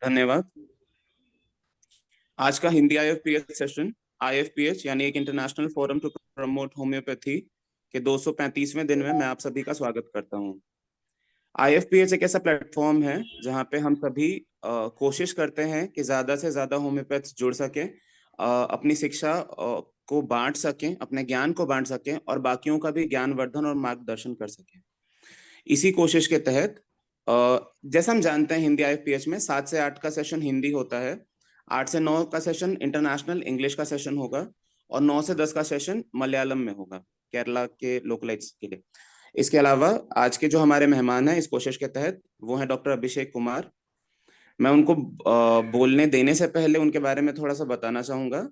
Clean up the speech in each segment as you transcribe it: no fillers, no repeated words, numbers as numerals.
धन्यवाद। आज का हिंदी आईएफपीएच सेशन, आईएफपीएच यानी एक international forum to promote homeopathy के 235वें दिन में मैं आप सभी का स्वागत करता हूं। आईएफपीएच एक ऐसा प्लेटफॉर्म है जहां पे हम सभी कोशिश करते हैं कि ज्यादा से ज्यादा होम्योपैथ्स जुड़ सकें, अपनी शिक्षा को बांट सकें, अपने ज्ञान को बांट सकें और बाकियों का भी ज्ञानवर्धन और मार्गदर्शन कर सकें। इसी कोशिश के तहत जैसा हम जानते हैं हिंदी आईएफपीएच में 7 से 8 का सेशन हिंदी होता है, 8 से 9 का सेशन इंटरनेशनल इंग्लिश का सेशन होगा और 9 से 10 का सेशन मलयालम में होगा, केरला के लोकलाइट्स के लिए। इसके अलावा आज के जो हमारे मेहमान हैं इस कोशिश के तहत वो हैं डॉक्टर अभिषेक कुमार। मैं उनको बोलने देने से पहले उनके बारे में थोड़ा सा बताना चाहूंगा।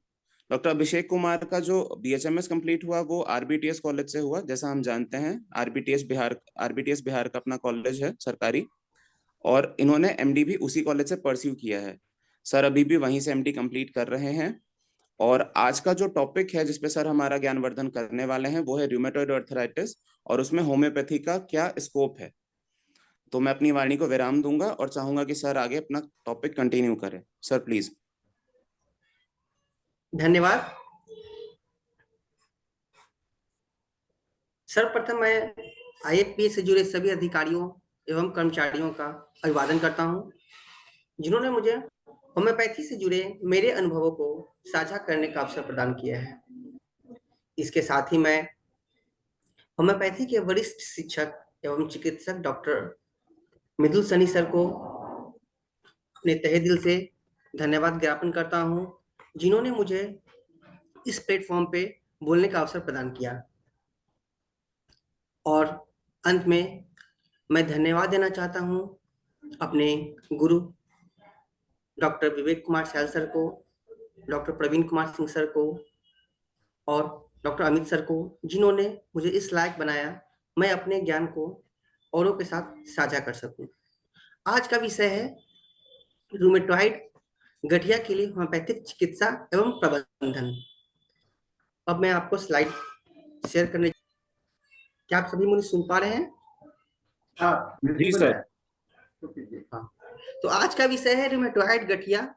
डॉक्टर अभिषेक कुमार का जो बीएचएमएस कंप्लीट हुआ वो आरबीटीएस कॉलेज से हुआ। जैसा हम जानते हैं आरबीटीएस बिहार का अपना कॉलेज है सरकारी, और इन्होंने एमडी भी उसी कॉलेज से परस्यू किया है। सर अभी भी वहीं से एमडी कंप्लीट कर रहे हैं। और आज का जो टॉपिक है जिसपे सर हमारा ज्ञानवर्धन करने वाले हैं वो है रूमेटॉइड आर्थराइटिस और उसमें होम्योपैथी का क्या स्कोप है। तो मैं अपनी वाणी को विराम दूंगा और चाहूंगा कि सर आगे अपना टॉपिक कंटिन्यू करें। Sir please. धन्यवाद। सर्वप्रथम मैं आईएफपीएच से जुड़े सभी अधिकारियों एवं कर्मचारियों का अभिवादन करता हूं, जिन्होंने मुझे होम्योपैथी से जुड़े मेरे अनुभवों को साझा करने का अवसर प्रदान किया है। इसके साथ ही मैं होम्योपैथी के वरिष्ठ शिक्षक एवं चिकित्सक डॉक्टर मृदुल सनी सर को अपने तहे दिल से धन्यवाद ज्ञापन करता हूं, जिन्होंने मुझे इस प्लेटफॉर्म पे बोलने का अवसर प्रदान किया। और अंत में मैं धन्यवाद देना चाहता हूं अपने गुरु doctor Vivek Kumar cell sir को, डॉक्टर प्रवीण कुमार सिंह सर को और डॉक्टर अमित सर को, जिन्होंने मुझे इस लायक बनाया मैं अपने ज्ञान को औरों के साथ साझा कर सकूं। आज का विषय है रूमेटॉइड गठिया के लिए होम्योपैथिक चिकित्सा एवं प्रबंधन। अब मैं आपको स्लाइड शेयर करने, क्या आप सभी मुझे सुन पा रहे हैं? हाँ जी सर। हाँ, तो आज का विषय है रूमेटॉइड गठिया,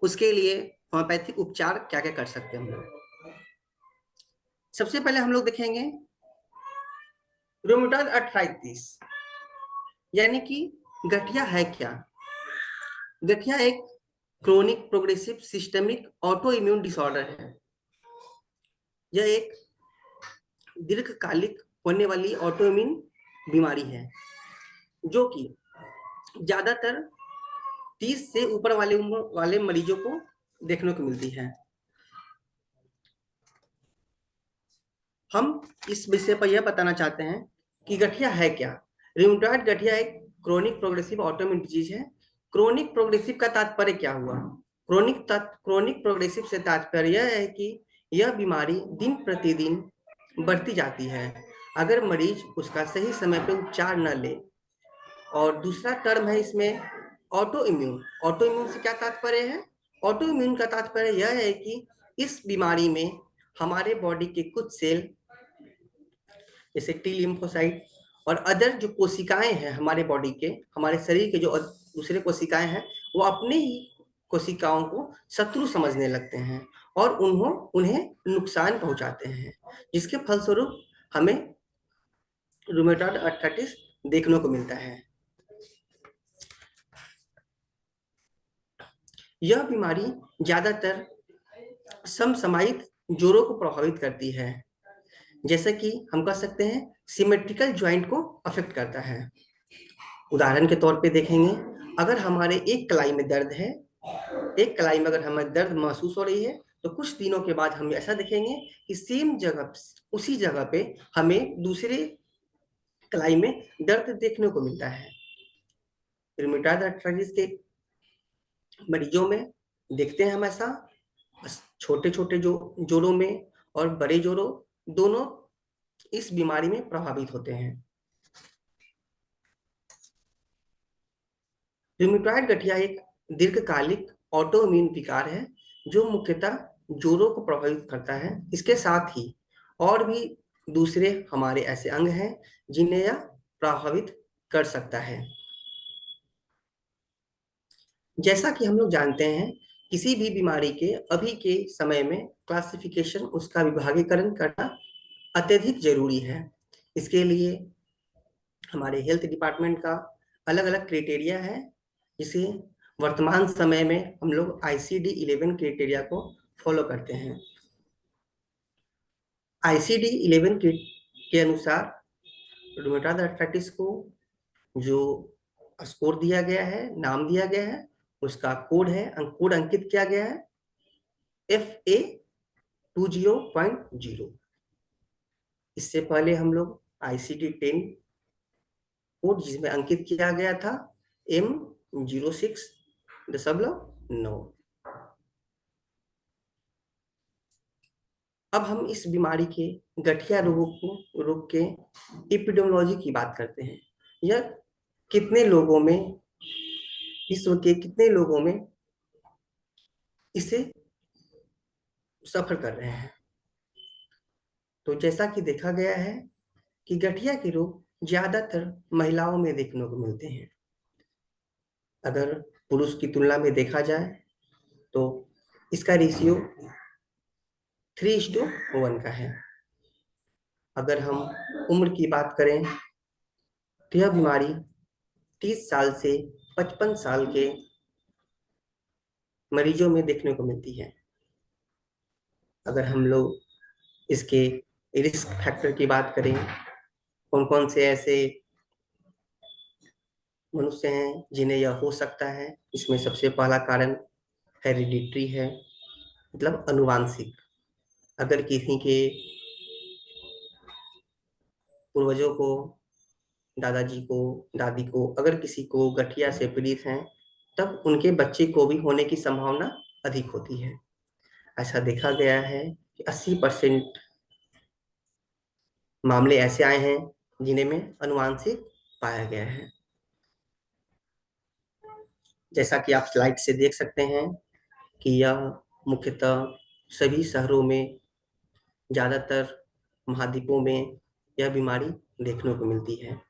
उसके लिए होम्योपैथिक उपचार क्या क्या कर सकते हैं हम लोग। सबसे पहले हम लोग देखेंगे रूमेटॉइड आर्थराइटिस यानी कि गठिया है क्या। गठिया एक chronic progressive systemic auto immune disorder है। यह एक दीर्घकालिक होने वाली ऑटो इम्यून बीमारी है जो कि ज्यादातर 30 से ऊपर वाले उम्र वाले मरीजों को देखने को मिलती है। हम इस विषय पर यह बताना चाहते हैं कि गठिया है क्या। रूमेटॉइड गठिया एक क्रोनिक प्रोग्रेसिव ऑटोइम्यून डिजीज है। क्रोनिक प्रोग्रेसिव का तात्पर्य क्या हुआ? क्रोनिक प्रोग्रेसिव से तात्पर्य यह है कि यह बीमारी दिन प्रतिदिन बढ़ती जाती है अगर मरीज उसका सही समय पर उपचार न ले। और दूसरा टर्म है इसमें ऑटो इम्यून। ऑटो इम्यून से क्या तात्पर्य है? ऑटो इम्यून का तात्पर्य यह है कि इस बीमारी में हमारे बॉडी के कुछ सेल जैसे टी लिम्फोसाइट और अदर जो कोशिकाएं हैं हमारे बॉडी के, हमारे शरीर के जो दूसरे कोशिकाएं हैं, वो अपने ही कोशिकाओं को शत्रु समझने लगते हैं और उन्हें नुकसान पहुंचाते हैं, जिसके फलस्वरूप हमें रूमेटॉइड आर्थराइटिस देखने को मिलता है। यह बीमारी ज्यादातर समसामयिक जोड़ों को प्रभावित करती है, जैसे कि हम कह सकते हैं सिमेट्रिकल ज्वाइंट को अफेक्ट करता है। उदाहरण के तौर पे देखेंगे, अगर हमारे एक कलाई में दर्द है, एक कलाई में अगर हमें दर्द महसूस हो रही है, तो कुछ दिनों के बाद हम ऐसा देखेंगे कि सेम जगह, उसी जगह पे हमें दूसरे कलाई में दर्द देखने को मिलता है। रूमेटॉइड आर्थराइटिस के मरीजों में देखते हैं हम ऐसा, छोटे छोटे जोड़ों में और बड़े जोड़ों दोनों इस बीमारी में प्रभावित होते हैं। रूमेटॉइड गठिया एक दीर्घकालिक ऑटोइम्यून विकार है जो मुख्यतः जोड़ों को प्रभावित करता है। इसके साथ ही और भी दूसरे हमारे ऐसे अंग हैं जिन्हें यह प्रभावित कर सकता है। जैसा कि हम लोग जानते हैं, किसी भी बीमारी के अभी के समय में क्लासिफिकेशन, उसका विभागीकरण करना अत्यधिक जरूरी है। इसके लिए हमारे हेल्थ डिपार्टमेंट का अलग अलग क्राइटेरिया है, जिसे वर्तमान समय में हम लोग ICD-11 क्राइटेरिया को फॉलो करते हैं। ICD-11 के अनुसार रूमेटॉइड अर्थराइटिस को जो स्कोर दिया गया है, नाम दिया गया है, उसका कोड है, कोड अंकित किया गया है FA 20.0। इससे पहले हम लोग ICD-10 कोड, जिसमें अंकित किया गया था M06.9। अब हम इस बीमारी के गठिया रोग के एपिडेमियोलॉजी की बात करते हैं। यह कितने लोगों में, विश्व के कितने लोगों में इसे सफर कर रहे हैं। तो जैसा कि देखा गया है कि गठिया के रोग ज्यादातर महिलाओं में देखने को मिलते हैं। अगर पुरुष की तुलना में देखा जाए तो इसका रेशियो 3:1 का है। अगर हम उम्र की बात करें तो यह बीमारी 30 साल से 55 साल के मरीजों में देखने को मिलती है। अगर हम लोग इसके रिस्क फैक्टर की बात करें, कौन कौन से ऐसे मनुष्य हैं जिन्हें यह हो सकता है, इसमें सबसे पहला कारण हेरिडिटरी है, मतलब अनुवांशिक। अगर किसी के पूर्वजों को, दादाजी को, दादी को, अगर किसी को गठिया से पीड़ित हैं, तब उनके बच्चे को भी होने की संभावना अधिक होती है। ऐसा देखा गया है कि 80% मामले ऐसे आए हैं जिन्हें में अनुवांशिक पाया गया है। जैसा कि आप स्लाइड से देख सकते हैं कि यह मुख्यतः सभी शहरों में, ज्यादातर महाद्वीपों में यह बीमारी देखने को मिलती है।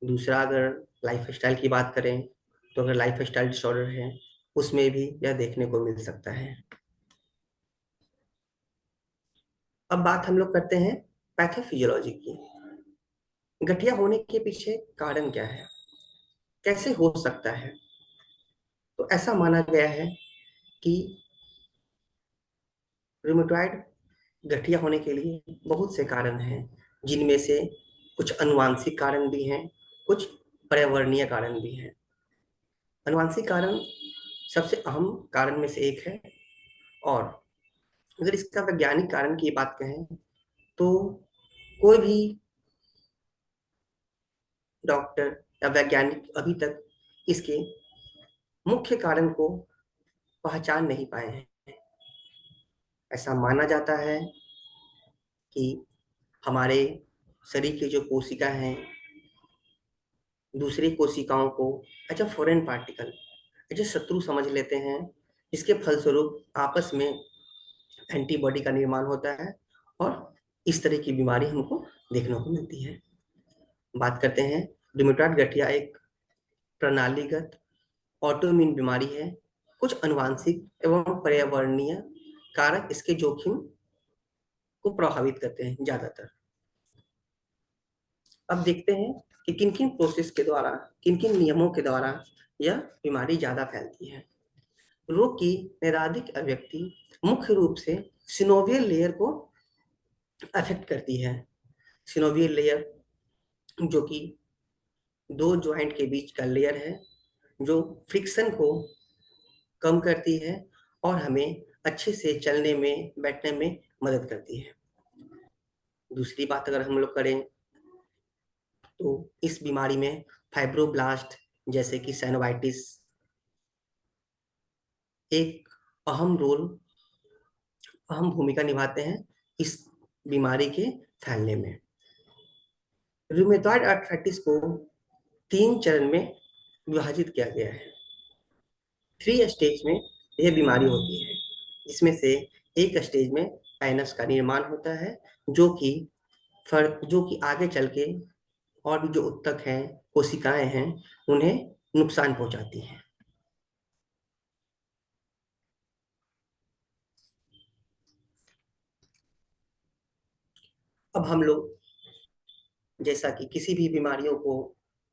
दूसरा, अगर लाइफ स्टाइल की बात करें तो अगर लाइफ स्टाइल डिसऑर्डर है, उसमें भी यह देखने को मिल सकता है। अब बात हम लोग करते हैं पैथोफिजियोलॉजी की। गठिया होने के पीछे कारण क्या है, कैसे हो सकता है? तो ऐसा माना गया है कि रूमेटॉइड गठिया होने के लिए बहुत से कारण हैं, जिनमें से कुछ अनुवांशिक कारण भी हैं, कुछ पर्यावरणीय कारण भी हैं। अनुवांशिक कारण सबसे अहम कारण में से एक है, और अगर इसका वैज्ञानिक कारण की बात कहें तो कोई भी डॉक्टर या वैज्ञानिक अभी तक इसके मुख्य कारण को पहचान नहीं पाए हैं। ऐसा माना जाता है कि हमारे शरीर की जो कोशिका हैं, दूसरी कोशिकाओं को अच्छा फॉरेन पार्टिकल, अच्छा शत्रु समझ लेते हैं, इसके फलस्वरूप आपस में एंटीबॉडी का निर्माण होता है और इस तरह की बीमारी हमको देखने को मिलती है। बात करते हैं, रूमेटॉइड गठिया एक प्रणालीगत ऑटोइम्यून बीमारी है। कुछ अनुवांशिक एवं पर्यावरणीय कारक इसके जोखिम को प्रभावित करते हैं ज्यादातर। अब देखते हैं कि किन किन प्रोसेस के द्वारा, किन किन नियमों के द्वारा यह बीमारी ज्यादा फैलती है। रोग की नैदानिक अभिव्यक्ति मुख्य रूप से सिनोवियल लेयर को अफेक्ट करती है। सिनोवियल लेयर जो कि दो ज्वाइंट के बीच का लेयर है, जो फ्रिक्शन को कम करती है और हमें अच्छे से चलने में, बैठने में मदद करती है। दूसरी बात अगर हम लोग करें तो इस बीमारी में फाइब्रोब्लास्ट जैसे कि साइनोवाइटिस एक अहम रोल, अहम भूमिका निभाते हैं इस बीमारी के फैलने में। रूमेटॉइड आर्थराइटिस को 3 चरण में विभाजित किया गया है। 3 स्टेज में यह बीमारी होती है। इसमें से एक स्टेज में साइनस का निर्माण होता है, जो कि आगे चल के और भी जो उत्तक हैं, कोशिकाएं हैं, उन्हें नुकसान पहुंचाती हैं। अब हम लोग जैसा कि किसी भी बीमारियों को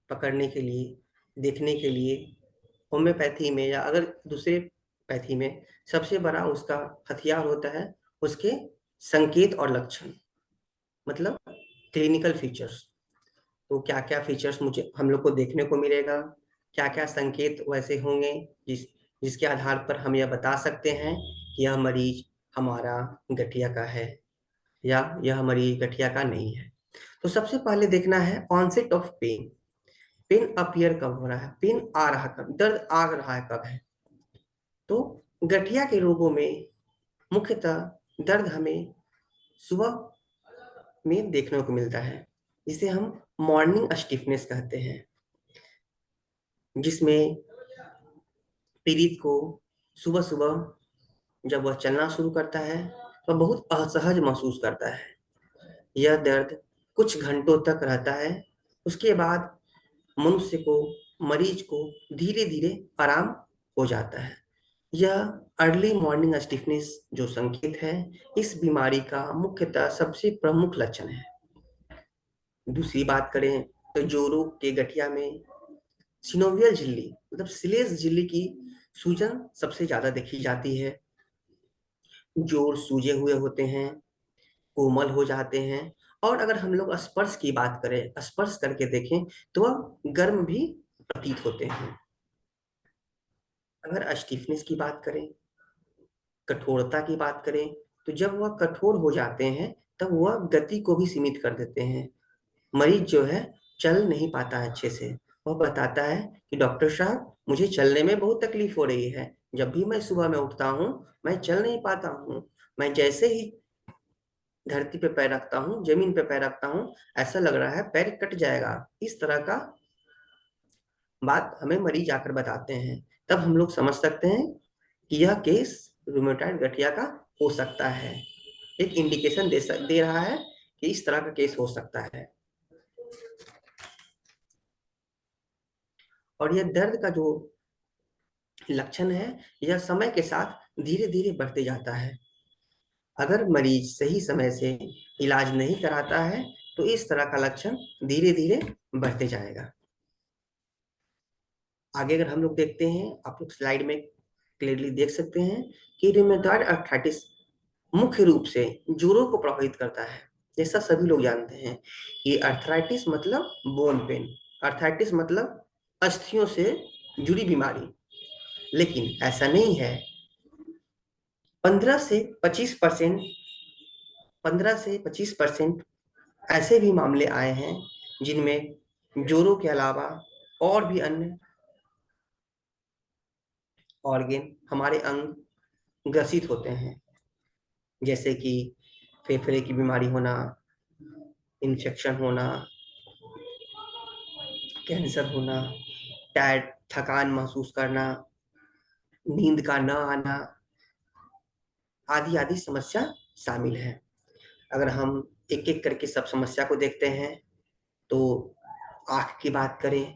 पकड़ने के लिए, देखने के लिए होम्योपैथी में या अगर दूसरे पैथी में सबसे बड़ा उसका हथियार होता है उसके संकेत और लक्षण, मतलब क्लिनिकल फीचर्स। तो क्या क्या फीचर्स मुझे हम लोग को देखने को मिलेगा, क्या क्या संकेत वैसे होंगे जिसके आधार पर हम यह बता सकते हैं कि यह मरीज हमारा गठिया का है या यह मरीज गठिया का नहीं है। तो सबसे पहले देखना है onset of pain. Pain appear कब हो रहा है, पेन आ रहा कब, दर्द आ रहा है कब है। तो गठिया के रोगों में मुख्यतः दर्द हमें सुबह में देखने को मिलता है, जिसे हम मॉर्निंग स्टिफनेस कहते हैं, जिसमें पीड़ित को सुबह सुबह जब वह चलना शुरू करता है तो बहुत असहज महसूस करता है। यह दर्द कुछ घंटों तक रहता है, उसके बाद मनुष्य को, मरीज को धीरे धीरे आराम हो जाता है। यह अर्ली मॉर्निंग स्टिफनेस जो संकेत है, इस बीमारी का मुख्यतः सबसे प्रमुख लक्षण है। दूसरी बात करें तो जोड़ों के गठिया में सिनोवियल झिल्ली मतलब सिलेस झिल्ली की सूजन सबसे ज्यादा देखी जाती है। जोड़ सूजे हुए होते हैं, कोमल हो जाते हैं, और अगर हम लोग स्पर्श की बात करें, स्पर्श करके देखें तो वह गर्म भी प्रतीत होते हैं। अगर स्टिफनेस की बात करें, कठोरता की बात करें, तो जब वह कठोर हो जाते हैं तब वह गति को भी सीमित कर देते हैं। मरीज जो है चल नहीं पाता है अच्छे से, वह बताता है कि डॉक्टर साहब मुझे चलने में बहुत तकलीफ हो रही है, जब भी मैं सुबह में उठता हूँ मैं चल नहीं पाता हूँ, मैं जैसे ही धरती पे पैर रखता हूँ, जमीन पे पैर रखता हूँ, ऐसा लग रहा है पैर कट जाएगा। इस तरह का बात हमें मरीज आकर बताते हैं, तब हम लोग समझ सकते हैं कि यह केस रूमेटॉइड गठिया का हो सकता है। एक इंडिकेशन दे रहा है कि इस तरह का केस हो सकता है। और यह दर्द का जो लक्षण है, यह समय के साथ धीरे धीरे बढ़ते जाता है। अगर मरीज सही समय से इलाज नहीं कराता है तो इस तरह का लक्षण धीरे धीरे बढ़ते जाएगा। आगे अगर हम लोग देखते हैं, आप लोग स्लाइड में क्लियरली देख सकते हैं कि रूमेटॉइड अर्थराइटिस मुख्य रूप से जोड़ों को प्रभावित करता है। जैसा सभी लोग जानते हैं कि अर्थराइटिस मतलब बोन पेन, अर्थराइटिस मतलब अस्थियों से जुड़ी बीमारी, लेकिन ऐसा नहीं है। 15 से 25% 15 से 25% ऐसे भी मामले आए हैं जिनमें जोड़ों के अलावा और भी अन्य ऑर्गन, हमारे अंग ग्रसित होते हैं, जैसे कि फेफड़े की बीमारी होना, इन्फेक्शन होना, कैंसर होना, टायर्ड थकान महसूस करना, नींद का न आना, आदि आदि समस्या शामिल है। अगर हम एक एक करके सब समस्या को देखते हैं तो आंख की बात करें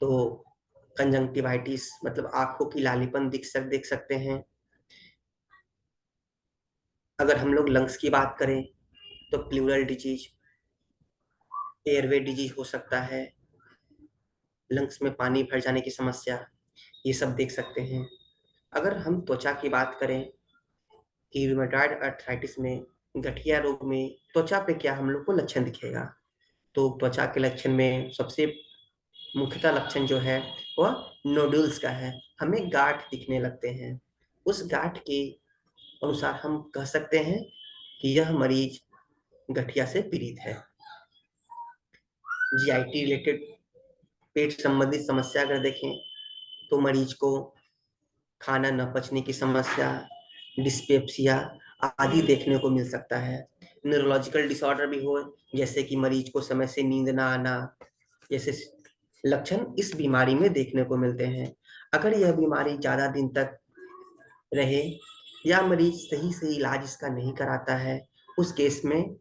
तो कंजंक्टिवाइटिस मतलब आंखों की लालीपन देख सकते हैं। अगर हम लोग लंग्स की बात करें तो प्लूरल डिजीज, एयरवे डिजीज हो सकता है, लंग्स में पानी भर जाने की समस्या, ये सब देख सकते हैं। अगर हम त्वचा की बात करें कि रूमेटॉइड अर्थराइटिस में, गठिया रोग में त्वचा पे क्या हम लोग को लक्षण दिखेगा, तो त्वचा के लक्षण में सबसे मुख्यतः लक्षण जो है वह नोडुल्स का है। हमें गांठ दिखने लगते हैं, उस गांठ के अनुसार हम कह सकते हैं कि यह मरीज गठिया से पीड़ित है। जीआईटी रिलेटेड पेट संबंधित समस्या अगर देखें तो मरीज को खाना न पचने की समस्या, डिस्पेप्सिया आदि देखने को मिल सकता है। न्यूरोलॉजिकल डिसऑर्डर भी हो, जैसे कि मरीज को समय से नींद ना आना, जैसे लक्षण इस बीमारी में देखने को मिलते हैं। अगर यह बीमारी ज्यादा दिन तक रहे या मरीज सही से इलाज इसका नहीं कराता है, उस केस में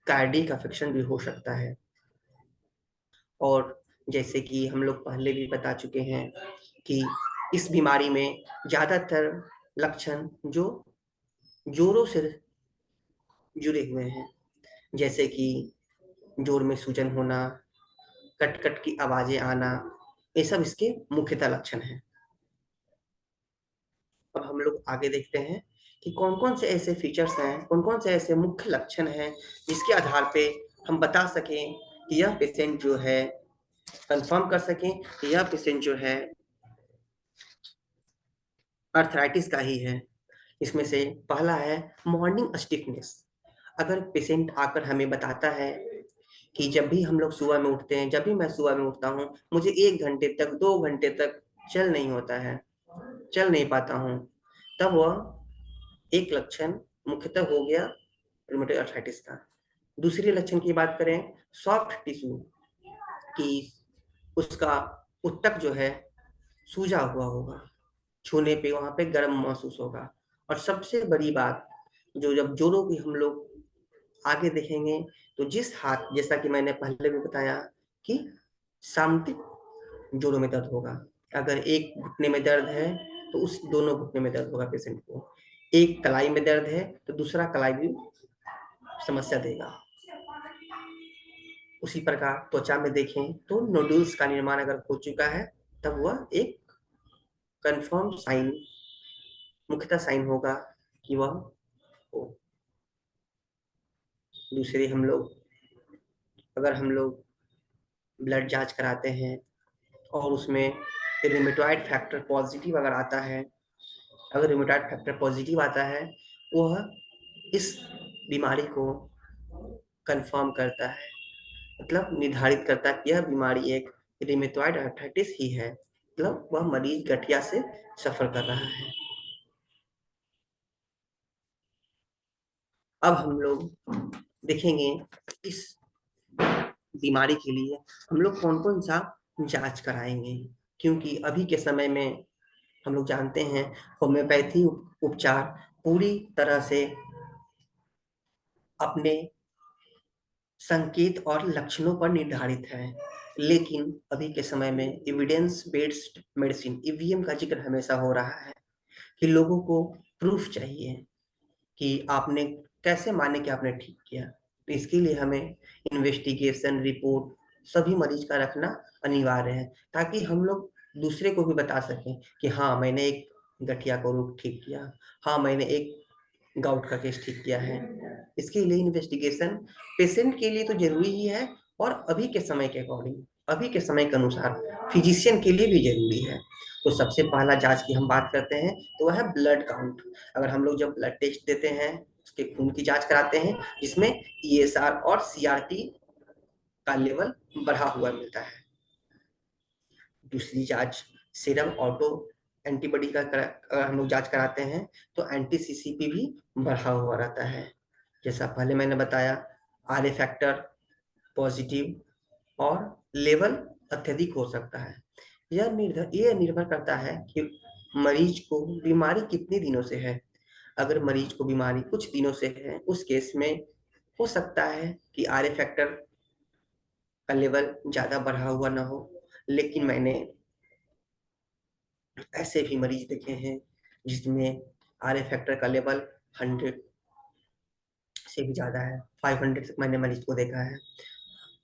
कार्डियक अफेक्शन भी हो सकता है। और जैसे कि हम लोग पहले भी बता चुके हैं कि इस बीमारी में ज्यादातर लक्षण जो जोड़ों से जुड़े हुए हैं, जैसे कि जोड़ में सूजन होना, कट कट की आवाजें आना, ये सब इसके मुख्यतः लक्षण हैं। अब हम लोग आगे देखते हैं कि कौन कौन से ऐसे फीचर्स हैं, कौन कौन से ऐसे मुख्य लक्षण हैं जिसके आधार पे हम बता सकें कि यह पेशेंट जो है, कंफर्म कर सकें कि यह पेशेंट जो है अर्थराइटिस का ही है। इसमें से पहला है मॉर्निंग स्टिफनेस। अगर पेशेंट आकर हमें बताता है कि जब भी हम लोग सुबह में उठते हैं, जब भी मैं सुबह में उठता हूँ, मुझे 1 घंटे तक, 2 घंटे तक चल नहीं होता है, चल नहीं पाता हूँ, तब वह एक लक्षण मुख्यतः हो गया रूमेटॉइड अर्थराइटिस का। दूसरे लक्षण की बात करें, सॉफ्ट टिश्यू की, उसका उत्तक जो है सूजा हुआ होगा, छूने पे वहां पे गर्म महसूस होगा। और सबसे बड़ी बात, जो जब जोड़ों की हम लोग आगे देखेंगे, तो जिस हाथ, जैसा कि मैंने पहले भी बताया कि सामंतिक जोड़ों में दर्द होगा। अगर एक घुटने में दर्द है तो उस दोनों घुटने में दर्द होगा पेशेंट को। एक कलाई में दर्द है तो दूसरा कलाई भी समस्या देगा। उसी प्रकार त्वचा में देखें तो नोड्यूल्स का निर्माण अगर हो चुका है, तब वह एक कंफर्म साइन, मुख्यतः साइन होगा कि वह हो। दूसरे हम लोग, अगर हम लोग ब्लड जांच कराते हैं और उसमें रूमेटॉइड फैक्टर पॉजिटिव अगर आता है, अगर रूमेटॉइड फैक्टर पॉजिटिव आता है, वह इस बीमारी को कंफर्म करता है, मतलब निर्धारित करता है कि यह बीमारी एक रूमेटॉइड अर्थराइटिस ही है, मतलब वह मरीज गठिया से सफर कर रहा है। अब हम लोग देखेंगे इस बीमारी के लिए हम लोग कौन कौन सा जांच कराएंगे, क्योंकि अभी के समय में हम लोग जानते हैं होम्योपैथी उपचार पूरी तरह से अपने संकेत और लक्षणों पर निर्धारित है। लेकिन अभी के समय में एविडेंस बेस्ड मेडिसिन, ईवीएम का जिक्र हमेशा हो रहा है कि लोगों को प्रूफ चाहिए कि आपने कैसे माने कि आपने ठीक किया। तो इसके लिए हमें इन्वेस्टिगेशन रिपोर्ट सभी मरीज का रखना अनिवार्य है, ताकि हम लोग दूसरे को भी बता सकें कि हाँ, मैंने एक गठिया को रोग ठीक किया, हाँ, मैंने एक गाउट का केस ठीक किया है। इसके लिए इन्वेस्टिगेशन पेशेंट के लिए तो जरूरी ही है, और अभी के समय के अकॉर्डिंग, अभी के समय के अनुसार फिजिशियन के लिए भी जरूरी है। तो सबसे पहला जांच की हम बात करते हैं तो वह है ब्लड काउंट। अगर हम लोग जब ब्लड टेस्ट देते हैं, उसके खून की जांच कराते हैं, जिसमें ईएसआर और सीआरटी का लेवल बढ़ा हुआ मिलता है। दूसरी जांच सीरम ऑटो एंटीबॉडी का अगर हम लोग जांच कराते हैं तो एंटी सीसीपी भी बढ़ा हुआ रहता है। जैसा पहले मैंने बताया, आर ए फैक्टर पॉजिटिव और लेवल अत्यधिक हो सकता है। यह निर्भर करता है कि मरीज को बीमारी कितने दिनों से है। अगर मरीज को बीमारी कुछ दिनों से है, उस केस में हो सकता है कि आर ए फैक्टर का लेवल ज्यादा बढ़ा हुआ ना हो। लेकिन मैंने ऐसे भी मरीज देखे हैं जिसमें आर ए फैक्टर का लेवल 100 से भी ज्यादा है, 500 तक मैंने मरीज को देखा है।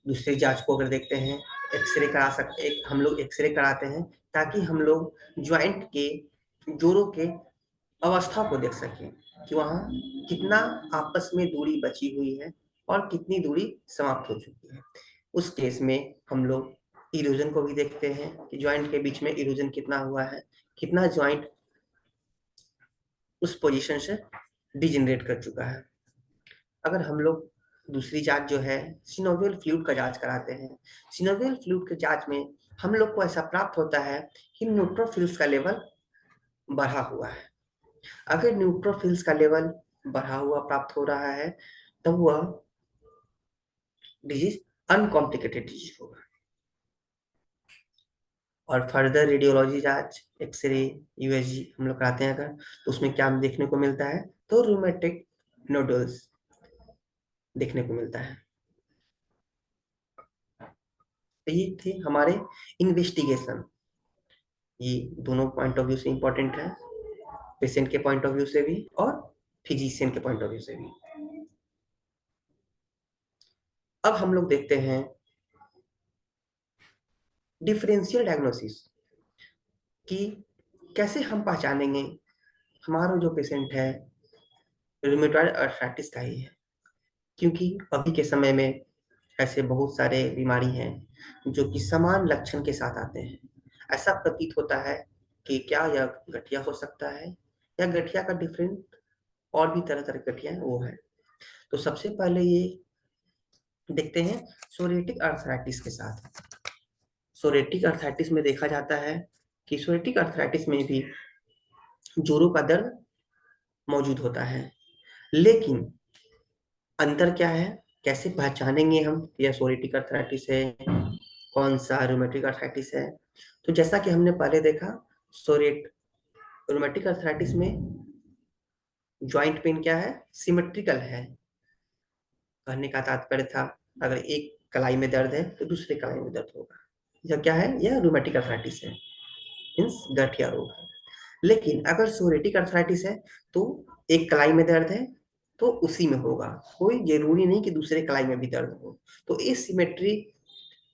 दूसरी जांच को अगर देखते हैं, एक्सरे करा सकते, हम लोग एक्सरे कराते हैं ताकि हम लोग ज्वाइंट के, जोड़ों के अवस्था को देख सकें कि वहाँ कितना आपस में दूरी बची हुई है और कितनी दूरी समाप्त हो चुकी है। उस केस में हम लोग इरोजन को भी देखते हैं कि ज्वाइंट के बीच में इरोजन कितना हुआ है, कितना ज्वाइंट उस पोजीशन से डिजेनरेट कर चुका है। अगर हम लोग दूसरी जांच जो है सिनोवियल फ्लूइड का जांच कराते हैं, सिनोवियल फ्लूइड के जांच में हम लोग को ऐसा प्राप्त होता है कि न्यूट्रोफिल्स का लेवल बढ़ा हुआ है। अगर न्यूट्रोफिल्स का लेवल बढ़ा हुआ प्राप्त हो रहा है, तब वह डिजीज अनकॉम्प्लिकेटेड डिजीज होगा। और फर्दर रेडियोलॉजी जांच, एक्सरे, यूएसजी हम लोग कराते हैं अगर, तो उसमें क्या देखने को मिलता है, तो रूमेटिक नोडल्स देखने को मिलता है। तो ये थे हमारे इन्वेस्टिगेशन। ये दोनों पॉइंट ऑफ व्यू से इंपॉर्टेंट है, पेशेंट के पॉइंट ऑफ व्यू से भी और फिजिशियन के पॉइंट ऑफ व्यू से भी। अब हम लोग देखते हैं डिफरेंशियल डायग्नोसिस कि कैसे हम पहचानेंगे हमारा जो पेशेंट है रूमेटॉइड अर्थराइटिस का ही है, क्योंकि अभी के समय में ऐसे बहुत सारे बीमारी हैं जो कि समान लक्षण के साथ आते हैं। ऐसा प्रतीत होता है कि क्या यह गठिया हो सकता है या गठिया का डिफरेंट और भी तरह तरह की गठिया वो है। तो सबसे पहले ये देखते हैं सोरियाटिक अर्थराइटिस के साथ। सोरियाटिक अर्थराइटिस में देखा जाता है कि सोरियाटिक अर्थराइटिस में भी जोड़ों का दर्द मौजूद होता है, लेकिन अंतर क्या है, कैसे पहचानेंगे हम यह सोरियाटिक अर्थराइटिस है, कौन सा रूमेटिक अर्थराइटिस है। तो जैसा कि हमने पहले देखा, सोरिएट रूमेटिक अर्थराइटिस में जॉइंट पेन क्या है, सिमेट्रिकल है। कहने का तात्पर्य था अगर एक कलाई में दर्द है तो दूसरे कलाई में दर्द होगा। यह क्या है, यह रूमेटिक अर्थराइटिस है, मीन्स गठिया रोग है। लेकिन अगर सोरियाटिक अर्थराइटिस है तो एक कलाई में दर्द है तो उसी में होगा, कोई जरूरी नहीं कि दूसरे कलाई में भी दर्द हो। तो एसिमेट्री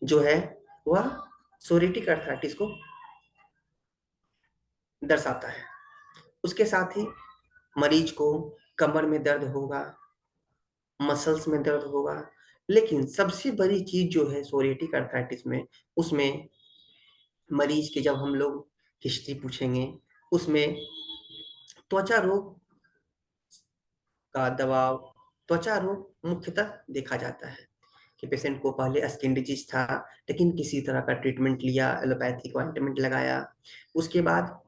जो है वह सोरियाटिक अर्थराइटिस को दर्शाता है। उसके साथ ही मरीज को कमर में दर्द होगा, मसल्स में दर्द होगा, लेकिन सबसे बड़ी चीज जो है सोरियाटिक अर्थराइटिस में, उसमें मरीज के जब हम लोग हिस्ट्री पूछेंगे उसमें त्वचा रोग का दबाव, त्वचा रोग मुख्यतः देखा जाता है कि पेशेंट को पहले स्किन डिजीज था, लेकिन किसी तरह का ट्रीटमेंट लिया, एलोपैथिक ऑइंटमेंट लगाया, उसके बाद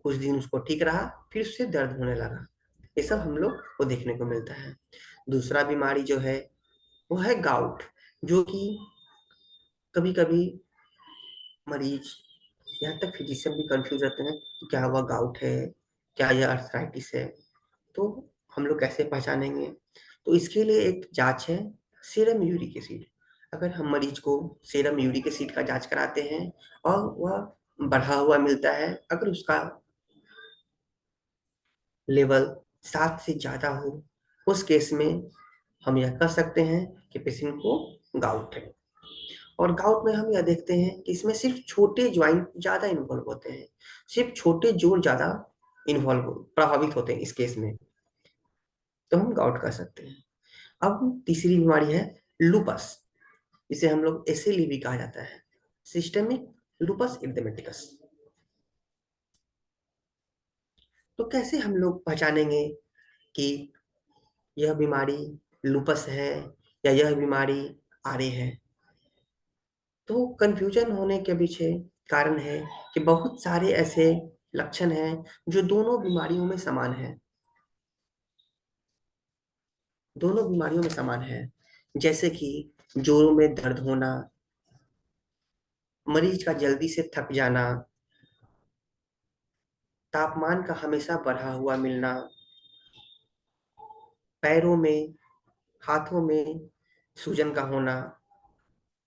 कुछ दिन उसको ठीक रहा, फिर उससे दर्द होने लगा। ये सब हम लोग को देखने को मिलता है। दूसरा बीमारी जो है वो है गाउट, जो कि कभी कभी मरीज, यहाँ तक फिजिशियन भी कंफ्यूज रहते हैं कि क्या हुआ, गाउट है, क्या यह अर्थराइटिस है। तो हम लोग कैसे पहचानेंगे, तो इसके लिए एक जांच है सीरम यूरिक एसिड। अगर हम मरीज को सीरम यूरिक एसिड का जांच कराते हैं और वह बढ़ा हुआ मिलता है, अगर उसका लेवल 7 से ज्यादा हो, उस केस में हम यह कह सकते हैं कि पेशेंट को गाउट है। और गाउट में हम यह देखते हैं कि इसमें सिर्फ छोटे ज्वाइंट ज्यादा इन्वॉल्व होते हैं, सिर्फ छोटे जोड़ ज्यादा इन्वॉल्व प्रभावित होते हैं इस केस में, तो हम गाउट कर सकते हैं। अब तीसरी बीमारी है लूपस, जिसे हम लोग एसएलई भी कहा जाता है, सिस्टेमिक लूपस एरिथमेटिकस। तो कैसे हम लोग पहचानेंगे कि यह बीमारी लूपस है या यह बीमारी आरए है। तो कंफ्यूजन होने के पीछे कारण है कि बहुत सारे ऐसे लक्षण हैं जो दोनों बीमारियों में समान है, दोनों बीमारियों में समान है। जैसे कि जोड़ों में दर्द होना, मरीज का जल्दी से थक जाना, तापमान का हमेशा बढ़ा हुआ मिलना, पैरों में, हाथों में सूजन का होना,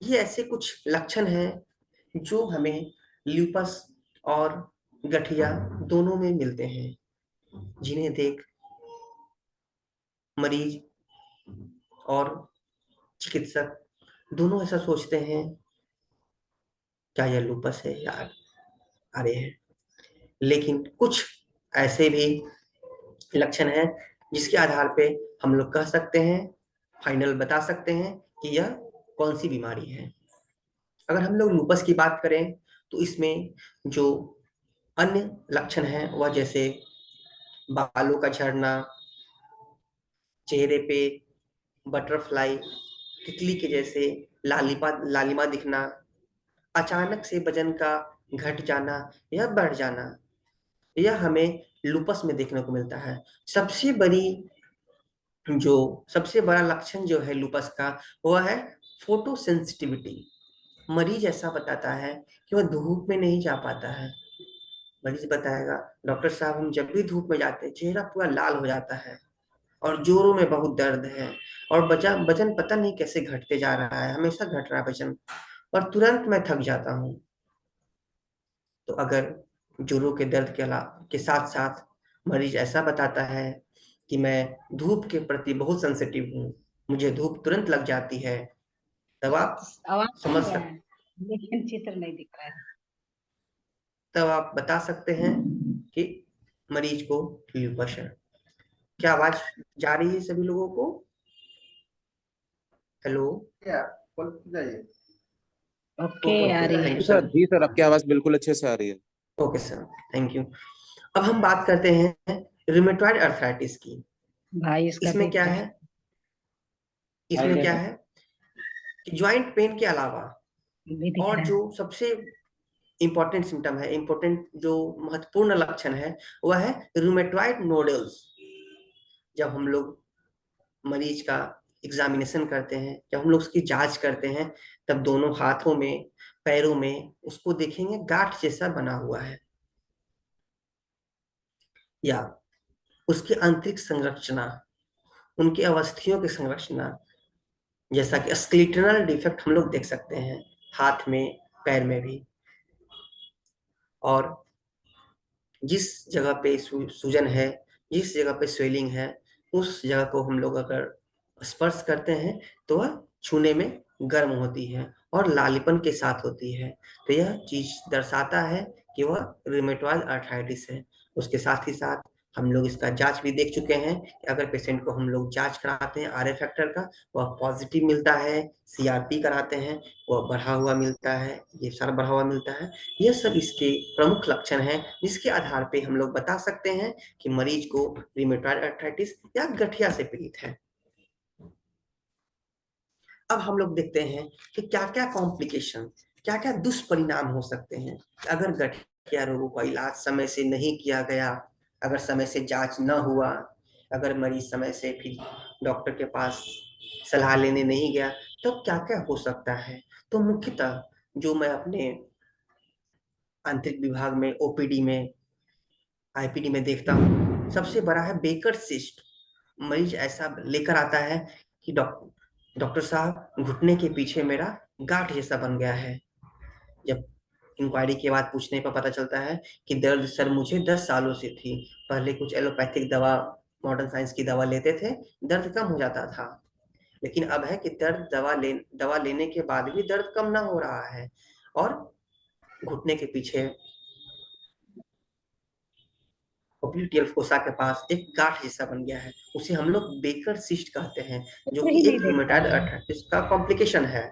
ये ऐसे कुछ लक्षण हैं जो हमें ल्यूपस और गठिया दोनों में मिलते हैं, जिन्हें देख मरीज और चिकित्सक दोनों ऐसा सोचते हैं क्या यह लूपस है या आरए है। लेकिन कुछ ऐसे भी लक्षण हैं जिसके आधार पे हम लोग कह सकते हैं, फाइनल बता सकते हैं कि यह कौन सी बीमारी है। अगर हम लोग लूपस की बात करें तो इसमें जो अन्य लक्षण हैं वह जैसे बालों का झड़ना, चेहरे पे बटरफ्लाई, तितली के जैसे लालिमा दिखना, अचानक से वजन का घट जाना या बढ़ जाना, यह हमें लूपस में देखने को मिलता है। सबसे बड़ी जो सबसे बड़ा लक्षण जो है लूपस का वह है फोटो सेंसिटिविटी। मरीज ऐसा बताता है कि वह धूप में नहीं जा पाता है। मरीज बताएगा डॉक्टर साहब हम जब भी धूप में जाते हैं चेहरा पूरा लाल हो जाता है और जोरों में बहुत दर्द है, और वजन वजन पता नहीं कैसे घटते जा रहा है, हमेशा घट रहा है वजन, और तुरंत मैं थक जाता हूँ। तो अगर जोड़ों के दर्द के साथ साथ मरीज ऐसा बताता है कि मैं धूप के प्रति बहुत सेंसिटिव हूँ, मुझे धूप तुरंत लग जाती है, तब आप आवाज समझ नहीं है सकते, लेकिन चित्र नहीं दिख रहा है। तब आप बता सकते हैं कि मरीज को ल्यूपस है। क्या आवाज जा रही है सभी लोगों को? हेलो? क्या बोल जाइए। ओके ओके आ ओके, रही थैंक है। You sir sir. जी सर, आपकी आवाज बिल्कुल अच्छे से आ रही है। Okay sir, thank you. अब हम बात करते हैं रूमेटॉइड अर्थराइटिस की। भाई इसका इसमें दिख क्या रहा है, है। इसमें क्या है कि ज्वाइंट पेन के अलावा भी दिख और रहा जो है। सबसे इम्पोर्टेंट सिम्टम है, इम्पोर्टेंट जो महत्वपूर्ण लक्षण है, वह है रूमेटॉइड नोडल्स। जब हम लोग मरीज का एग्जामिनेशन करते हैं, जब हम लोग उसकी जांच करते हैं, तब दोनों हाथों में, पैरों में उसको देखेंगे गांठ जैसा बना हुआ है, या उसकी आंतरिक संरचना, उनकी अवस्थियों की संरचना, जैसा कि स्केलेटल डिफेक्ट हम लोग देख सकते हैं हाथ में, पैर में भी। और जिस जगह पे सूजन है, जिस जगह पे स्वेलिंग है, उस जगह को हम लोग अगर स्पर्श करते हैं तो वह छूने में गर्म होती है और लालीपन के साथ होती है। तो यह चीज दर्शाता है कि वह रूमेटॉइड अर्थराइटिस है। उसके साथ ही साथ हम लोग इसका जांच भी देख चुके हैं कि अगर पेशेंट को हम लोग जांच कराते हैं आरए फैक्टर का, वह पॉजिटिव मिलता है, सीआरपी कराते हैं, वह बढ़ा हुआ मिलता है, ये सारा बढ़ा हुआ मिलता है। ये सब इसके प्रमुख लक्षण हैं जिसके आधार पे हम लोग बता सकते हैं कि मरीज को रूमेटॉइड अर्थराइटिस या गठिया से पीड़ित है। अब हम लोग देखते हैं कि क्या क्या कॉम्प्लिकेशन, क्या क्या दुष्परिणाम हो सकते हैं अगर गठिया रोगों का इलाज समय से नहीं किया गया, अगर समय से जांच न हुआ, अगर मरीज समय से फिर डॉक्टर के पास सलाह लेने नहीं गया, तो क्या क्या हो सकता है। तो मुख्यतः जो मैं अपने आंतरिक विभाग में, ओपीडी में, आईपीडी में देखता हूँ, सबसे बड़ा है बेकर सिस्ट। मरीज ऐसा लेकर आता है कि डॉक्टर साहब, घुटने के पीछे मेरा गांठ जैसा बन गया है। जब इंक्वायरी के बाद पूछने पर पता चलता है कि दर्द सर मुझे 10 सालों से थी, पहले कुछ एलोपैथिक दवा, मॉडर्न साइंस की दवा लेते थे, दर्द कम हो जाता था, लेकिन अब है कि दवा लेने के बाद भी दर्द कम ना हो रहा है, और घुटने के पीछे ओब्लिटियल फोसा के पास एक गांठ जैसा बन गया है। उसे हम लोग बेकर सिस्ट कहते हैं, जो कुछ कि ही नहीं एक देख पा रूमेटॉइड रहे हैं। अर्थराइटिस का कॉम्प्लिकेशन है।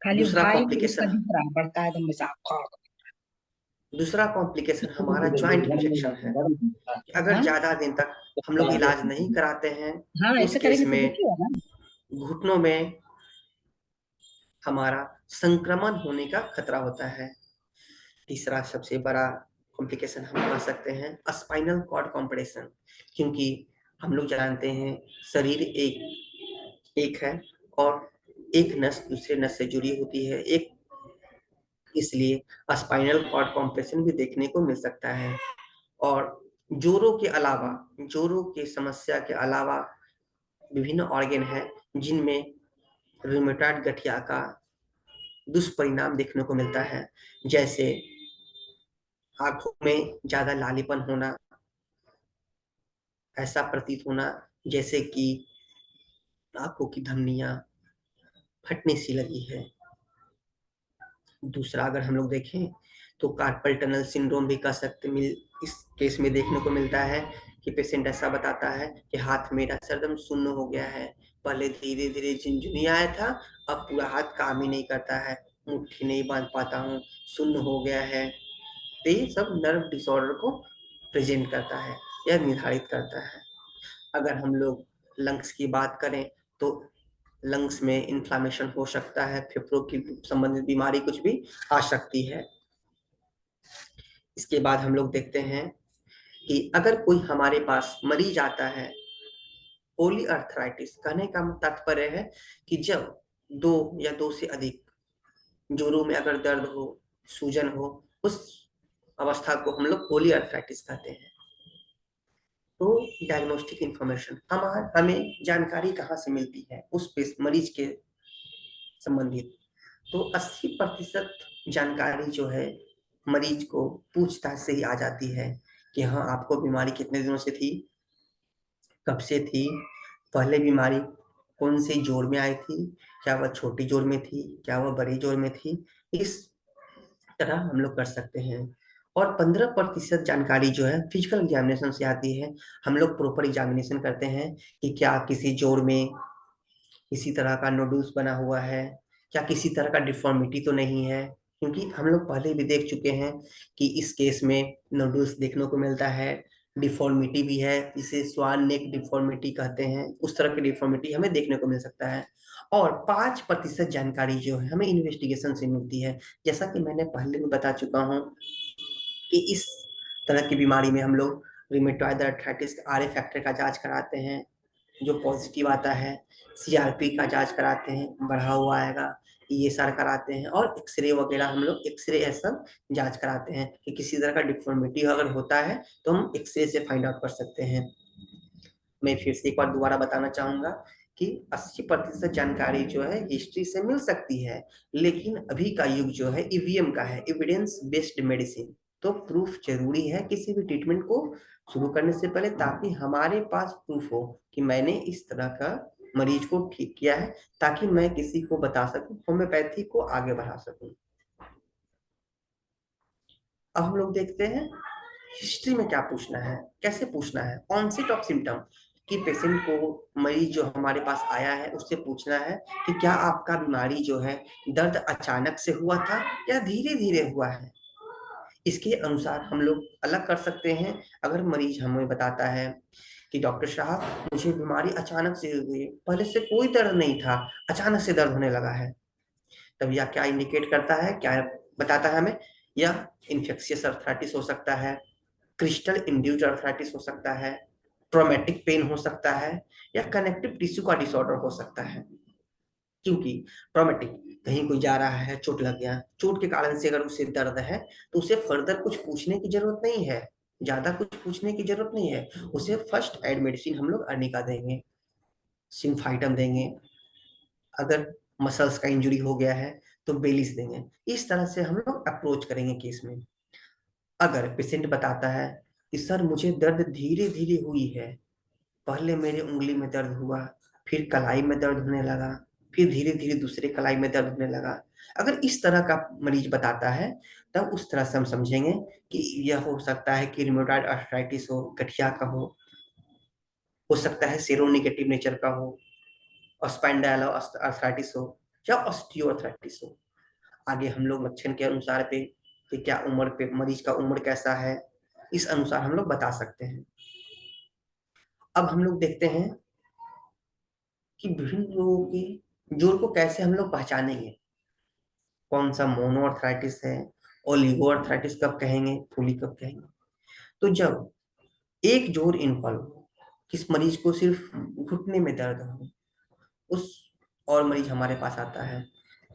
खाली दूसरा भाई उसका कॉम्प्लिकेशन दिख रहा है, बढ़ता है एकदम साफ। दूसरा कॉम्प्लिकेशन हमारा ज्वाइंट इन्फेक्शन है। अगर हाँ ज्यादा दिन तक हम लोग इलाज नहीं कराते हैं, हाँ, उस ऐसे केस करेंगे तो में दिखेगा ना। घुटनों में हमारा संक्रमण होने का खतरा होता है। तीसरा सबसे बड़ा कॉम्प्लिकेशन हम कह सकते हैं स्पाइनल कॉर्ड कॉम्प्रेशन, क्योंकि हम लोग जानते हैं शरीर एक एक है, और एक नस दूसरे नस से जुड़ी होती है, एक, इसलिए स्पाइनल कॉर्ड कॉम्प्रेशन भी देखने को मिल सकता है। और जोड़ों के अलावा, जोड़ों की समस्या के अलावा विभिन्न ऑर्गन है जिनमें रूमेटॉइड गठिया का दुष्परिणाम देखने को मिलता है, जैसे आंखों में ज्यादा लालीपन होना, ऐसा प्रतीत होना जैसे कि आंखों की धमनियां फटने सी लगी है। दूसरा अगर हम लोग देखें तो कार्पल टनल सिंड्रोम भी कह सकते मिल इस केस में देखने को मिलता है कि पेशेंट ऐसा बताता है कि हाथ मेरा सरदम सुन्न हो गया है, पहले धीरे धीरे झुनझुनियाया था, अब पूरा हाथ काम ही नहीं करता है, मुट्ठी नहीं बांध पाता हूँ, सुन्न हो गया है। तो ये सब नर्व डिसऑर्डर को प्रेजेंट करता है या निर्धारित करता है। अगर हम लोग लंग्स की बात करें तो लंग्स में इन्फ्लामेशन हो सकता है, फेफड़ों की संबंधित बीमारी कुछ भी आ सकती है। इसके बाद हम लोग देखते हैं कि अगर कोई हमारे पास मरीज आता है, पोली अर्थराइटिस कहने का तात्पर्य है कि जब दो या दो से अधिक जोड़ों में अगर दर्द हो, सूजन हो, उस अवस्था को हम लोग पोली अर्थराइटिस कहते हैं। तो डायग्नोस्टिक इंफॉर्मेशन हमें जानकारी कहाँ से मिलती है उस मरीज के संबंधित, तो 80% जानकारी जो है मरीज को पूछताछ से ही आ जाती है कि हाँ, आपको बीमारी कितने दिनों से थी, कब से थी, पहले बीमारी कौन सी जोड़ में आई थी, क्या वह छोटी जोड़ में थी, क्या वह बड़ी जोड़ में थी, इस तरह हम लोग कर सकते हैं। और 15% जानकारी जो है फिजिकल एग्जामिनेशन से आती है। हम लोग प्रॉपर एग्जामिनेशन करते हैं कि क्या किसी जोड़ में किसी तरह का नोडल्स बना हुआ है, क्या किसी तरह का डिफॉर्मिटी तो नहीं है, क्योंकि हम लोग पहले भी देख चुके हैं कि इस केस में नोडल्स देखने को मिलता है, डिफॉर्मिटी भी है, इसे स्वान नेक डिफॉर्मिटी कहते हैं, उस तरह की डिफॉर्मिटी हमें देखने को मिल सकता है। और 5% जानकारी जो है हमें इन्वेस्टिगेशन से मिलती है। जैसा कि मैंने पहले भी बता चुका हूँ कि इस तरह की बीमारी में हम लोग रिमेटॉइड आर्थराइटिस आरए फैक्टर का जांच कराते हैं, जो पॉजिटिव आता है, सीआरपी का जांच कराते हैं, बढ़ा हुआ आएगा, ईएसआर कराते हैं, और एक्सरे वगैरह हम लोग एक्सरे ऐसा जांच कराते हैं कि किसी तरह का डिफॉर्मिटी अगर होता है तो हम एक्सरे से फाइंड आउट कर सकते हैं। मैं फिर से एक बार दोबारा बताना चाहूंगा कि 80% जानकारी जो है हिस्ट्री से मिल सकती है, लेकिन अभी का युग जो है ईवीएम का है, एविडेंस बेस्ड मेडिसिन। तो प्रूफ जरूरी है किसी भी ट्रीटमेंट को शुरू करने से पहले, ताकि हमारे पास प्रूफ हो कि मैंने इस तरह का मरीज को ठीक किया है, ताकि मैं किसी को बता सकूं, होम्योपैथी को आगे बढ़ा सकूं। अब हम लोग देखते हैं हिस्ट्री में क्या पूछना है, कैसे पूछना है। ऑनसेट ऑफ सिम्टम, कि पेशेंट को, मरीज जो हमारे पास आया है उससे पूछना है कि क्या आपका बीमारी जो है दर्द अचानक से हुआ था या धीरे धीरे हुआ है। इसके अनुसार हम लोग अलग कर सकते हैं। अगर मरीज हमें बताता है कि डॉक्टर साहब मुझे बीमारी अचानक से हुई, पहले से कोई दर्द नहीं था, अचानक से दर्द होने लगा है, तब यह क्या इंडिकेट करता है, क्या बताता है हमें? यह इन्फेक्शियस अर्थराइटिस हो सकता है, क्रिस्टल इंड्यूस्ड अर्थराइटिस हो सकता है, ट्रॉमेटिक पेन हो सकता है, या कनेक्टिव टिश्यू का डिसऑर्डर हो सकता है। क्योंकि ट्रॉमेटिक, कहीं कोई जा रहा है, चोट लग गया, चोट के कारण से अगर उसे दर्द है तो उसे फर्दर कुछ पूछने की जरूरत नहीं है, ज्यादा कुछ पूछने की जरूरत नहीं है, उसे फर्स्ट एड मेडिसिन हम लोग अर्निका देंगे, सिम्फाइटम देंगे। अगर मसल्स का इंजरी हो गया है तो बेलिस देंगे। इस तरह से हम लोग अप्रोच करेंगे केस में। अगर पेशेंट बताता है कि सर मुझे दर्द धीरे धीरे हुई है, पहले मेरे उंगली में दर्द हुआ, फिर कलाई में दर्द होने लगा, फिर धीरे धीरे दूसरे कलाई में दर्द होने लगा, अगर इस तरह का मरीज बताता है तब उस तरह से हम समझेंगे कि यह हो सकता है कि रिमेटॉइड आर्थराइटिस हो, गठिया का हो सकता है सेरोनेगेटिव नेचर का हो, स्पाइनडाइल आर्थराइटिस हो, या ऑस्टियोआर्थराइटिस हो। आगे हम लोग लक्षण के अनुसार पे कि क्या उम्र पे मरीज का उम्र कैसा है, इस अनुसार हम लोग बता सकते हैं। अब हम लोग देखते हैं कि विभिन्न रोगों के जोड़ को कैसे हम लोग पहचानेंगे, कौन सा मोनो अर्थराइटिस है, ओलिगो अर्थराइटिस कब कहेंगे, पॉली कब कहेंगे। तो जब एक जोड़ इन्वॉल्व हो, किस मरीज को सिर्फ घुटने में दर्द हो, उस और मरीज हमारे पास आता है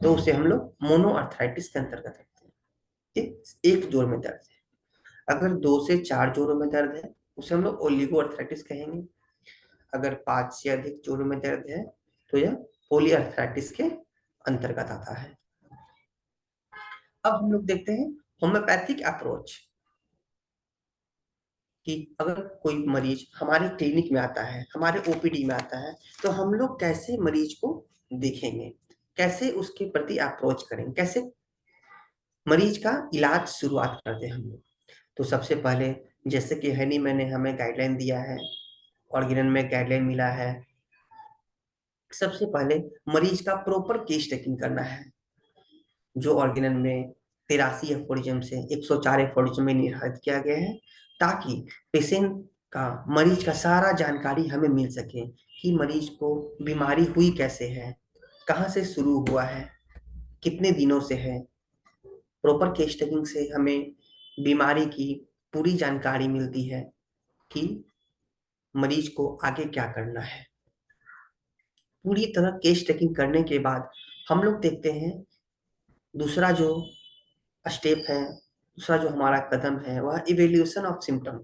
तो उसे हम लोग मोनो अर्थराइटिस के अंतर्गत रखते हैं। एक जोड़ में दर्द है। अगर 2 से 4 जोड़ों में दर्द है उसे हम लोग ओलिगो अर्थराइटिस कहेंगे। अगर 5 से अधिक जोड़ों में दर्द है तो यह पॉली अर्थराइटिस के अंतर्गत आता है। अब हम लोग देखते हैं होम्योपैथिक अप्रोच, कि अगर कोई मरीज हमारे क्लिनिक में आता है, हमारे ओपीडी में आता है, तो हम लोग कैसे मरीज को देखेंगे, कैसे उसके प्रति अप्रोच करेंगे, कैसे मरीज का इलाज शुरुआत करते हैं हम लोग। तो सबसे पहले, जैसे कि हैनी मैंने हमें गाइडलाइन दिया है, ऑर्गेनन में गाइडलाइन मिला है, सबसे पहले मरीज का प्रॉपर केस टेकिंग करना है, जो ऑर्गेनन में 83 एफोरिज्म से 104 एफोरिज्म में निर्धारित किया गया है, ताकि पेशेंट का, मरीज का सारा जानकारी हमें मिल सके कि मरीज को बीमारी हुई कैसे है, कहाँ से शुरू हुआ है, कितने दिनों से है। प्रॉपर केस टेकिंग से हमें बीमारी की पूरी जानकारी मिलती है कि मरीज को आगे क्या करना है। पूरी तरह केस टेकिंग करने के बाद हम लोग देखते हैं दूसरा जो स्टेप है, दूसरा जो हमारा कदम है, वह इवेल्यूएशन ऑफ सिम्टम।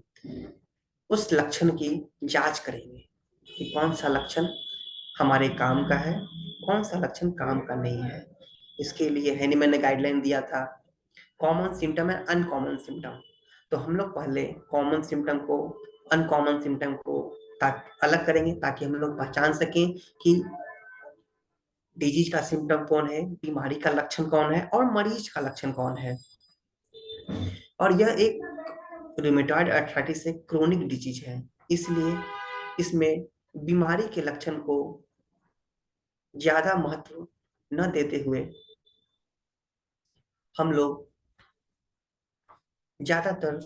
उस लक्षण की जांच करेंगे कि कौन सा लक्षण हमारे काम का है, कौन सा लक्षण काम का नहीं है। इसके लिए हैनीमैन ने गाइडलाइन दिया था, कॉमन सिम्टम है, अनकॉमन सिम्टम। तो हम लोग पहले कॉमन सिम्टम को, अनकॉमन सिम्टम को अलग करेंगे, ताकि हम लोग पहचान सकें कि डिजीज का सिम्टम कौन है, बीमारी का लक्षण कौन है और मरीज का लक्षण कौन है। और यह एक रूमेटॉइड आर्थराइटिस एक क्रोनिक डिजीज है, इसलिए इसमें बीमारी के लक्षण को ज्यादा महत्व न देते हुए हम लोग ज्यादातर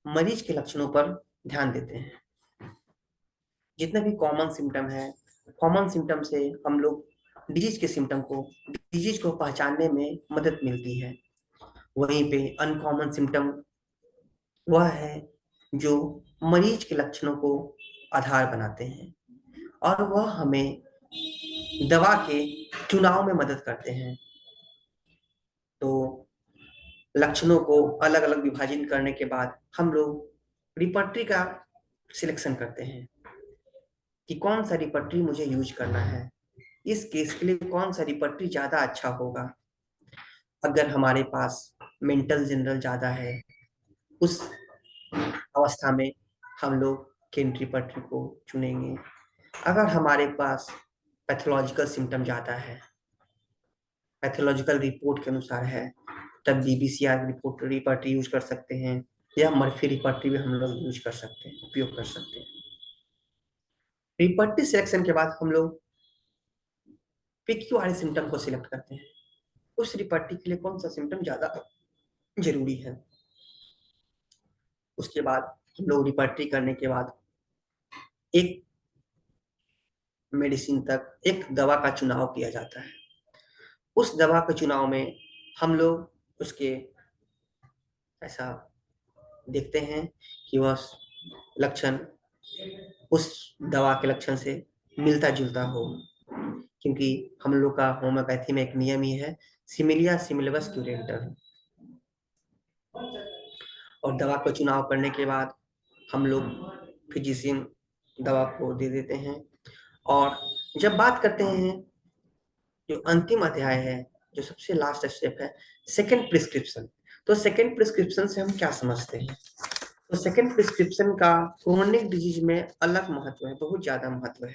मरीज के लक्षणों पर ध्यान देते हैं। जितने भी कॉमन सिम्टम से हम लोग डिजीज को पहचानने में मदद मिलती है। वहीं पे अनकॉमन सिम्टम वह है जो मरीज के लक्षणों को आधार बनाते हैं और वह हमें दवा के चुनाव में मदद करते हैं। तो लक्षणों को अलग अलग विभाजन करने के बाद हम लोग रिपर्टरी का सिलेक्शन करते हैं कि कौन सा रिपर्टरी मुझे यूज करना है, इस केस के लिए कौन सा रिपर्टरी ज्यादा अच्छा होगा। अगर हमारे पास मेंटल जनरल ज्यादा है, उस अवस्था में हम लोग किन रिपर्टरी को चुनेंगे। अगर हमारे पास पैथोलॉजिकल सिम्टम ज्यादा है, पैथोलॉजिकल रिपोर्ट के अनुसार है, तब बीबीसीआर रिपोर्ट रिपर्टरी यूज कर सकते हैं या मर्फी रिपर्टरी भी हम लोग यूज कर सकते हैं, उपयोग कर सकते हैं। रिपर्टरी सिलेक्शन के बाद हम लोग पीक्यू वाले सिम्टम को सिलेक्ट करते हैं, उस रिपर्टरी के लिए कौन सा सिम्टम ज्यादा जरूरी है। उसके बाद हम लोग रिपर्टरी करने के बाद एक मेडिसिन तक एक दवा का चुनाव किया जाता है। उस दवा के चुनाव में हम लोग उसके ऐसा देखते हैं कि वह लक्षण उस दवा के लक्षण से मिलता जुलता हो, क्योंकि हम लोग का होम्योपैथी में एक नियम ही है, सिमिलिया सिमिलबस क्यूरेंटर। और दवा को चुनाव करने के बाद हम लोग फिजिशियन दवा को दे देते हैं। और जब बात करते हैं जो अंतिम अध्याय है, जो सबसे लास्ट स्टेप है, सेकंड प्रिस्क्रिप्शन। तो सेकंड प्रिस्क्रिप्शन से हम क्या समझते हैं? तो सेकंड प्रिस्क्रिप्शन का क्रोनिक डिजीज में अलग महत्व है, बहुत ज्यादा महत्व है,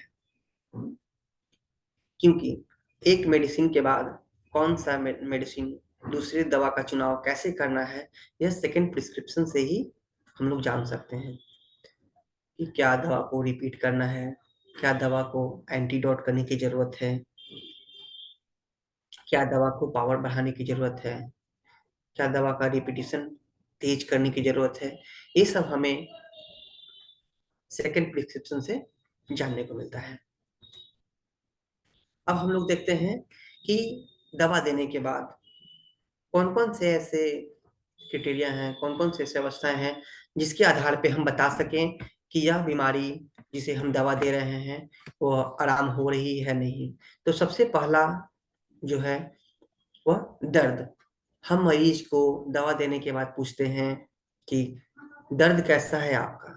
क्योंकि एक मेडिसिन के बाद कौन सा मेडिसिन दूसरी दवा का चुनाव कैसे करना है, यह सेकंड प्रिस्क्रिप्शन से ही हम लोग जान सकते हैं कि क्या दवा को रिपीट करना है, क्या दवा को एंटीडोट करने की जरूरत है, क्या दवा को पावर बढ़ाने की जरूरत है, क्या दवा का रिपीटिशन तेज करने की जरूरत है। ये सब हमें सेकंड प्रिस्क्रिप्शन से जानने को मिलता है। अब हम लोग देखते हैं कि दवा देने के बाद कौन कौन से ऐसे क्राइटेरिया हैं, कौन कौन से ऐसे अवस्थाएं हैं जिसके आधार पे हम बता सकें कि यह बीमारी जिसे हम दवा दे रहे हैं वो आराम हो रही है नहीं। तो सबसे पहला जो है वह दर्द। हम मरीज को दवा देने के बाद पूछते हैं कि दर्द कैसा है आपका,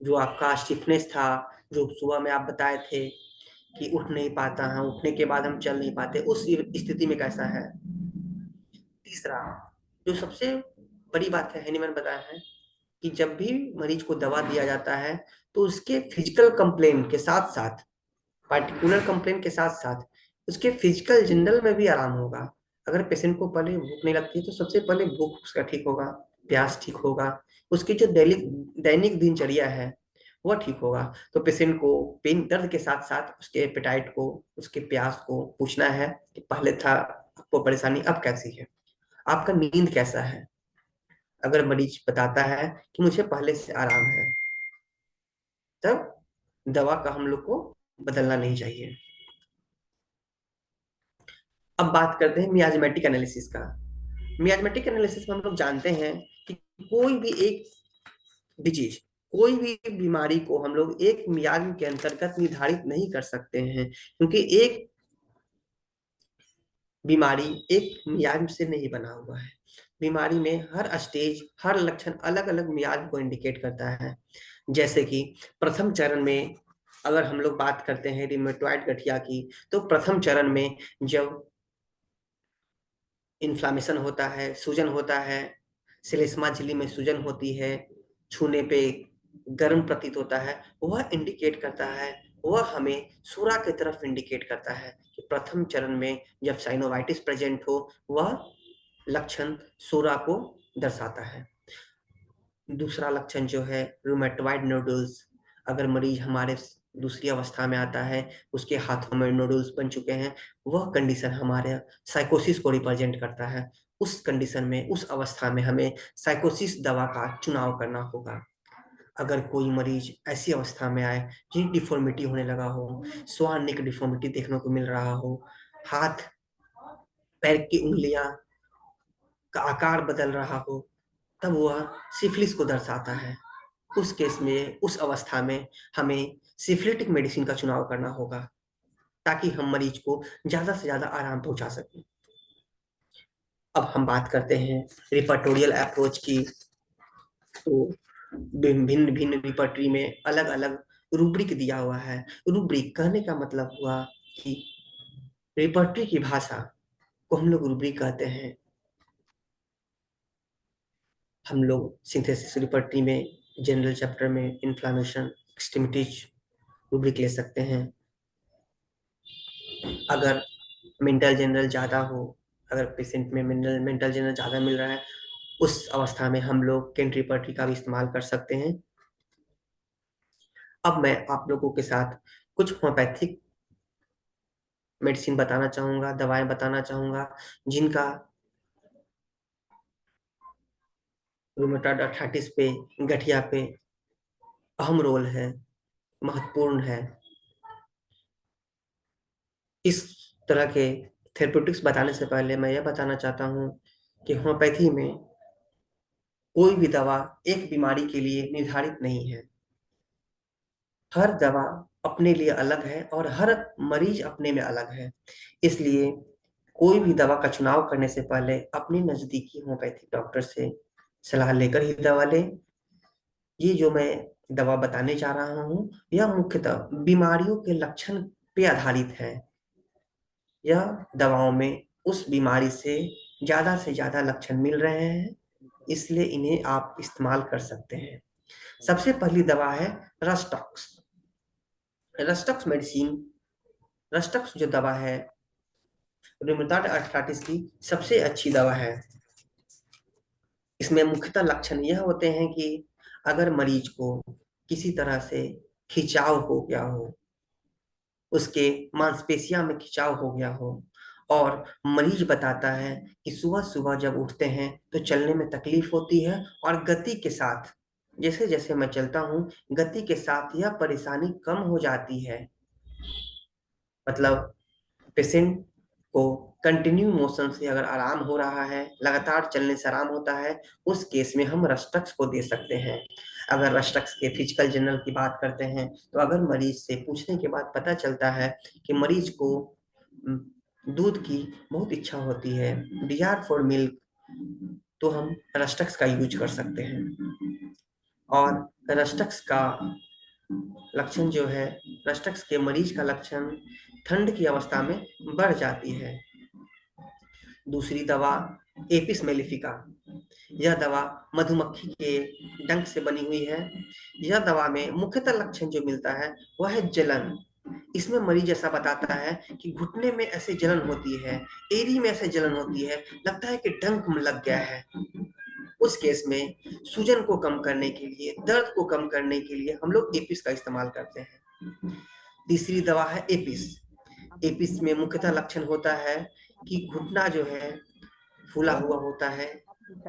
जो आपका स्टिफनेस था, जो सुबह में आप बताए थे कि उठ नहीं पाता है, उठने के बाद हम चल नहीं पाते, उस स्थिति में कैसा है। तीसरा जो सबसे बड़ी बात है मैंने बताया है कि जब भी मरीज को दवा दिया जाता है तो उसके फिजिकल कंप्लेन के साथ साथ, पार्टिकुलर कंप्लेन के साथ साथ उसके फिजिकल जनरल में भी आराम होगा। अगर पेशेंट को पहले भूख नहीं लगती है तो सबसे पहले भूख उसका ठीक होगा, प्यास ठीक होगा, उसकी जो दैनिक दिनचर्या है वह ठीक होगा। तो पेशेंट को पेन दर्द के साथ साथ उसके एपेटाइट को, उसके प्यास को पूछना है कि पहले था आपको परेशानी, अब कैसी है, आपका नींद कैसा है। अगर मरीज बताता है कि मुझे पहले से आराम है, तब दवा का हम लोग को बदलना नहीं चाहिए। अब बात करते हैं मियाजमेटिक एनालिसिस का। मियाजमेटिक एनालिसिस में हम लोग जानते हैं कि कोई भी एक डिजीज, कोई भी बीमारी को हम लोग एक मियाज के अंतर्गत निर्धारित नहीं कर सकते हैं, क्योंकि एक बीमारी एक मियाज से नहीं बना हुआ है। बीमारी में हर स्टेज, हर लक्षण अलग अलग मियाज को इंडिकेट करता है। जैसे कि प्रथम चरण में अगर हम लोग बात करते हैं रिमेटॉइड गठिया की, तो प्रथम चरण में जब इन्फ्लामेशन होता है, सूजन होता है, श्लेष्मा झिल्ली में सूजन होती है, छूने पे गर्म प्रतीत होता है, वह इंडिकेट करता है वह हमें सूरा की तरफ इंडिकेट करता है कि प्रथम चरण में जब साइनोवाइटिस प्रेजेंट हो वह लक्षण सूरा को दर्शाता है। दूसरा लक्षण जो है रूमेटॉइड नोडुल्स, अगर मरीज हमारे दूसरी अवस्था में आता है, उसके हाथों में नोडुल्स बन चुके हैं, वह कंडीशन हमारे साइकोसिस को रिप्रेजेंट करता है। उस कंडीशन में, उस अवस्था में हमें साइकोसिस दवा का चुनाव करना होगा। अगर कोई मरीज ऐसी अवस्था में आए जिन डिफॉर्मिटी होने लगा हो, स्वानिक डिफॉर्मिटी देखने को मिल रहा हो, हाथ पैर की उंगलियां का आकार बदल रहा हो, तब वह सिफिलिस को दर्शाता है। उस केस में, उस अवस्था में हमें सिफिलिटिक मेडिसिन का चुनाव करना होगा ताकि हम मरीज को ज्यादा से ज्यादा आराम पहुंचा सकें। अब हम बात करते हैं रिपर्टोरियल अप्रोच की। तो भिन्न भिन्न रिपर्टरी में अलग अलग रूब्रिक दिया हुआ है। रूब्रिक कहने का मतलब हुआ कि रिपर्टरी की भाषा को हम लोग रूब्रिक कहते हैं। हम लोग सिंथेसिस रिपर्टरी में जनरल चैप्टर में इन्फ्लामेशन, एक्सट्रीमिटीज रूब्रिक ले सकते हैं। अगर मेंटल जनरल ज्यादा हो, अगर पेशेंट में मेंटल जनरल ज्यादा मिल रहा है, उस अवस्था में हम लोग केंट रिपर्टरी का भी इस्तेमाल कर सकते हैं। अब मैं आप लोगों के साथ कुछ होम्योपैथिक मेडिसिन बताना चाहूंगा, दवाएं बताना चाहूंगा जिनका रूमेटॉइड अर्थराइटिस पे, गठिया पे अहम रोल है, महत्वपूर्ण है। इस तरह के थेरेप्यूटिक्स बताने से पहले मैं यह बताना चाहता हूँ कि होम्योपैथी में कोई भी दवा एक बीमारी के लिए निर्धारित नहीं है। हर दवा अपने लिए अलग है और हर मरीज अपने में अलग है। इसलिए कोई भी दवा का चुनाव करने से पहले अपने नजदीकी होम्योपैथिक डॉक्टर से सलाह लेकर ही दवा लें। ये जो मैं दवा बताने जा रहा हूँ यह मुख्यतः बीमारियों के लक्षण पे आधारित है। यह दवाओं में उस बीमारी से ज्यादा लक्षण मिल रहे हैं, इसलिए इन्हें आप इस्तेमाल कर सकते हैं। सबसे पहली दवा है रस्टॉक्स। रस्टॉक्स मेडिसिन, रस्टॉक्स जो दवा है रूमेटॉइड अर्थराइटिस की सबसे अच्छी दवा है। इसमें मुख्यतः लक्षण यह होते हैं कि अगर मरीज को किसी तरह से खिंचाव हो गया हो, उसके मांसपेशियों में खिंचाव हो गया हो, और मरीज बताता है कि सुबह सुबह जब उठते हैं तो चलने में तकलीफ होती है और गति के साथ, जैसे जैसे मैं चलता हूँ गति के साथ यह परेशानी कम हो जाती है। मतलब पेशेंट को कंटिन्यू मोशन से अगर आराम हो रहा है, लगातार चलने से आराम होता है, उस केस में हम रस्टक्स को दे सकते हैं। अगर रस्टक्स के फिजिकल जनरल की बात करते हैं तो अगर मरीज से पूछने के बाद पता चलता है कि मरीज को दूध की बहुत इच्छा होती है, डिजायर फॉर मिल्क, तो हम रस्टक्स का यूज कर सकते हैं। और रस्टक्स का लक्षण जो है, रस्टक्स के मरीज का लक्षण ठंड की अवस्था में बढ़ जाती है। दूसरी दवा एपिस मेलिफिका, यह दवा मधुमक्खी के डंक से बनी हुई है। यह दवा में मुख्यतः लक्षण जो मिलता है वह है जलन। इसमें मरीज ऐसा बताता है कि घुटने में ऐसे जलन होती है, एरी में ऐसे जलन होती है, लगता है कि डंक लग गया है। उस केस में सूजन को कम करने के लिए, दर्द को कम करने के लिए हम लोग एपिस का इस्तेमाल करते हैं। तीसरी दवा है एपिस। एपिस में मुख्यतः लक्षण होता है कि घुटना जो है फूला हुआ होता है,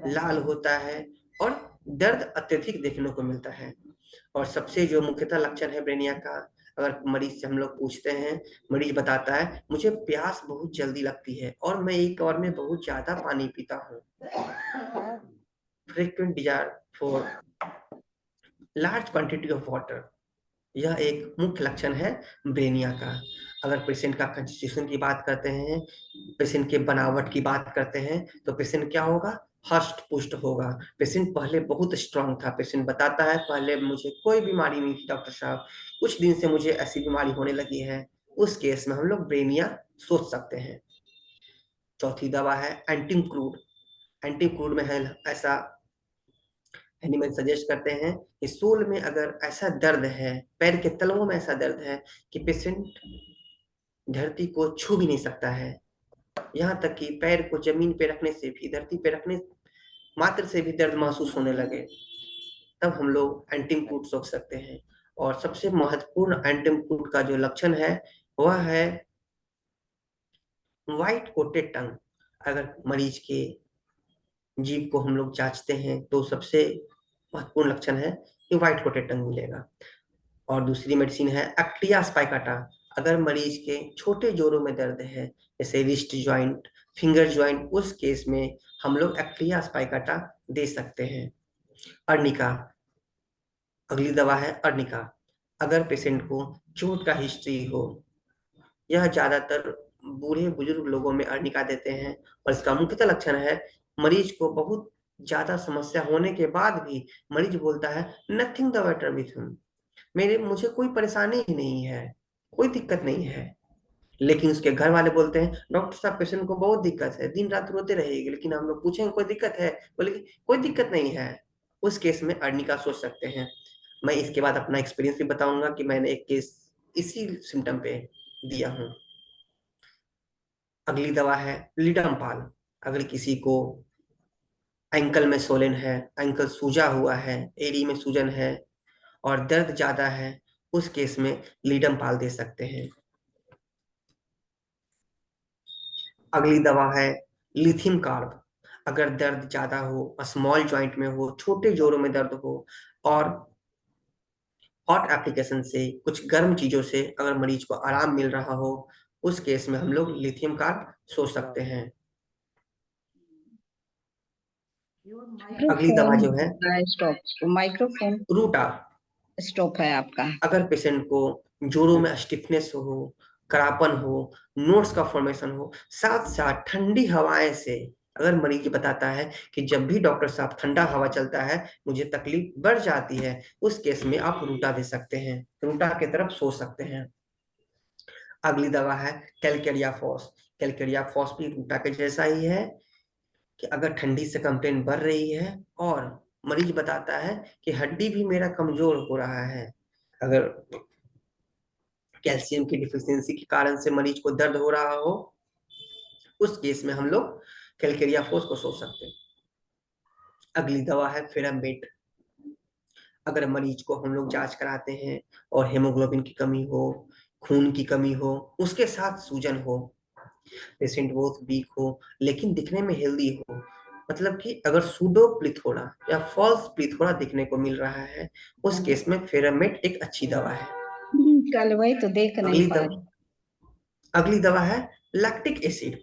लाल होता है और दर्द अत्यधिक देखने को मिलता है। और सबसे जो मुख्यतः लक्षण है ब्रेनिया का, अगर मरीज से हम लोग पूछते हैं, मरीज बताता है मुझे प्यास बहुत जल्दी लगती है और मैं एक और में बहुत ज्यादा पानी पीता हूँ। Frequent desire for large quantity of water, यह एक मुख्य लक्षण है ब्रेनिया का। अगर पेशेंट का कंस्टिट्यूशन की बात करते हैं, पेशेंट के बनावट की बात करते हैं, तो पेशेंट क्या होगा, हष्ट पुष्ट होगा। पेशेंट पहले बहुत स्ट्रांग था, पेशेंट बताता है पहले मुझे कोई बीमारी नहीं थी डॉक्टर साहब, कुछ दिन से मुझे ऐसी बीमारी होने लगी है। उस केस में हम लोग ब्रेनिया सोच सकते हैं। चौथी दवा है एंटीम क्रूड। एंटीम क्रूड में है ऐसा एनिमल सजेस्ट करते हैं कि सोल में अगर ऐसा दर्द है, पैर के तलवों में ऐसा दर्द है कि पेशेंट धरती को छू भी नहीं सकता है, यहाँ तक कि पैर को जमीन पे रखने से भी, धरती पे रखने मात्र से भी दर्द महसूस होने लगे, तब हम लोग एंटीम्यूट सोच सकते हैं। और सबसे महत्वपूर्ण एंटीम्यूट का जो लक्षण है वह है व्हाइट कोटेड टंग। अगर मरीज के जीभ को हम लोग जांचते हैं तो सबसे महत्वपूर्ण लक्षण है कि व्हाइट कोटेड टंग मिलेगा। और दूसरी मेडिसिन है एक्टिया स्पाइकाटा। अगर मरीज के छोटे जोड़ों में दर्द है, जैसे रिस्ट ज्वाइंट, फिंगर ज्वाइंट, उस केस में हम लोग एक्टिया स्पाइकाटा दे सकते हैं। अर्निका, अगली दवा है अर्निका। अगर पेशेंट को चोट का हिस्ट्री हो, यह ज्यादातर बूढ़े बुजुर्ग लोगों में अर्निका देते हैं, और इसका मुख्यतः लक्षण है मरीज को बहुत ज्यादा समस्या होने के बाद भी मरीज बोलता है nothing the matter with him, मुझे कोई परेशानी ही नहीं है, कोई दिक्कत नहीं है। लेकिन उसके घर वाले बोलते हैं डॉक्टर साहब पेशेंट को बहुत दिक्कत है, दिन रात रोते रहेगी, लेकिन हम लोग पूछेंगे कोई दिक्कत है, बोले कि कोई दिक्कत नहीं है। उस केस में अर्निका सोच सकते हैं। मैं इसके बाद अपना एक्सपीरियंस भी बताऊंगा कि मैंने एक केस इसी सिम्टम पे दिया हूँ। अगली दवा है लिडमपाल। अगर किसी को एंकल में सोलेन है, एंकल सूजा हुआ है, एड़ी में सूजन है और दर्द ज्यादा है, उस केस में लिडमपाल दे सकते हैं। अगली दवा है लिथियम कार्ब। अगर दर्द ज्यादा हो, स्मॉल जॉइंट में हो, छोटे जोड़ों में दर्द हो और हॉट एप्लीकेशन से, कुछ गर्म चीजों से अगर मरीज को आराम मिल रहा हो, उस केस में हम लोग लिथियम कार्ब सोच सकते हैं। अगली दवा जो है स्टॉप माइक्रोफोन रूटा। स्टॉप है आपका। अगर पेशेंट को जोड़ों में स्टिफनेस हो, करापन हो, नोट्स का फॉर्मेशन हो, साथ साथ ठंडी हवाएं से अगर मरीज बताता है कि जब भी डॉक्टर साहब ठंडा हवा चलता है मुझे तकलीफ बढ़ जाती है, उस केस में आप रूटा दे सकते हैं, रूटा की तरफ सोच सकते हैं। अगली दवा है कैलकेरिया फॉस। कैलकेरिया फॉस भी रूटा के जैसा ही है कि अगर ठंडी से कंप्लेन बढ़ रही है और मरीज बताता है कि हड्डी भी मेरा कमजोर हो रहा है, अगर कैल्शियम की डिफिशियंसी के कारण से मरीज को दर्द हो रहा हो, उस केस में हम लोग कैलकेरिया फोर्स को सोच सकते हैं। अगली दवा है फेरामेट। अगर मरीज को हम लोग जांच कराते हैं और हेमोग्लोबिन की कमी हो, खून की कमी हो, उसके साथ सूजन हो, पेशेंट बहुत वीक हो लेकिन दिखने में हेल्दी हो, मतलब कि अगर सूडो प्लिथोरा या फॉल्स प्लिथोरा दिखने को मिल रहा है, उस केस में फेरामेट एक अच्छी दवा है। कल वही तो देख नहीं पा रही। अगली दवा है लैक्टिक एसिड।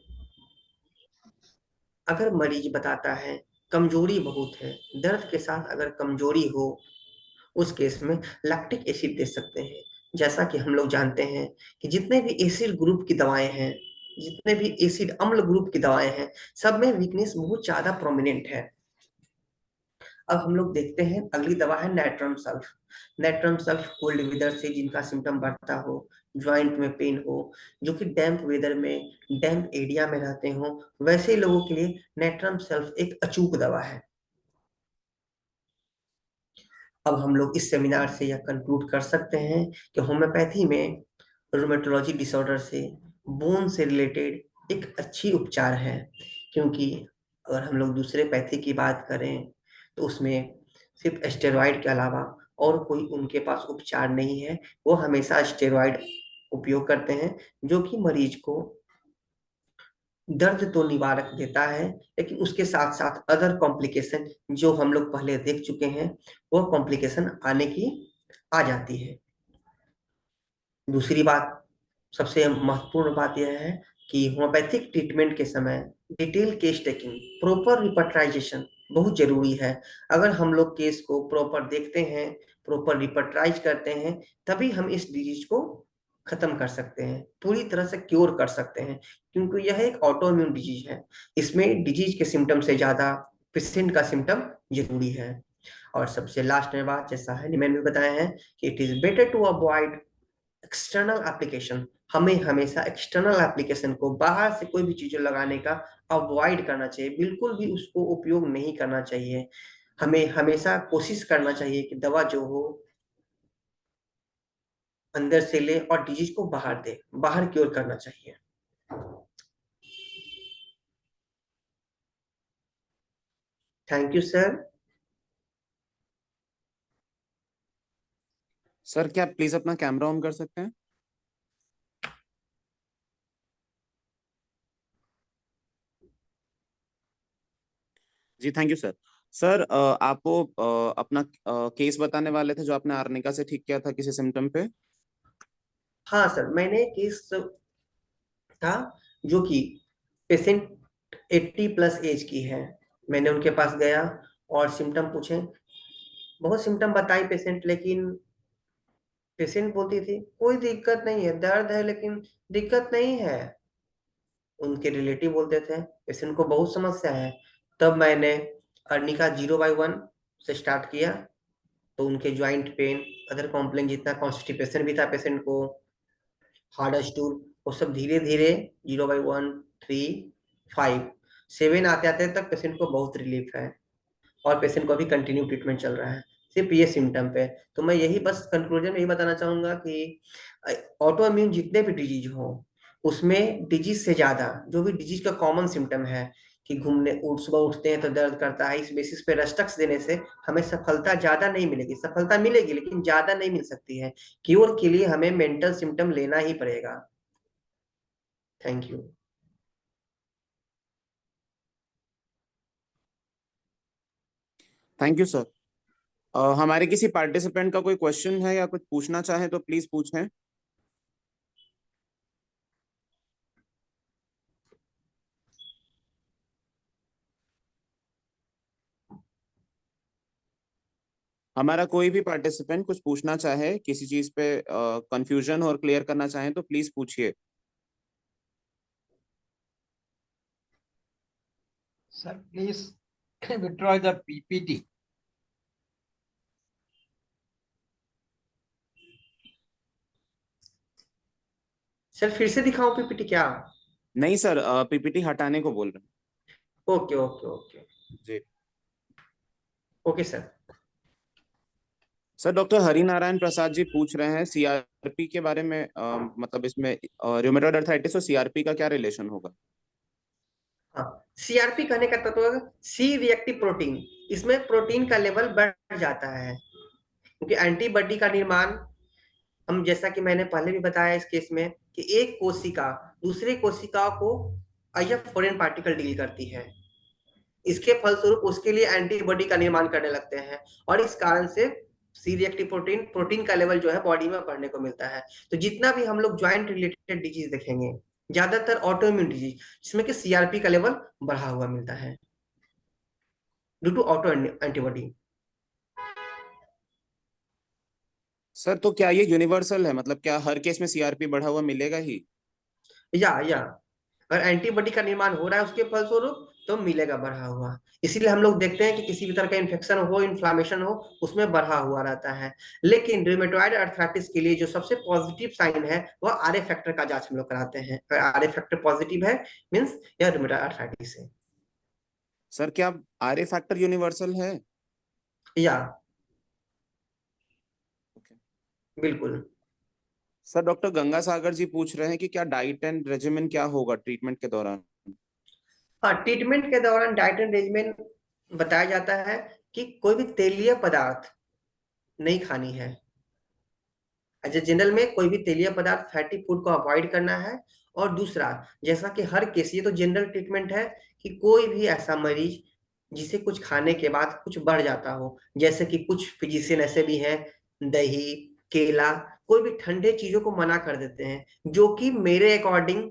अगर मरीज बताता है कमजोरी बहुत है, दर्द के साथ अगर कमजोरी हो, उस केस में लैक्टिक एसिड दे सकते हैं। जैसा कि हम लोग जानते हैं कि जितने भी एसिड ग्रुप की दवाएं हैं, जितने भी एसिड अम्ल ग्रुप की दवाएं हैं, सब में वीकनेस बहुत ज्यादा प्रोमिनेंट है। अब हम लोग देखते हैं अगली दवा है natrum sulph. Natrum sulph cold weather से जिनका सिम्टम बढ़ता हो, ज्वाइंट में पेन हो, जो कि डैम्प वेदर में, डैम्प एरिया में रहते हो, वैसे लोगों के लिए नाइट्रम सल्फ एक अचूक दवा है। अब हम लोग इस सेमिनार से यह कंक्लूड कर सकते हैं कि होम्योपैथी में रूमेटोलॉजी डिसऑर्डर से, बोन से रिलेटेड एक अच्छी उपचार है, क्योंकि अगर हम लोग दूसरे पैथी की बात करें तो उसमें सिर्फ स्टेरॉइड के अलावा और कोई उनके पास उपचार नहीं है। वो हमेशा स्टेरॉइड उपयोग करते हैं, जो कि मरीज को दर्द तो निवारक देता है, लेकिन उसके साथ साथ अदर कॉम्प्लिकेशन जो हम लोग पहले देख चुके हैं, वो कॉम्प्लिकेशन आने की आ जाती है। दूसरी बात, सबसे महत्वपूर्ण बात यह है कि होम्योपैथिक ट्रीटमेंट के समय डिटेल केस टेकिंग, प्रॉपर रिपर्टराइजेशन बहुत जरूरी है। अगर हम लोग केस को प्रॉपर देखते हैं, प्रॉपर रिपर्टराइज करते हैं, तभी हम इस डिजीज को खत्म कर सकते हैं, पूरी तरह से क्योर कर सकते हैं, क्योंकि यह एक ऑटो इम्यून डिजीज है। इसमें डिजीज के सिम्टम से ज्यादा पेशेंट का सिम्टम जरूरी है। और सबसे लास्ट में बात, जैसा हैनीमैन भी बताया है कि it is better to avoid external application. हमें हमेशा एक्सटर्नल एप्लीकेशन को, बाहर से कोई भी चीजें लगाने का अवॉइड करना चाहिए, बिल्कुल भी उसको उपयोग नहीं करना चाहिए। हमें हमेशा कोशिश करना चाहिए कि दवा जो हो अंदर से ले और डिजीज को बाहर दे, बाहर क्योर करना चाहिए। Thank you sir. सर क्या प्लीज अपना कैमरा ऑन कर सकते हैं? जी थैंक यू सर। सर आप वो अपना केस बताने वाले थे जो आपने आर्निका से ठीक किया था किसी सिम्टम पे। हाँ सर, मैंने केस था जो कि पेशेंट 80+ एज की है। मैंने उनके पास गया और सिम्टम पूछे, बहुत सिम्टम बताई पेशेंट, लेकिन पेशेंट बोलती थी कोई दिक्कत नहीं है, दर्द है लेकिन दिक्कत नहीं है। उनके रिलेटिव बोलते थे पेशेंट को बहुत समस्या है। तब मैंने अर्निका 0/1 से स्टार्ट किया, तो उनके ज्वाइंट पेन, अदर कॉम्प्लेन, जितना कॉन्स्टिपेशन भी था पेशेंट को, हार्ड स्टूल, वो सब धीरे धीरे 0/1, 3, 5, 7 आते आते तक पेशेंट को बहुत रिलीफ है और पेशेंट को अभी कंटिन्यू ट्रीटमेंट चल रहा है सिर्फ ये सिम्टम पे। तो मैं यही बस कंक्लूजन में यही बताना चाहूंगा कि ऑटो इम्यून जितने भी डिजीज हो उसमें डिजीज से ज्यादा जो भी डिजीज का कॉमन सिम्टम है कि सुबह उठते हैं तो दर्द करता है, इस बेसिस पे रेस्ट्रिक्स देने से हमें सफलता ज्यादा नहीं मिलेगी। सफलता मिलेगी लेकिन ज्यादा नहीं मिल सकती है। क्योर के लिए हमें मेंटल सिम्टम लेना ही पड़ेगा। Thank you. Thank you sir. हमारे किसी पार्टिसिपेंट का कोई क्वेश्चन है या कुछ पूछना चाहे तो प्लीज पूछें। हमारा कोई भी पार्टिसिपेंट कुछ पूछना चाहे, किसी चीज पे कंफ्यूजन और क्लियर करना चाहे तो प्लीज पूछिए। Sir, please withdraw the PPT. Sir फिर से दिखाऊं पीपीटी क्या? नहीं सर, पीपीटी हटाने को बोल रहे ओके ओके ओके। हैं जी। Okay sir. Sir doctor Harinarayan Prasad ji पूछ रहे हैं सीआरपी के बारे में, मतलब इसमें रूमेटॉइड अर्थराइटिस और सीआरपी का क्या रिलेशन होगा? हाँ, सीआरपी कहने का तत्व है सी रिएक्टिव प्रोटीन। इसमें प्रोटीन का लेवल बढ़ जाता है क्योंकि एंटीबॉडी का निर्माण, हम जैसा कि मैंने पहले भी बताया इस केस में कि एक कोशिका दूसरे कोशिका को आईएफ फॉरेन पार्टिकल डील करती है, इसके फलस्वरूप उसके लिए एंटीबॉडी का निर्माण करने लगते हैं और इस कारण से सी रिएक्टिव प्रोटीन प्रोटीन का लेवल जो है बॉडी में बढ़ने को मिलता है। तो जितना भी हम लोग ज्वाइंट रिलेटेड डिजीज देखेंगे, ज्यादातर ऑटो इम्यून डिजीज जिसमें कि सीआरपी का लेवल बढ़ा हुआ मिलता है due to auto antibody. Sir तो क्या ये यूनिवर्सल है, मतलब क्या हर केस में सीआरपी बढ़ा हुआ मिलेगा ही? या अगर एंटीबॉडी का निर्माण हो रहा है उसके फलस्वरूप तो मिलेगा बढ़ा हुआ। इसीलिए हम लोग देखते हैं कि किसी भी तरह का इन्फेक्शन हो, इन्फ्लामेशन हो, उसमें बढ़ा हुआ रहता है। लेकिन रूमेटॉइड अर्थराइटिस के लिए जो सबसे पॉजिटिव साइन है वह आर ए फैक्टर का जांच हम लोग कराते हैं। अगर आर ए फैक्टर पॉजिटिव है मीन्स यह रूमेटॉइड अर्थराइटिस है। सर क्या आर ए फैक्टर यूनिवर्सल है? या ओके। बिल्कुल। सर डॉक्टर गंगा सागर जी पूछ रहे हैं कि क्या डाइट एंड रेजिमेन क्या होगा ट्रीटमेंट के दौरान? हाँ, ट्रीटमेंट के दौरान डाइट एंड रेजिमेन बताया जाता है कि कोई भी तेलीय पदार्थ नहीं खानी है। अच्छा, जनरल में कोई भी तेलीय पदार्थ, फैटी फूड को अवॉइड करना है। और दूसरा, जैसा कि हर केस, ये तो जनरल ट्रीटमेंट है कि कोई भी ऐसा मरीज जिसे कुछ खाने के बाद कुछ बढ़ जाता हो, जैसे कि कुछ फिजिशियन ऐसे भी हैं दही, केला, कोई भी ठंडे चीजों को मना कर देते हैं, जो कि मेरे अकॉर्डिंग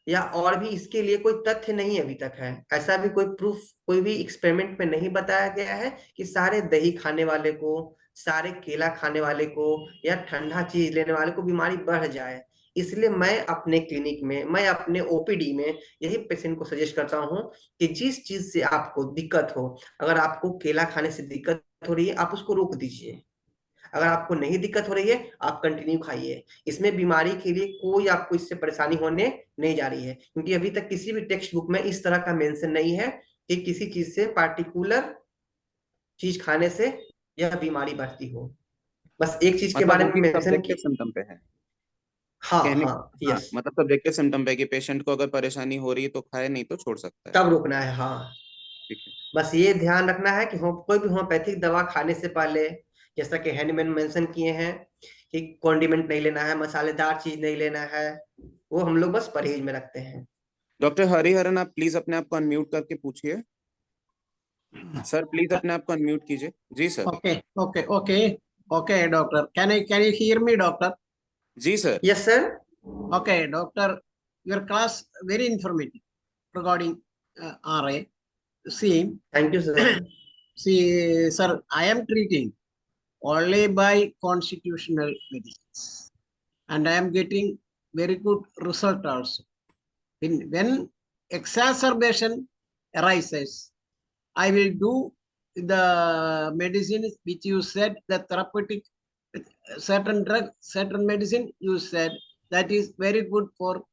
या और भी इसके लिए कोई तथ्य नहीं अभी तक है। ऐसा भी कोई प्रूफ कोई भी एक्सपेरिमेंट में नहीं बताया गया है कि सारे दही खाने वाले को, सारे केला खाने वाले को या ठंडा चीज लेने वाले को बीमारी बढ़ जाए। इसलिए मैं अपने क्लिनिक में, मैं अपने ओपीडी में यही पेशेंट को सजेस्ट करता हूँ कि जिस चीज से आपको दिक्कत हो, अगर आपको केला खाने से दिक्कत हो रही है आप उसको रोक दीजिए। अगर आपको नहीं दिक्कत हो रही है आप कंटिन्यू खाइए। इसमें बीमारी के लिए कोई आपको इससे परेशानी होने नहीं जा रही है, क्योंकि अभी तक किसी भी टेक्स्ट बुक में इस तरह का मेंशन नहीं है कि किसी चीज से पार्टिकुलर चीज खाने से यह बीमारी बढ़ती हो। बस एक चीज के मतलब बारे में उनकी मेंशन सब्जेक्टिव की। सिम्टम पे है हाँ कहने। हाँ, हाँ, यस। मतलब सब्जेक्टिव सिम्टम पे कि पेशेंट को अगर परेशानी हो रही है तो खाए, नहीं तो छोड़ सकता है। तब रोकना है, हाँ। ठीक है। बस ये ध्यान रखना है कि कोई भी होम्योपैथिक दवा खाने से पहले, जैसा कि हैंडमैन मेंशन किए हैं कि कॉन्डिमेंट नहीं लेना है, मसालेदार चीज नहीं लेना है, वो हम लोग बस परहेज में रखते हैं। डॉक्टर हरिहरन, आप प्लीज अपने आप को अनम्यूट करके पूछिए। सर प्लीज अपने आप को अनम्यूट कीजिए। जी sir. Okay, doctor. Can you hear me, doctor? जी sir. Yes sir. Okay, doctor. Your class very informative regarding RA. See, thank you sir. see, sir, I am treating only by constitutional medicines, and I am getting very good result also. When exacerbation arises, I will do the medicine which you said, the therapeutic, certain drug, certain medicine you said, that is very good for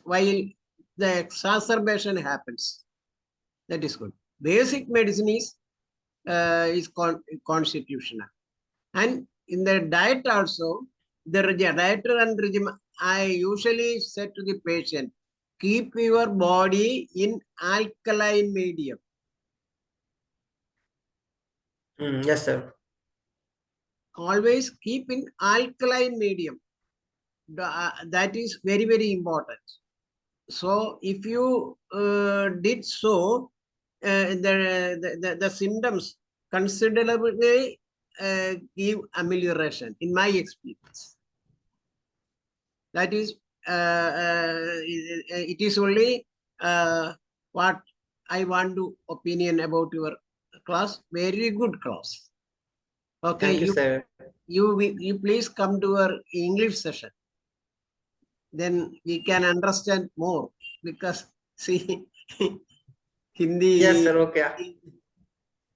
while the exacerbation happens. That is good. Basic medicine is constitutional. And in the diet also, the dietary and regime, I usually say to the patient, keep your body in alkaline medium. Yes sir. Always keep in alkaline medium. That is very, very important. So if you did so, the symptoms considerably give amelioration in my experience. That is, it is only what I want to opinion about your class. Very good class. Okay, thank you sir. you please come to our English session. Then we can understand more, because see yes Hindi. Sir, okay.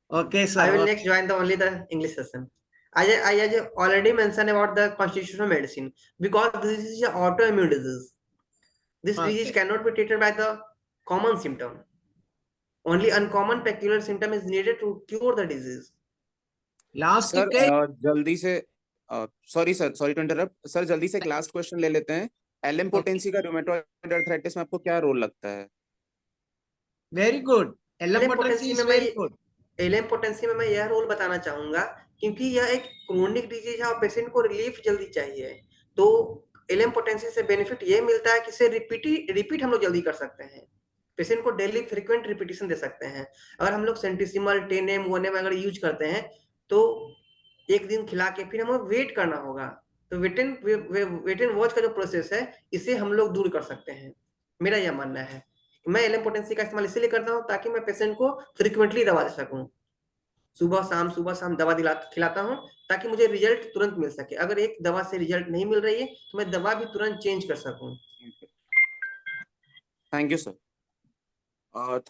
Okay, sir. I will Okay. next join the only the English session. I already mentioned about the constitutional medicine because this is an autoimmune disease. This disease Okay. cannot be treated by the common symptom. Only uncommon peculiar symptom is needed to cure the disease. Last sir case. जल्दी से, sorry sir, sorry to interrupt sir, जल्दी से एक last question ले लेते हैं। LM Okay. Potency का rheumatoid arthritis में आपको क्या रोल लगता है? Very good. LM LM potency potency is में very good. मैं यह रोल बताना चाहूंगा क्योंकि यह एक क्रोनिक डिजीज है और पेशेंट को रिलीफ जल्दी चाहिए। तो एलएम पोटेंसी से बेनिफिट ये मिलता है कि इसे रिपीट हम लोग जल्दी कर सकते हैं। पेशेंट को डेली फ्रीक्वेंट रिपीटिशन दे सकते हैं। अगर हम लोग सेंटिसिमल 10m 1m अगर यूज करते हैं तो एक दिन खिला के फिर हमें वेट करना होगा। तो वेट एंड वॉच का जो प्रोसेस है इसे हम लोग दूर कर सकते हैं। मेरा यह मानना है। मैं एलएम पोटेंसी का इस्तेमाल इसीलिए करता हूँ ताकि मैं पेशेंट को फ्रीक्वेंटली दवा दे सकूं। सुबह शाम दवा खिलाता हूँ ताकि मुझे रिजल्ट तुरंत मिल सके। अगर एक दवा से रिजल्ट नहीं मिल रही है तो मैं दवा भी तुरंत चेंज कर सकूं। Thank you sir.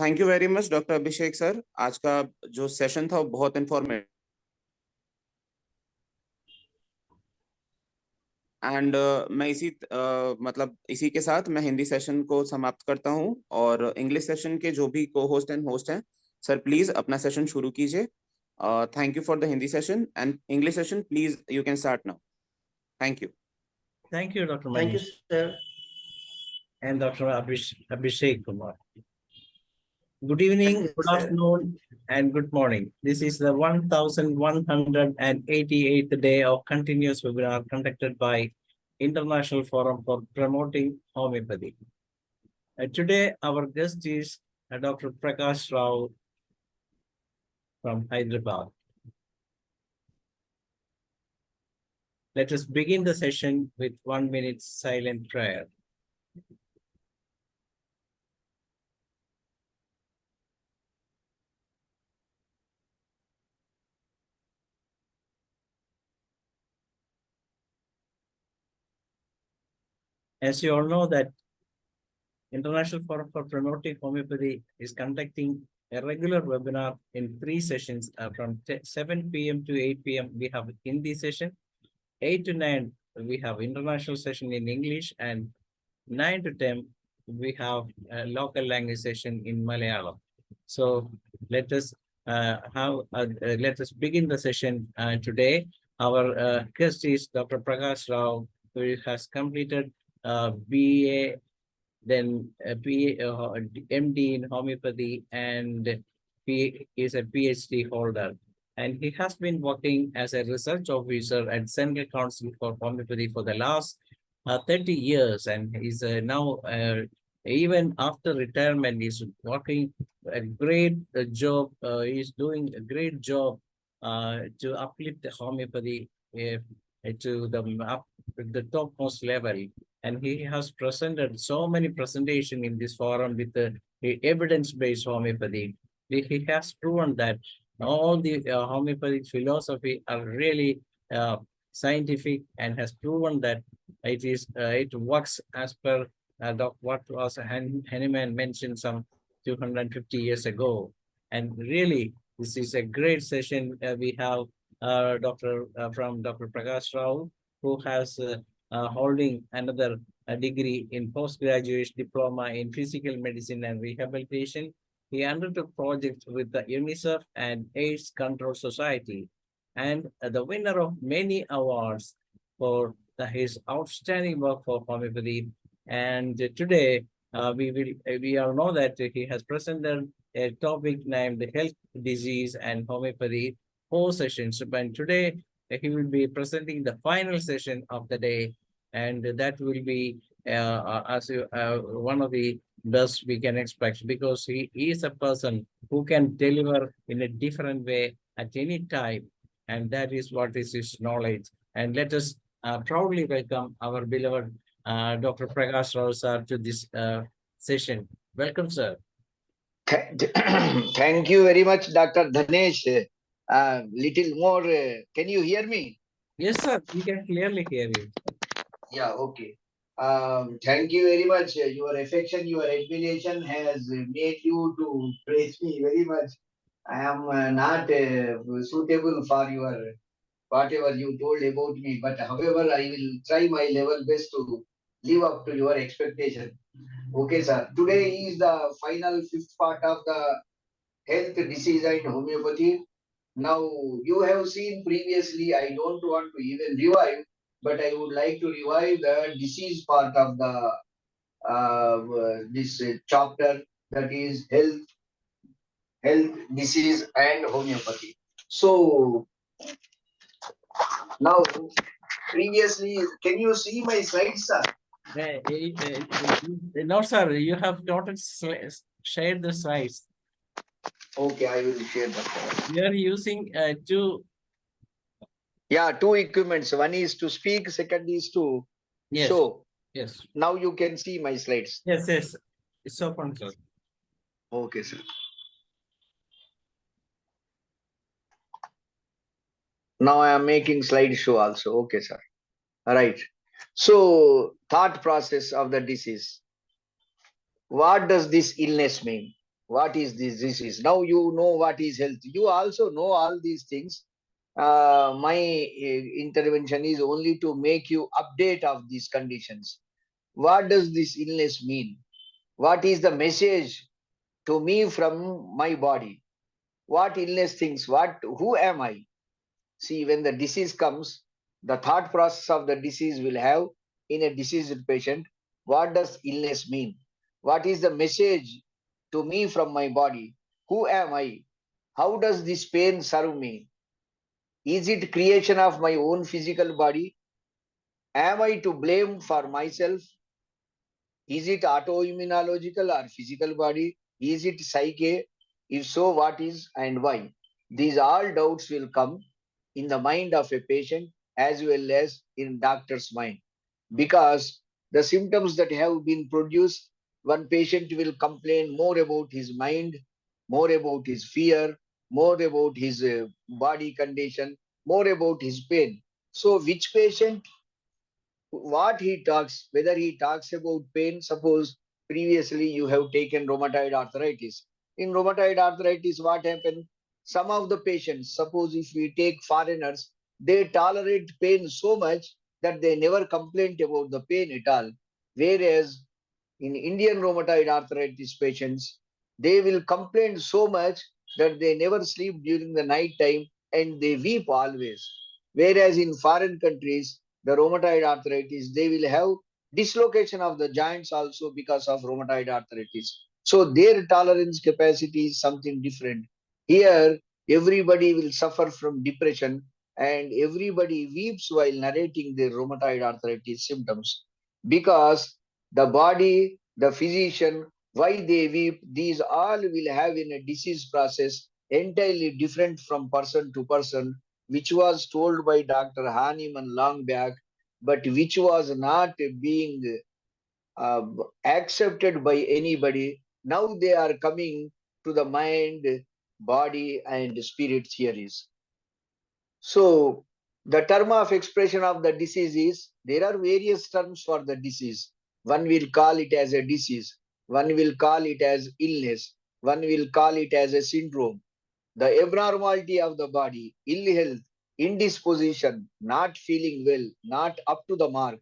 Thank you very much doctor Abhishek sir. आज का जो सेशन था वो बहुत इंफॉर्मेटिव एंड मैं मतलब इसी के साथ मैं हिंदी सेशन को समाप्त करता हूं और इंग्लिश सेशन के जो भी को होस्ट एंड होस्ट हैं, सर प्लीज अपना सेशन शुरू कीजिए। Thank you for the Hindi session and English session, please you can start now. Thank you. Thank you, Dr. Thank you Manish sir. and Dr. Abhishek Kumar. Good thank evening, you good sir. afternoon, and good morning. This is the 1188th day of continuous webinar conducted by International Forum for Promoting Homeopathy. Today, our guest is Dr. Prakash Rao from Hyderabad. Let us begin the session with 1 minute silent prayer. As you all know that International Forum for Promoting Homeopathy is conducting a regular webinar in 3 sessions from 7 p.m. to 8 p.m. We have Hindi session, 8 to 9 we have international session in English, and 9 to 10 we have a local language session in Malayalam. So let us let us begin the session today. Our guest is Dr. Prakash Rao, who has completed BA, then MD in homeopathy, and he is a PhD holder. And he has been working as a research officer at Central Council for Homeopathy for the last 30 years, and he's now, even after retirement, he's working a great job. He's doing a great job to uplift the homeopathy to the topmost level. And he has presented so many presentations in this forum with the evidence-based homeopathy. He has proven that all the homeopathic philosophy are really scientific, and has proven that it works as per what was Hahnemann mentioned some 250 years ago. And really, this is a great session. We have from Dr. Prakash Rao, who has holding another degree in postgraduate diploma in physical medicine and rehabilitation. He undertook projects with the UNICEF and AIDS Control Society, and the winner of many awards for his outstanding work for homeopathy. And today we all know that he has presented a topic named health, disease, and homeopathy, 4 sessions. But today he will be presenting the final session of the day, and that will be one of the best we can expect, because he is a person who can deliver in a different way at any time, and that is what is his knowledge. And let us proudly welcome our beloved Dr. Prakash Rao sir to this session. Welcome, sir. Thank you very much, Dr. Dhanesh. Little more, can you hear me? Yes, sir, we can clearly hear you. Yeah, okay. Thank you very much. Your affection, your admiration has made you to praise me very much. I am not suitable for your whatever you told about me, but however, I will try my level best to live up to your expectation. Okay, sir. Today is the final 5th part of the health, disease, and homeopathy. Now, you have seen previously, I don't want to even revive, but I would like to revive the disease part of the this chapter, that is health, disease, and homeopathy. So now, previously, can you see my slides, sir? No, sir, you have not shared the slides. Okay, I will share that. We are using two. Yeah, 2 equipments. One is to speak, second is to Yes. show. Yes. Now you can see my slides. Yes, yes. It's open, sir. Okay, sir. Now I am making slideshow also. Okay, sir. All right. So, thought process of the disease. What does this illness mean? What is this disease? Now you know what is health. You also know all these things. My intervention is only to make you update of these conditions. What does this illness mean? What is the message to me from my body? What illness thinks? Who am I? See, when the disease comes, the thought process of the disease will have in a diseased patient. What does illness mean? What is the message to me from my body? Who am I? How does this pain serve me? Is it creation of my own physical body? Am I to blame for myself? Is it autoimmunological or physical body? Is it psyche? If so, what is and why? These all doubts will come in the mind of a patient as well as in doctor's mind, because the symptoms that have been produced, one patient will complain more about his mind, more about his fear, more about his body condition, more about his pain. So which patient, what he talks, whether he talks about pain, suppose previously you have taken rheumatoid arthritis. In rheumatoid arthritis, what happened? Some of the patients, suppose if we take foreigners, they tolerate pain so much that they never complain about the pain at all. Whereas in Indian rheumatoid arthritis patients, they will complain so much that they never sleep during the night time and they weep always. Whereas in foreign countries, the rheumatoid arthritis, they will have dislocation of the joints also because of rheumatoid arthritis. So their tolerance capacity is something different. Here, everybody will suffer from depression and everybody weeps while narrating their rheumatoid arthritis symptoms because the body, the physician, why they weep, these all will have in a disease process entirely different from person to person, which was told by Dr. Hahnemann long back, but which was not being uh, accepted by anybody. Now they are coming to the mind, body, and spirit theories. So the term of expression of the disease is, there are various terms for the disease. One will call it as a disease, one will call it as illness, one will call it as a syndrome. The abnormality of the body, ill health, indisposition, not feeling well, not up to the mark.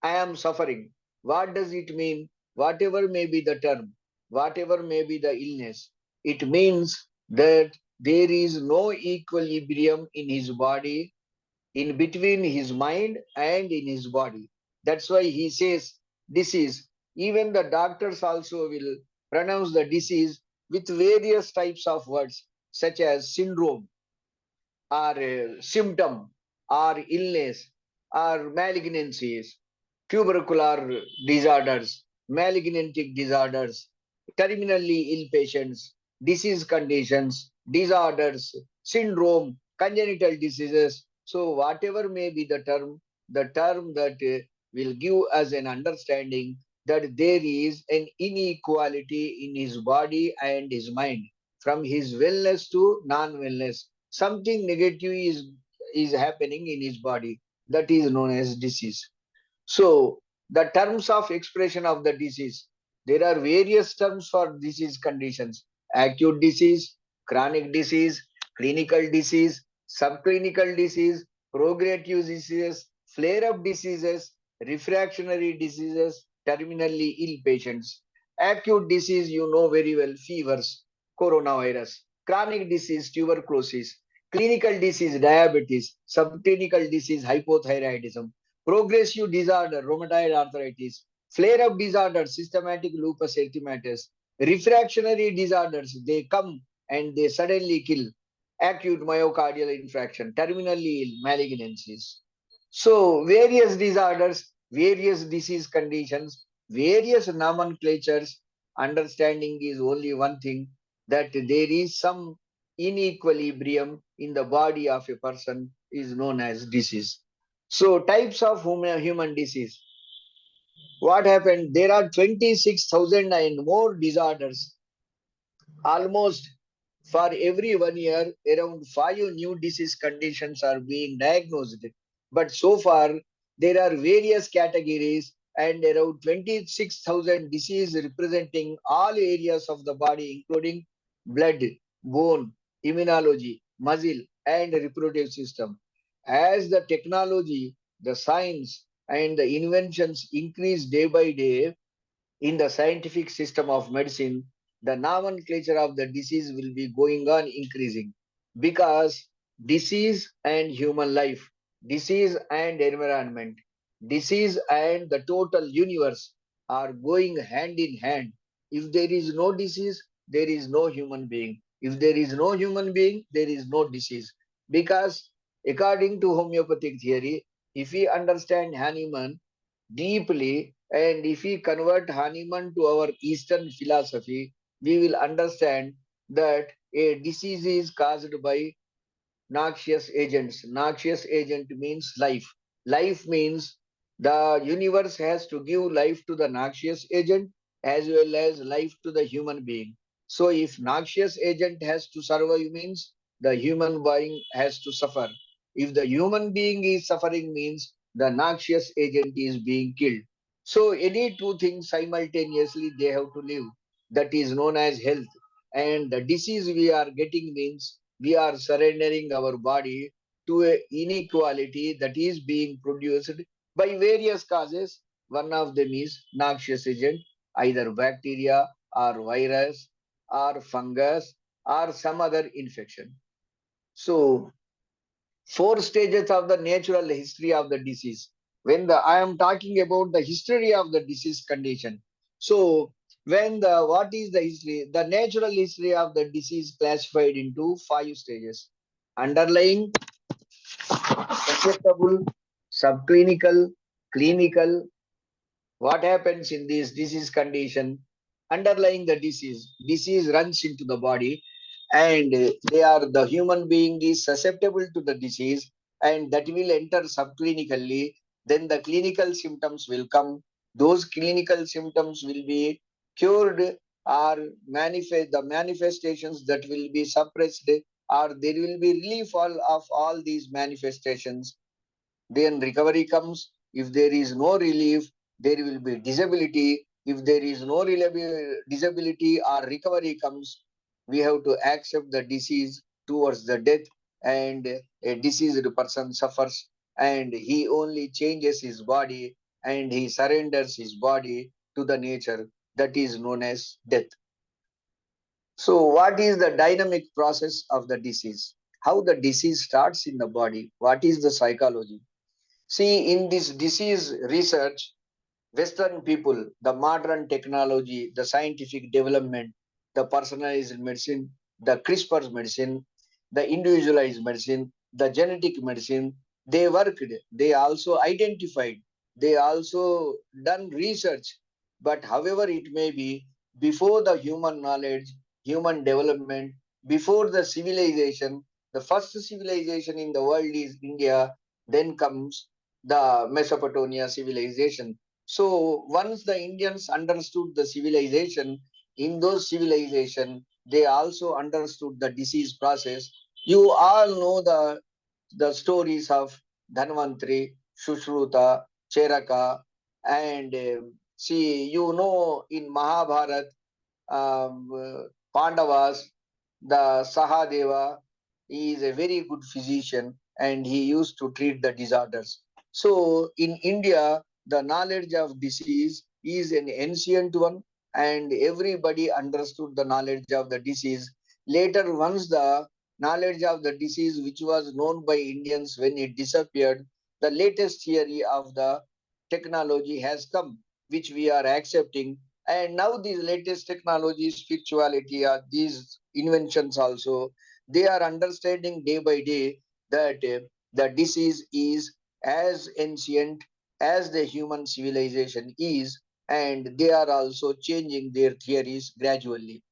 I am suffering. What does it mean? Whatever may be the term, whatever may be the illness, it means that there is no equilibrium in his body, in between his mind and in his body. That's why he says disease. Even the doctors also will pronounce the disease with various types of words, such as syndrome, or symptom, or illness, or malignancies, tubercular disorders, malignantic disorders, terminally ill patients, disease conditions, disorders, syndrome, congenital diseases. So whatever may be the term that will give us an understanding that there is an inequality in his body and his mind, from his wellness to non-wellness. Something negative is happening in his body, that is known as disease. So the terms of expression of the disease, there are various terms for disease conditions: acute disease, chronic disease, clinical disease, subclinical disease, progressive diseases, flare-up diseases, refractory diseases, terminally ill patients. Acute disease, you know very well, fevers, coronavirus. Chronic disease, tuberculosis. Clinical disease, diabetes. Subclinical disease, hypothyroidism. Progressive disorder, rheumatoid arthritis. Flare-up disorder, systematic lupus erythematosus. Refractory disorders, they come and they suddenly kill. Acute myocardial infarction, terminally ill, malignancies. So various disorders, various disease conditions, various nomenclatures. Understanding is only one thing, that there is some inequilibrium in the body of a person is known as disease. So types of human disease. What happened? There are 26,000 and more disorders. Almost for every 1 year, around 5 new disease conditions are being diagnosed. But so far, there are various categories and around 26,000 diseases representing all areas of the body, including blood, bone, immunology, muscle, and reproductive system. As the technology, the science, and the inventions increase day by day, in the scientific system of medicine, the nomenclature of the disease will be going on increasing, because disease and human life, disease and environment, disease and the total universe are going hand in hand. If there is no disease, there is no human being. If there is no human being, there is no disease. Because according to homeopathic theory, if we understand Hahnemann deeply, and if we convert Hahnemann to our Eastern philosophy, we will understand that a disease is caused by noxious agents. Noxious agent means life. Life means the universe has to give life to the noxious agent as well as life to the human being. So if noxious agent has to survive, means the human being has to suffer. If the human being is suffering, means the noxious agent is being killed. So any two things simultaneously they have to live. That is known as health. And the disease we are getting means we are surrendering our body to a inequality that is being produced by various causes. One of them is noxious agent, either bacteria or virus or fungus or some other infection. So 4 stages of the natural history of the disease. When I am talking about the history of the disease condition. So what is the history? The natural history of the disease classified into 5 stages. Underlying, susceptible, subclinical, clinical. What happens in this disease condition? Underlying the disease runs into the body, and the human being is susceptible to the disease, and that will enter subclinically. Then the clinical symptoms will come. Those clinical symptoms will be cured, or the manifestations that will be suppressed, or there will be relief of all these manifestations. Then recovery comes. If there is no relief, there will be disability. If there is no disability or recovery comes, we have to accept the disease towards the death, and a diseased person suffers, and he only changes his body, and he surrenders his body to the nature that is known as death. So what is the dynamic process of the disease? How the disease starts in the body? What is the psychology? See, in this disease research, Western people, the modern technology, the scientific development, the personalized medicine, the CRISPR medicine, the individualized medicine, the genetic medicine, they worked, they also identified, they also done research. But however it may be, before the human knowledge, human development, before the civilization, the first civilization in the world is India, then comes the Mesopotamia civilization. So once the Indians understood the civilization, in those civilization, they also understood the disease process. You all know the stories of Dhanvantri, Shushruta, Cheraka, and see, you know, in Mahabharat, Pandavas, the Sahadeva, he is a very good physician, and he used to treat the disorders. So in India, the knowledge of disease is an ancient one, and everybody understood the knowledge of the disease. Later, once the knowledge of the disease, which was known by Indians, when it disappeared, the latest theory of the technology has come, which we are accepting. And now these latest technologies, spirituality, these inventions also, they are understanding day by day that the disease is as ancient as the human civilization is, and they are also changing their theories gradually.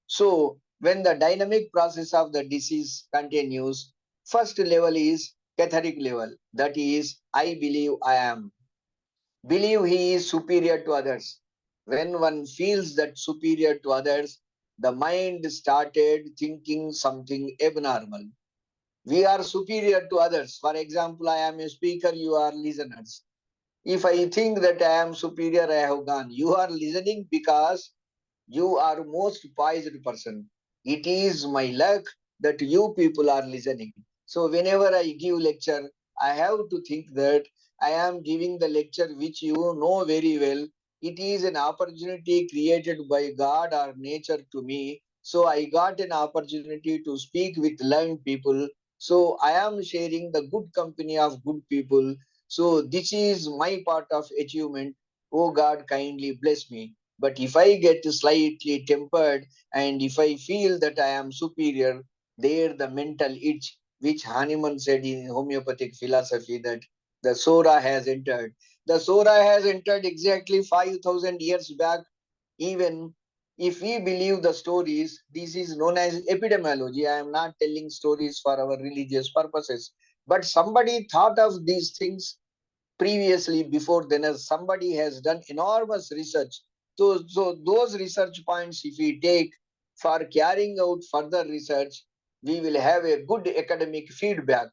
So when the dynamic process of the disease continues, first level is catholic level. That is, I believe I am. Believe he is superior to others. When one feels that superior to others, the mind started thinking something abnormal. We are superior to others. For example, I am a speaker, you are listeners. If I think that I am superior, I have gone. You are listening because you are most poised person. It is my luck that you people are listening. So whenever I give lecture, I have to think that I am giving the lecture which you know very well. It is an opportunity created by God or nature to me. So I got an opportunity to speak with learned people. So I am sharing the good company of good people. So this is my part of achievement. Oh God, kindly bless me. But if I get slightly tempered, and if I feel that I am superior, there the mental itch, which Hahnemann said in homeopathic philosophy, that the Sora has entered. The Sora has entered exactly 5,000 years back. Even if we believe the stories, this is known as epidemiology. I am not telling stories for our religious purposes. But somebody thought of these things previously. Before then, as somebody has done enormous research. So those research points, if we take for carrying out further research, we will have a good academic feedback.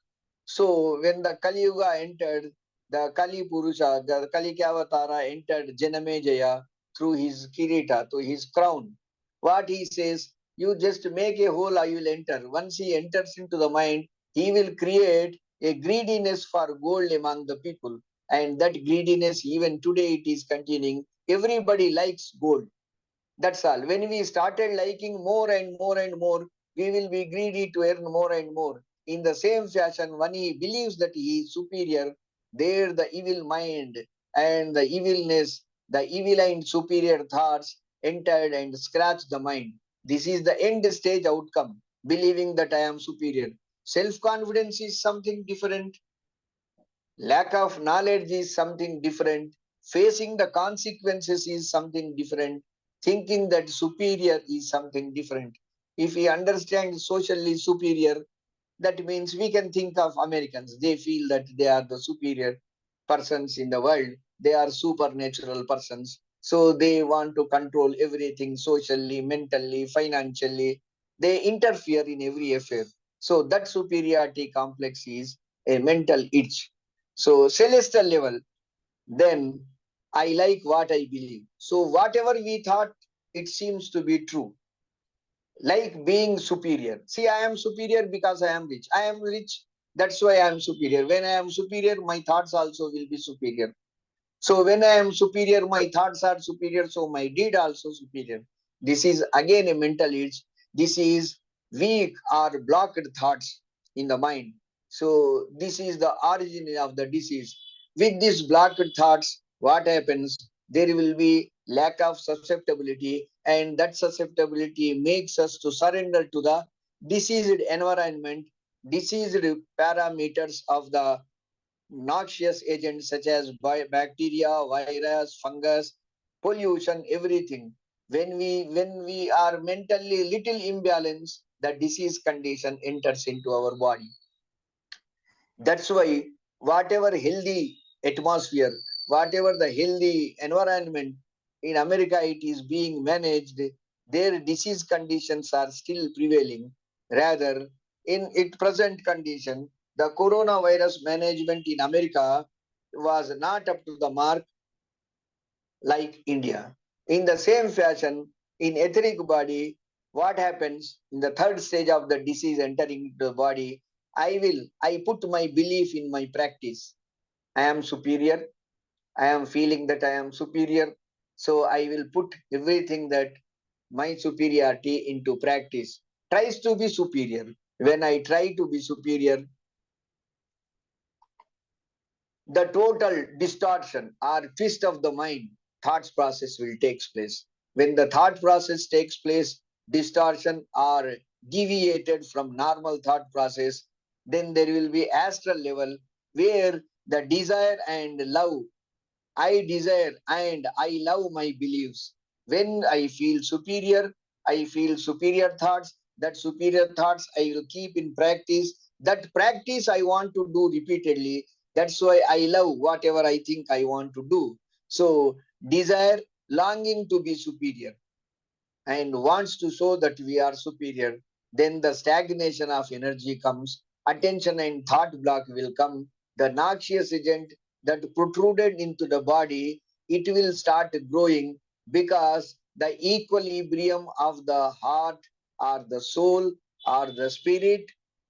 So when the Kali Yuga entered, the Kali Purusha, the Kali Kyavatara entered Janamejaya through his kirita, to his crown. What he says, you just make a hole, I will enter. Once he enters into the mind, he will create a greediness for gold among the people. And that greediness, even today, it is continuing. Everybody likes gold. That's all. When we started liking more and more and more, we will be greedy to earn more and more. In the same fashion, when he believes that he is superior, there the evil mind and the evilness, the evil and superior thoughts entered and scratched the mind. This is the end stage outcome, believing that I am superior. Self-confidence is something different. Lack of knowledge is something different. Facing the consequences is something different. Thinking that superior is something different. If we understand socially superior, that means we can think of Americans. They feel that they are the superior persons in the world. They are supernatural persons. So they want to control everything socially, mentally, financially. They interfere in every affair. So that superiority complex is a mental itch. So celestial level, then I like what I believe. So whatever we thought, it seems to be true. Like being superior. See, I am superior because I am rich. I am rich, that's why I am superior. When I am superior, my thoughts also will be superior. So when I am superior, my thoughts are superior, so my deed also superior. This is again a mental itch. This is weak or blocked thoughts in the mind. So this is the origin of the disease. With these blocked thoughts, what happens? There will be lack of susceptibility, and that susceptibility makes us to surrender to the diseased environment, diseased parameters of the noxious agents such as bacteria, virus, fungus, pollution, everything. When we are mentally little imbalanced, the disease condition enters into our body. That's why whatever healthy atmosphere, whatever the healthy environment in America, it is being managed, their disease conditions are still prevailing. Rather, in its present condition, the coronavirus management in America was not up to the mark like India. In the same fashion, in etheric body, what happens in the third stage of the disease entering the body? I put my belief in my practice. I am superior. I am feeling that I am superior. So I will put everything that my superiority into practice. Tries to be superior. When I try to be superior, the total distortion or twist of the mind thoughts process will take place. When the thought process takes place, distortion or deviated from normal thought process, then there will be astral level where the desire and love, I desire and I love my beliefs. When I feel superior, I feel superior thoughts. That superior thoughts I will keep in practice. That practice I want to do repeatedly. That's why I love whatever I think I want to do. So, desire, longing to be superior, and wants to show that we are superior, then the stagnation of energy comes, attention and thought block will come, the noxious agent that protruded into the body, it will start growing because the equilibrium of the heart or the soul or the spirit,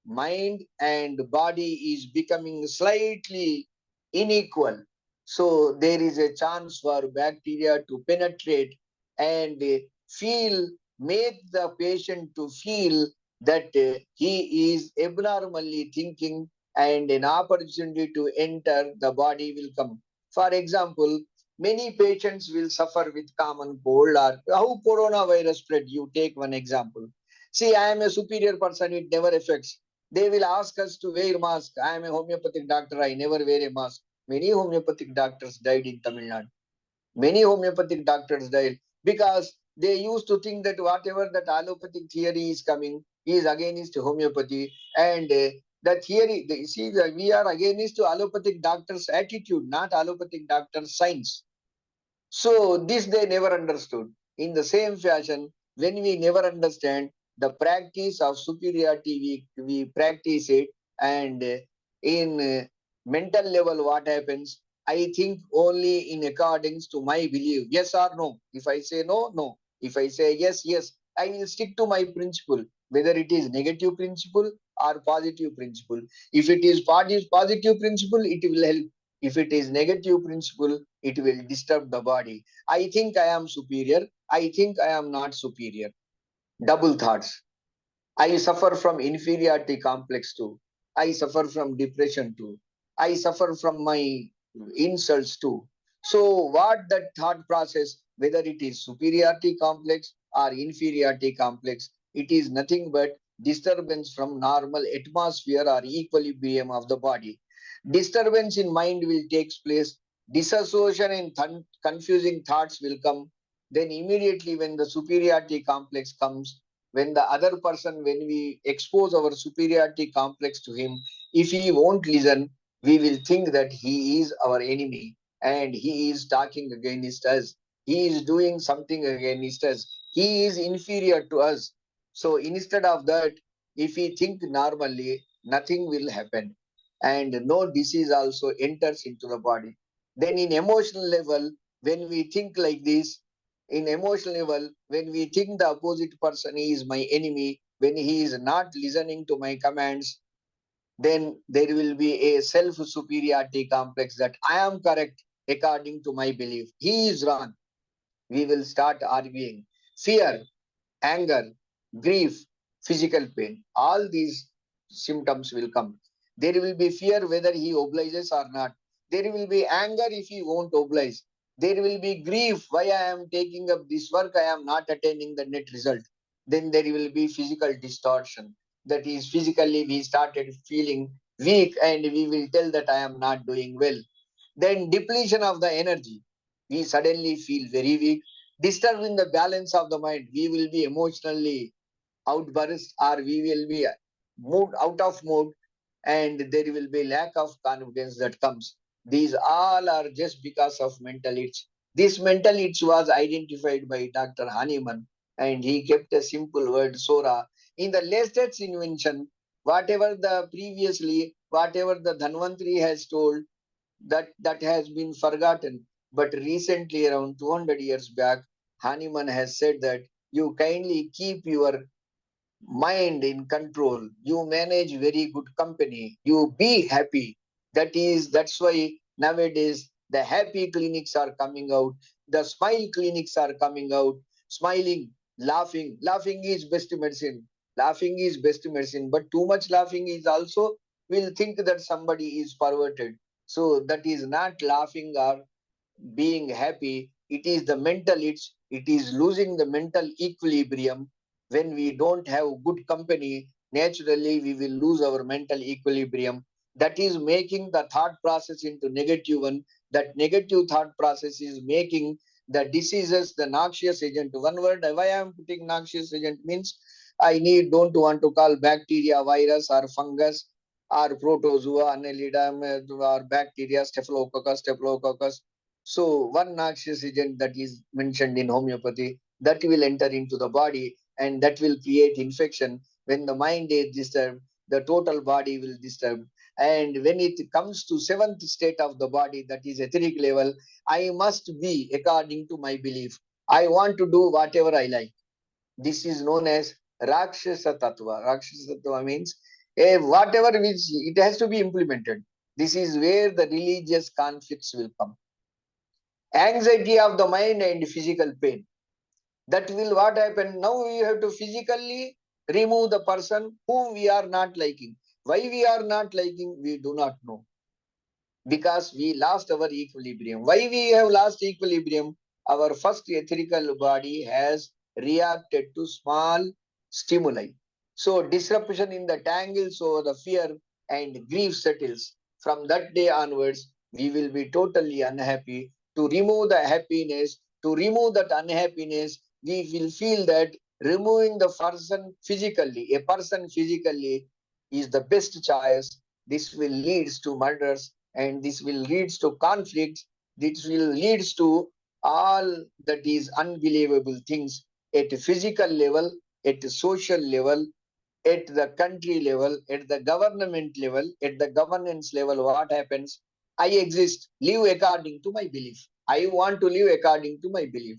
mind and body is becoming slightly unequal. So there is a chance for bacteria to penetrate and feel, make the patient to feel that he is abnormally thinking, and an opportunity to enter the body will come. For example, many patients will suffer with common cold or how coronavirus spread. You take one example. See, I am a superior person, it never affects. They will ask us to wear mask. I am a homeopathic doctor, I never wear a mask. Many homeopathic doctors died in Tamil Nadu. Many homeopathic doctors died because they used to think that whatever that allopathic theory is coming is against homeopathy, and the theory, see, we are against to allopathic doctors' attitude, not allopathic doctors' science. So this they never understood. In the same fashion, when we never understand the practice of superiority, we practice it, and in mental level, what happens? I think only in accordance to my belief, yes or no. If I say no, no. If I say yes, yes, I will stick to my principle, whether it is negative principle or positive principle. If it is positive principle, it will help. If it is negative principle, it will disturb the body. I think I am superior. I think I am not superior. Double thoughts. I suffer from inferiority complex too. I suffer from depression too. I suffer from my insults too. So what that thought process, whether it is superiority complex or inferiority complex, it is nothing but disturbance from normal atmosphere or equilibrium of the body. Disturbance in mind will take place. Disassociation and confusing thoughts will come. Then immediately when the superiority complex comes, when the other person, when we expose our superiority complex to him, if he won't listen, we will think that he is our enemy and he is talking against us. He is doing something against us. He is inferior to us. So instead of that, if we think normally, nothing will happen and no disease also enters into the body. Then in emotional level, when we think like this, in emotional level, when we think the opposite person is my enemy, when he is not listening to my commands, then there will be a self superiority complex that I am correct according to my belief. He is wrong. We will start arguing. Fear, anger, grief, physical pain, all these symptoms will come. There will be fear whether he obliges or not. There will be anger if he won't oblige. There will be grief why I am taking up this work, I am not attaining the net result. Then there will be physical distortion. That is, physically we started feeling weak and we will tell that I am not doing well. Then depletion of the energy. We suddenly feel very weak, disturbing the balance of the mind. We will be emotionally outburst or we will be moved out of mood and there will be lack of confidence that comes. These all are just because of mental itch. This mental itch was identified by Dr. Hahnemann and he kept a simple word Sora. In the latest invention, whatever the Dhanvantri has told, that has been forgotten. But recently, around 200 years back, Hahnemann has said that you kindly keep your mind in control. You manage very good company. You be happy. That's why nowadays the happy clinics are coming out. The smile clinics are coming out. Smiling, laughing. Laughing is best medicine. Laughing is best medicine. But too much laughing is also will think that somebody is perverted. So that is not laughing or being happy. It is the mental itch. It is losing the mental equilibrium. When we don't have good company, naturally we will lose our mental equilibrium. That is making the thought process into negative one. That negative thought process is making the diseases the noxious agent. One word, why I am putting noxious agent means I don't want to call bacteria, virus or fungus or protozoa, annelida or bacteria, staphylococcus. So one noxious agent that is mentioned in homeopathy that will enter into the body and that will create infection. When the mind is disturbed, the total body will disturb. And when it comes to seventh state of the body, that is etheric level, I must be according to my belief. I want to do whatever I like. This is known as Rakshasa Tattva. Rakshasa Tattva means whatever which it has to be implemented. This is where the religious conflicts will come. Anxiety of the mind and physical pain. That will what happen? Now we have to physically remove the person whom we are not liking. Why we are not liking, we do not know. Because we lost our equilibrium. Why we have lost equilibrium? Our first etherical body has reacted to small stimuli. So disruption in the tangle, so the fear and grief settles. From that day onwards, we will be totally unhappy. To remove the happiness, to remove that unhappiness, we will feel that removing the a person physically is the best choice. This will leads to murders and this will leads to conflicts. This will leads to all that is unbelievable things at a physical level, at a social level, at the country level, at the government level, at the governance level. What happens? I exist, live according to my belief. I want to live according to my belief.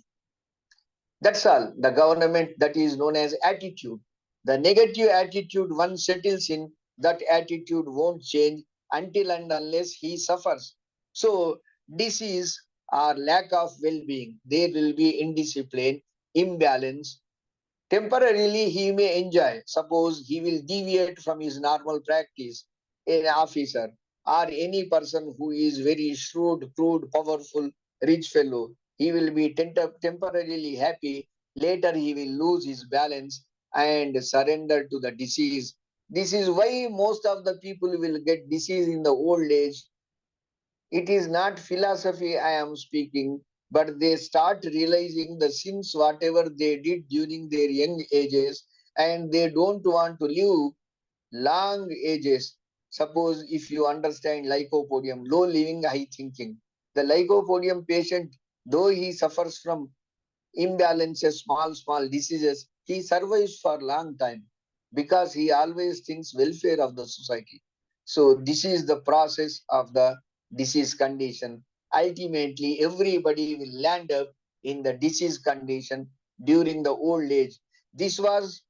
That's all. The government, that is known as attitude. The negative attitude once settles in, that attitude won't change until and unless he suffers. So disease or lack of well-being, there will be indiscipline, imbalance, Temporarily, he may enjoy. Suppose he will deviate from his normal practice, an officer or any person who is very shrewd, crude, powerful, rich fellow. He will be temporarily happy. Later, he will lose his balance and surrender to the disease. This is why most of the people will get disease in the old age. It is not philosophy I am speaking, but they start realizing the sins whatever they did during their young ages, and they don't want to live long ages. Suppose if you understand lycopodium, low living, high thinking. The lycopodium patient, though he suffers from imbalances, small diseases, he survives for a long time because he always thinks welfare of the society. So this is the process of the disease condition. Ultimately, everybody will land up in the disease condition during the old age. This was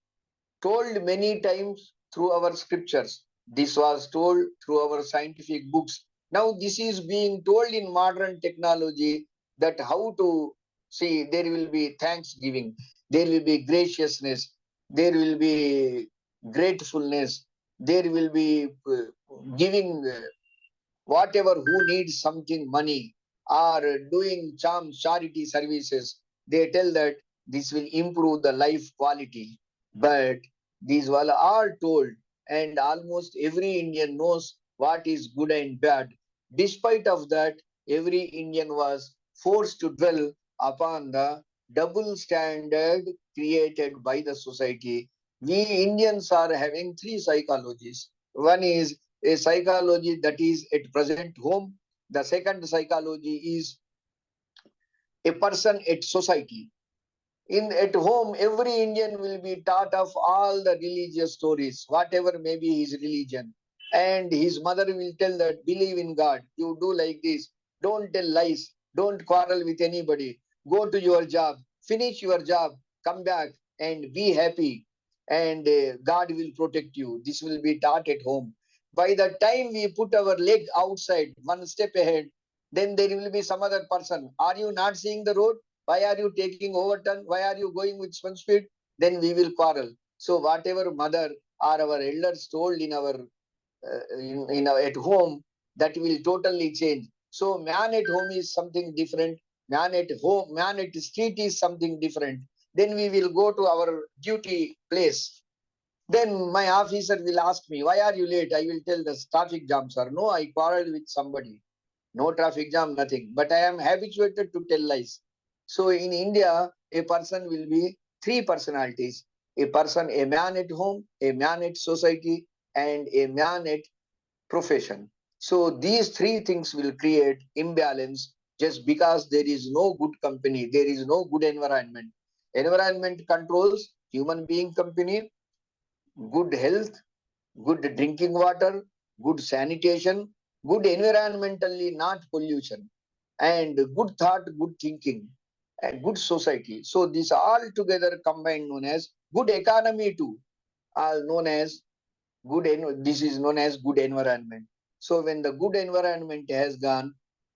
told many times through our scriptures. This was told through our scientific books. Now this is being told in modern technology that how to see there will be thanksgiving, there will be graciousness, there will be gratefulness, there will be giving whatever who needs something money or doing charity services. They tell that this will improve the life quality, but these were all told, and almost every Indian knows what is good and bad. Despite of that, every Indian was forced to dwell upon the double standard created by the society. We Indians are having three psychologies. One is a psychology that is at present home. The second psychology is a person at society. In at home, every Indian will be taught of all the religious stories, whatever may be his religion. And his mother will tell that believe in God, you do like this, don't tell lies, don't quarrel with anybody, go to your job, finish your job, come back and be happy, and God will protect you. This will be taught at home. By the time we put our leg outside, one step ahead, then there will be some other person. Are you not seeing the road? Why are you taking overturn? Why are you going with some speed? Then we will quarrel. So whatever mother or our elders told in our at home, that will totally change. So man at home is something different. Man at home, man at street is something different. Then we will go to our duty place. Then my officer will ask me, why are you late? I will tell the traffic jam, sir. No, I quarreled with somebody. No traffic jam, nothing. But I am habituated to tell lies. So in India, a person will be three personalities. A person, a man at home, a man at society, and a man at profession. So these three things will create imbalance just because there is no good company, there is no good environment. Environment controls human being company, good health, good drinking water, good sanitation, good environmentally not pollution, and good thought, good thinking, and good society. So this all together combined known as good economy too, are known as this is known as good environment. So when the good environment has gone,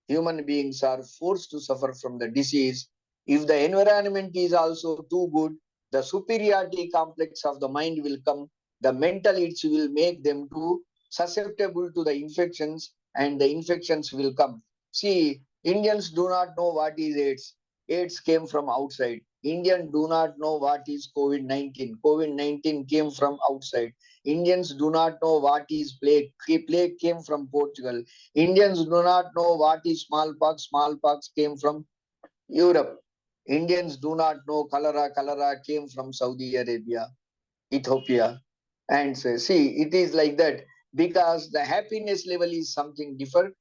human beings are forced to suffer from the disease. If the environment is also too good, the superiority complex of the mind will come. The mental itch will make them too susceptible to the infections, and the infections will come. See, Indians do not know what is AIDS. AIDS came from outside. Indians do not know what is COVID-19. COVID-19 came from outside. Indians do not know what is plague. Plague came from Portugal. Indians do not know what is smallpox. Smallpox came from Europe. Indians do not know cholera. Cholera came from Saudi Arabia, Ethiopia. And so, see, it is like that because the happiness level is something different.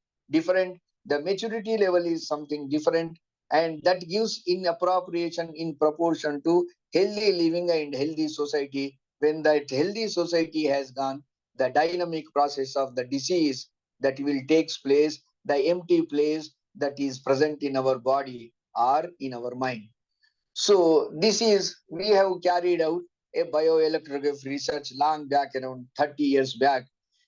The maturity level is something different, and that gives in appropriation in proportion to healthy living and healthy society. When that healthy society has gone, the dynamic process of the disease that will takes place, the empty place that is present in our body or in our mind. So this is, we have carried out a bioelectric research long back, around 30 years back.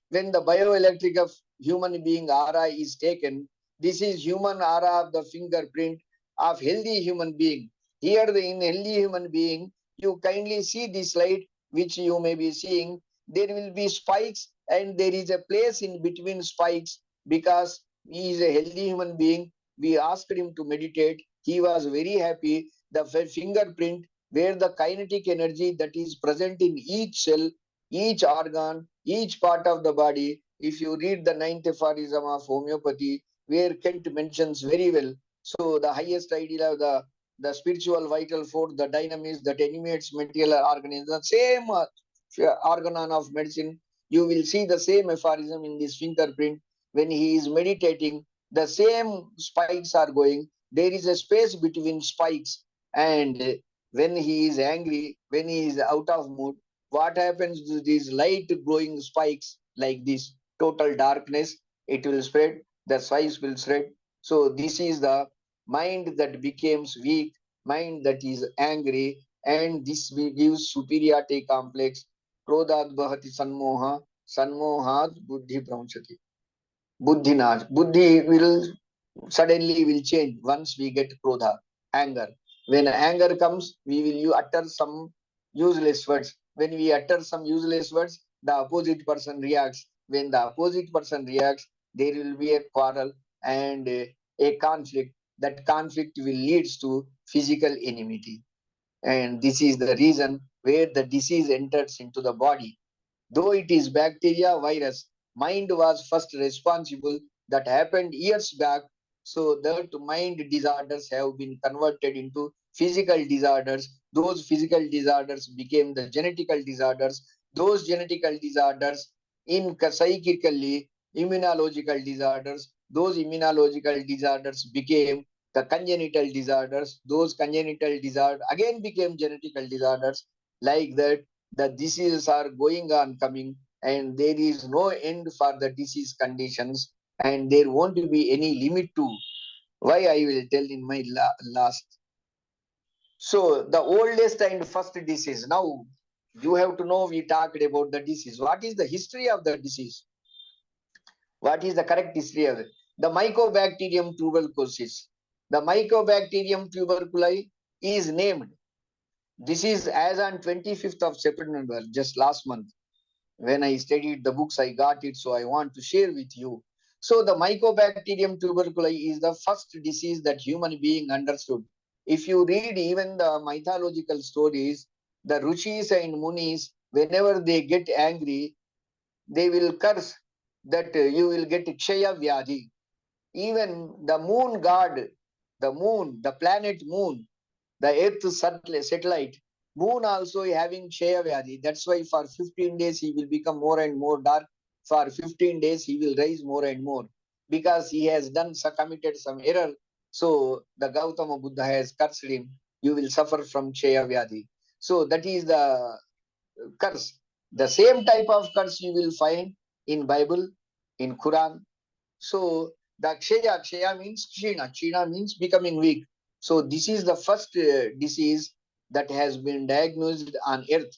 When the bioelectric of human being aura is taken, this is human aura of the fingerprint of healthy human being. Here in healthy human being, You kindly see this slide, which you may be seeing. There will be spikes, and there is a place in between spikes because he is a healthy human being. We asked him to meditate. He was very happy. The fingerprint, where the kinetic energy that is present in each cell, each organ, each part of the body. If you read the ninth aphorism of homeopathy, where Kent mentions very well. So the highest idea of the spiritual vital force, the dynamis that animates material organism, the same organon of medicine. You will see the same aphorism in this fingerprint. When he is meditating, the same spikes are going. There is a space between spikes, and when he is angry, when he is out of mood, what happens to these light glowing spikes like this? Total darkness, it will spread, the size will spread. So this is the mind that becomes weak, mind that is angry, and this gives superiority complex. Krodhat bhati sanmoha, sanmohat buddhi pramchati. Buddhinaj. Buddhi will suddenly will change once we get krodha, anger. When anger comes, we will utter some useless words. When we utter some useless words, the opposite person reacts. When the opposite person reacts, there will be a quarrel and a conflict. That conflict will leads to physical enmity. And this is the reason where the disease enters into the body. Though it is bacteria, virus, mind was first responsible. That happened years back. So that mind disorders have been converted into physical disorders. Those physical disorders became the genetical disorders. Those genetical disorders in psychically immunological disorders. Those immunological disorders became the congenital disorders. Those congenital disorders again became genetical disorders. Like that, the diseases are going on coming, and there is no end for the disease conditions, and there won't be any limit to why I will tell in my last. So the oldest and first disease. Now you have to know, we talked about the disease. What is the history of the disease? What is the correct history of it? The Mycobacterium tuberculosis. The Mycobacterium tuberculosis is named. This is as on 25th of September, just last month. When I studied the books, I got it, so I want to share with you. So the Mycobacterium tuberculosis is the first disease that human being understood. If you read even the mythological stories, the Ruchis and Munis, whenever they get angry, they will curse that you will get Kshaya Vyadhi. Even the moon god, the moon, the planet moon, the earth satellite, moon also having Kshaya Vyadhi. That's why for 15 days he will become more and more dark. For 15 days he will rise more and more because he has committed some error. So the Gautama Buddha has cursed him. You will suffer from Kshaya Vyadhi. So that is the curse. The same type of curse you will find in Bible, in Quran. So the Kshaya means Kshina. Kshina means becoming weak. So this is the first disease that has been diagnosed on earth.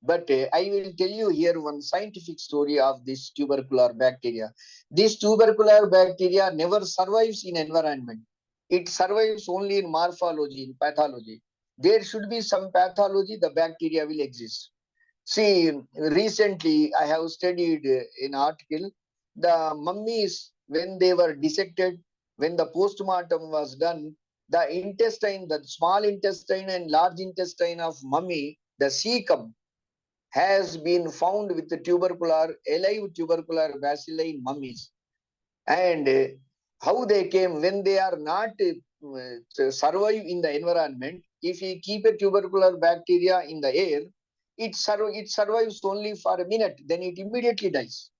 But I will tell you here one scientific story of this tubercular bacteria. This tubercular bacteria never survives in environment. It survives only in morphology, in pathology. There should be some pathology, the bacteria will exist. See, recently I have studied an article. The mummies, when they were dissected, when the postmortem was done, the intestine, the small intestine and large intestine of mummy, the cecum, has been found with the alive tubercular bacilli in mummies. And how they came, when they are not survive in the environment, if we keep a tubercular bacteria in the air, it survives only for a minute, then it immediately dies.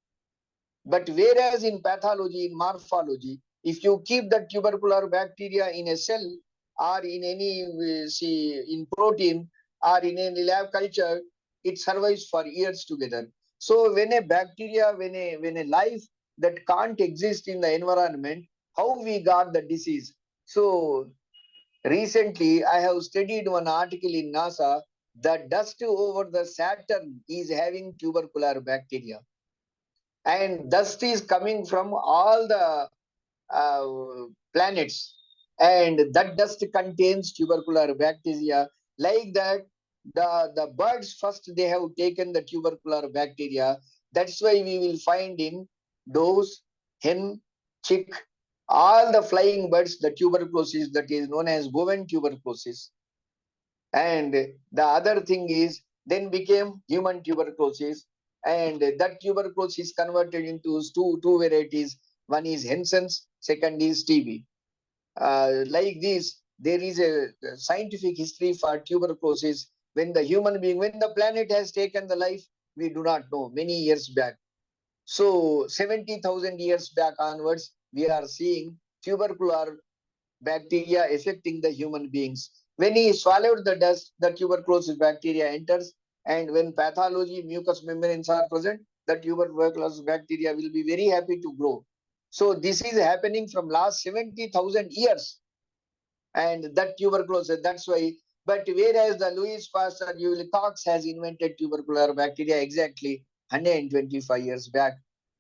But whereas in pathology, in morphology, if you keep the tubercular bacteria in a cell or in any in protein or in any lab culture, it survives for years together. So when a bacteria, when a life that can't exist in the environment, how we got the disease? So recently I have studied one article in NASA. The dust over the Saturn is having tubercular bacteria, and dust is coming from all the planets, and that dust contains tubercular bacteria. Like that, the birds first, they have taken the tubercular bacteria. That's why we will find in doves, hen, chick, all the flying birds, the tuberculosis that is known as bovine tuberculosis. And the other thing is then became human tuberculosis, and that tuberculosis converted into two varieties. One is Hansen's, second is TB. Like this, there is a scientific history for tuberculosis. When the human being, when the planet has taken the life, we do not know, many years back. So 70,000 years back onwards, we are seeing tubercular bacteria affecting the human beings. When he swallowed the dust, the tuberculosis bacteria enters, and when pathology, mucous membranes are present, the tuberculosis bacteria will be very happy to grow. So this is happening from last 70,000 years, and that tuberculosis, that's why. But whereas the Louis Pasteur Cox has invented tubercular bacteria exactly 125 years back,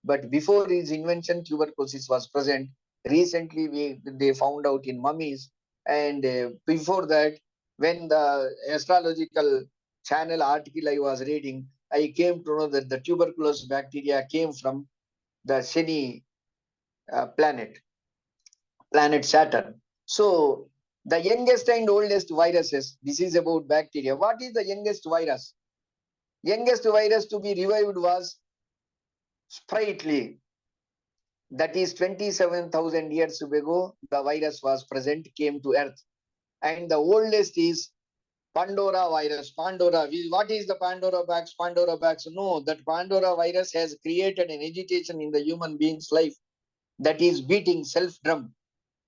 but before his invention, tuberculosis was present. Recently, they found out in mummies, and before that, when the astrological channel article I was reading, I came to know that the tuberculosis bacteria came from the Shani planet Saturn. So the youngest and oldest viruses, this is about bacteria. What is the youngest virus? Youngest virus to be revived was sprightly. That is 27,000 years ago, the virus was present, came to Earth. And the oldest is Pandora virus. Pandora. What is the Pandora box? Pandora box. No, that Pandora virus has created an agitation in the human being's life, that is beating self-drum.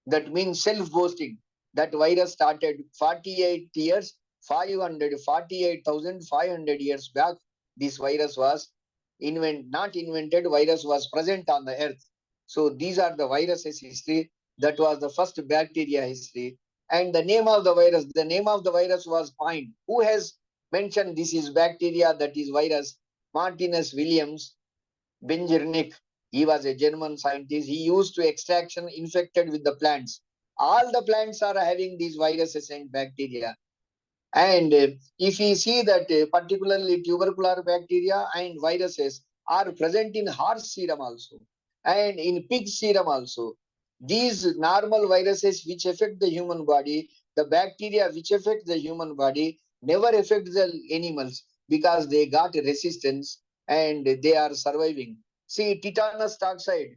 That means self-boasting. That virus started 48 years, 548,500 years back. This virus was not invented, virus was present on the earth. So these are the viruses history. That was the first bacteria history. And the name of the virus was coined. Who has mentioned this is bacteria, that is virus? Martinus Williams Benjernick. He was a German scientist. He used to extraction infected with the plants. All the plants are having these viruses and bacteria. And if we see that particularly tubercular bacteria and viruses are present in horse serum also, and in pig serum also. These normal viruses which affect the human body, the bacteria which affect the human body never affect the animals, because they got resistance and they are surviving. See, tetanus toxide,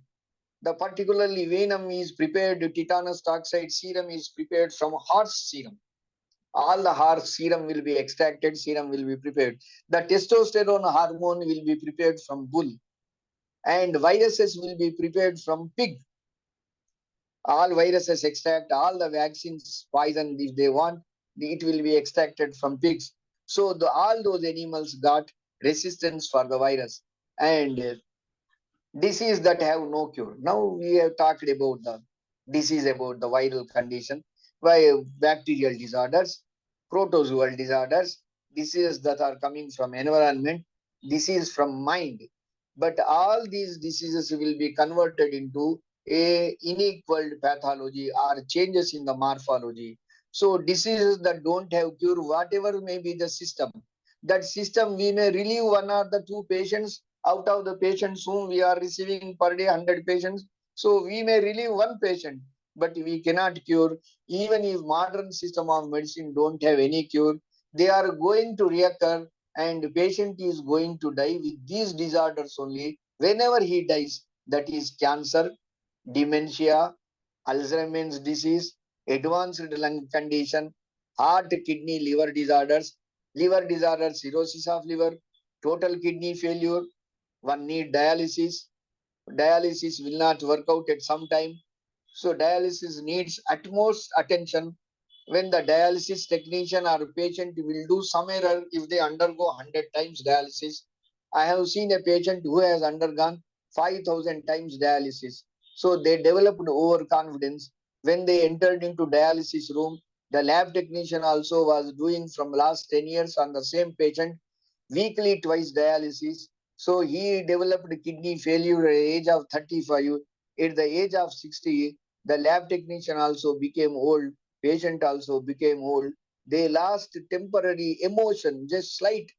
the particularly venom is prepared, tetanus toxide serum is prepared from horse serum. All the horse serum will be extracted, serum will be prepared. The testosterone hormone will be prepared from bull, and viruses will be prepared from pig. All viruses extract, all the vaccines, poison, if they want, it will be extracted from pigs. So all those animals got resistance for the virus. And disease that have no cure. Now we have talked about the disease, about the viral condition, by bacterial disorders, protozoal disorders, diseases that are coming from environment, disease from mind. But all these diseases will be converted into a unequal pathology or changes in the morphology. So diseases that don't have cure, whatever may be the system, that system we may relieve one or the two patients out of the patients whom we are receiving per day, 100 patients. So we may relieve one patient, but we cannot cure. Even if modern system of medicine don't have any cure, they are going to reoccur, and the patient is going to die with these disorders only. Whenever he dies, that is cancer, dementia, Alzheimer's disease, advanced lung condition, heart, kidney, liver disorders, cirrhosis of liver, total kidney failure, one need dialysis. Dialysis will not work out at some time. So dialysis needs utmost attention. When the dialysis technician or patient will do some error, if they undergo 100 times dialysis, I have seen a patient who has undergone 5,000 times dialysis. So they developed overconfidence. When they entered into dialysis room, the lab technician also was doing from last 10 years on the same patient, weekly twice dialysis. So he developed kidney failure at the age of 35. At the age of 60, the lab technician also became old. Patient also became old. they lost temporary emotion, just slight.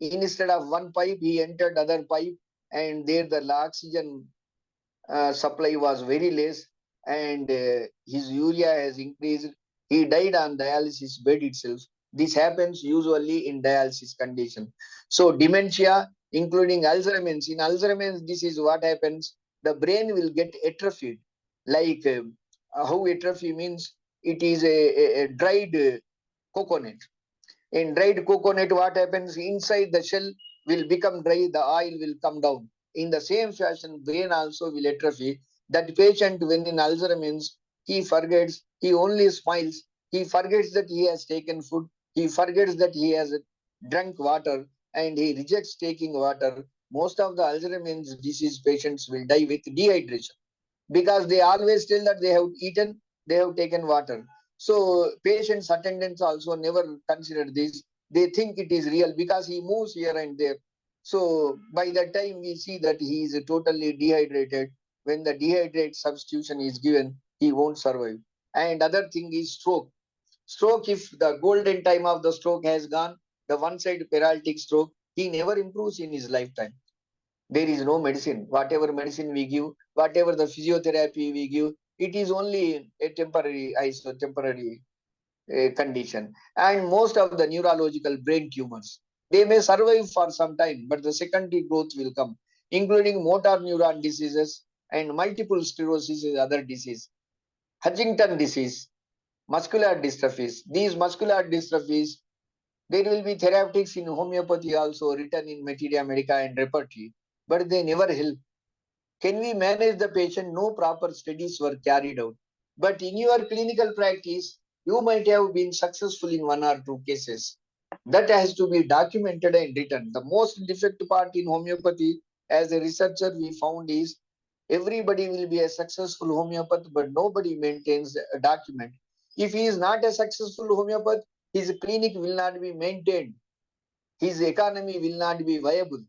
Instead of one pipe, he entered other pipe, and there the oxygen supply was very less, and his urea has increased. He died on dialysis bed itself. This happens usually in dialysis condition. So dementia, including Alzheimer's. In Alzheimer's disease, what happens? The brain will get atrophied. Like how atrophy means, it is a dried coconut. In dried coconut, what happens? Inside the shell will become dry, the oil will come down. In the same fashion, brain also will atrophy. That patient, when in Alzheimer's, he forgets, he only smiles, he forgets that he has taken food, he forgets that he has drunk water, and he rejects taking water. Most of the Alzheimer's disease patients will die with dehydration, because they always tell that they have eaten, they have taken water. So patients' attendants also never consider this. They think it is real because he moves here and there. So by the time we see that he is totally dehydrated, when the dehydrate substitution is given, he won't survive. And other thing is stroke. Stroke, if the golden time of the stroke has gone, the one-side paralytic stroke, he never improves in his lifetime. There is no medicine. Whatever medicine we give, whatever the physiotherapy we give, it is only a temporary condition. And most of the neurological brain tumors, they may survive for some time, but the secondary growth will come, including motor neuron diseases and multiple sclerosis is other disease, Huntington disease, muscular dystrophies. These muscular dystrophies, there will be therapeutics in homeopathy also written in Materia Medica and repertory, but they never help. Can we manage the patient? No proper studies were carried out. But in your clinical practice, you might have been successful in one or two cases. That has to be documented and written. The most difficult part in homeopathy, as a researcher, we found is everybody will be a successful homeopath, but nobody maintains a document. If he is not a successful homeopath, his clinic will not be maintained. His economy will not be viable.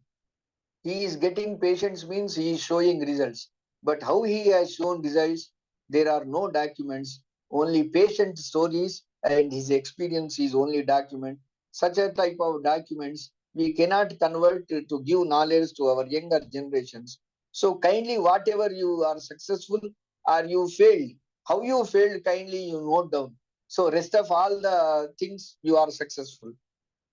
He is getting patients means he is showing results. But how he has shown results, there are no documents, only patient stories, and his experience is only document. Such a type of documents we cannot convert to give knowledge to our younger generations. So kindly, whatever you are successful or you failed, how you failed, kindly you note down. So rest of all the things you are successful.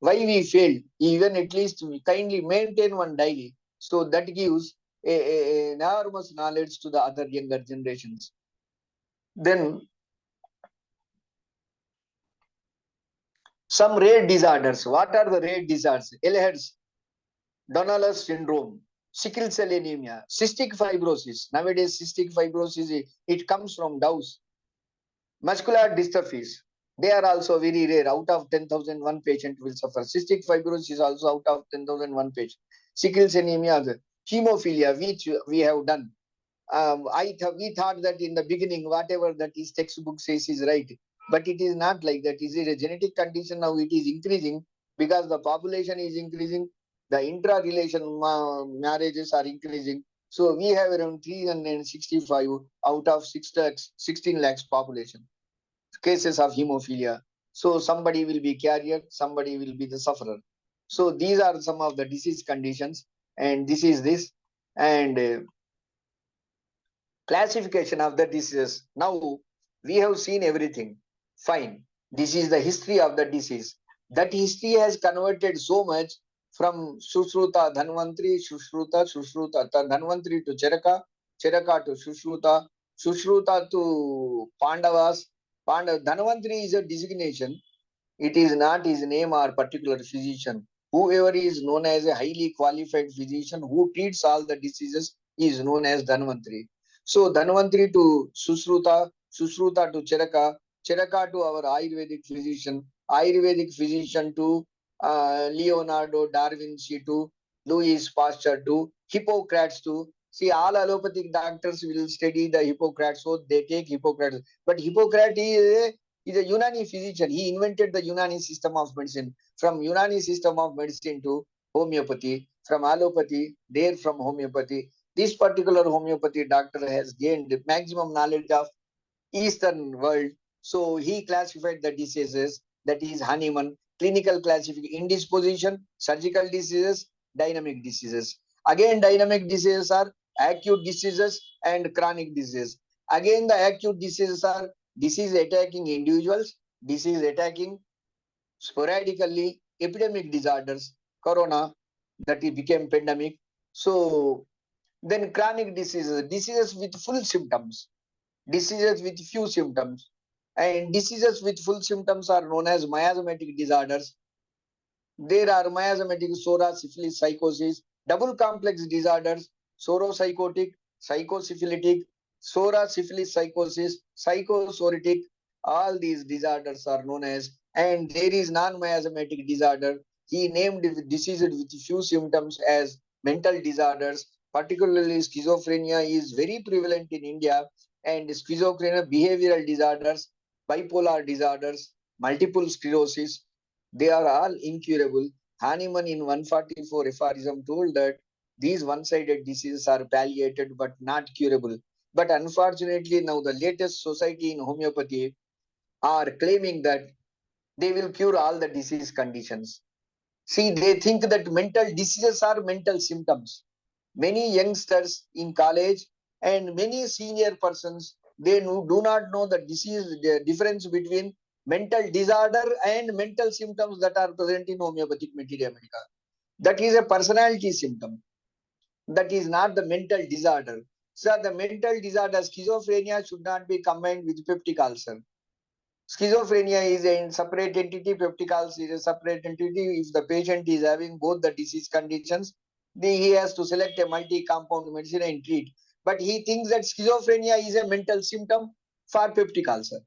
Why we failed, even at least we kindly maintain one daily. So that gives enormous knowledge to the other younger generations. Then some rare disorders. What are the rare disorders? Ehlers, Donal's syndrome, sickle cell anemia, cystic fibrosis. Nowadays, cystic fibrosis, it comes from DOWS. Muscular dystrophies, they are also very rare. Out of 10,000, one patient will suffer. Cystic fibrosis is also out of 10,000, one patient. Sickle cell anemia, hemophilia, which we have done. We thought that in the beginning, whatever that is textbook says is right, but it is not like that. Is it a genetic condition? Now it is increasing because the population is increasing. The intra-relation marriages are increasing. So we have around 365 out of 16 lakhs population cases of hemophilia. So somebody will be carrier, somebody will be the sufferer. So these are some of the disease conditions, and this is this. And classification of the diseases. Now we have seen everything. Fine. This is the history of the disease. That history has converted so much from Sushruta, Dhanvantri, Sushruta, Dhanvantri to Charaka, Charaka to Sushruta, Sushruta to Pandavas. Dhanvantri is a designation. It is not his name or particular physician. Whoever is known as a highly qualified physician who treats all the diseases is known as Dhanvantri. So Dhanvantri to Sushruta, Sushruta to Charaka, Charaka to our Ayurvedic physician, Ayurvedic physician to Leonardo da Vinci to Louis Pasteur to Hippocrates to. See, all allopathic doctors will study the Hippocrates, so they take Hippocrates. But Hippocrates is a Unani physician. He invented the Unani system of medicine. From Unani system of medicine to homeopathy, from allopathy, there from homeopathy. This particular homeopathy doctor has gained maximum knowledge of Eastern world. So he classified the diseases. that is Hahnemann, clinical classification, indisposition, surgical diseases, dynamic diseases. Again, dynamic diseases are acute diseases and chronic diseases. Again, the acute diseases are disease attacking individuals, disease attacking sporadically, epidemic disorders, corona, that it became pandemic. So then chronic diseases, diseases with full symptoms, diseases with few symptoms, and diseases with full symptoms are known as miasmatic disorders. There are miasmatic, sora, syphilis, psychosis, double complex disorders, sauropsychotic, psychosyphilitic, sora, syphilis, psychosis, psychosoritic. All these disorders are known as, and there is non-miasmatic disorder. He named diseases with few symptoms as mental disorders. Particularly schizophrenia is very prevalent in India, and schizophrenia, behavioral disorders, bipolar disorders, multiple sclerosis, they are all incurable. Hahnemann in 144 aphorism told that these one-sided diseases are palliated but not curable. But unfortunately, now the latest society in homeopathy are claiming that they will cure all the disease conditions. See, they think that mental diseases are mental symptoms. Many youngsters in college and many senior persons, they do not know the disease, the difference between mental disorder and mental symptoms that are present in homeopathic materia medica. That is a personality symptom. That is not the mental disorder. So the mental disorder, schizophrenia, should not be combined with peptic ulcer. Schizophrenia is a separate entity, peptic ulcer is a separate entity. If the patient is having both the disease conditions, he has to select a multi-compound medicine and treat. But he thinks that schizophrenia is a mental symptom for peptic ulcer.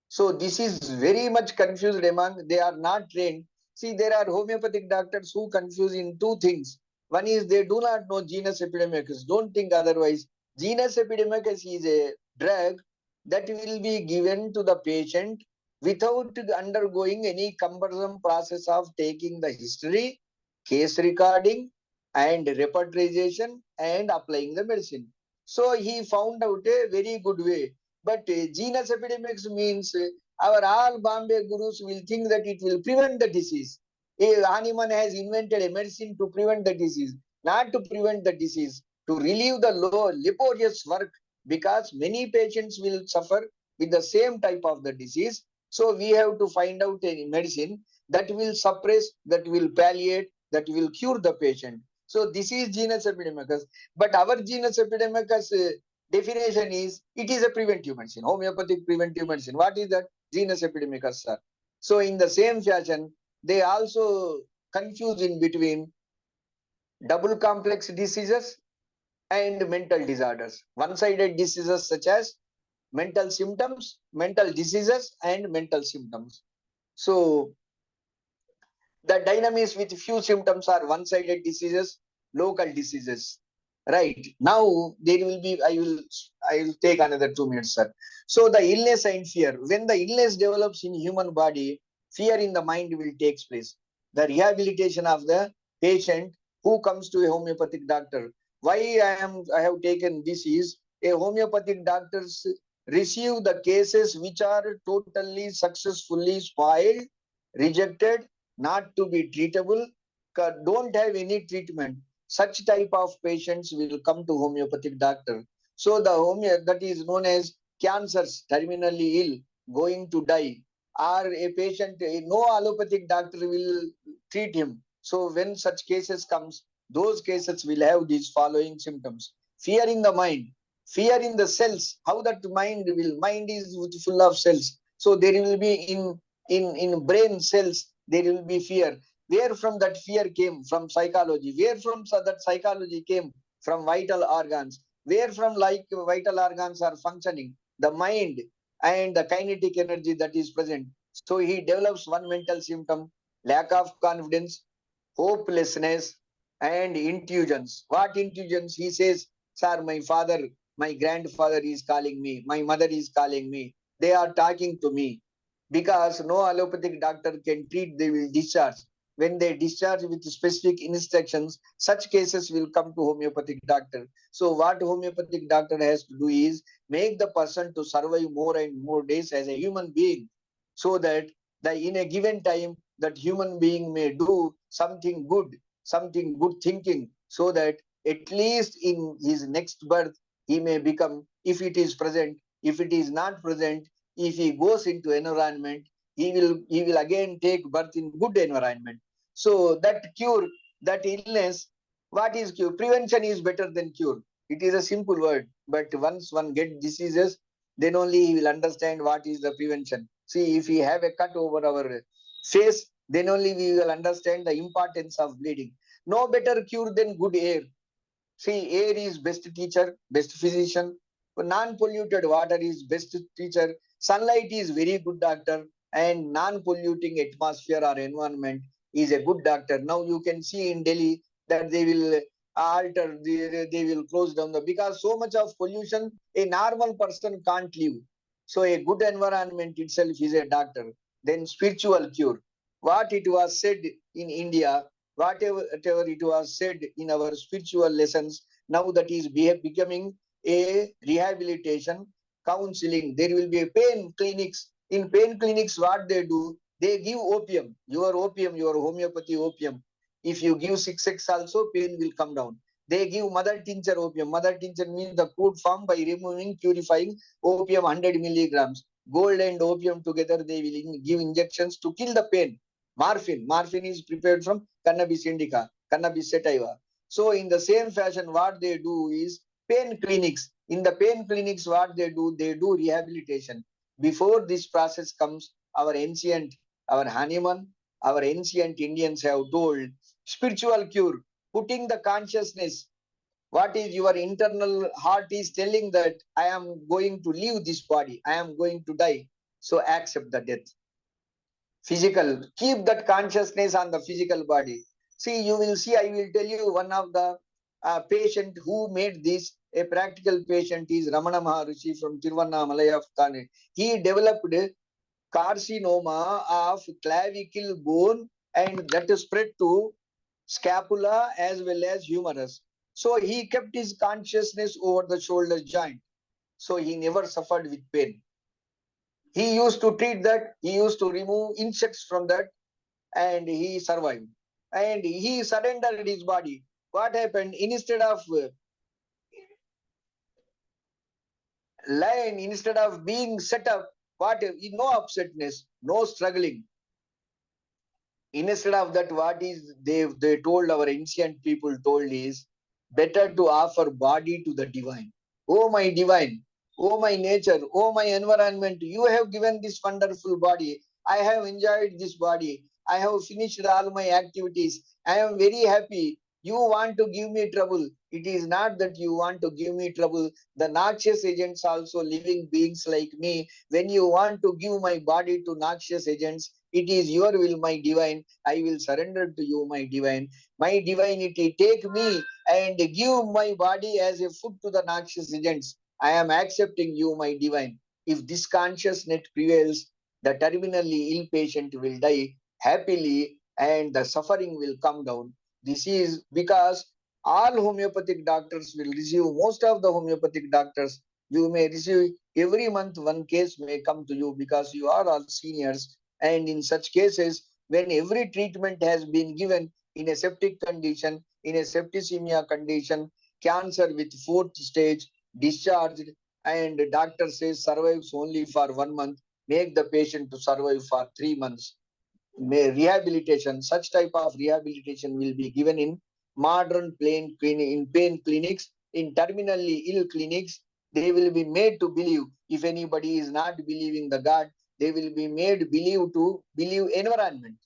So this is very much confused among, they are not trained. See, there are homeopathic doctors who confuse in two things. One is they do not know genus epidemicus. Don't think otherwise. Genus epidemicus is a drug that will be given to the patient without undergoing any cumbersome process of taking the history, case recording, and repertorization and applying the medicine. So he found out a very good way. But genus epidemics means our all Bombay gurus will think that it will prevent the disease. Hahnemann has invented a medicine to prevent the disease, not to prevent the disease, to relieve the laborious work, because many patients will suffer with the same type of the disease. So we have to find out a medicine that will suppress, that will palliate, that will cure the patient. So this is genus epidemicus. But our genus epidemicus definition is, it is a preventive medicine, homeopathic preventive medicine. What is that? Genus epidemicus, sir. So in the same fashion, they also confuse in between double complex diseases and mental disorders. One-sided diseases such as mental symptoms, mental diseases, and mental symptoms. So the dynamics with few symptoms are one-sided diseases, local diseases. Right. Now there will be, I will take another 2 minutes, sir. So the illness and fear. When the illness develops in human body, fear in the mind will take place. The rehabilitation of the patient who comes to a homeopathic doctor. Why I have taken this is, a homeopathic doctors receive the cases which are totally successfully spoiled, rejected, not to be treatable, don't have any treatment. Such type of patients will come to homeopathic doctor. So the that is known as cancers, terminally ill, going to die, or a patient, no allopathic doctor will treat him. So when such cases comes, those cases will have these following symptoms: fear in the mind, fear in the cells. How that mind is full of cells. So there will be in brain cells, there will be fear. Where from that fear came? From psychology. Where from that psychology came? From vital organs. Where from, like, vital organs are functioning? The mind and the kinetic energy that is present. So he develops one mental symptom: lack of confidence, hopelessness, and intuitions. What intuitions? He says, sir, my father, my grandfather is calling me, my mother is calling me, they are talking to me. Because no allopathic doctor can treat, they will discharge. When they discharge with specific instructions, such cases will come to homeopathic doctor. So what homeopathic doctor has to do is make the person to survive more and more days as a human being, so that that in a given time that human being may do something good thinking, so that at least in his next birth he may become, if it is present, if it is not present, if he goes into environment, he will again take birth in good environment. So that cure, that illness, what is cure? Prevention is better than cure. It is a simple word, but once one get diseases, then only he will understand what is the prevention. See, if we have a cut over our face, then only we will understand the importance of bleeding. No better cure than good air. See, air is best teacher, best physician. Non-polluted water is best teacher. Sunlight is very good doctor, and non-polluting atmosphere or environment is a good doctor. Now you can see in Delhi that they will alter, they will close down because so much of pollution, a normal person can't live. So a good environment itself is a doctor. Then spiritual cure. What it was said in India, whatever it was said in our spiritual lessons, now that is becoming a rehabilitation counseling. There will be a pain clinics. In pain clinics, what they do, they give opium, your homeopathy opium. If you give 6x also, pain will come down. They give mother tincture opium. Mother tincture means the crude form by removing, purifying opium 100 milligrams. Gold and opium together, they will give injections to kill the pain. Morphine is prepared from cannabis indica, cannabis sativa. So in the same fashion, what they do is pain clinics. In the pain clinics, what they do rehabilitation. Before this process comes, our Hanuman, our ancient Indians have told spiritual cure, putting the consciousness. What is your internal heart is telling that I am going to leave this body, I am going to die. So accept the death. Physical, keep that consciousness on the physical body. See, you will see, I will tell you one of the patient who made this, a practical patient is Ramana Maharishi from Tiruvannamalai of Thane. He developed carcinoma of clavicle bone, and that is spread to scapula as well as humerus. So he kept his consciousness over the shoulder joint. So he never suffered with pain. He used to treat that, he used to remove insects from that, and he survived. And he surrendered his body. What happened? Instead of lying, instead of being set up, no upsetness, no struggling. Instead of that, what is they told, our ancient people told is better to offer body to the divine. Oh my divine, oh my nature, oh my environment, you have given this wonderful body. I have enjoyed this body. I have finished all my activities. I am very happy. You want to give me trouble. It is not that you want to give me trouble. The noxious agents also living beings like me. When you want to give my body to noxious agents, it is your will, my divine. I will surrender to you, my divine. My divinity, take me and give my body as a food to the noxious agents. I am accepting you, my divine. If this consciousness prevails, the terminally ill patient will die happily and the suffering will come down. This is because all homeopathic doctors will receive, most of the homeopathic doctors, you may receive every month one case may come to you because you are all seniors. And in such cases, when every treatment has been given in a septic condition, in a septicemia condition, cancer with 4th stage, discharged, and doctor says survives only for 1 month, make the patient to survive for 3 months. Rehabilitation, such type of rehabilitation will be given in modern pain clinics, in terminally ill clinics. They will be made to believe. If anybody is not believing the God, they will be made believe environment.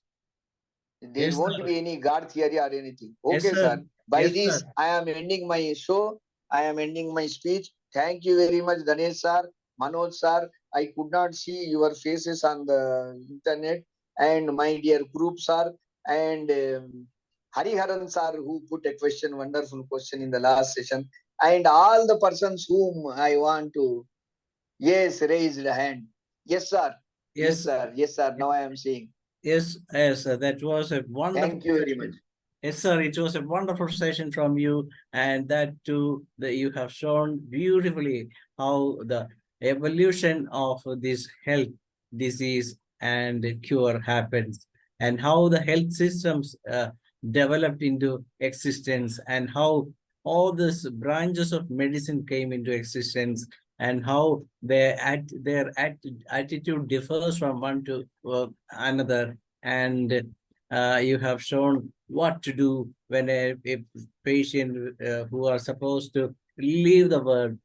There won't be any God theory or anything. Okay, sir. By this, I am ending my show. I am ending my speech. Thank you very much, Ganesh sir, Manoj sir. I could not see your faces on the internet. And my dear group sir and Hariharan sir, who put a question, wonderful question in the last session. And all the persons whom I want to, yes, raised a hand. Yes, sir. Yes, sir. Yes, sir. Now I am seeing. Yes, that was a wonderful. Thank you very much. Yes, sir. It was a wonderful session from you, and that too, that you have shown beautifully how the evolution of this health disease and cure happens, and how the health systems developed into existence, and how all these branches of medicine came into existence, and how their attitude differs from one to another. And you have shown what to do when a patient who are supposed to leave the world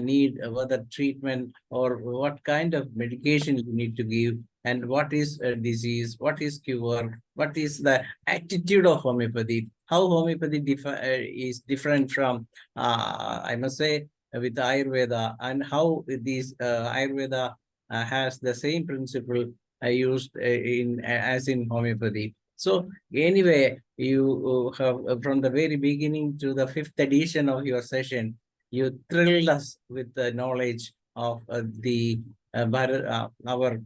need whether treatment or what kind of medication you need to give, and what is a disease, what is cure, what is the attitude of homeopathy, how homeopathy is different from, I must say, with Ayurveda, and how these Ayurveda has the same principle used in as in homeopathy. So anyway, you have from the very beginning to the 5th edition of your session, you thrilled us with the knowledge of our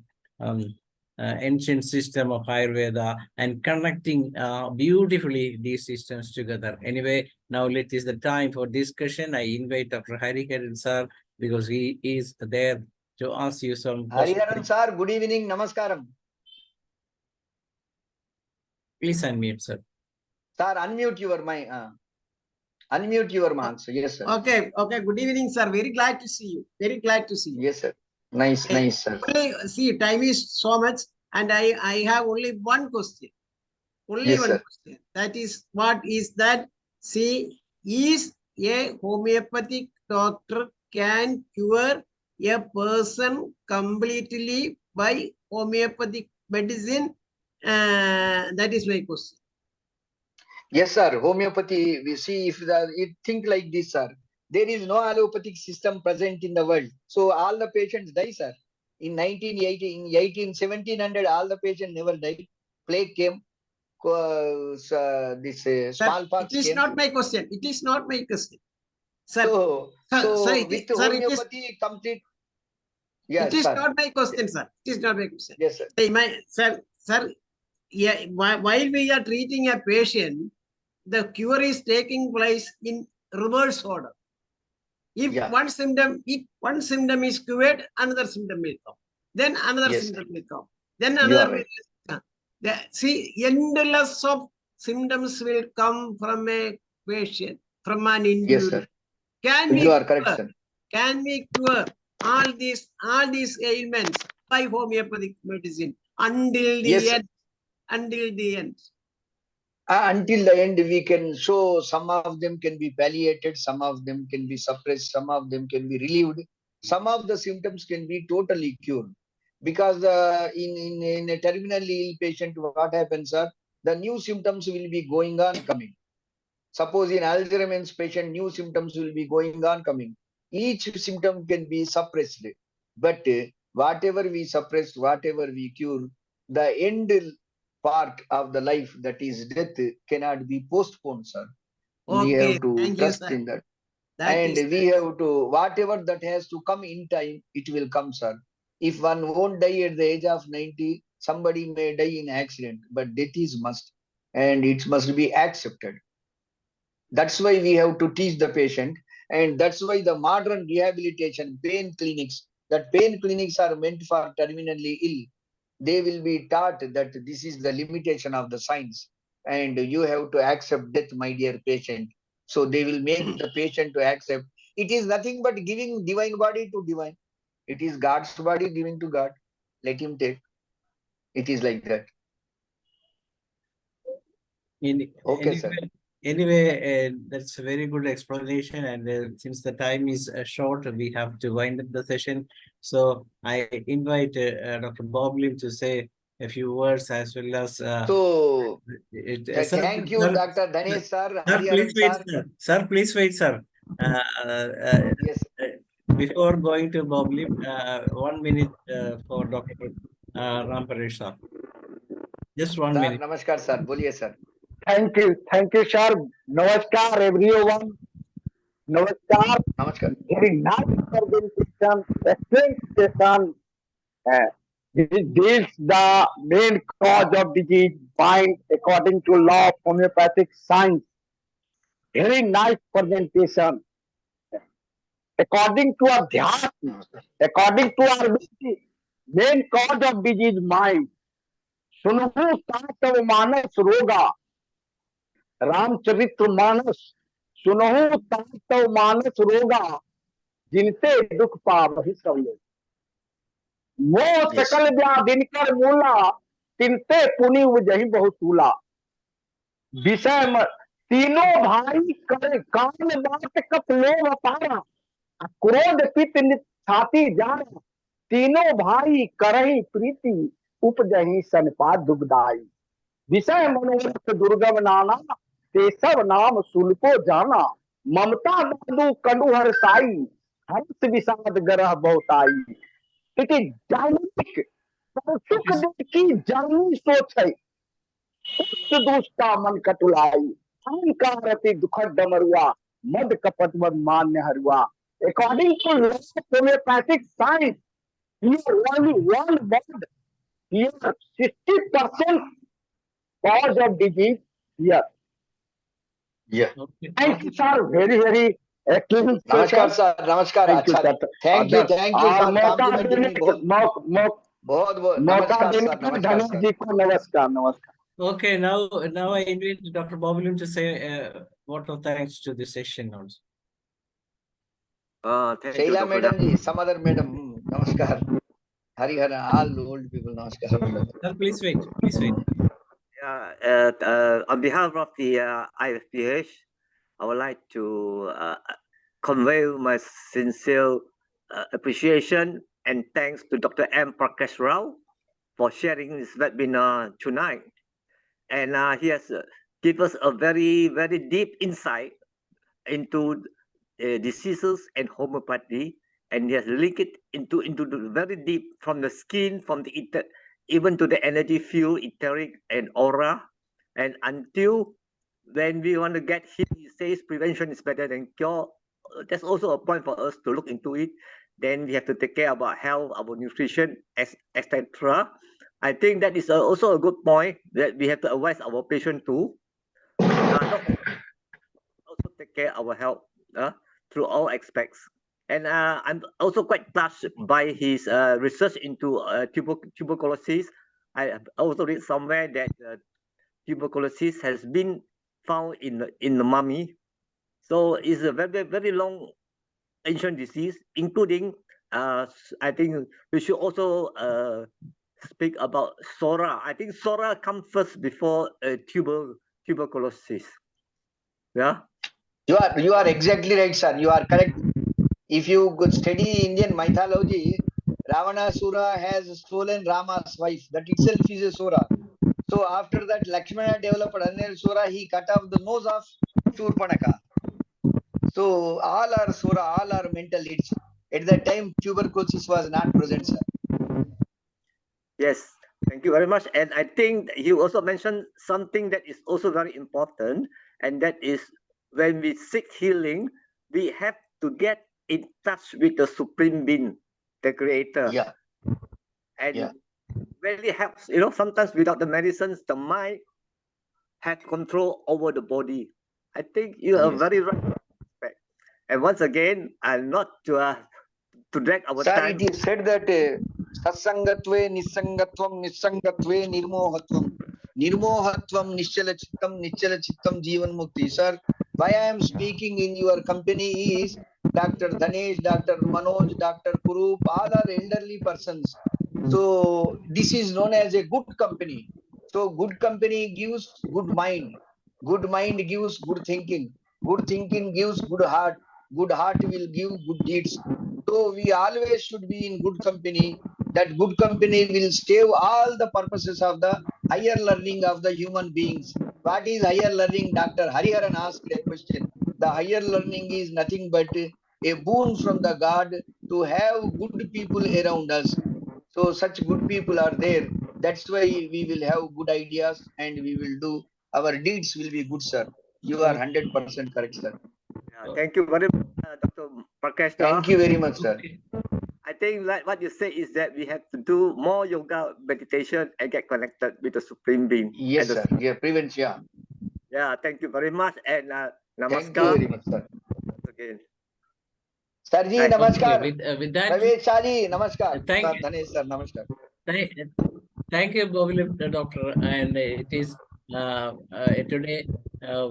ancient system of Ayurveda, and connecting beautifully these systems together. Anyway, now it is the time for discussion. I invite Dr. Hariharan sir, because he is there to ask you some questions. Hariharan sir, good evening, namaskaram. Please unmute, sir. Sir, unmute your mic. Unmute your mic. Yes, sir. Okay, okay. Good evening, sir. Very glad to see you. Very glad to see you. Yes, sir. Nice, Okay. nice, sir. Only, see, time is so much, and I have only one question. Only Yes, one sir. question. That is, what is that? See, is a homeopathic doctor can cure a person completely by homeopathic medicine? That is my question. Yes, sir. Homeopathy, we see if you think like this, sir. There is no allopathic system present in the world. So all the patients die, sir. In 1980, in 1700, all the patients never died. Plague came, this smallpox It is came. not my question. It is not my question. Sir, So, sir, with sir, homeopathy complete. Yes, it is sir. not my question, sir. It is not my question. Yes, sir. Sir, yeah, while we are treating a patient, the cure is taking place in reverse order. If Yeah. one symptom is cured, another symptom will come. Then another Yes, symptom will come. Then You are another right. will come. See, endless of symptoms will come from a patient, from an individual. Yes, sir. Can You are correct, sir. Can we cure all these ailments by homeopathic medicine until the Yes, end? Until the end. Until the end, we can show some of them can be palliated, some of them can be suppressed, some of them can be relieved, some of the symptoms can be totally cured. Because in a terminally ill patient, what happens, sir? The new symptoms will be going on coming. Suppose in Alzheimer's patient, new symptoms will be going on coming. Each symptom can be suppressed, but whatever we suppress, whatever we cure, the end part of the life, that is death, cannot be postponed, sir. We Okay, have to thank you, trust sir. in that. That And is we have to, whatever that has to come in time, it will come, sir. If one won't die at the age of 90, somebody may die in accident, but death is must, and it must be accepted. That's why we have to teach the patient, and that's why the modern rehabilitation pain clinics, that pain clinics are meant for terminally ill. They will be taught that this is the limitation of the science, and you have to accept death, my dear patient. So they will make the patient to accept. It is nothing but giving divine body to divine. It is God's body giving to God. Let him take. It is like that. Okay, sir. Anyway, that's a very good explanation. And since the time is short, we have to wind up the session. So I invite Dr. Boblin to say a few words, as well as. So thank you, Sir, Dr. Dhanesh sir, sir, please Hariharan wait, sir. sir. Sir, please wait, sir. Yes. Before going to Boblin, 1 minute for Dr. Ramparesh sir. Just 1 Sir, minute. namaskar, sir. Boliye, sir. Thank you, sir. Namaskar, everyone. Namaskar. Namaskar. Very nice presentation, excellent session. Uh, this the main cause of disease, mind according to law of homeopathic science. Very nice presentation. According to Adhyatma, according to our ability, main cause of disease mind. सुनहु तातव मानस रोगा, रामचरित्र मानस सुनहु तातव मानस रोगा, जिनते दुख पावहि सब लोग। मोह Yes. सकल व्याधिनकर मूला, तिनते पुनि उपजहि बहुतूला। विषय तीनों भाई करे कान बात कप लोभ अपारा, क्रोध पित छाती जारा, तीनों भाई करहि प्रीति, उपजहि सनपात दुखदाई। विषय मनोरथ दुर्गम नाना, ते सब नाम सुनको जाना, ममता दादू कंडु हरसाई, हर्ष विषाद गरह बहुताई। इट इज डायनेमिक, सुख दुख की जर्नी सोच है, दुष्टा मन कटुलाई, अहंकार अति दुखद डमरुआ, मद कपट मद मान्य Harua. According to homeopathic science, here only one word, here 60% cause of disease here. Yeah. Okay. Thank you, sir. Very excellent Namaskar, session. sir. Namaskar, Thank you, Acharya. sir. Thank you for मौका complimenting देने me. बहुत मौका नमस्कार देने sir, के लिए नमस्कार धन्यवाद सर। जी को नमस्कार नमस्कार। Okay, now I invite Dr. Bobilum to say word of thanks to this session also. Thank you, Shaila Dr. madam ji, some other madam, namaskar. Harihara, all old people, namaskar madam. Sir, please wait. Please wait. On behalf of the IFPH, I would like to convey my sincere appreciation and thanks to Dr. M. Prakash Rao for sharing this webinar tonight. And he has given us a very, very deep insight into diseases and homeopathy, and he has linked it into the very deep, from the skin, from the even to the energy field, etheric and aura. And until when we want to get healed, he says prevention is better than cure. That's also a point for us to look into it. Then we have to take care of our health, our nutrition, etc. I think that is also a good point that we have to advise our patient to also take care of our health through all aspects. And I'm also quite touched by his research into tuberculosis. I have also read somewhere that tuberculosis has been found in the mummy. So it's a very, very long ancient disease, including I think we should also speak about Sora. I think Sora comes first before tuberculosis. Yeah. You are exactly right, sir. You are correct. If you could study Indian mythology, Ravanasura has stolen Rama's wife. That itself is a Sura. So after that, Lakshmana developed another Sura. He cut off the nose of Shurpanaka. So all are Sura, all are mental leads. At that time, tuberculosis was not present, sir. Yes, thank you very much. And I think you also mentioned something that is also very important, and that is when we seek healing, we have to get in touch with the Supreme Being, the Creator. Yeah. And really helps, sometimes without the medicines, the mind has control over the body. I think you are very right. And once again, I'm not to drag our Sir, time. it is said that satsangatve nisangatvam nisangatve nirmohatvam. Nirmohatvam nischala chittam jivan mukti. Sir, why I am speaking in your company is Dr. Dhanesh, Dr. Manoj, Dr. Kurup, all are elderly persons. So this is known as a good company. So good company gives good mind. Good mind gives good thinking. Good thinking gives good heart. Good heart will give good deeds. So we always should be in good company. That good company will save all the purposes of the higher learning of the human beings. What is higher learning? Dr. Hariharan asked a question. The higher learning is nothing but a boon from the God to have good people around us. So such good people are there. That's why we will have good ideas and we will do, our deeds will be good, sir. You are 100% correct, sir. Thank you very much, Dr. Prakash. Thank you very much, sir. I think like what you say is that we have to do more yoga, meditation, and get connected with the Supreme Being. Yes, sir. Yeah, prevention. Yeah, thank you very much. And namaskar. Thank you very much, sir. Again. Sarji, Right. namaskar. With that, Ravi Chaji, namaskar. thank Sir, Dhanesh sir, namaskar. Thank you, Doctor. And it is today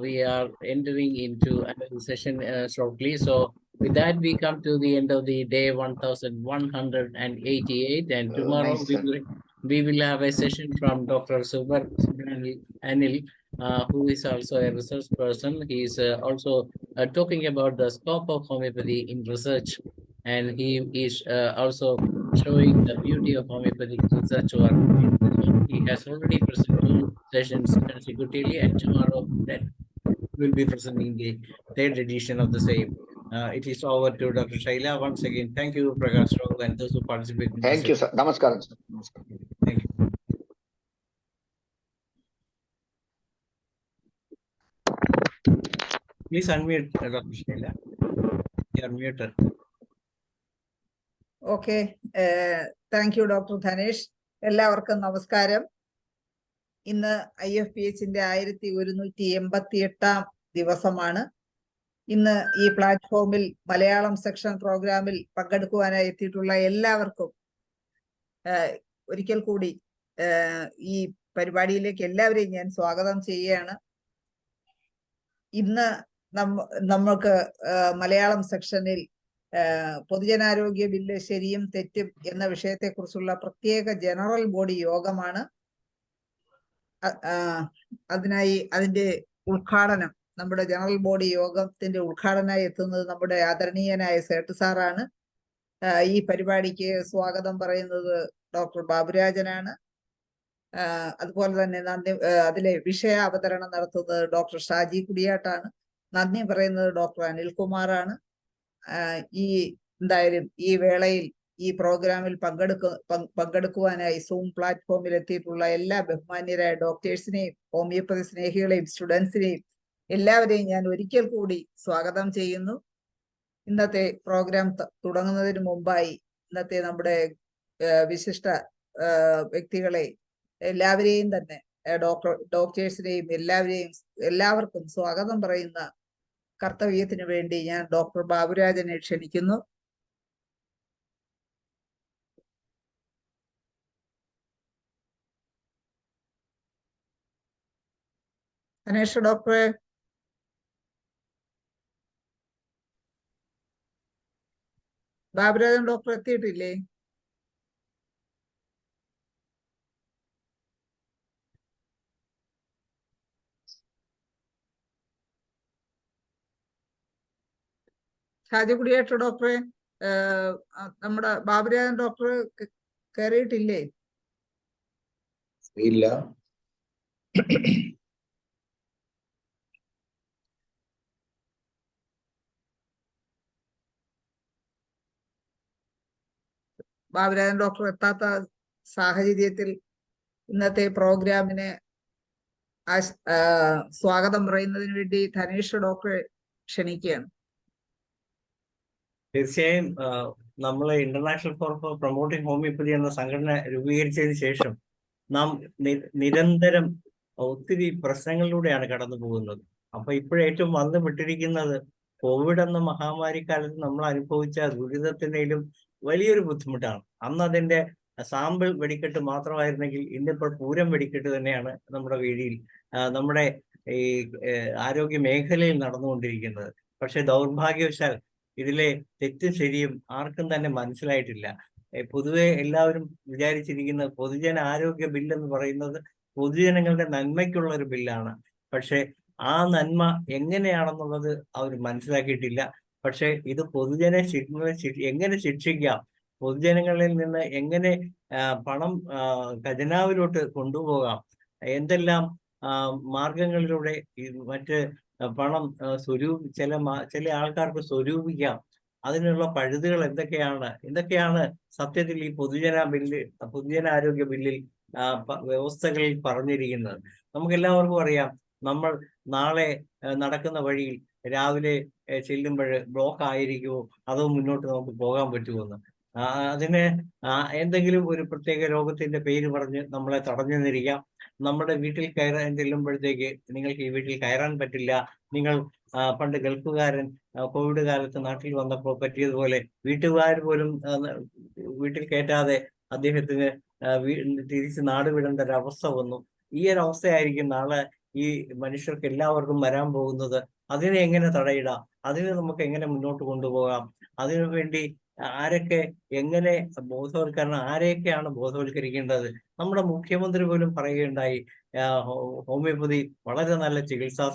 we are entering into another session shortly. So with that, we come to the end of the day 1188, and tomorrow Nice, sir. we will have a session from Dr. Anil, who is also a research person. He is also talking about the scope of homeopathy in research, and he is also showing the beauty of homeopathic research work. He has already presented 2 sessions consecutively, and tomorrow that will be presenting the 3rd edition of the same. It is over to Dr. Shaila. Once again, thank you, Prakash Rao, and those who participate in Thank you, sir. Namaskaram, sir. Namaskar. Thank you. Please unmute, Dr. Shaila. You are muted. Okay. Thank you, Dr. Dhanesh. എല്ലാവർക്കും നമസ്കാരം. ഇന്ന് IFPHന്റെ 1188 ദിവസമാണ്. ഇന്ന് ഈ പ്ലാറ്റ്ഫോമിൽ Malayalam section പ്രോഗ്രാമിൽ പങ്കെടുക്കുവാനായി എത്തിയിട്ടുള്ള എല്ലാവർക്കും ഒരിക്കൽ കൂടി ഈ പരിപാടിയിലേക്ക് എല്ലാവരെയും ഞാൻ സ്വാഗതം ചെയ്യുകയാണ്. ഇന്ന് നമുക്ക് മലയാളം സെക്ഷനിൽ പൊതുജനാരോഗ്യ ബില്ല് ശരിയും തെറ്റും എന്ന വിഷയത്തെക്കുറിച്ചുള്ള പ്രത്യേക ജനറൽ ബോഡി യോഗമാണ്. അതിനായി അതിന്റെ ഉദ്ഘാടനം, നമ്മുടെ ജനറൽ ബോഡി യോഗത്തിന്റെ ഉദ്ഘാടനമായി എത്തുന്നത് നമ്മുടെ ആദരണീയനായ സേട്ട് സാറാണ്. ഈ പരിപാടിക്ക് സ്വാഗതം പറയുന്നത് ഡോക്ടർ ബാബുരാജനാണ്. അതുപോലെ തന്നെ അതിലെ വിഷയ അവതരണം നടത്തുന്നത് ഡോക്ടർ ഷാജി കുടിയാട്ടാണ്. നന്ദി പറയുന്നത് ഡോക്ടർ അനിൽകുമാറാണ്. എന്തായാലും ഈ വേളയിൽ ഈ പ്രോഗ്രാമിൽ പങ്കെടുക്കുവാനായി സൂം പ്ലാറ്റ്ഫോമിൽ എത്തിയിട്ടുള്ള എല്ലാ ബഹുമാന്യരായ ഡോക്ടേഴ്സിനെയും ഹോമിയോപ്പതി സ്നേഹികളെയും സ്റ്റുഡൻസിനെയും എല്ലാവരെയും ഞാൻ ഒരിക്കൽ കൂടി സ്വാഗതം ചെയ്യുന്നു. ഇന്നത്തെ പ്രോഗ്രാം തുടങ്ങുന്നതിന് മുമ്പായി ഇന്നത്തെ നമ്മുടെ വിശിഷ്ട വ്യക്തികളെ എല്ലാവരെയും തന്നെ ഡോക്ടേഴ്സിനെയും എല്ലാവർക്കും സ്വാഗതം പറയുന്ന കർത്തവ്യത്തിന് വേണ്ടി ഞാൻ ഡോക്ടർ ബാബുരാജനെ ക്ഷണിക്കുന്നു. അനേഷ് ഡോക്ടറെ, ബാബുരാജൻ ഡോക്ടർ എത്തിയിട്ടില്ലേ? ഷാജി കുടിയേറ്റ ഡോക്ടറെ, നമ്മുടെ ബാബുരാജൻ ഡോക്ടർ കയറിയിട്ടില്ലേ? ഇല്ല. ബാബുരാജൻ ഡോക്ടർ എത്താത്ത സാഹചര്യത്തിൽ ഇന്നത്തെ പ്രോഗ്രാമിന് സ്വാഗതം പറയുന്നതിന് വേണ്ടി ധനേഷ് ഡോക്ടറെ ക്ഷണിക്കുകയാണ്. തീർച്ചയായും നമ്മളെ international forum for promoting homeopathy എന്ന സംഘടന രൂപീകരിച്ചതിന് ശേഷം നാം നിരന്തരം ഒത്തിരി പ്രശ്നങ്ങളിലൂടെയാണ് കടന്നു പോകുന്നത്. അപ്പൊ ഇപ്പോഴേറ്റവും വന്നു വിട്ടിരിക്കുന്നത് കോവിഡ് എന്ന മഹാമാരി കാലത്ത് നമ്മൾ അനുഭവിച്ച ദുരിതത്തിനേലും വലിയൊരു ബുദ്ധിമുട്ടാണ്. അന്ന് അതിന്റെ സാമ്പിൾ വെടിക്കെട്ട് മാത്രമായിരുന്നെങ്കിൽ ഇന്നിപ്പോൾ പൂരം വെടിക്കെട്ട് തന്നെയാണ് നമ്മുടെ വീടിൽ നമ്മുടെ ഈ ആരോഗ്യ മേഖലയിൽ നടന്നുകൊണ്ടിരിക്കുന്നത്. പക്ഷെ ദൗർഭാഗ്യവശാൽ ഇതിലെ തെറ്റും ശരിയും ആർക്കും തന്നെ മനസ്സിലായിട്ടില്ല. പൊതുവെ എല്ലാവരും വിചാരിച്ചിരിക്കുന്ന പൊതുജന ആരോഗ്യ ബില്ല് എന്ന് പറയുന്നത് പൊതുജനങ്ങളുടെ നന്മയ്ക്കുള്ള ഒരു ബില്ലാണ്. പക്ഷെ ആ നന്മ എങ്ങനെയാണെന്നുള്ളത് അവർ മനസ്സിലാക്കിയിട്ടില്ല. പക്ഷെ ഇത് പൊതുജനെ എങ്ങനെ ശിക്ഷിക്കാം, പൊതുജനങ്ങളിൽ നിന്ന് എങ്ങനെ പണം ഖജനാവിലോട്ട് കൊണ്ടുപോകാം, എന്തെല്ലാം മാർഗങ്ങളിലൂടെ മറ്റ് പണം ചില ആൾക്കാർക്ക് സ്വരൂപിക്കാം, അതിനുള്ള പഴുതുകൾ എന്തൊക്കെയാണ് സത്യത്തിൽ ഈ പൊതുജനാരോഗ്യ ബില്ലിൽ വ്യവസ്ഥകളിൽ പറഞ്ഞിരിക്കുന്നത്. നമുക്കെല്ലാവർക്കും അറിയാം, നമ്മൾ നാളെ നടക്കുന്ന വഴിയിൽ രാവിലെ ചെല്ലുമ്പോൾ ബ്ലോക്ക് ആയിരിക്കുമോ അതോ മുന്നോട്ട് നമുക്ക് പോകാൻ പറ്റുമെന്ന്. അതിന് എന്തെങ്കിലും ഒരു പ്രത്യേക രോഗത്തിന്റെ പേര് പറഞ്ഞ് നമ്മളെ തടഞ്ഞു നിന്നിരിക്കാം. നമ്മുടെ വീട്ടിൽ കയറാൻ ചെല്ലുമ്പോഴത്തേക്ക് നിങ്ങൾക്ക് ഈ വീട്ടിൽ കയറാൻ പറ്റില്ല, നിങ്ങൾ പണ്ട് ഗൾഫുകാരൻ കോവിഡ് കാലത്ത് നാട്ടിൽ വന്നപ്പോൾ പറ്റിയതുപോലെ വീട്ടുകാർ പോലും വീട്ടിൽ കയറ്റാതെ അദ്ദേഹത്തിന് തിരിച്ച് നാട് വിടേണ്ട ഒരു അവസ്ഥ വന്നു. ഈ ഒരു അവസ്ഥയായിരിക്കും നാളെ ഈ മനുഷ്യർക്ക് എല്ലാവർക്കും വരാൻ പോകുന്നത്. അതിനെ എങ്ങനെ തടയിടാം, അതിനെ നമുക്ക് എങ്ങനെ മുന്നോട്ട് കൊണ്ടുപോകാം, അതിനു വേണ്ടി ആരൊക്കെ എങ്ങനെ ബോധവൽക്കരണം, ആരെയൊക്കെയാണ് ബോധവൽക്കരിക്കേണ്ടത്? നമ്മുടെ മുഖ്യമന്ത്രി പോലും പറയുകയുണ്ടായി, ഹോമിയോപ്പതി വളരെ നല്ല ചികിത്സാ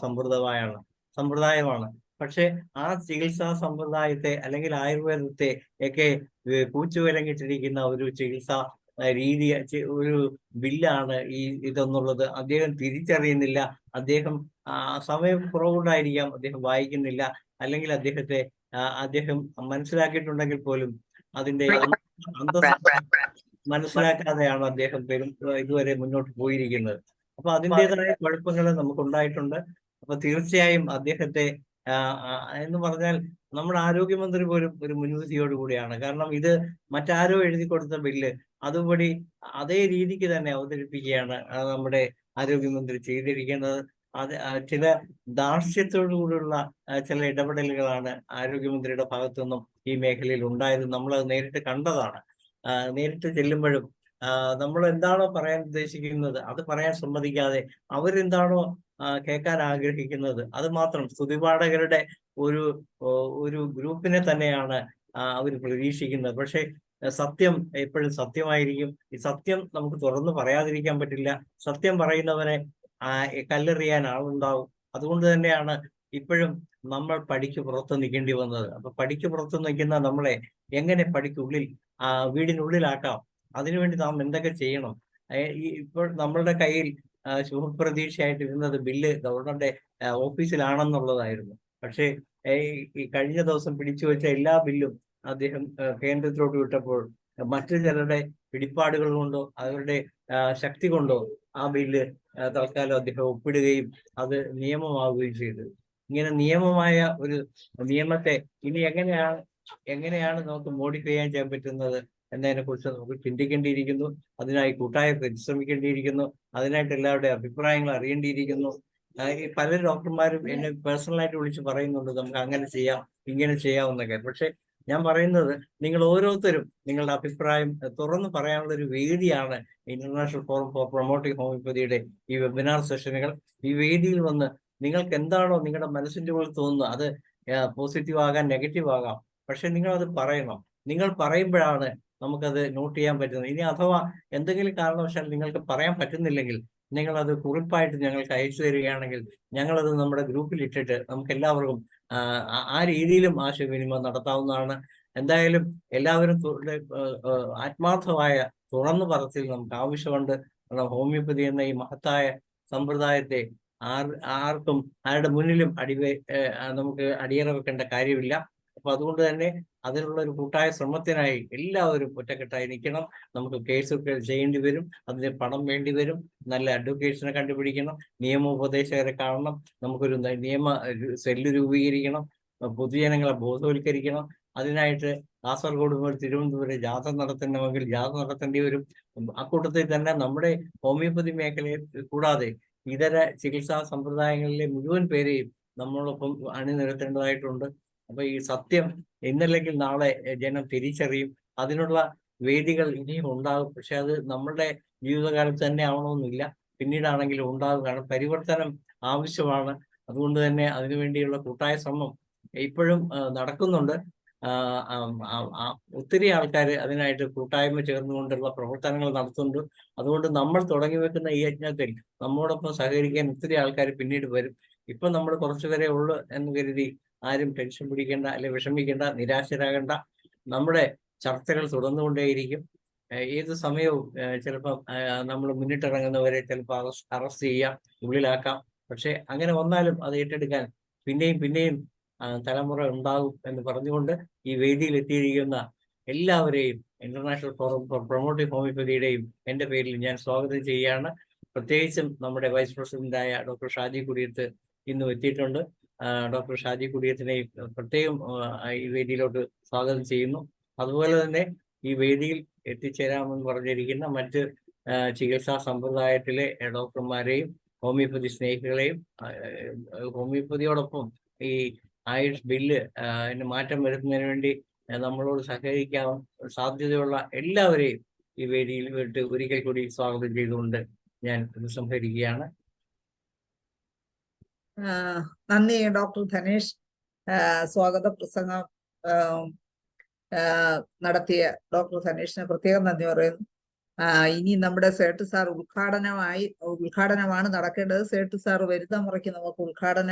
സമ്പ്രദായമാണ്. പക്ഷെ ആ ചികിത്സാ സമ്പ്രദായത്തെ അല്ലെങ്കിൽ ആയുർവേദത്തെ ഒക്കെ കൂച്ചുവിലങ്ങിട്ടിരിക്കുന്ന ഒരു ചികിത്സാ രീതി, ഒരു ബില്ലാണ് ഇതെന്നുള്ളത് അദ്ദേഹം തിരിച്ചറിയുന്നില്ല. അദ്ദേഹം സമയം കുറവുകൊണ്ടായിരിക്കാം അദ്ദേഹം വായിക്കുന്നില്ല, അല്ലെങ്കിൽ അദ്ദേഹം മനസ്സിലാക്കിയിട്ടുണ്ടെങ്കിൽ പോലും അതിന്റെ അന്തസ്സ് മനസ്സിലാക്കാതെയാണ് അദ്ദേഹം ഇതുവരെ മുന്നോട്ട് പോയിരിക്കുന്നത്. അപ്പൊ അതിൻ്റെതായ കുഴപ്പങ്ങൾ നമുക്കുണ്ടായിട്ടുണ്ട്. അപ്പൊ തീർച്ചയായും അദ്ദേഹത്തെ എന്ന് പറഞ്ഞാൽ നമ്മുടെ ആരോഗ്യമന്ത്രി പോലും ഒരു മുൻവിധിയോടുകൂടിയാണ്. കാരണം ഇത് മറ്റാരോ എഴുതി കൊടുത്ത ബില്ല് അതുപടി അതേ രീതിക്ക് തന്നെ അവതരിപ്പിക്കുകയാണ് നമ്മുടെ ആരോഗ്യമന്ത്രി ചെയ്തിരിക്കുന്നത്. അത് ചില ധാർഷ്ട്യത്തോടു കൂടിയുള്ള ചില ഇടപെടലുകളാണ് ആരോഗ്യമന്ത്രിയുടെ ഭാഗത്തുനിന്നും ഈ മേഖലയിൽ ഉണ്ടായത്. നമ്മളത് നേരിട്ട് കണ്ടതാണ്. നേരിട്ട് ചെല്ലുമ്പോഴും നമ്മൾ എന്താണോ പറയാൻ ഉദ്ദേശിക്കുന്നത് അത് പറയാൻ സമ്മതിക്കാതെ അവരെന്താണോ കേൾക്കാൻ ആഗ്രഹിക്കുന്നത് അത് മാത്രം, സ്തുതിപാഠകരുടെ ഒരു ഗ്രൂപ്പിനെ തന്നെയാണ് അവർ പ്രതീക്ഷിക്കുന്നത്. പക്ഷെ സത്യം എപ്പോഴും സത്യമായിരിക്കും. ഈ സത്യം നമുക്ക് തുറന്നു പറയാതിരിക്കാൻ പറ്റില്ല. സത്യം പറയുന്നവനെ കല്ലെറിയാൻ ആളുണ്ടാവും. അതുകൊണ്ട് തന്നെയാണ് ഇപ്പോഴും നമ്മൾ പടിക്ക് പുറത്ത് നിൽക്കേണ്ടി വന്നത്. അപ്പൊ പടിക്ക് പുറത്ത് നിൽക്കുന്ന നമ്മളെ എങ്ങനെ പടിക്കുള്ളിൽ വീടിനുള്ളിലാക്കാം, അതിനുവേണ്ടി നാം എന്തൊക്കെ ചെയ്യണം? ഇപ്പോൾ നമ്മളുടെ കയ്യിൽ ശുഭപ്രതീക്ഷയായിട്ട് ഇരുന്നത് ബില്ല് ഗവർണറുടെ ഓഫീസിലാണെന്നുള്ളതായിരുന്നു. പക്ഷേ ഈ കഴിഞ്ഞ ദിവസം പിടിച്ചു വെച്ച എല്ലാ ബില്ലും അദ്ദേഹം കേന്ദ്രത്തിലോട്ട് വിട്ടപ്പോൾ മറ്റു ചിലരുടെ പിടിപ്പാടുകൾ കൊണ്ടോ അവരുടെ ശക്തി കൊണ്ടോ ആ ബില്ല് തൽക്കാലം അദ്ദേഹം ഒപ്പിടുകയും അത് നിയമമാവുകയും ചെയ്തു. ഇങ്ങനെ നിയമമായ ഒരു നിയമത്തെ ഇനി എങ്ങനെയാണ് നമുക്ക് മോഡിഫൈ ചെയ്യാൻ പറ്റുന്നത് എന്നതിനെ കുറിച്ച് നമുക്ക് ചിന്തിക്കേണ്ടിയിരിക്കുന്നു. അതിനായി കൂട്ടായ പരിശ്രമിക്കേണ്ടിയിരിക്കുന്നു. അതിനായിട്ട് എല്ലാവരുടെയും അഭിപ്രായങ്ങൾ അറിയേണ്ടിയിരിക്കുന്നു. പല ഡോക്ടർമാരും എന്നെ പേഴ്സണലായിട്ട് വിളിച്ച് പറയുന്നുണ്ട് നമുക്ക് അങ്ങനെ ചെയ്യാം ഇങ്ങനെ ചെയ്യാമെന്നൊക്കെ. പക്ഷെ ഞാൻ പറയുന്നത്, നിങ്ങൾ ഓരോരുത്തരും നിങ്ങളുടെ അഭിപ്രായം തുറന്നു പറയാനുള്ള ഒരു വേദിയാണ് ഇന്റർനാഷണൽ ഫോറം ഫോർ പ്രൊമോട്ടിംഗ് ഹോമിയോപ്പതിയുടെ ഈ വെബിനാർ സെഷനുകൾ. ഈ വേദിയിൽ വന്ന് നിങ്ങൾക്ക് എന്താണോ നിങ്ങളുടെ മനസ്സിന്റെ ഉള്ളിൽ തോന്നുന്നത്, അത് പോസിറ്റീവ് ആകാം, നെഗറ്റീവ് ആകാം, പക്ഷെ നിങ്ങൾ അത് പറയണം. നിങ്ങൾ പറയുമ്പോഴാണ് നമുക്കത് നോട്ട് ചെയ്യാൻ പറ്റുന്നത്. ഇനി അഥവാ എന്തെങ്കിലും കാരണവശാൽ നിങ്ങൾക്ക് പറയാൻ പറ്റുന്നില്ലെങ്കിൽ നിങ്ങളത് കുറിപ്പായിട്ട് ഞങ്ങൾക്ക് അയച്ചു തരികയാണെങ്കിൽ ഞങ്ങളത് നമ്മുടെ ഗ്രൂപ്പിൽ ഇട്ടിട്ട് നമുക്ക് എല്ലാവർക്കും ആ രീതിയിലും ആശയവിനിമയം നടത്താവുന്നതാണ്. എന്തായാലും എല്ലാവരും ആത്മാർത്ഥമായ തുറന്നു പറച്ചിൽ നമുക്ക് ആവശ്യമുണ്ട്. ഹോമിയോപ്പതി എന്ന ഈ മഹത്തായ സമ്പ്രദായത്തെ ആർക്കും ആരുടെ മുന്നിലും നമുക്ക് അടിയറ വെക്കേണ്ട കാര്യമില്ല. അപ്പൊ അതുകൊണ്ട് തന്നെ അതിനുള്ള ഒരു കൂട്ടായ ശ്രമത്തിനായി എല്ലാവരും ഒറ്റക്കെട്ടായി നിൽക്കണം. നമുക്ക് കേസൊക്കെ ചെയ്യേണ്ടി വരും, അതിന് പണം വേണ്ടി വരും, നല്ല അഡ്വക്കേറ്റ്സിനെ കണ്ടുപിടിക്കണം, നിയമോപദേശകരെ കാണണം, നമുക്കൊരു നിയമ സെല്ല് രൂപീകരിക്കണം, പൊതുജനങ്ങളെ ബോധവൽക്കരിക്കണം. അതിനായിട്ട് കാസർഗോഡ് മുതൽ തിരുവനന്തപുരം ജാഥ നടത്തണമെങ്കിൽ ജാഥ നടത്തേണ്ടി വരും. അക്കൂട്ടത്തിൽ തന്നെ നമ്മുടെ ഹോമിയോപ്പതി മേഖലയെ കൂടാതെ ഇതര ചികിത്സാ സമ്പ്രദായങ്ങളിലെ മുഴുവൻ പേരെയും നമ്മളൊപ്പം അണിനിരത്തേണ്ടതായിട്ടുണ്ട്. അപ്പൊ ഈ സത്യം ഇന്നല്ലെങ്കിൽ നാളെ ജനം തിരിച്ചറിയും. അതിനുള്ള വേദികൾ ഇനിയും ഉണ്ടാകും. പക്ഷെ അത് നമ്മളുടെ ജീവിതകാലത്ത് തന്നെ ആവണമെന്നില്ല, പിന്നീടാണെങ്കിലും ഉണ്ടാകും. കാരണം പരിവർത്തനം ആവശ്യമാണ്. അതുകൊണ്ട് തന്നെ അതിനുവേണ്ടിയുള്ള കൂട്ടായ ശ്രമം ഇപ്പോഴും നടക്കുന്നുണ്ട്. ഒത്തിരി ആൾക്കാർ അതിനായിട്ട് കൂട്ടായ്മ ചേർന്നുകൊണ്ടുള്ള പ്രവർത്തനങ്ങൾ നടത്തുന്നുണ്ട്. അതുകൊണ്ട് നമ്മൾ തുടങ്ങി വെക്കുന്ന ഈ യജ്ഞത്തിൽ നമ്മോടൊപ്പം സഹകരിക്കാൻ ഒത്തിരി ആൾക്കാർ പിന്നീട് വരും. ഇപ്പൊ നമ്മൾ കുറച്ചുപേരെ ഉള്ളു എന്ന് കരുതി ആരും ടെൻഷൻ പിടിക്കേണ്ട, അല്ലെ വിഷമിക്കേണ്ട, നിരാശരാകേണ്ട. നമ്മുടെ ചർച്ചകൾ തുടർന്നുകൊണ്ടേയിരിക്കും. ഏത് സമയവും ചിലപ്പോൾ നമ്മൾ മുന്നിട്ടിറങ്ങുന്നവരെ ചിലപ്പോൾ അറസ്റ്റ് ചെയ്യാം, ഉള്ളിലാക്കാം. പക്ഷെ അങ്ങനെ വന്നാലും അത് ഏറ്റെടുക്കാൻ പിന്നെയും തലമുറ ഉണ്ടാകും എന്ന് പറഞ്ഞുകൊണ്ട് ഈ വേദിയിൽ എത്തിയിരിക്കുന്ന എല്ലാവരെയും ഇന്റർനാഷണൽ ഫോറം ഫോർ പ്രൊമോട്ടിംഗ് ഹോമിയോപ്പതിയുടെയും എൻ്റെ പേരിൽ ഞാൻ സ്വാഗതം ചെയ്യുകയാണ്. പ്രത്യേകിച്ചും നമ്മുടെ വൈസ് പ്രസിഡന്റായ ഡോക്ടർ ഷാജി കുടിയത്ത് ഇന്നും എത്തിയിട്ടുണ്ട്. ഡോക്ടർ ഷാജി കുടിയത്തിനെയും പ്രത്യേകം ഈ വേദിയിലോട്ട് സ്വാഗതം ചെയ്യുന്നു. അതുപോലെ തന്നെ ഈ വേദിയിൽ എത്തിച്ചേരാമെന്ന് പറഞ്ഞിരിക്കുന്ന മറ്റ് ചികിത്സാ സമ്പ്രദായത്തിലെ ഡോക്ടർമാരെയും ഹോമിയോപ്പതി സ്നേഹികളെയും ഹോമിയോപ്പതിയോടൊപ്പം ഈ ആയുഷ് ബില്ല് മാറ്റം വരുത്തുന്നതിന് വേണ്ടി നമ്മളോട് സഹകരിക്കാൻ സാധ്യതയുള്ള എല്ലാവരെയും ഈ വേദിയിൽ വിട്ട് ഒരിക്കൽ കൂടി സ്വാഗതം ചെയ്തുകൊണ്ട് ഞാൻ സംഹരിക്കുകയാണ്. നന്ദി ഡോക്ടർ ധനേഷ്. സ്വാഗത പ്രസംഗം നടത്തിയ ഡോക്ടർ ധനേഷിന് പ്രത്യേകം നന്ദി പറയുന്നു. ഇനി നമ്മുടെ സേട്ട് സാർ ഉദ്ഘാടനമാണ് നടക്കേണ്ടത്. സേട്ട് സാർ വരുന്ന മുറയ്ക്ക് നമുക്ക് ഉദ്ഘാടന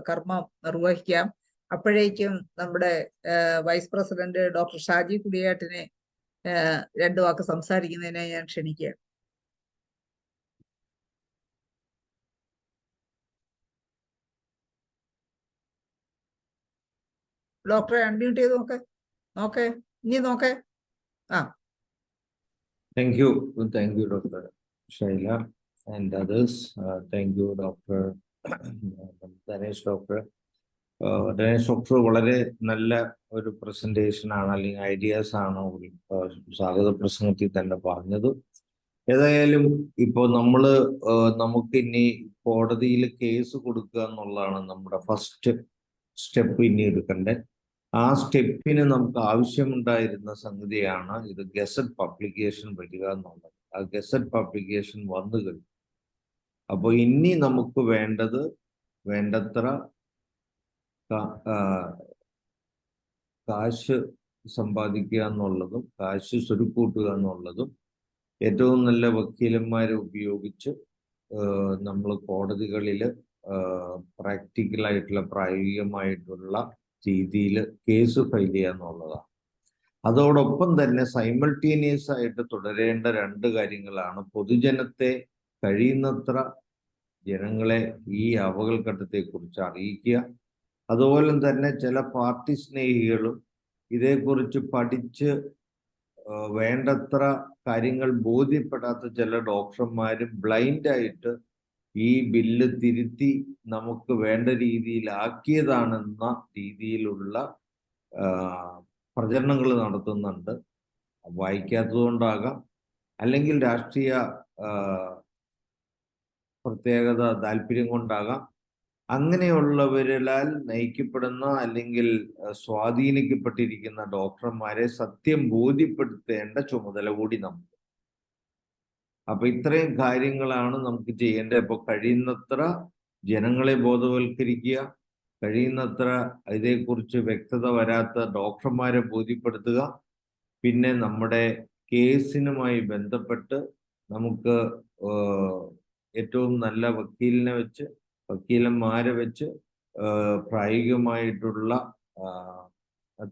കർമ്മം നിർവഹിക്കാം. അപ്പോഴേക്കും നമ്മുടെ വൈസ് പ്രസിഡന്റ് ഡോക്ടർ ഷാജി കുടിയാട്ടിനെ 2 വാക്ക് സംസാരിക്കുന്നതിനെ ഞാൻ ക്ഷണിക്കുക. ഡോക്ടറെ അൺമ്യൂട്ട് ചെയ്ത് നോക്കേ ഇനി നോക്കേ. Thank you, Dr. Shaila and others. Thank you, Dr. Dinesh Doctor. Dinesh Doctor വളരെ നല്ല ഒരു പ്രസന്റേഷൻ ആണ്, അല്ലെങ്കിൽ ഐഡിയാസ് ആണ് സ്വാഗത പ്രസംഗത്തിൽ തന്നെ പറഞ്ഞത്. ഏതായാലും ഇപ്പോൾ നമുക്ക് ഇനി കോടതിയിൽ കേസ് കൊടുക്കുക എന്നുള്ളതാണ് നമ്മുടെ ഫസ്റ്റ് സ്റ്റെപ്പ് ഇനി എടുക്കേണ്ടത്. ആ സ്റ്റെപ്പിന് നമുക്ക് ആവശ്യമുണ്ടായിരുന്ന സംഗതിയാണ് ഇത് ഗസറ്റ് പബ്ലിക്കേഷൻ വരിക എന്നുള്ളത്. ആ ഗസറ്റ് പബ്ലിക്കേഷൻ വന്നു കഴിഞ്ഞു. അപ്പോൾ ഇനി നമുക്ക് വേണ്ടത്ര കാശ് സമ്പാദിക്കുക എന്നുള്ളതും കാശ് സ്വരുക്കൂട്ടുക എന്നുള്ളതും ഏറ്റവും നല്ല വക്കീലന്മാരെ ഉപയോഗിച്ച് നമ്മൾ കോടതികളിൽ പ്രായോഗികമായിട്ടുള്ള രീതിയിൽ കേസ് ഫയൽ ചെയ്യുക എന്നുള്ളതാണ്. അതോടൊപ്പം തന്നെ സൈമൾട്ടേനിയസ് ആയിട്ട് തുടരേണ്ട 2 കാര്യങ്ങളാണ്. പൊതുജനത്തെ കഴിയുന്നത്ര ജനങ്ങളെ ഈ അപകടഘട്ടത്തെക്കുറിച്ച് അറിയിക്കുക. അതുപോലെ തന്നെ ചില പാർട്ടി സ്നേഹികളും ഇതേക്കുറിച്ച് പഠിച്ച് വേണ്ടത്ര കാര്യങ്ങൾ ബോധ്യപ്പെടാത്ത ചില ഡോക്ടർമാരും ബ്ലൈൻഡായിട്ട് ഈ ബില്ല് തിരുത്തി നമുക്ക് വേണ്ട രീതിയിലാക്കിയതാണെന്ന രീതിയിലുള്ള പ്രചരണങ്ങൾ നടത്തുന്നുണ്ട്. വായിക്കാത്തതുകൊണ്ടാകാം, അല്ലെങ്കിൽ രാഷ്ട്രീയ പ്രത്യേകത താല്പര്യം കൊണ്ടാകാം. അങ്ങനെയുള്ളവരാൽ നയിക്കപ്പെടുന്ന അല്ലെങ്കിൽ സ്വാധീനിക്കപ്പെട്ടിരിക്കുന്ന ഡോക്ടർമാരെ സത്യം ബോധ്യപ്പെടുത്തേണ്ട ചുമതല കൂടി നമുക്ക്. അപ്പൊ ഇത്രയും കാര്യങ്ങളാണ് നമുക്ക് ചെയ്യേണ്ടത്. അപ്പൊ കഴിയുന്നത്ര ജനങ്ങളെ ബോധവൽക്കരിക്കുക, കഴിയുന്നത്ര ഇതേക്കുറിച്ച് വ്യക്തത വരാത്ത ഡോക്ടർമാരെ ബോധ്യപ്പെടുത്തുക. പിന്നെ നമ്മുടെ കേസിനുമായി ബന്ധപ്പെട്ട് നമുക്ക് ഏറ്റവും നല്ല വക്കീലന്മാരെ വെച്ച് പ്രായോഗികമായിട്ടുള്ള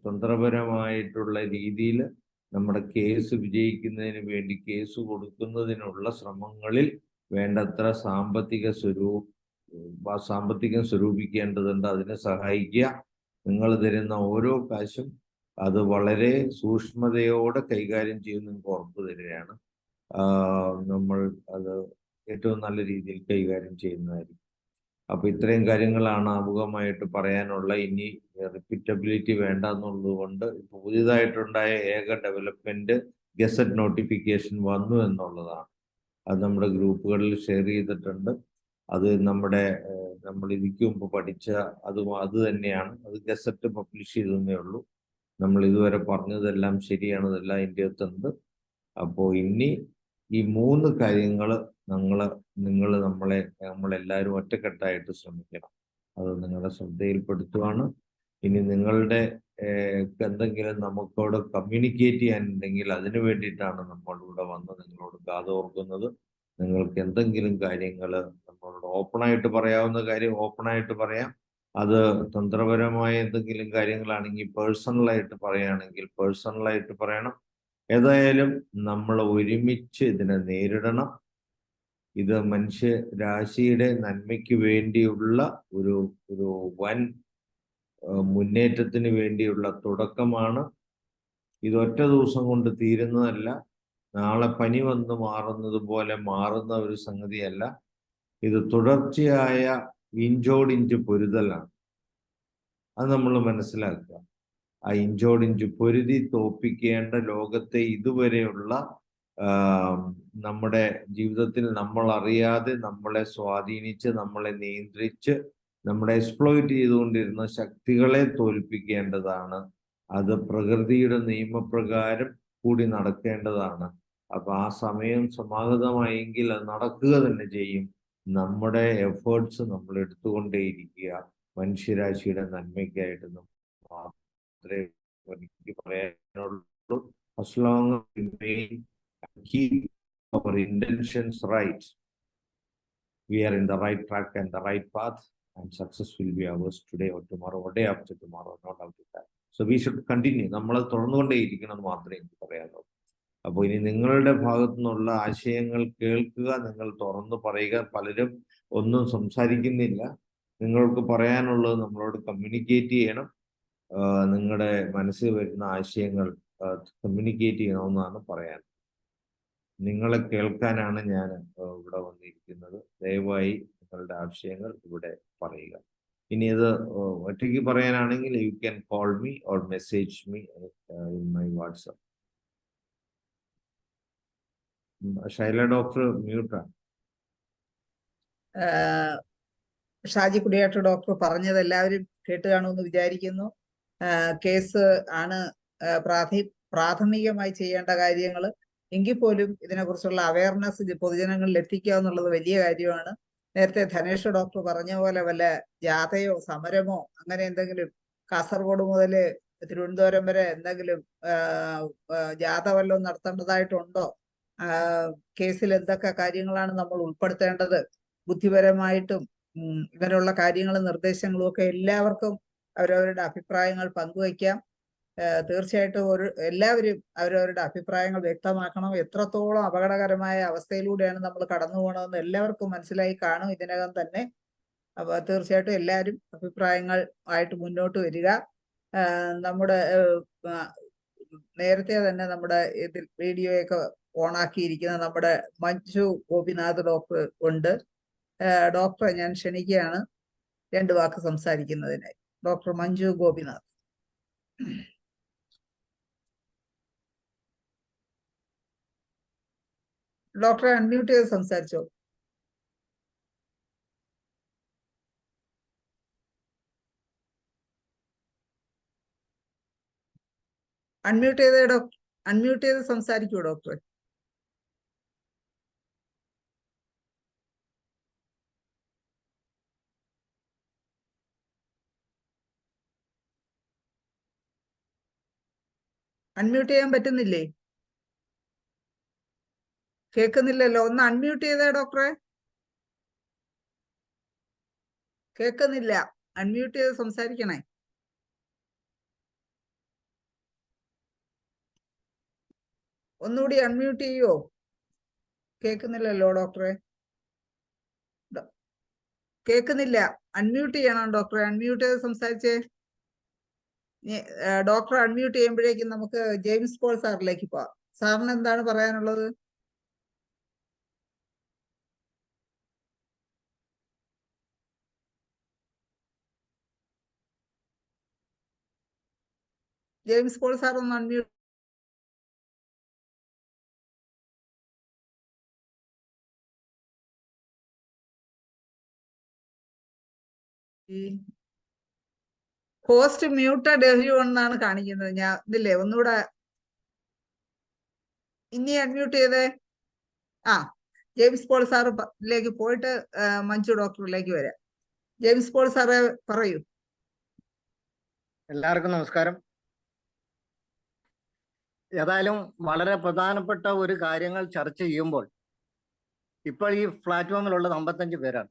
തന്ത്രപരമായിട്ടുള്ള രീതിയിൽ നമ്മുടെ കേസ് വിജയിക്കുന്നതിന് വേണ്ടി കേസ് കൊടുക്കുന്നതിനുള്ള ശ്രമങ്ങളിൽ വേണ്ടത്ര സാമ്പത്തികം സ്വരൂപിക്കേണ്ടതുണ്ട്. അതിനെ സഹായിക്കുക. നിങ്ങൾ തരുന്ന ഓരോ കാശും അത് വളരെ സൂക്ഷ്മതയോടെ കൈകാര്യം ചെയ്ത് നിങ്ങൾക്ക് ഉറപ്പ് തരികയാണ്. നമ്മൾ അത് ഏറ്റവും നല്ല രീതിയിൽ കൈകാര്യം ചെയ്യുന്നതായിരിക്കും. അപ്പൊ ഇത്രയും കാര്യങ്ങളാണ് ആമുഖമായിട്ട് പറയാനുള്ള. ഇനി റിപ്പീറ്റബിലിറ്റി വേണ്ട എന്നുള്ളത് കൊണ്ട് ഇപ്പൊ പുതിയതായിട്ടുണ്ടായ ഏക ഡെവലപ്മെന്റ് ഗസറ്റ് നോട്ടിഫിക്കേഷൻ വന്നു എന്നുള്ളതാണ്. അത് നമ്മുടെ ഗ്രൂപ്പുകളിൽ ഷെയർ ചെയ്തിട്ടുണ്ട്. അത് നമ്മൾ ഇതിക്ക് മുമ്പ് പഠിച്ച അത് തന്നെയാണ്. അത് ഗസറ്റ് പബ്ലിഷ് ചെയ്തേ ഉള്ളൂ. നമ്മൾ ഇതുവരെ പറഞ്ഞതെല്ലാം ശരിയാണ്, ഇതെല്ലാം അതിൻ്റെ അകത്തുണ്ട്. അപ്പോൾ ഇനി ഈ 3 കാര്യങ്ങൾ നമ്മളെല്ലാവരും ഒറ്റക്കെട്ടായിട്ട് ശ്രമിക്കണം. അത് നിങ്ങളുടെ ശ്രദ്ധയിൽപ്പെടുത്തുവാണ്. ഇനി നിങ്ങളുടെ എന്തെങ്കിലും നമുക്കോട് കമ്മ്യൂണിക്കേറ്റ് ചെയ്യാനുണ്ടെങ്കിൽ അതിനു വേണ്ടിയിട്ടാണ് നമ്മളിവിടെ വന്ന് നിങ്ങളോട് കാതോർക്കുന്നത്. നിങ്ങൾക്ക് എന്തെങ്കിലും കാര്യങ്ങൾ നമ്മളോട് ഓപ്പണായിട്ട് പറയാവുന്ന കാര്യം ഓപ്പണായിട്ട് പറയാം. അത് തന്ത്രപരമായ എന്തെങ്കിലും കാര്യങ്ങളാണെങ്കിൽ പേഴ്സണലായിട്ട് പറയുകയാണെങ്കിൽ പേഴ്സണലായിട്ട് പറയണം. ഏതായാലും നമ്മൾ ഒരുമിച്ച് ഇതിനെ നേരിടണം. ഇത് മനുഷ്യരാശിയുടെ നന്മയ്ക്ക് വേണ്ടിയുള്ള ഒരു വൻ മുന്നേറ്റത്തിന് വേണ്ടിയുള്ള തുടക്കമാണ്. ഇത് ഒറ്റ ദിവസം കൊണ്ട് തീരുന്നതല്ല. നാളെ പനി വന്ന് മാറുന്നത് പോലെ മാറുന്ന ഒരു സംഗതിയല്ല. ഇത് തുടർച്ചയായ ഇഞ്ചോടിഞ്ച് പൊരുതലാണ്. അത് നമ്മൾ മനസ്സിലാക്കുക. ആ ഇഞ്ചോടിഞ്ച് പൊരുതി തോപ്പിക്കേണ്ട ലോകത്തെ ഇതുവരെയുള്ള നമ്മുടെ ജീവിതത്തിൽ നമ്മൾ അറിയാതെ നമ്മളെ സ്വാധീനിച്ച് നമ്മളെ നിയന്ത്രിച്ച് നമ്മുടെ എക്സ്പ്ലോയിറ്റ് ചെയ്തുകൊണ്ടിരുന്ന ശക്തികളെ തോൽപ്പിക്കേണ്ടതാണ്. അത് പ്രകൃതിയുടെ നിയമപ്രകാരം കൂടി നടക്കേണ്ടതാണ്. അപ്പൊ ആ സമയം സമാഗതമായെങ്കിൽ അത് നടക്കുക തന്നെ ചെയ്യും. നമ്മുടെ എഫേർട്സ് നമ്മൾ എടുത്തുകൊണ്ടേയിരിക്കുക, മനുഷ്യരാശിയുടെ നന്മയ്ക്കായിട്ട് മാത്രമേ എനിക്ക് പറയാനുള്ളൂ. As long as we remain and keep our intentions right, we are in the right track and the right path, and success will be ours today or tomorrow or day after tomorrow, not after that. So we should continue. നമ്മൾ തുറന്നുകൊണ്ടേയിരിക്കണം എന്ന് മാത്രമേ എനിക്ക് പറയാനുള്ളൂ. അപ്പോൾ ഇനി നിങ്ങളുടെ ഭാഗത്തു നിന്നുള്ള ആശയങ്ങൾ കേൾക്കുക, നിങ്ങൾ തുറന്നു പറയുക. പലരും ഒന്നും സംസാരിക്കുന്നില്ല. നിങ്ങൾക്ക് പറയാനുള്ളത് നമ്മളോട് കമ്മ്യൂണിക്കേറ്റ് ചെയ്യണം. നിങ്ങളുടെ മനസ്സിൽ വരുന്ന ആശയങ്ങൾ കമ്മ്യൂണിക്കേറ്റ് ചെയ്യണമെന്നാണ് പറയാൻ. നിങ്ങളെ കേൾക്കാനാണ് ഞാൻ ഇവിടെ വന്നിരിക്കുന്നത്. ദയവായി നിങ്ങളുടെ ആശയങ്ങൾ ഇവിടെ പറയുക. ഇനി ഇത് ഒറ്റയ്ക്ക് പറയാനാണെങ്കിൽ you can call me or message me in my WhatsApp. Shaila doctor മ്യൂട്ടാണ്. ഷാജി കുടിയാട്ട് ഡോക്ടർ പറഞ്ഞത് എല്ലാവരും കേട്ട് കാണുമെന്ന് വിചാരിക്കുന്നു. കേസ് ആണ് പ്രാഥമികമായി ചെയ്യേണ്ട കാര്യങ്ങൾ. എങ്കിൽ പോലും ഇതിനെക്കുറിച്ചുള്ള അവയർനെസ് പൊതുജനങ്ങളിൽ എത്തിക്കുക എന്നുള്ളത് വലിയ കാര്യമാണ്. നേരത്തെ ധനേഷ് ഡോക്ടർ പറഞ്ഞ പോലെ വല്ല ജാഥയോ സമരമോ അങ്ങനെ എന്തെങ്കിലും കാസർഗോഡ് മുതൽ തിരുവനന്തപുരം വരെ എന്തെങ്കിലും ജാഥ വല്ലതും നടത്തേണ്ടതായിട്ടുണ്ടോ? കേസിൽ എന്തൊക്കെ കാര്യങ്ങളാണ് നമ്മൾ ഉൾപ്പെടുത്തേണ്ടത്? ബുദ്ധിപരമായിട്ടും ഇങ്ങനെയുള്ള കാര്യങ്ങളും നിർദ്ദേശങ്ങളും ഒക്കെ എല്ലാവർക്കും അവരവരുടെ അഭിപ്രായങ്ങൾ പങ്കുവയ്ക്കാം. തീർച്ചയായിട്ടും എല്ലാവരും അവരവരുടെ അഭിപ്രായങ്ങൾ വ്യക്തമാക്കണം. എത്രത്തോളം അപകടകരമായ അവസ്ഥയിലൂടെയാണ് നമ്മൾ കടന്നു പോകണമെന്ന് എല്ലാവർക്കും മനസ്സിലായി കാണും ഇതിനകം തന്നെ. അപ്പൊ തീർച്ചയായിട്ടും എല്ലാവരും അഭിപ്രായങ്ങൾ ആയിട്ട് മുന്നോട്ട് വരിക. നമ്മുടെ നേരത്തെ തന്നെ നമ്മുടെ ഇതിൽ വീഡിയോയൊക്കെ ഓണാക്കിയിരിക്കുന്ന നമ്മുടെ മഞ്ജു ഗോപിനാഥ് ഡോക്ടർ ഉണ്ട്. ഡോക്ടറെ ഞാൻ ക്ഷണിക്കുകയാണ് 2 വാക്ക് സംസാരിക്കുന്നതിനായി. ഡോക്ടർ മഞ്ജു ഗോപിനാഥ്. ഡോക്ടറെ അൺമ്യൂട്ട് ചെയ്ത് സംസാരിച്ചോ. അൺമ്യൂട്ട് ചെയ്ത് സംസാരിക്കൂ ഡോക്ടറെ. അൺമ്യൂട്ട് ചെയ്യാൻ പറ്റുന്നില്ലേ? കേൾക്കുന്നില്ലല്ലോ. ഒന്ന് അൺമ്യൂട്ട് ചെയ്തേ ഡോക്ടറെ. കേൾക്കുന്നില്ല. അൺമ്യൂട്ട് ചെയ്ത് സംസാരിക്കണേ. ഒന്നുകൂടി അൺമ്യൂട്ട് ചെയ്യോ? കേൾക്കുന്നില്ലല്ലോ ഡോക്ടറെ. കേൾക്കുന്നില്ല. അൺമ്യൂട്ട് ചെയ്യണം ഡോക്ടറെ. അൺമ്യൂട്ട് ചെയ്ത് സംസാരിച്ചേ. ഡോക്ടർ അൺമ്യൂട്ട് ചെയ്യുമ്പോഴേക്കും നമുക്ക് ജെയിംസ് പോൾ സാറിലേക്ക് പോവാം. സാറിന് എന്താണ് പറയാനുള്ളത്? ജെയിംസ് പോൾ സാർ ഒന്ന് അൺമ്യൂട്ട്. ഹോസ്റ്റ് മ്യൂട്ടഡ് എവരിവൺ എന്നാണ് കാണിക്കുന്നത്. ഞാൻ ഇതില്ലേ ഒന്നുകൂടെ ഇനി അൺമ്യൂട്ട് ചെയ്തേ. ജെയിംസ് പോൾ സാറിലേക്ക് പോയിട്ട് മഞ്ജു ഡോക്ടറിലേക്ക് വരാം. ജെയിംസ് പോൾ സാറെ പറയൂ. എല്ലാവർക്കും നമസ്കാരം. ഏതായാലും വളരെ പ്രധാനപ്പെട്ട ഒരു കാര്യങ്ങൾ ചർച്ച ചെയ്യുമ്പോൾ ഇപ്പോൾ ഈ പ്ലാറ്റ്ഫോമിലുള്ളത് 55 പേരാണ്.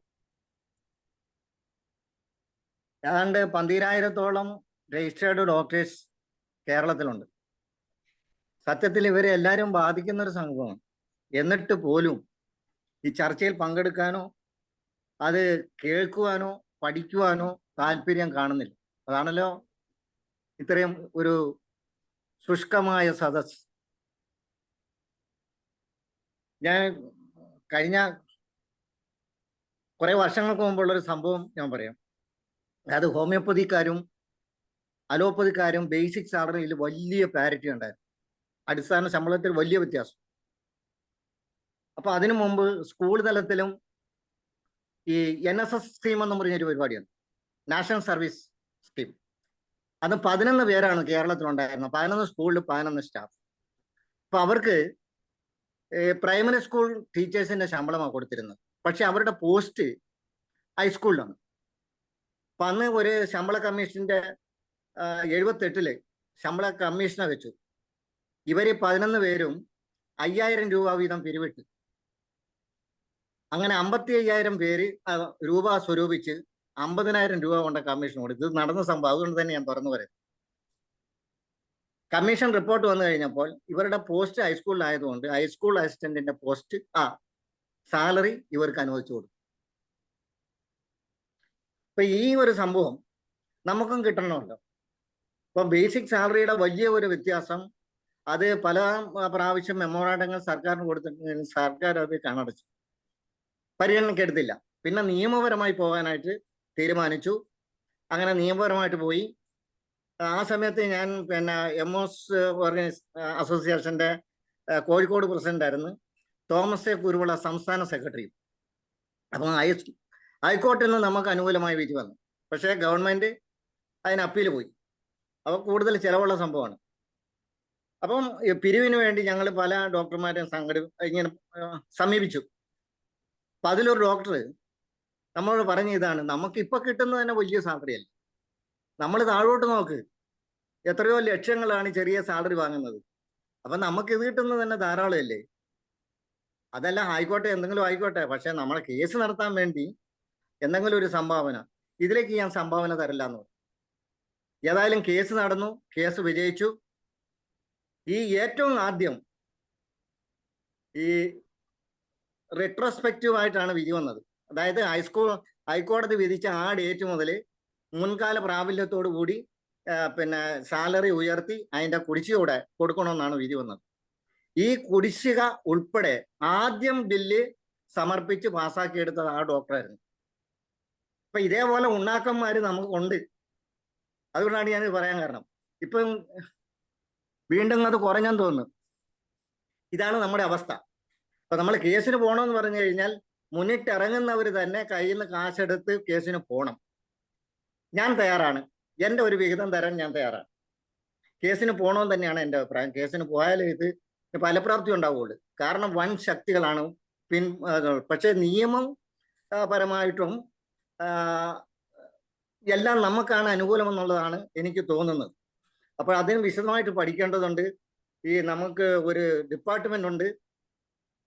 ഏതാണ്ട് 12,000-ഓളം രജിസ്റ്റേർഡ് ഡോക്ടേഴ്സ് കേരളത്തിലുണ്ട്. സത്യത്തിൽ ഇവരെ എല്ലാവരും ബാധിക്കുന്ന ഒരു സംഭവമാണ്. എന്നിട്ട് പോലും ഈ ചർച്ചയിൽ പങ്കെടുക്കാനോ അത് കേൾക്കുവാനോ പഠിക്കുവാനോ താല്പര്യം കാണുന്നില്ല. അതാണല്ലോ ഇത്രയും ഒരു ശുഷ്കമായ സദസ്. ഞാൻ കഴിഞ്ഞ കുറെ വർഷങ്ങൾക്ക് മുമ്പുള്ളൊരു സംഭവം ഞാൻ പറയാം. അത് ഹോമിയോപ്പതിക്കാരും അലോപ്പതിക്കാരും ബേസിക് സാലറിയിൽ വലിയ പാരിറ്റി ഉണ്ടായിരുന്നു. അടിസ്ഥാന ശമ്പളത്തിൽ വലിയ വ്യത്യാസം. അപ്പൊ അതിനു മുമ്പ് സ്കൂൾ തലത്തിലും ഈ NSS സ്കീം എന്ന് പറഞ്ഞൊരു പരിപാടിയാണ്. National service scheme. അത് 11 പേരാണ് കേരളത്തിലുണ്ടായിരുന്നത്. 11 സ്കൂളിൽ 11 സ്റ്റാഫ്. അപ്പൊ അവർക്ക് പ്രൈമറി സ്കൂൾ ടീച്ചേഴ്സിന്റെ ശമ്പളമാണ് കൊടുത്തിരുന്നത്. പക്ഷെ അവരുടെ പോസ്റ്റ് ഹൈസ്കൂളിലാണ്. അപ്പൊ അന്ന് ഒരു ശമ്പള കമ്മീഷന്റെ 78 ശമ്പള കമ്മീഷനെ വെച്ചു. ഇവര് 11 പേരും 5000 രൂപ വീതം പിരിവിട്ട്. അങ്ങനെ 55,000 പേര് രൂപ സ്വരൂപിച്ച് 50,000 രൂപ കൊണ്ട് കമ്മീഷൻ കൊടുത്തു. ഇത് നടന്ന സംഭവം. അതുകൊണ്ട് തന്നെ ഞാൻ തുറന്നു പറയുന്നത്. കമ്മീഷൻ റിപ്പോർട്ട് വന്നു കഴിഞ്ഞപ്പോൾ ഇവരുടെ പോസ്റ്റ് ഹൈസ്കൂളിലായതുകൊണ്ട് ഹൈസ്കൂൾ അസിസ്റ്റന്റിന്റെ പോസ്റ്റ് സാലറി ഇവർക്ക് അനുവദിച്ചു കൊടുത്തു. അപ്പൊ ഈ ഒരു സംഭവം നമുക്കും കിട്ടണമല്ലോ. ഇപ്പൊ ബേസിക് സാലറിയുടെ വലിയ ഒരു വ്യത്യാസം അത് പല പ്രാവശ്യം മെമ്മോറാണ്ടങ്ങൾ സർക്കാരിന് കൊടുത്തിട്ട് സർക്കാർ അത് കണ്ണടച്ചു, പരിഗണനയ്ക്കെടുത്തില്ല. പിന്നെ നിയമപരമായി പോകാനായിട്ട് തീരുമാനിച്ചു. അങ്ങനെ നിയമപരമായിട്ട് പോയി. ആ സമയത്ത് ഞാൻ പിന്നെ എംഒസ് അസോസിയേഷന്റെ കോഴിക്കോട് പ്രസിഡന്റ് ആയിരുന്നു. തോമസ് എ കുരുവിള സംസ്ഥാന സെക്രട്ടറി. അപ്പം ഹൈക്കോർട്ടിൽ നിന്ന് നമുക്ക് അനുകൂലമായ വിധി വന്നു. പക്ഷേ ഗവൺമെന്റ് അതിന് അപ്പീൽ പോയി. അപ്പോൾ കൂടുതൽ ചിലവുള്ള സംഭവമാണ്. അപ്പം പിരിവിന് വേണ്ടി ഞങ്ങൾ പല ഡോക്ടർമാരെയും ഇങ്ങനെ സമീപിച്ചു. അപ്പം അതിലൊരു ഡോക്ടർ നമ്മളോട് പറഞ്ഞ ഇതാണ്, നമുക്ക് ഇപ്പൊ കിട്ടുന്നത് തന്നെ വലിയ സാലറി അല്ല. നമ്മൾ താഴോട്ട് നോക്ക്, എത്രയോ ലക്ഷങ്ങളാണ് ചെറിയ സാലറി വാങ്ങുന്നത്. അപ്പൊ നമുക്ക് ഇത് കിട്ടുന്നത് തന്നെ ധാരാളമല്ലേ. അതല്ല ആയിക്കോട്ടെ, എന്തെങ്കിലും ആയിക്കോട്ടെ, പക്ഷെ നമ്മളെ കേസ് നടത്താൻ വേണ്ടി എന്തെങ്കിലും ഒരു സംഭാവന, ഇതിലേക്ക് ഞാൻ സംഭാവന തരില്ല എന്ന് പറഞ്ഞു. ഏതായാലും കേസ് നടന്നു, കേസ് വിജയിച്ചു. ഈ ഏറ്റവും ആദ്യം ഈ റെട്രോസ്പെക്റ്റീവ് ആയിട്ടാണ് വിധി വന്നത്. അതായത് ഹൈക്കോടതി വിധിച്ച ആ ഡേറ്റ് മുതൽ മുൻകാല പ്രാബല്യത്തോടു കൂടി പിന്നെ സാലറി ഉയർത്തി അതിന്റെ കുടിശ്ശിക കൊടുക്കണമെന്നാണ് വിധി വന്നത്. ഈ കുടിശ്ശിക ഉൾപ്പെടെ ആദ്യം ബില്ല് സമർപ്പിച്ച് പാസ്സാക്കിയെടുത്തത് ആ ഡോക്ടറായിരുന്നു. അപ്പൊ ഇതേപോലെ ഉണ്ണാക്കന്മാര് നമുക്കുണ്ട്. അതുകൊണ്ടാണ് ഞാൻ പറയാൻ കാരണം. ഇപ്പം വീണ്ടും അത് കുറഞ്ഞെന്ന് തോന്നുന്നു. ഇതാണ് നമ്മുടെ അവസ്ഥ. അപ്പൊ നമ്മൾ കേസിന് പോകണമെന്ന് പറഞ്ഞു കഴിഞ്ഞാൽ മുന്നിട്ടിറങ്ങുന്നവർ തന്നെ കയ്യിൽ നിന്ന് കാശെടുത്ത് കേസിന് പോകണം. ഞാൻ തയ്യാറാണ്, എൻ്റെ ഒരു വിഹിതം തരാൻ ഞാൻ തയ്യാറാണ്. കേസിന് പോകണമെന്ന് തന്നെയാണ് എൻ്റെ അഭിപ്രായം. കേസിന് പോയാലേ ഇത് ഫലപ്രാപ്തി ഉണ്ടാവുള്ളൂ. കാരണം വൻ ശക്തികളാണ് പക്ഷെ നിയമം പരമായിട്ടും എല്ലാം നമുക്കാണ് അനുകൂലമെന്നുള്ളതാണ് എനിക്ക് തോന്നുന്നത്. അപ്പോൾ അതിന് വിശദമായിട്ട് പഠിക്കേണ്ടതുണ്ട്. ഈ നമുക്ക് ഒരു ഡിപ്പാർട്ട്മെന്റ് ഉണ്ട്.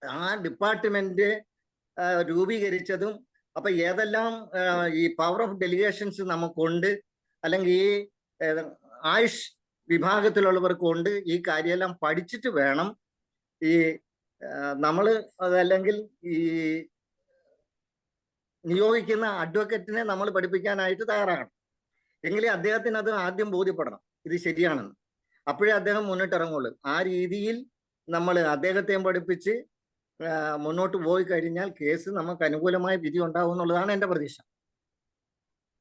ആ ഡിപ്പാർട്ട്മെന്റ് രൂപീകരിച്ചതും അപ്പൊ ഏതെല്ലാം ഈ പവർ ഓഫ് ഡെലിഗേഷൻസ് നമുക്കുണ്ട്, അല്ലെങ്കിൽ ഈ ആയുഷ് വിഭാഗത്തിലുള്ളവർക്കുണ്ട്. ഈ കാര്യമെല്ലാം പഠിച്ചിട്ട് വേണം ഈ നമ്മൾ അതല്ലെങ്കിൽ ഈ നിയോഗിക്കുന്ന അഡ്വക്കേറ്റിനെ നമ്മൾ പഠിപ്പിക്കാനായിട്ട് തയ്യാറാകണം. എങ്കിലേ അദ്ദേഹത്തിന് അത് ആദ്യം ബോധ്യപ്പെടണം ഇത് ശരിയാണെന്ന്. അപ്പോഴേ അദ്ദേഹം മുന്നിട്ടിറങ്ങുള്ളൂ. ആ രീതിയിൽ നമ്മൾ അദ്ദേഹത്തെയും പഠിപ്പിച്ച് മുന്നോട്ട് പോയി കഴിഞ്ഞാൽ കേസ് നമുക്ക് അനുകൂലമായ വിധി ഉണ്ടാവും എന്നുള്ളതാണ് എൻ്റെ പ്രതീക്ഷ.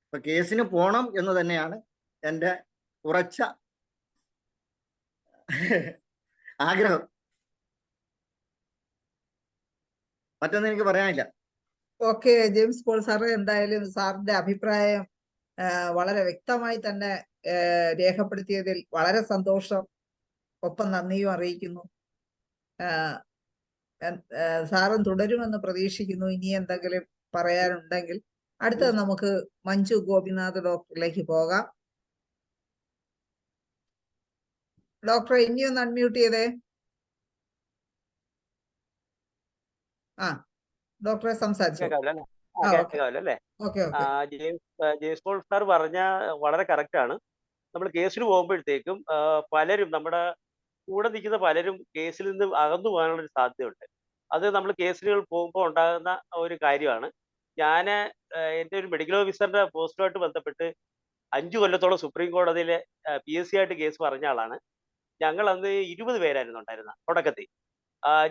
അപ്പൊ കേസിന് പോണം എന്ന് തന്നെയാണ് എൻ്റെ ഉറച്ച ആഗ്രഹം. മറ്റൊന്നും എനിക്ക് പറയാനില്ല. ഓക്കെ ജെയിംസ് പോൾ സാറ്, എന്തായാലും സാറിന്റെ അഭിപ്രായം വളരെ വ്യക്തമായി തന്നെ രേഖപ്പെടുത്തിയതിൽ വളരെ സന്തോഷം, ഒപ്പം നന്ദിയും അറിയിക്കുന്നു. സാറും തുടരുമെന്ന് പ്രതീക്ഷിക്കുന്നു. ഇനി എന്തെങ്കിലും പറയാനുണ്ടെങ്കിൽ അടുത്തത് നമുക്ക് മഞ്ജു ഗോപിനാഥ് ഡോക്ടറിലേക്ക് പോകാം. ഡോക്ടറെ ഇനിയൊന്ന് അൺമ്യൂട്ട് ചെയ്തേ. ഡോക്ടറെ സംസാരിച്ചു. ജെയിംസ് പോൾ സാർ പറഞ്ഞ വളരെ കറക്റ്റ് ആണ്. നമ്മൾ കേസിന് പോകുമ്പോഴത്തേക്കും പലരും നമ്മുടെ കൂടെ നിൽക്കുന്ന പലരും കേസിൽ നിന്ന് അകന്നു പോകാനുള്ള ഒരു സാധ്യതയുണ്ട്. അത് നമ്മൾ കേസുകൾ പോകുമ്പോൾ ഉണ്ടാകുന്ന ഒരു കാര്യമാണ്. ഞാൻ എൻ്റെ ഒരു മെഡിക്കൽ ഓഫീസറുടെ പോസ്റ്റുമായിട്ട് ബന്ധപ്പെട്ട് 5 കൊല്ലത്തോളം സുപ്രീം കോടതിയിലെ PSC ആയിട്ട് കേസ് പറഞ്ഞ ആളാണ്. ഞങ്ങൾ അന്ന് 20 പേരായിരുന്നു ഉണ്ടായിരുന്ന തുടക്കത്തിൽ.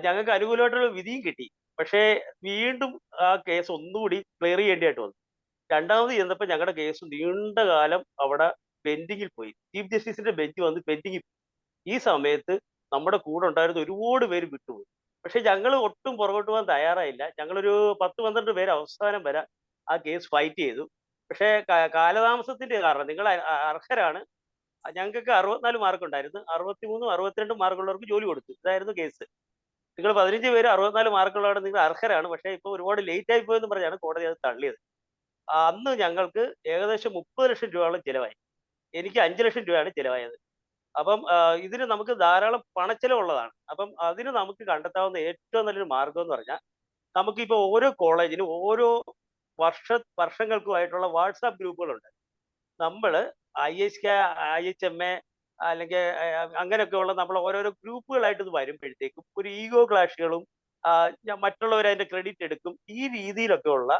ഞങ്ങൾക്ക് അനുകൂലമായിട്ടുള്ള വിധിയും കിട്ടി. പക്ഷേ വീണ്ടും ആ കേസ് ഒന്നുകൂടി ക്ലിയർ ചെയ്യേണ്ടതായിട്ട് വന്നു. രണ്ടാമത് ചെന്നപ്പോൾ ഞങ്ങളുടെ കേസ് നീണ്ട കാലം അവിടെ പെൻഡിങ്ങിൽ പോയി. ചീഫ് ജസ്റ്റിസിന്റെ ബെഞ്ച് വന്ന് പെൻഡിങ്ങിൽ പോയി. ഈ സമയത്ത് നമ്മുടെ കൂടെ ഉണ്ടായിരുന്ന ഒരുപാട് പേര് വിട്ടുപോയി. പക്ഷെ ഞങ്ങൾ ഒട്ടും പുറകോട്ട് പോകാൻ തയ്യാറായില്ല. ഞങ്ങളൊരു 10-12 പേര് അവസാനം വരെ ആ കേസ് ഫൈറ്റ് ചെയ്തു. പക്ഷേ കാലതാമസത്തിന്റെ കാരണം നിങ്ങൾ അർഹരാണ്. ഞങ്ങൾക്ക് 64 മാർക്ക് ഉണ്ടായിരുന്നു. 63, 62 മാർക്കുള്ളവർക്ക് ജോലി കൊടുത്തു. ഇതായിരുന്നു കേസ്. നിങ്ങൾ 15 പേര് 64 മാർക്കുള്ളവരുടെ നിങ്ങൾ അർഹരാണ്. പക്ഷേ ഇപ്പോൾ ഒരുപാട് ലേറ്റ് ആയി പോയെന്ന് പറഞ്ഞാണ് കോടതി അത് തള്ളിയത്. അന്ന് ഞങ്ങൾക്ക് ഏകദേശം 30 ലക്ഷം രൂപയോളം ചിലവായി. എനിക്ക് 5 ലക്ഷം രൂപയാണ് ചിലവായത്. അപ്പം ഇതിന് നമുക്ക് ധാരാളം പണച്ചെലവുള്ളതാണ്. അപ്പം അതിന് നമുക്ക് കണ്ടെത്താവുന്ന ഏറ്റവും നല്ലൊരു മാർഗം എന്ന് പറഞ്ഞാൽ നമുക്കിപ്പോൾ ഓരോ കോളേജിനും ഓരോ വർഷങ്ങൾക്കുമായിട്ടുള്ള വാട്സാപ്പ് ഗ്രൂപ്പുകളുണ്ട്. നമ്മൾ IHMA അല്ലെങ്കിൽ അങ്ങനെയൊക്കെയുള്ള നമ്മൾ ഓരോരോ ഗ്രൂപ്പുകളായിട്ട് ഇത് വരുമ്പോഴത്തേക്കും ഒരു ഈഗോ ക്ലാഷുകളും മറ്റുള്ളവർ അതിന്റെ ക്രെഡിറ്റ് എടുക്കും, ഈ രീതിയിലൊക്കെ ഉള്ള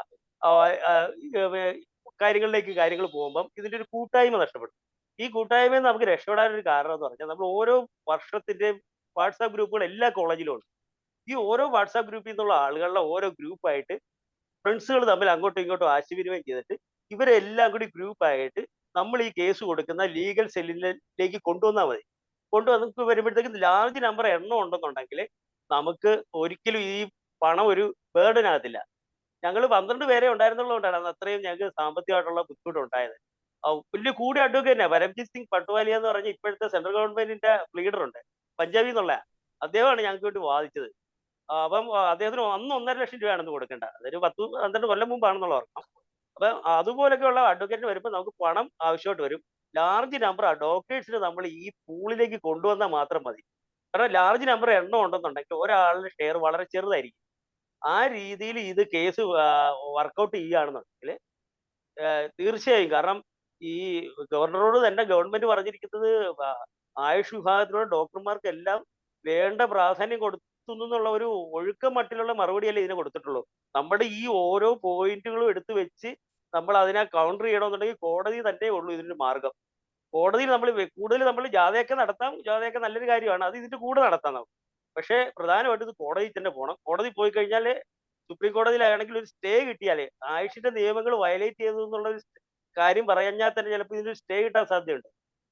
കാര്യങ്ങൾ പോകുമ്പം ഇതിന്റെ ഒരു കൂട്ടായ്മ നഷ്ടപ്പെടും. ഈ കൂട്ടായ്മയിൽ നമുക്ക് രക്ഷപ്പെടാനൊരു കാരണം എന്ന് പറഞ്ഞാൽ നമ്മൾ ഓരോ വർഷത്തിന്റെയും വാട്സാപ്പ് ഗ്രൂപ്പുകൾ എല്ലാ കോളേജിലും ഉണ്ട്. ഈ ഓരോ വാട്സാപ്പ് ഗ്രൂപ്പിൽ നിന്നുള്ള ആളുകളുടെ ഓരോ ഗ്രൂപ്പായിട്ട് ഫ്രണ്ട്സുകൾ തമ്മിൽ അങ്ങോട്ടും ഇങ്ങോട്ടും ആശയവിനിമയം ചെയ്തിട്ട് ഇവരെല്ലാം കൂടി ഗ്രൂപ്പായിട്ട് നമ്മൾ ഈ കേസ് കൊടുക്കുന്ന ലീഗൽ സെല്ലിലേക്ക് കൊണ്ടുവന്നാൽ മതി. കൊണ്ടുവന്ന് വരുമ്പോഴത്തേക്കും ലാർജ് നമ്പർ എണ്ണം ഉണ്ടെന്നുണ്ടെങ്കിൽ നമുക്ക് ഒരിക്കലും ഈ പണം ഒരു ബേർഡൻ ആകത്തില്ല. ഞങ്ങൾ 12 പേരെ ഉണ്ടായിരുന്നുള്ളതുകൊണ്ടാണ് അന്ന് അത്രയും ഞങ്ങൾക്ക് സാമ്പത്തികമായിട്ടുള്ള ബുദ്ധിമുട്ടുണ്ടായത്. വലിയ കൂടിയ അഡ്വക്കേറ്റാ പരംജിത് സിംഗ് പട്വാലിയ എന്ന് പറഞ്ഞ ഇപ്പോഴത്തെ സെൻട്രൽ ഗവൺമെന്റിന്റെ ലീഡർ ഉണ്ട്, പഞ്ചാബിൽ നിന്നുള്ള അദ്ദേഹമാണ് ഞങ്ങൾക്ക് വേണ്ടി വാദിച്ചത്. അപ്പം അദ്ദേഹത്തിന് അന്ന് 1.5 ലക്ഷം രൂപയാണെന്ന് കൊടുക്കേണ്ടത്. അതൊരു 10-12 കൊല്ലം മുമ്പാണെന്നുള്ള ഓർക്കണം. അപ്പം അതുപോലെയൊക്കെയുള്ള അഡ്വക്കേറ്റിന് വരുമ്പോൾ നമുക്ക് പണം ആവശ്യമായിട്ട് വരും. ലാർജ് നമ്പർ ഡോക്ടേഴ്സിന് നമ്മൾ ഈ പൂളിലേക്ക് കൊണ്ടുവന്നാൽ മാത്രം മതി. കാരണം ലാർജ് നമ്പർ എണ്ണം ഉണ്ടെന്നുണ്ടെങ്കിൽ ഒരാളുടെ ഷെയർ വളരെ ചെറുതായിരിക്കും. ആ രീതിയിൽ ഇത് കേസ് വർക്കൗട്ട് ചെയ്യുകയാണെന്നുണ്ടെങ്കിൽ തീർച്ചയായും, കാരണം ഈ ഗവർണറോട് തന്നെ ഗവൺമെന്റ് പറഞ്ഞിരിക്കുന്നത് ആയുഷ് വിഭാഗത്തിലുള്ള ഡോക്ടർമാർക്ക് എല്ലാം വേണ്ട പ്രാധാന്യം കൊടുത്തു എന്നുള്ള ഒരു ഒഴുക്ക മട്ടിലുള്ള മറുപടിയല്ലേ ഇതിനെ കൊടുത്തിട്ടുള്ളൂ. നമ്മുടെ ഈ ഓരോ പോയിന്റുകളും എടുത്തു വെച്ച് നമ്മൾ അതിനെ കൗണ്ടർ ചെയ്യണമെന്നുണ്ടെങ്കിൽ കോടതി തന്നെ ഉള്ളൂ ഇതിനൊരു മാർഗം. കോടതിയിൽ നമ്മൾ കൂടുതൽ നമ്മൾ ജാഥയൊക്കെ നടത്താം, ജാഥയൊക്കെ നല്ലൊരു കാര്യമാണ്, അത് ഇതിന്റെ കൂടെ നടത്താം നമുക്ക്. പക്ഷേ പ്രധാനമായിട്ടും ഇത് കോടതിയിൽ തന്നെ പോകണം. കോടതി പോയി കഴിഞ്ഞാൽ സുപ്രീം കോടതിയിലാണെങ്കിൽ ഒരു സ്റ്റേ കിട്ടിയാലേ ആയുഷിന്റെ നിയമങ്ങൾ വയലേറ്റ് ചെയ്തു എന്നുള്ള ഒരു കാര്യം പറഞ്ഞാൽ തന്നെ ചിലപ്പോൾ ഇതിനൊരു സ്റ്റേ കിട്ടാൻ സാധ്യതയുണ്ട്.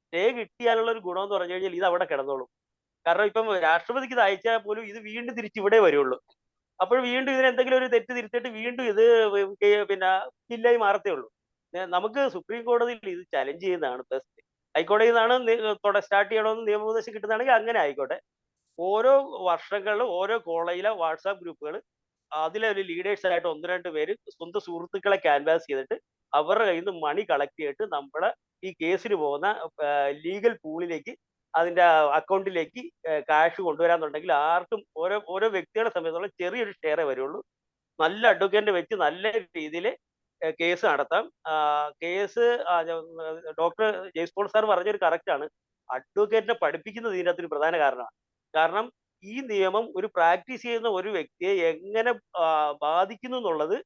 സ്റ്റേ കിട്ടിയാലുള്ള ഒരു ഗുണം എന്ന് പറഞ്ഞു കഴിഞ്ഞാൽ ഇത് അവിടെ കിടന്നോളും. കാരണം ഇപ്പം രാഷ്ട്രപതിക്ക് ഇത് അയച്ചാൽ പോലും ഇത് വീണ്ടും തിരിച്ച് ഇവിടെ വരുള്ളൂ. അപ്പോൾ വീണ്ടും ഇതിന് എന്തെങ്കിലും ഒരു തെറ്റ് തിരുത്തിയിട്ട് വീണ്ടും ഇത് പിന്നെ ബില്ലായി മാറത്തേ ഉള്ളൂ. നമുക്ക് സുപ്രീം കോടതിയിൽ ഇത് ചലഞ്ച് ചെയ്യുന്നതാണ് ബെസ്റ്റ്. ഹൈക്കോടതിയിൽ നിന്നാണ് സ്റ്റാർട്ട് ചെയ്യണമെന്ന് നിയമോപദേശം കിട്ടുന്നതാണെങ്കിൽ അങ്ങനെ ആയിക്കോട്ടെ. ഓരോ വർഷങ്ങളിലും ഓരോ കോളേജിലെ വാട്സാപ്പ് ഗ്രൂപ്പുകൾ അതിലെ ഒരു ലീഡേഴ്സ് ആയിട്ട് 1-2 പേര് സ്വന്തം സുഹൃത്തുക്കളെ ക്യാൻവാസ് ചെയ്തിട്ട് അവരുടെ കയ്യിൽ നിന്ന് മണി കളക്ട് ചെയ്തിട്ട് നമ്മളെ ഈ കേസിന് പോകുന്ന ലീഗൽ പൂളിലേക്ക് അതിന്റെ അക്കൗണ്ടിലേക്ക് കാശ് കൊണ്ടുവരാന്നുണ്ടെങ്കിൽ ആർക്കും ഓരോ വ്യക്തികളെ സംബന്ധിച്ചുള്ള ചെറിയൊരു ഷെയറേ വരുള്ളൂ. നല്ല അഡ്വക്കേറ്റിനെ വെച്ച് നല്ല രീതിയിൽ കേസ് നടത്താം. കേസ് ഡോക്ടർ ജയ്പോൾ സാർ പറഞ്ഞൊരു കറക്റ്റ് ആണ്. അഡ്വക്കേറ്റിനെ പഠിപ്പിക്കുന്നത് ഇതിനകത്ത് ഒരു പ്രധാന കാരണമാണ്. കാരണം ഈ നിയമം ഒരു പ്രാക്ടീസ് ചെയ്യുന്ന ഒരു വ്യക്തിയെ എങ്ങനെ ബാധിക്കുന്നു എന്നുള്ളത്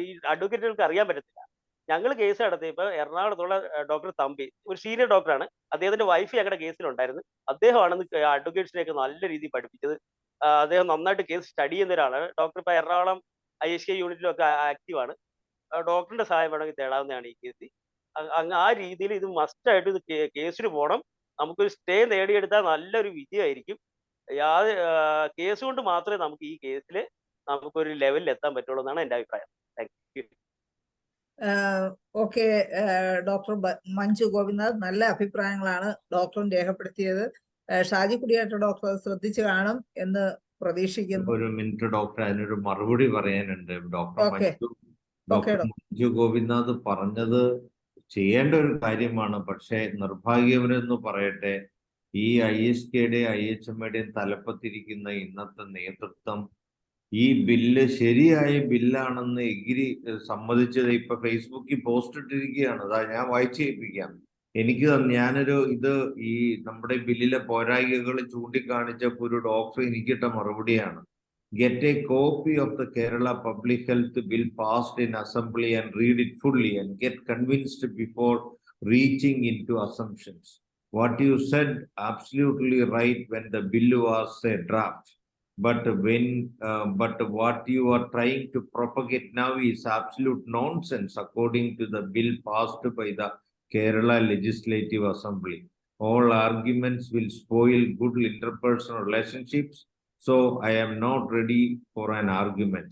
ഈ അഡ്വക്കേറ്റുകൾക്ക് അറിയാൻ പറ്റത്തില്ല. ഞങ്ങൾ കേസ് നടത്തിയപ്പോൾ എറണാകുളത്തുള്ള ഡോക്ടർ തമ്പി ഒരു സീനിയർ ഡോക്ടറാണ്. അദ്ദേഹത്തിന്റെ വൈഫ് ഞങ്ങളുടെ കേസിലുണ്ടായിരുന്നു. അദ്ദേഹമാണ് അഡ്വക്കേറ്റ്സിനെയൊക്കെ നല്ല രീതിയിൽ പഠിപ്പിച്ചത്. അദ്ദേഹം നന്നായിട്ട് കേസ് സ്റ്റഡി ചെയ്യുന്ന ഒരാളാണ്. ഡോക്ടർ ഇപ്പോൾ എറണാകുളം ISK യൂണിറ്റിലൊക്കെ ആക്റ്റീവാണ്. ഡോക്ടറിന്റെ സഹായം വേണമെങ്കിൽ തേടാവുന്നതാണ് ഈ കേസിൽ. ആ രീതിയിൽ ഇത് മസ്റ്റായിട്ട് ഇത് കേസിന് പോകണം. നമുക്കൊരു സ്റ്റേ നേടിയെടുത്താൽ നല്ലൊരു വിജയമായിരിക്കും. കേസ് കൊണ്ട് മാത്രമേ നമുക്ക് ഈ കേസിൽ നമുക്കൊരു ലെവലിൽ എത്താൻ പറ്റുള്ളൂ എന്നാണ് എൻ്റെ അഭിപ്രായം. Thank you. Okay, doctor Manju Gopinath, നല്ല അഭിപ്രായങ്ങളാണ് ഡോക്ടറും രേഖപ്പെടുത്തിയത്. ഷാജി കുടിയായിട്ട് ഡോക്ടർ ശ്രദ്ധിച്ചു കാണും എന്ന് പ്രതീക്ഷിക്കുന്നു. ഒരു മിനിറ്റ് ഡോക്ടർ, അതിനൊരു മറുപടി പറയാനുണ്ട്. ഡോക്ടർ മഞ്ജു ഗോപിനാഥ് പറഞ്ഞത് ചെയ്യേണ്ട ഒരു കാര്യമാണ്. പക്ഷേ നിർഭാഗ്യവരെന്ന് പറയട്ടെ, ഈ ISKയുടെയും IHMയുടെയും തലപ്പത്തിരിക്കുന്ന ഇന്നത്തെ നേതൃത്വം ഈ ബില്ല് ശരിയായ ബില്ലാണെന്ന് സമ്മതിച്ചത് ഇപ്പൊ ഫേസ്ബുക്കിൽ പോസ്റ്റ് ഇട്ടിരിക്കുകയാണ്. അതാ ഞാൻ വായിച്ചു കേൾപ്പിക്കാം. ഈ നമ്മുടെ ബില്ലിലെ പോരായ്മകൾ ചൂണ്ടിക്കാണിച്ചപ്പോൾ ഒരു ഡോക്ടർ എനിക്കിട്ട മറുപടിയാണ്. Get a copy of the Kerala Public Health Bill passed in Assembly and read it fully and get convinced before reaching into assumptions. What you said absolutely right when the bill was a draft. But what you are trying to propagate now is absolute nonsense according to the bill passed by the Kerala Legislative Assembly. All arguments will spoil good interpersonal relationships. So I am not ready for an argument.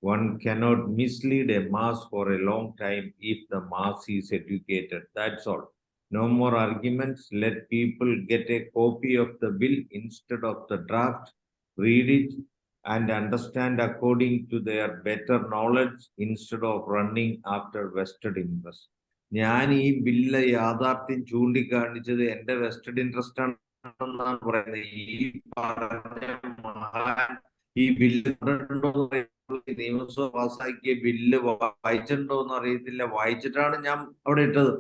One cannot mislead a mass for a long time if the mass is educated. That's all. No more arguments. Let people get a copy of the bill instead of the draft, read it, and understand according to their better knowledge instead of running after vested interest. ഞാൻ ഈ bill യാഥാർത്ഥ്യം ചൂണ്ടിക്കാണിച്ചത് എന്റെ vested interest ആണെന്നാണ് പറയുന്നത്. ഈ പറഞ്ഞ മഹാൻ ഈ ബില്ല് നിയമസഭ പാസ്സാക്കിയ ബില്ല് വായിച്ചിട്ടുണ്ടോ എന്ന് അറിയത്തില്ല. വായിച്ചിട്ടാണ് ഞാൻ അവിടെ ഇട്ടത്.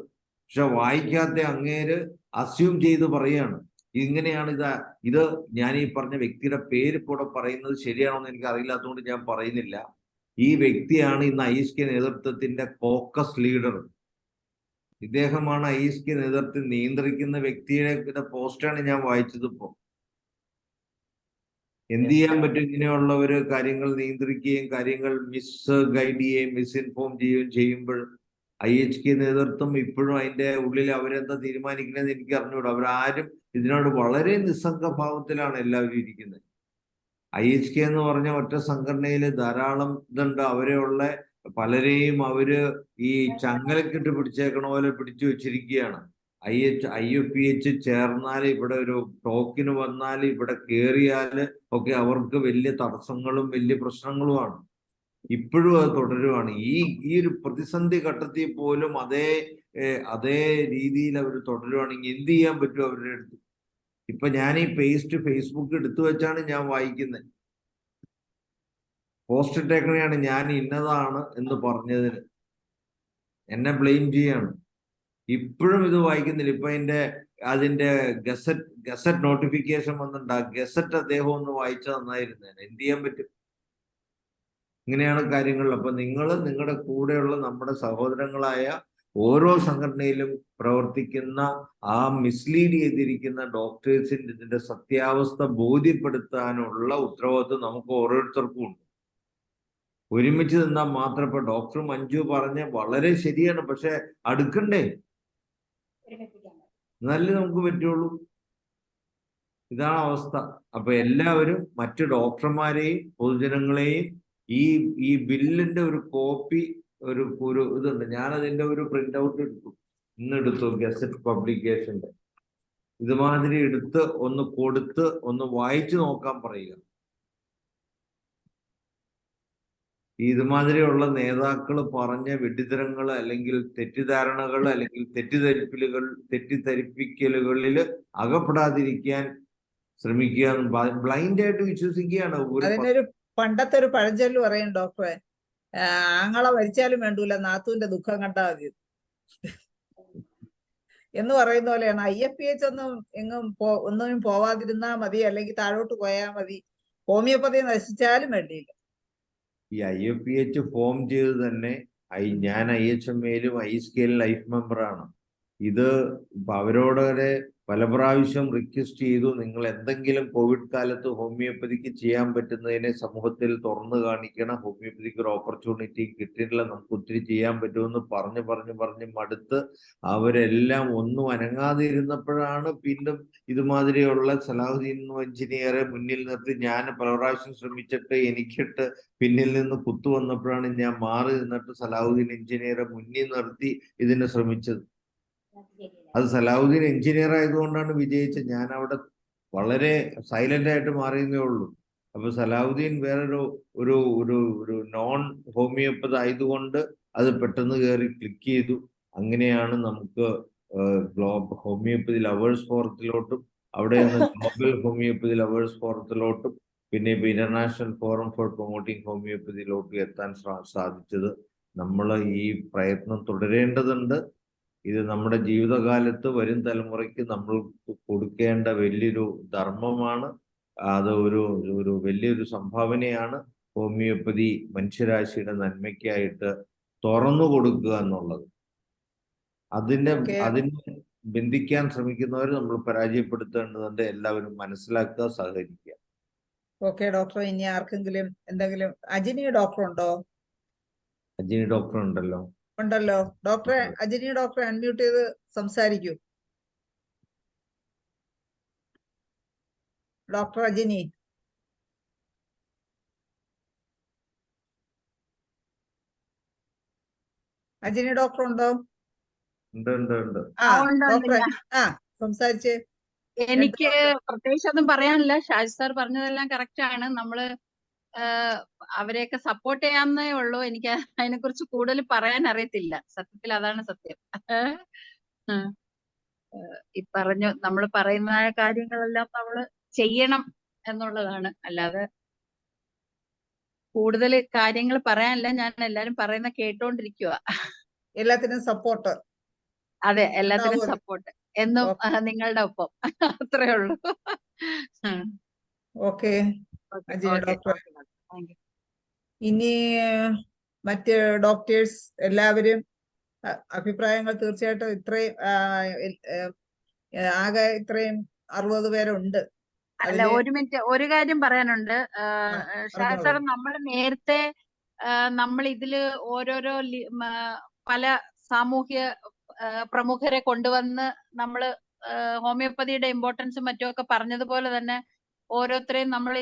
പക്ഷെ വായിക്കാത്ത അങ്ങേര് അസ്യൂം ചെയ്ത് പറയാണ് ഇങ്ങനെയാണ്. ഇത് ഞാൻ ഈ പറഞ്ഞ വ്യക്തിയുടെ പേര് കൂടെ പറയുന്നത് ശരിയാണോ എന്ന് എനിക്ക് അറിയില്ലാത്തതുകൊണ്ട് ഞാൻ പറയുന്നില്ല. ഈ വ്യക്തിയാണ് ഇന്ന് ISK നേതൃത്വത്തിന്റെ കോക്കസ് ലീഡർ. ഇദ്ദേഹമാണ് ISK നേതൃത്വം നിയന്ത്രിക്കുന്ന വ്യക്തിയുടെ പോസ്റ്റാണ് ഞാൻ വായിച്ചത്. ഇപ്പോ എന്ത് ചെയ്യാൻ പറ്റും? ഇങ്ങനെയുള്ള ഒരു കാര്യങ്ങൾ നിയന്ത്രിക്കുകയും കാര്യങ്ങൾ മിസ് ഗൈഡ് ചെയ്യുകയും മിസ്ഇൻഫോം ചെയ്യുകയും ചെയ്യുമ്പോൾ IHK നേതൃത്വം ഇപ്പോഴും അതിന്റെ ഉള്ളിൽ അവരെന്താ തീരുമാനിക്കണമെന്ന് എനിക്ക് അറിഞ്ഞുകൂടാ. അവരാരും ഇതിനോട് വളരെ നിസ്സംഗഭാവത്തിലാണ് എല്ലാവരും ഇരിക്കുന്നത്. IHK എന്ന് പറഞ്ഞ ഒറ്റ സംഘടനയിൽ ധാരാളം ഇതുണ്ട്. അവരെയുള്ള പലരെയും അവര് ഈ ചങ്ങലക്കിട്ട് പിടിച്ചേക്കണ പോലെ പിടിച്ചു വെച്ചിരിക്കുകയാണ്. IFPH ചേർന്നാൽ ഇവിടെ ഒരു ടോക്കിന് വന്നാൽ ഇവിടെ കയറിയാൽ ഒക്കെ അവർക്ക് വലിയ തടസ്സങ്ങളും വലിയ പ്രശ്നങ്ങളുമാണ്. ഇപ്പോഴും അത് തുടരുവാണ്. ഈ ഒരു പ്രതിസന്ധി ഘട്ടത്തിൽ പോലും അതേ രീതിയിൽ അവർ തുടരുവാണെങ്കിൽ എന്ത് ചെയ്യാൻ പറ്റും അവരുടെ അടുത്ത്? ഇപ്പൊ ഞാൻ ഈ ഫേസ്ബുക്ക് എടുത്തു വെച്ചാണ് ഞാൻ വായിക്കുന്നത്. പോസ്റ്റ് ഇട്ടേക്കണെയാണ് ഞാൻ ഇന്നതാണ് എന്ന് പറഞ്ഞതിന് എന്നെ ബ്ലെയിം ചെയ്യാണ്. ഇപ്പോഴും ഇത് വായിക്കുന്നില്ല. ഇപ്പൊ അതിന്റെ ഗസറ്റ് നോട്ടിഫിക്കേഷൻ വന്നിട്ടുണ്ട്. ആ ഗസറ്റ് അദ്ദേഹം ഒന്ന് വായിച്ചാൽ നന്നായിരുന്നേനെ. എന്ത് ചെയ്യാൻ പറ്റും? ഇങ്ങനെയാണ് കാര്യങ്ങൾ. അപ്പൊ നിങ്ങളുടെ കൂടെയുള്ള നമ്മുടെ സഹോദരങ്ങളായ ഓരോ സംഘടനയിലും പ്രവർത്തിക്കുന്ന ആ മിസ്ലീഡ് ചെയ്തിരിക്കുന്ന ഡോക്ടേഴ്സിന്റെ ഇതിന്റെ സത്യാവസ്ഥ ബോധ്യപ്പെടുത്താനുള്ള ഉത്തരവാദിത്വം നമുക്ക് ഓരോരുത്തർക്കും ഉണ്ട്. ഒരുമിച്ച് നിന്നാൽ മാത്രം. ഇപ്പൊ ഡോക്ടർ മഞ്ജു പറഞ്ഞ വളരെ ശരിയാണ്. പക്ഷെ അടുക്കണ്ടേ? എന്നാലേ നമുക്ക് പറ്റുള്ളൂ. ഇതാണ് അവസ്ഥ. അപ്പൊ എല്ലാവരും മറ്റു ഡോക്ടർമാരെയും പൊതുജനങ്ങളെയും ഈ ബില്ലിന്റെ ഒരു കോപ്പി ഒരു ഇതുണ്ട്. ഞാനതിന്റെ ഒരു പ്രിന്റ് ഔട്ട് ഇന്നെടുത്തു ഗസറ്റ് പബ്ലിക്കേഷന്റെ. ഇതുമാതിരി എടുത്ത് ഒന്ന് കൊടുത്ത് ഒന്ന് വായിച്ചു നോക്കാൻ പറയുക. ഇതുമാതിരിയുള്ള നേതാക്കൾ പറഞ്ഞ വെട്ടിത്തരങ്ങൾ അല്ലെങ്കിൽ തെറ്റിദ്ധാരണകൾ അല്ലെങ്കിൽ തെറ്റിദ്ധരിപ്പിക്കലുകളിൽ അകപ്പെടാതിരിക്കാൻ ശ്രമിക്കുക. ബ്ലൈൻഡ് ആയിട്ട് വിശ്വസിക്കുകയാണ്. അതിനൊരു പണ്ടത്തെ ഒരു പഴഞ്ചൊല്ല് പറയും ഡോക്ടറെ, ആങ്ങളെ മരിച്ചാലും വേണ്ടൂല നാത്തൂന്റെ ദുഃഖം കണ്ടാ മതി എന്ന് പറയുന്ന പോലെയാണ്. IFPH ഒന്നും പോവാതിരുന്നാ മതി, അല്ലെങ്കിൽ താഴോട്ട് പോയാൽ മതി, ഹോമിയോപ്പതി നശിച്ചാലും വേണ്ടിയില്ല. ഈ IFPH ഫോം ചെയ്ത് തന്നെ ഞാൻ IHMAയിലും ISKയിലും ലൈഫ് മെമ്പറാണ്. ഇത് അവരോട് പല പ്രാവശ്യം റിക്വസ്റ്റ് ചെയ്തു, നിങ്ങൾ എന്തെങ്കിലും കോവിഡ് കാലത്ത് ഹോമിയോപ്പതിക്ക് ചെയ്യാൻ പറ്റുന്നതിനെ സമൂഹത്തിൽ തുറന്നു കാണിക്കണം. ഹോമിയോപ്പതിക്ക് ഒരു ഓപ്പർച്യൂണിറ്റി കിട്ടിയിട്ടില്ല, നമുക്ക് ഒത്തിരി ചെയ്യാൻ പറ്റുമെന്ന് പറഞ്ഞ് മടുത്ത് അവരെല്ലാം ഒന്നും അനങ്ങാതെ ഇരുന്നപ്പോഴാണ് വീണ്ടും ഇതുമാതിരിയുള്ള സലാഹുദ്ദീൻ എഞ്ചിനീയറെ മുന്നിൽ നിർത്തി ഞാൻ പല പ്രാവശ്യം ശ്രമിച്ചിട്ട് എനിക്കിട്ട് പിന്നിൽ നിന്ന് കുത്തു വന്നപ്പോഴാണ് ഞാൻ മാറി നിന്നിട്ട് സലാഹുദ്ദീൻ എഞ്ചിനീയറെ മുന്നിൽ നിർത്തി ഇതിന് ശ്രമിച്ചത്. അത് സലാഹുദ്ദീൻ എഞ്ചിനീയർ ആയതുകൊണ്ടാണ് വിജയിച്ചത്. ഞാൻ അവിടെ വളരെ സൈലന്റ് ആയിട്ട് മാറിയതേ ഉള്ളൂ. അപ്പൊ സലാഹുദ്ദീൻ വേറൊരു ഒരു നോൺ ഹോമിയോപ്പതി ആയതുകൊണ്ട് അത് പെട്ടെന്ന് കയറി ക്ലിക്ക് ചെയ്തു. അങ്ങനെയാണ് നമുക്ക് ഹോമിയോപ്പതി ലവേഴ്സ് ഫോറത്തിലോട്ടും അവിടെ നിന്ന് ഗ്ലോബൽ ഹോമിയോപ്പതി ലവേഴ്സ് ഫോറത്തിലോട്ടും പിന്നെ ഇപ്പൊ ഇന്റർനാഷണൽ ഫോറം ഫോർ പ്രൊമോട്ടിംഗ് ഹോമിയോപ്പതിയിലോട്ടും എത്താൻ സാധിച്ചത്. നമ്മൾ ഈ പ്രയത്നം തുടരേണ്ടതുണ്ട്. ഇത് നമ്മുടെ ജീവിതകാലത്ത് വരും തലമുറയ്ക്ക് നമ്മൾ കൊടുക്കേണ്ട വലിയൊരു ധർമ്മമാണ്. അത് ഒരു വലിയൊരു സംഭാവനയാണ്. ഹോമിയോപ്പതി മനുഷ്യരാശിയുടെ നന്മയ്ക്കായിട്ട് തുറന്നു കൊടുക്കുക എന്നുള്ളത്. അതിനെ ബന്ധിക്കാൻ ശ്രമിക്കുന്നവർ നമ്മൾ പരാജയപ്പെടുത്തേണ്ടതുണ്ട്. എല്ലാവരും മനസ്സിലാക്കുക, സഹകരിക്കുക. ഓക്കെ ഡോക്ടർ, ഇനി ആർക്കെങ്കിലും എന്തെങ്കിലും? അജിനി ഡോക്ടർ ഉണ്ടോ? അജിനി ഡോക്ടർ ഉണ്ടല്ലോ. ഡോക്ടറെ, അജിനി ഡോക്ടറെ അൺമ്യൂട്ട് ചെയ്ത് സംസാരിക്കൂ. ഡോക്ടർ അജിനി. അജിനി ഡോക്ടർ ഉണ്ടോ? ഉണ്ട് ഉണ്ട് ഉണ്ട്. ആ ഉണ്ട്, ഡോക്ടറെ ഉണ്ട്. സംസാരിച്ച്. എനിക്ക് പ്രത്യേകിച്ചൊന്നും പറയാനില്ല. ഷാജി സാർ പറഞ്ഞതെല്ലാം കറക്റ്റ് ആണ്. നമ്മള് അവരെയൊക്കെ സപ്പോർട്ട് ചെയ്യാന്നേ ഉള്ളൂ. എനിക്ക് അതിനെക്കുറിച്ച് കൂടുതൽ പറയാൻ അറിയത്തില്ല. സത്യത്തിൽ അതാണ് സത്യം. നമ്മൾ പറയുന്ന കാര്യങ്ങളെല്ലാം നമ്മള് ചെയ്യണം എന്നുള്ളതാണ്. അല്ലാതെ കൂടുതൽ കാര്യങ്ങൾ പറയാനില്ല. ഞാൻ എല്ലാരും പറയുന്ന കേട്ടോണ്ടിരിക്കുക. എല്ലാത്തിനും സപ്പോർട്ട്. അതെ, എല്ലാത്തിനും സപ്പോർട്ട് എന്നും നിങ്ങളുടെ ഒപ്പം. അത്രേ ഉള്ളൂ. Okay Ajini doctor. ഇനി മറ്റ് ഡോക്ടേഴ്സ് എല്ലാവരും അഭിപ്രായങ്ങൾ തീർച്ചയായിട്ടും ഇത്രയും ആകെ ഇത്രയും 60 പേരുണ്ട്. അല്ല, ഒരു മിനിറ്റ്, ഒരു കാര്യം പറയാനുണ്ട്. ഷാജി സാർ, നമ്മൾ നേരത്തെ നമ്മൾ ഇതില് ഓരോരോ പല സാമൂഹ്യ പ്രമുഖരെ കൊണ്ടുവന്ന് നമ്മള് ഹോമിയോപ്പതിയുടെ ഇമ്പോർട്ടൻസും മറ്റുമൊക്കെ പറഞ്ഞതുപോലെ തന്നെ ഓരോരുത്തരെയും നമ്മൾ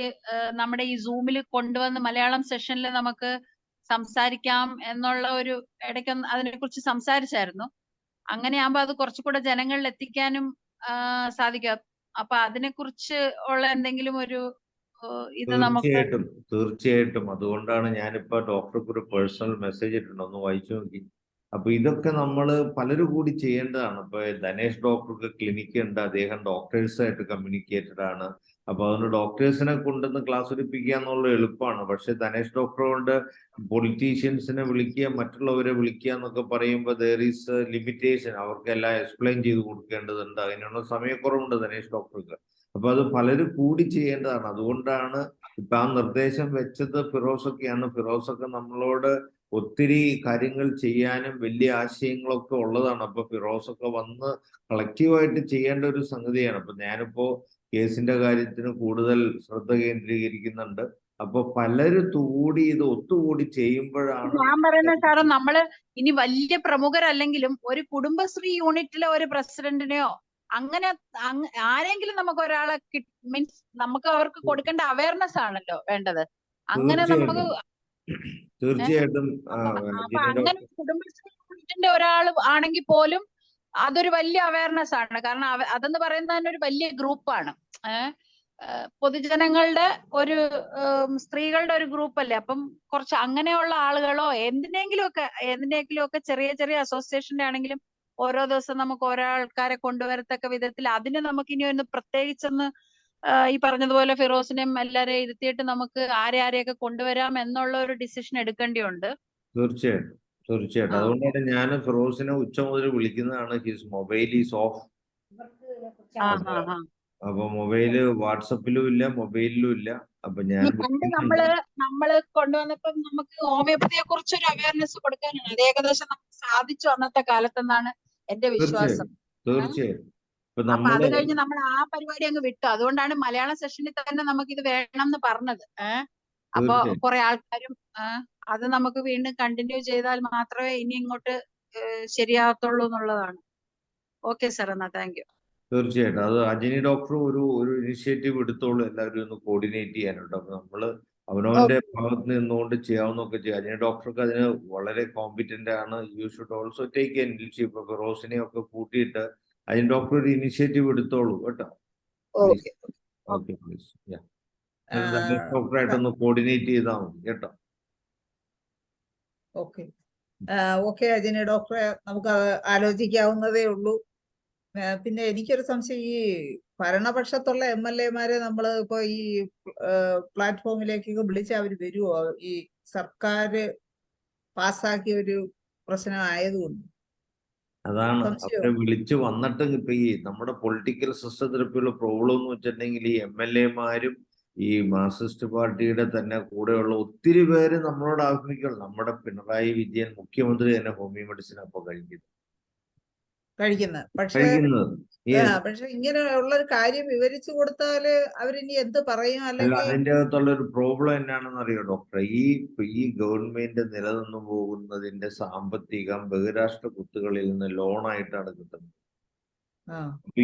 നമ്മുടെ ഈ സൂമിൽ കൊണ്ടുവന്ന് മലയാളം സെഷനിൽ നമുക്ക് സംസാരിക്കാം എന്നുള്ള ഒരു ഇടയ്ക്കൊന്ന് അതിനെക്കുറിച്ച് സംസാരിച്ചായിരുന്നു. അങ്ങനെയാകുമ്പോ അത് കുറച്ചുകൂടെ ജനങ്ങളിൽ എത്തിക്കാനും സാധിക്കും. അപ്പൊ അതിനെക്കുറിച്ച് ഉള്ള എന്തെങ്കിലും ഒരു ഇത് നമുക്ക് തീർച്ചയായിട്ടും അതുകൊണ്ടാണ് ഞാനിപ്പോ ഡോക്ടർക്ക് ഒരു പേഴ്സണൽ മെസ്സേജ് ഇട്ടുണ്ട്, ഒന്ന് വായിച്ചു നോക്കി. അപ്പൊ ഇതൊക്കെ നമ്മൾ പലരും കൂടി ചെയ്യേണ്ടതാണ്. ഇപ്പൊ ധനേഷ് ഡോക്ടർക്ക് ക്ലിനിക്ക് ഉണ്ട്, അദ്ദേഹം ഡോക്ടേഴ്സായിട്ട് കമ്മ്യൂണിക്കേറ്റഡ് ആണ്. അപ്പൊ അതുകൊണ്ട് ഡോക്ടേഴ്സിനെ കൊണ്ടുവന്ന് ക്ലാസ് എടുപ്പിക്കുക എന്നുള്ള എളുപ്പമാണ്. പക്ഷെ ധനേഷ് ഡോക്ടർ കൊണ്ട് പൊളിറ്റീഷ്യൻസിനെ വിളിക്കുക, മറ്റുള്ളവരെ വിളിക്കുക എന്നൊക്കെ പറയുമ്പോൾ ദർ ഈസ് ലിമിറ്റേഷൻ. അവർക്കെല്ലാം എക്സ്പ്ലെയിൻ ചെയ്ത് കൊടുക്കേണ്ടതുണ്ട്, അതിനുള്ള സമയക്കുറവുണ്ട് ധനേഷ് ഡോക്ടർക്ക്. അപ്പൊ അത് പലരും കൂടി ചെയ്യേണ്ടതാണ്. അതുകൊണ്ടാണ് ഇപ്പൊ ആ നിർദ്ദേശം വെച്ചത് ഫിറോസൊക്കെയാണ്. ഫിറോസൊക്കെ നമ്മളോട് ഒത്തിരി കാര്യങ്ങൾ ചെയ്യാനും വലിയ ആശയങ്ങളൊക്കെ ഉള്ളതാണ്. അപ്പൊ ഫിറോസൊക്കെ വന്ന് കളക്റ്റീവായിട്ട് ചെയ്യേണ്ട ഒരു സംഗതിയാണ്. അപ്പൊ ഞാനിപ്പോ കേസിന്റെ കാര്യത്തിന് കൂടുതൽ ശ്രദ്ധ കേന്ദ്രീകരിക്കുന്നുണ്ട്. അപ്പൊ പലരും കൂടി ഇത് ഒത്തുകൂടി ചെയ്യുമ്പോഴാണ്. ഞാൻ പറയുന്ന സാറ്, നമ്മള് ഇനി വലിയ പ്രമുഖരല്ലെങ്കിലും ഒരു കുടുംബശ്രീ യൂണിറ്റിലെ ഒരു പ്രസിഡന്റിനെയോ അങ്ങനെ ആരെങ്കിലും നമുക്ക് ഒരാളെ മീൻസ് നമുക്ക് അവർക്ക് കൊടുക്കേണ്ട അവയർനെസ് ആണല്ലോ വേണ്ടത്. അങ്ങനെ നമുക്ക് തീർച്ചയായിട്ടും അപ്പൊ അങ്ങനെ കുടുംബശ്രീ യൂണിറ്റിന്റെ ഒരാൾ ആണെങ്കിൽ പോലും അതൊരു വലിയ അവയർനെസ് ആണ്. കാരണം അതെന്ന് പറയുന്നത് തന്നെ ഒരു വലിയ ഗ്രൂപ്പാണ്. പൊതുജനങ്ങളുടെ ഒരു സ്ത്രീകളുടെ ഒരു ഗ്രൂപ്പ് അല്ലേ. അപ്പം കുറച്ച് അങ്ങനെയുള്ള ആളുകളോ എന്തിനെങ്കിലുമൊക്കെ ചെറിയ ചെറിയ അസോസിയേഷന്റെ ആണെങ്കിലും ഓരോ ദിവസം നമുക്ക് ഓരോ ആൾക്കാരെ കൊണ്ടുവരത്തക്ക വിധത്തിൽ അതിന് നമുക്ക് ഇനി ഒന്ന് പ്രത്യേകിച്ചൊന്ന് ഈ പറഞ്ഞതുപോലെ ഫിറോസിനെയും എല്ലാരെയും ഇരുത്തിയിട്ട് നമുക്ക് ആരെയൊക്കെ കൊണ്ടുവരാം എന്നുള്ള ഒരു ഡിസിഷൻ എടുക്കേണ്ടിയുണ്ട്. തീർച്ചയായിട്ടും അതുകൊണ്ടാണ് ഞാൻ ഫിറോസിനെ ഉച്ച മുതൽ വിളിക്കുന്നതാണ്. His mobile is of. അപ്പൊ മൊബൈല് വാട്സപ്പിലും ഇല്ല, മൊബൈലിലും ഇല്ല. അപ്പൊ ഞാൻ നമ്മള് കൊണ്ടുവന്നപ്പോ നമുക്ക് ഹോമിയോപ്പതിയെ കുറിച്ച് ഒരു അവയർനെസ് കൊടുക്കാനാണ്. അത് ഏകദേശം നമുക്ക് സാധിച്ചു അന്നത്തെ കാലത്തെന്നാണ് എന്റെ വിശ്വാസം. തീർച്ചയായും. അപ്പൊ അത് കഴിഞ്ഞ് നമ്മൾ ആ പരിപാടി അങ്ങ് വിട്ടു. അതുകൊണ്ടാണ് മലയാളം സെഷനിൽ തന്നെ നമുക്ക് ഇത് വേണം എന്ന് പറഞ്ഞത്. അപ്പൊ കുറെ ആൾക്കാരും അത് നമുക്ക് വീണ്ടും കണ്ടിന്യൂ ചെയ്താൽ മാത്രമേ ഇനി ഇങ്ങോട്ട് ശരിയാകത്തുള്ളൂ എന്നുള്ളതാണ്. ഓക്കെ സാർ, എന്നാ താങ്ക് യു. തീർച്ചയായിട്ടും അത് അജിനി ഡോക്ടർ ഒരു ഇനിഷ്യേറ്റീവ് എടുത്തോളൂ, എല്ലാവരും ഒന്ന് കോർഡിനേറ്റ് ചെയ്യാനുണ്ട്. അപ്പൊ നമ്മള് അവനവന്റെ ഭാഗത്ത് നിന്നുകൊണ്ട് ചെയ്യാവുന്നൊക്കെ ചെയ്യാം. അജിനി ഡോക്ടർക്ക് അതിന് വളരെ കോമ്പിറ്റന്റ് ആണ്. You should also take N initiative. ഇപ്പൊ ഫിറോസിനെ ഒക്കെ കൂട്ടിയിട്ട് അജിനി ഡോക്ടർ ഒരു ഇനിഷ്യേറ്റീവ് എടുത്തോളൂ കേട്ടോ. Okay please. ഡോക്ടറായിട്ടൊന്ന് കോർഡിനേറ്റ് ചെയ്താൽ മതി കേട്ടോ. ഓക്കെ അജിനി ഡോക്ടറെ, നമുക്ക് ആലോചിക്കാവുന്നതേ ഉള്ളൂ. പിന്നെ എനിക്കൊരു സംശയം, ഈ ഭരണപക്ഷത്തുള്ള MLA-മാരെ നമ്മൾ ഇപ്പൊ ഈ പ്ലാറ്റ്ഫോമിലേക്കൊക്കെ വിളിച്ച് അവര് വരുമോ? ഈ സർക്കാർ പാസ്സാക്കിയ ഒരു പ്രശ്നം ആയതുകൊണ്ട് അതാണ് അവരെ വിളിച്ചു വന്നിട്ട് ഇപ്പൊ ഈ നമ്മുടെ പൊളിറ്റിക്കൽ സിസ്റ്റത്തിൽ ഇപ്പോഴുള്ള പ്രോബ്ലം എന്ന് വെച്ചിട്ടുണ്ടെങ്കിൽ ഈ MLA-മാരും ഈ മാർക്സിസ്റ്റ് പാർട്ടിയുടെ തന്നെ കൂടെയുള്ള ഒത്തിരി പേര് നമ്മളോട് ആഗ്രഹിക്കണം. നമ്മുടെ പിണറായി വിജയൻ മുഖ്യമന്ത്രി തന്നെ ഹോമിയോ മെഡിസിൻ അപ്പൊ കഴിക്കുന്നത്. പക്ഷെ ഇങ്ങനെയുള്ള ഒരു കാര്യം വിവരിച്ചു കൊടുത്താല് അവരിനി എന്ത് പറയും? അല്ലെങ്കിൽ അതിന്റെ അകത്തുള്ള ഒരു പ്രോബ്ലം എന്നാണെന്ന് അറിയോ ഡോക്ടറെ? ഈ ഗവൺമെന്റ് നിലനിന്നു പോകുന്നതിന്റെ സാമ്പത്തികം ബഹിരാഷ്ട്ര കുത്തുകളിൽ നിന്ന് ലോണായിട്ടാണ് കിട്ടുന്നത്.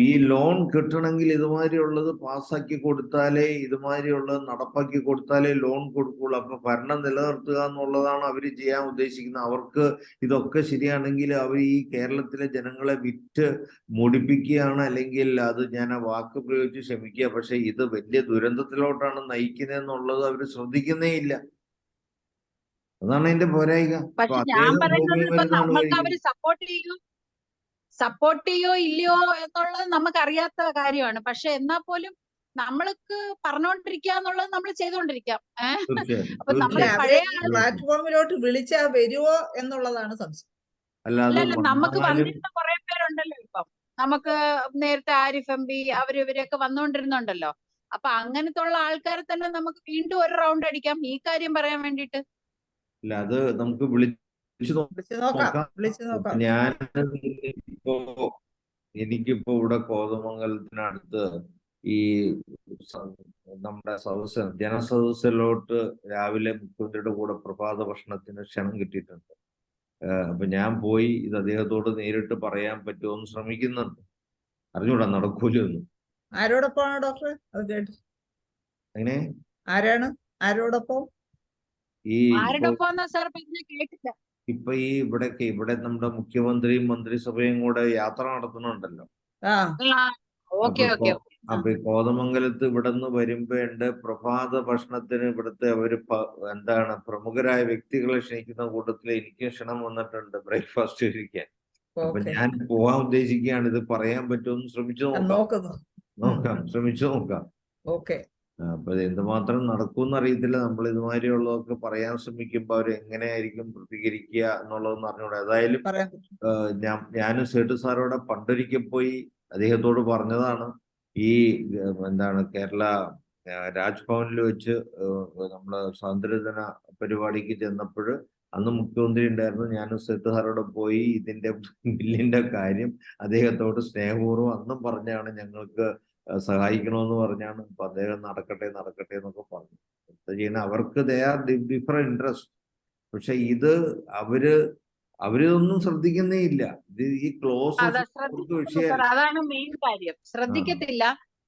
ഈ ലോൺ കിട്ടണമെങ്കിൽ ഇതുമാതിരിയുള്ളത് പാസ്സാക്കി കൊടുത്താലേ, ഇതുമാതിരിയുള്ളത് നടപ്പാക്കി കൊടുത്താലേ ലോൺ കൊടുക്കുള്ളൂ. അപ്പൊ ഭരണം നിലനിർത്തുക എന്നുള്ളതാണ് അവർ ചെയ്യാൻ ഉദ്ദേശിക്കുന്നത്. അവർക്ക് ഇതൊക്കെ ശരിയാണെങ്കിൽ അവർ ഈ കേരളത്തിലെ ജനങ്ങളെ വിറ്റ് മുടിപ്പിക്കുകയാണ്. അല്ലെങ്കിൽ അത് ഞാൻ ആ വാക്ക് പ്രയോഗിച്ച് ക്ഷമിക്കുക, പക്ഷെ ഇത് വലിയ ദുരന്തത്തിലോട്ടാണ് നയിക്കുന്നതെന്നുള്ളത് അവർ ശ്രദ്ധിക്കുന്നേ ഇല്ല. അതാണ് അതിന്റെ പോരായിക. അപ്പൊ പക്ഷെ ഞാൻ അദ്ദേഹം പറയുന്നത് ഹോമിയോ ഇപ്പൊ മരുന്നാണ് നമ്മൾക്ക് കഴിക്കുന്നത്. അവര് സപ്പോർട്ട് ചെയ്യോ ഇല്ലയോ എന്നുള്ളത് നമുക്ക് അറിയാത്ത കാര്യമാണ്. പക്ഷെ എന്നാൽ പോലും നമ്മൾക്ക് പറഞ്ഞുകൊണ്ടിരിക്കുക എന്നുള്ളത് നമ്മൾ ചെയ്തുകൊണ്ടിരിക്കാം. തീർച്ചയായും അപ്പൊ നമ്മളെ അവരെ പഴയ ഈ പ്ലാറ്റ്ഫോമിലോട്ട് വിളിച്ചാ വരുവോ എന്നുള്ളതാണ് സംശയം. അല്ലാതെ അല്ലല്ല, നമുക്ക് വന്നാലും വന്നിരുന്ന കുറെ പേരുണ്ടല്ലോ ഇപ്പം. നമുക്ക് നേരത്തെ ആരിഫ് എം പി ഇവരൊക്കെ വന്നുകൊണ്ടിരുന്നുണ്ടല്ലോ. അപ്പൊ അങ്ങനത്തെ ഉള്ള ആൾക്കാരെ തന്നെ നമുക്ക് വീണ്ടും ഒരു റൗണ്ട് അടിക്കാം ഈ കാര്യം പറയാൻ വേണ്ടിട്ട്. ഇല്ല, അത് നമുക്ക് വിളിച്ചു നോക്കാം. ഞാൻ എനിക്കിപ്പോ ഇവിടെ കോതമംഗലത്തിനടുത്ത് ഈ നമ്മുടെ ജനസദസ്സിലോട്ട് രാവിലെ മുഖ്യമന്ത്രിയുടെ കൂടെ പ്രഭാത ഭക്ഷണത്തിന് ക്ഷണം കിട്ടിയിട്ടുണ്ട്. അപ്പൊ ഞാൻ പോയി ഇത് അദ്ദേഹത്തോട് നേരിട്ട് പറയാൻ പറ്റുമെന്ന് ശ്രമിക്കുന്നുണ്ട്. അറിഞ്ഞൂടാ നടക്കൂലൊന്നും. ആരോടൊപ്പമാണ് ഡോക്ടർ? അത് കേട്ടു. അങ്ങനെ ആരാണ്? ആരോടൊപ്പം? ഈ കേട്ടില്ല. ഇപ്പൊ ഈ ഇവിടെ നമ്മുടെ മുഖ്യമന്ത്രിയും മന്ത്രിസഭയും കൂടെ യാത്ര നടത്തുന്നുണ്ടല്ലോ. അപ്പൊ ഈ കോതമംഗലത്ത് ഇവിടെ നിന്ന് വരുമ്പോണ്ട് പ്രഭാത ഭക്ഷണത്തിന് ഇവിടുത്തെ അവര് എന്താണ് പ്രമുഖരായ വ്യക്തികളെ ക്ഷണിക്കുന്ന കൂട്ടത്തിൽ എനിക്ക് ക്ഷണം വന്നിട്ടുണ്ട് ബ്രേക്ക്ഫാസ്റ്റ് കഴിക്കാൻ. അപ്പൊ ഞാൻ പോവാൻ ഉദ്ദേശിക്കുകയാണ്. ഇത് പറയാൻ പറ്റുമെന്ന് ശ്രമിച്ചു നോക്കാം. ശ്രമിച്ചു നോക്കാം. അപ്പൊ ഇത് എന്തുമാത്രം നടക്കുമെന്ന് അറിയത്തില്ല. നമ്മൾ ഇതുമാതിരിയുള്ളതൊക്കെ പറയാൻ ശ്രമിക്കുമ്പോൾ അവർ എങ്ങനെയായിരിക്കും പ്രതികരിക്കുക എന്നുള്ളതെന്ന് അറിഞ്ഞൂടെ. ഏതായാലും ഞാനും സേട്ടു സാറോടെ പണ്ടൊരിക്കൽ പോയി അദ്ദേഹത്തോട് പറഞ്ഞതാണ്. ഈ എന്താണ് കേരള രാജ്ഭവനിൽ വെച്ച് നമ്മള് സ്വാതന്ത്ര്യദിന പരിപാടിക്ക് ചെന്നപ്പോൾ അന്ന് മുഖ്യമന്ത്രി ഉണ്ടായിരുന്നു. ഞാനും സേട്ടു സാറോടെ പോയി ഇതിന്റെ ബില്ലിന്റെ കാര്യം അദ്ദേഹത്തോട് സ്നേഹപൂർവ്വം അന്നും പറഞ്ഞാണ് ഞങ്ങൾക്ക് സഹായിക്കണമെന്ന് പറഞ്ഞാണ്. അപ്പൊ അദ്ദേഹം നടക്കട്ടെ എന്നൊക്കെ പറഞ്ഞു. എന്താ ചെയ്യുന്നത്, അവർക്ക് ഡിഫറെന്റ് ഇൻട്രസ്റ്റ്. പക്ഷെ ഇത് അവരിതൊന്നും ശ്രദ്ധിക്കുന്നേ ഇല്ല. ഇത് ഈ ക്ലോസ് അതാണ് മെയിൻ കാര്യം. ശ്രദ്ധിക്കത്തില്ല.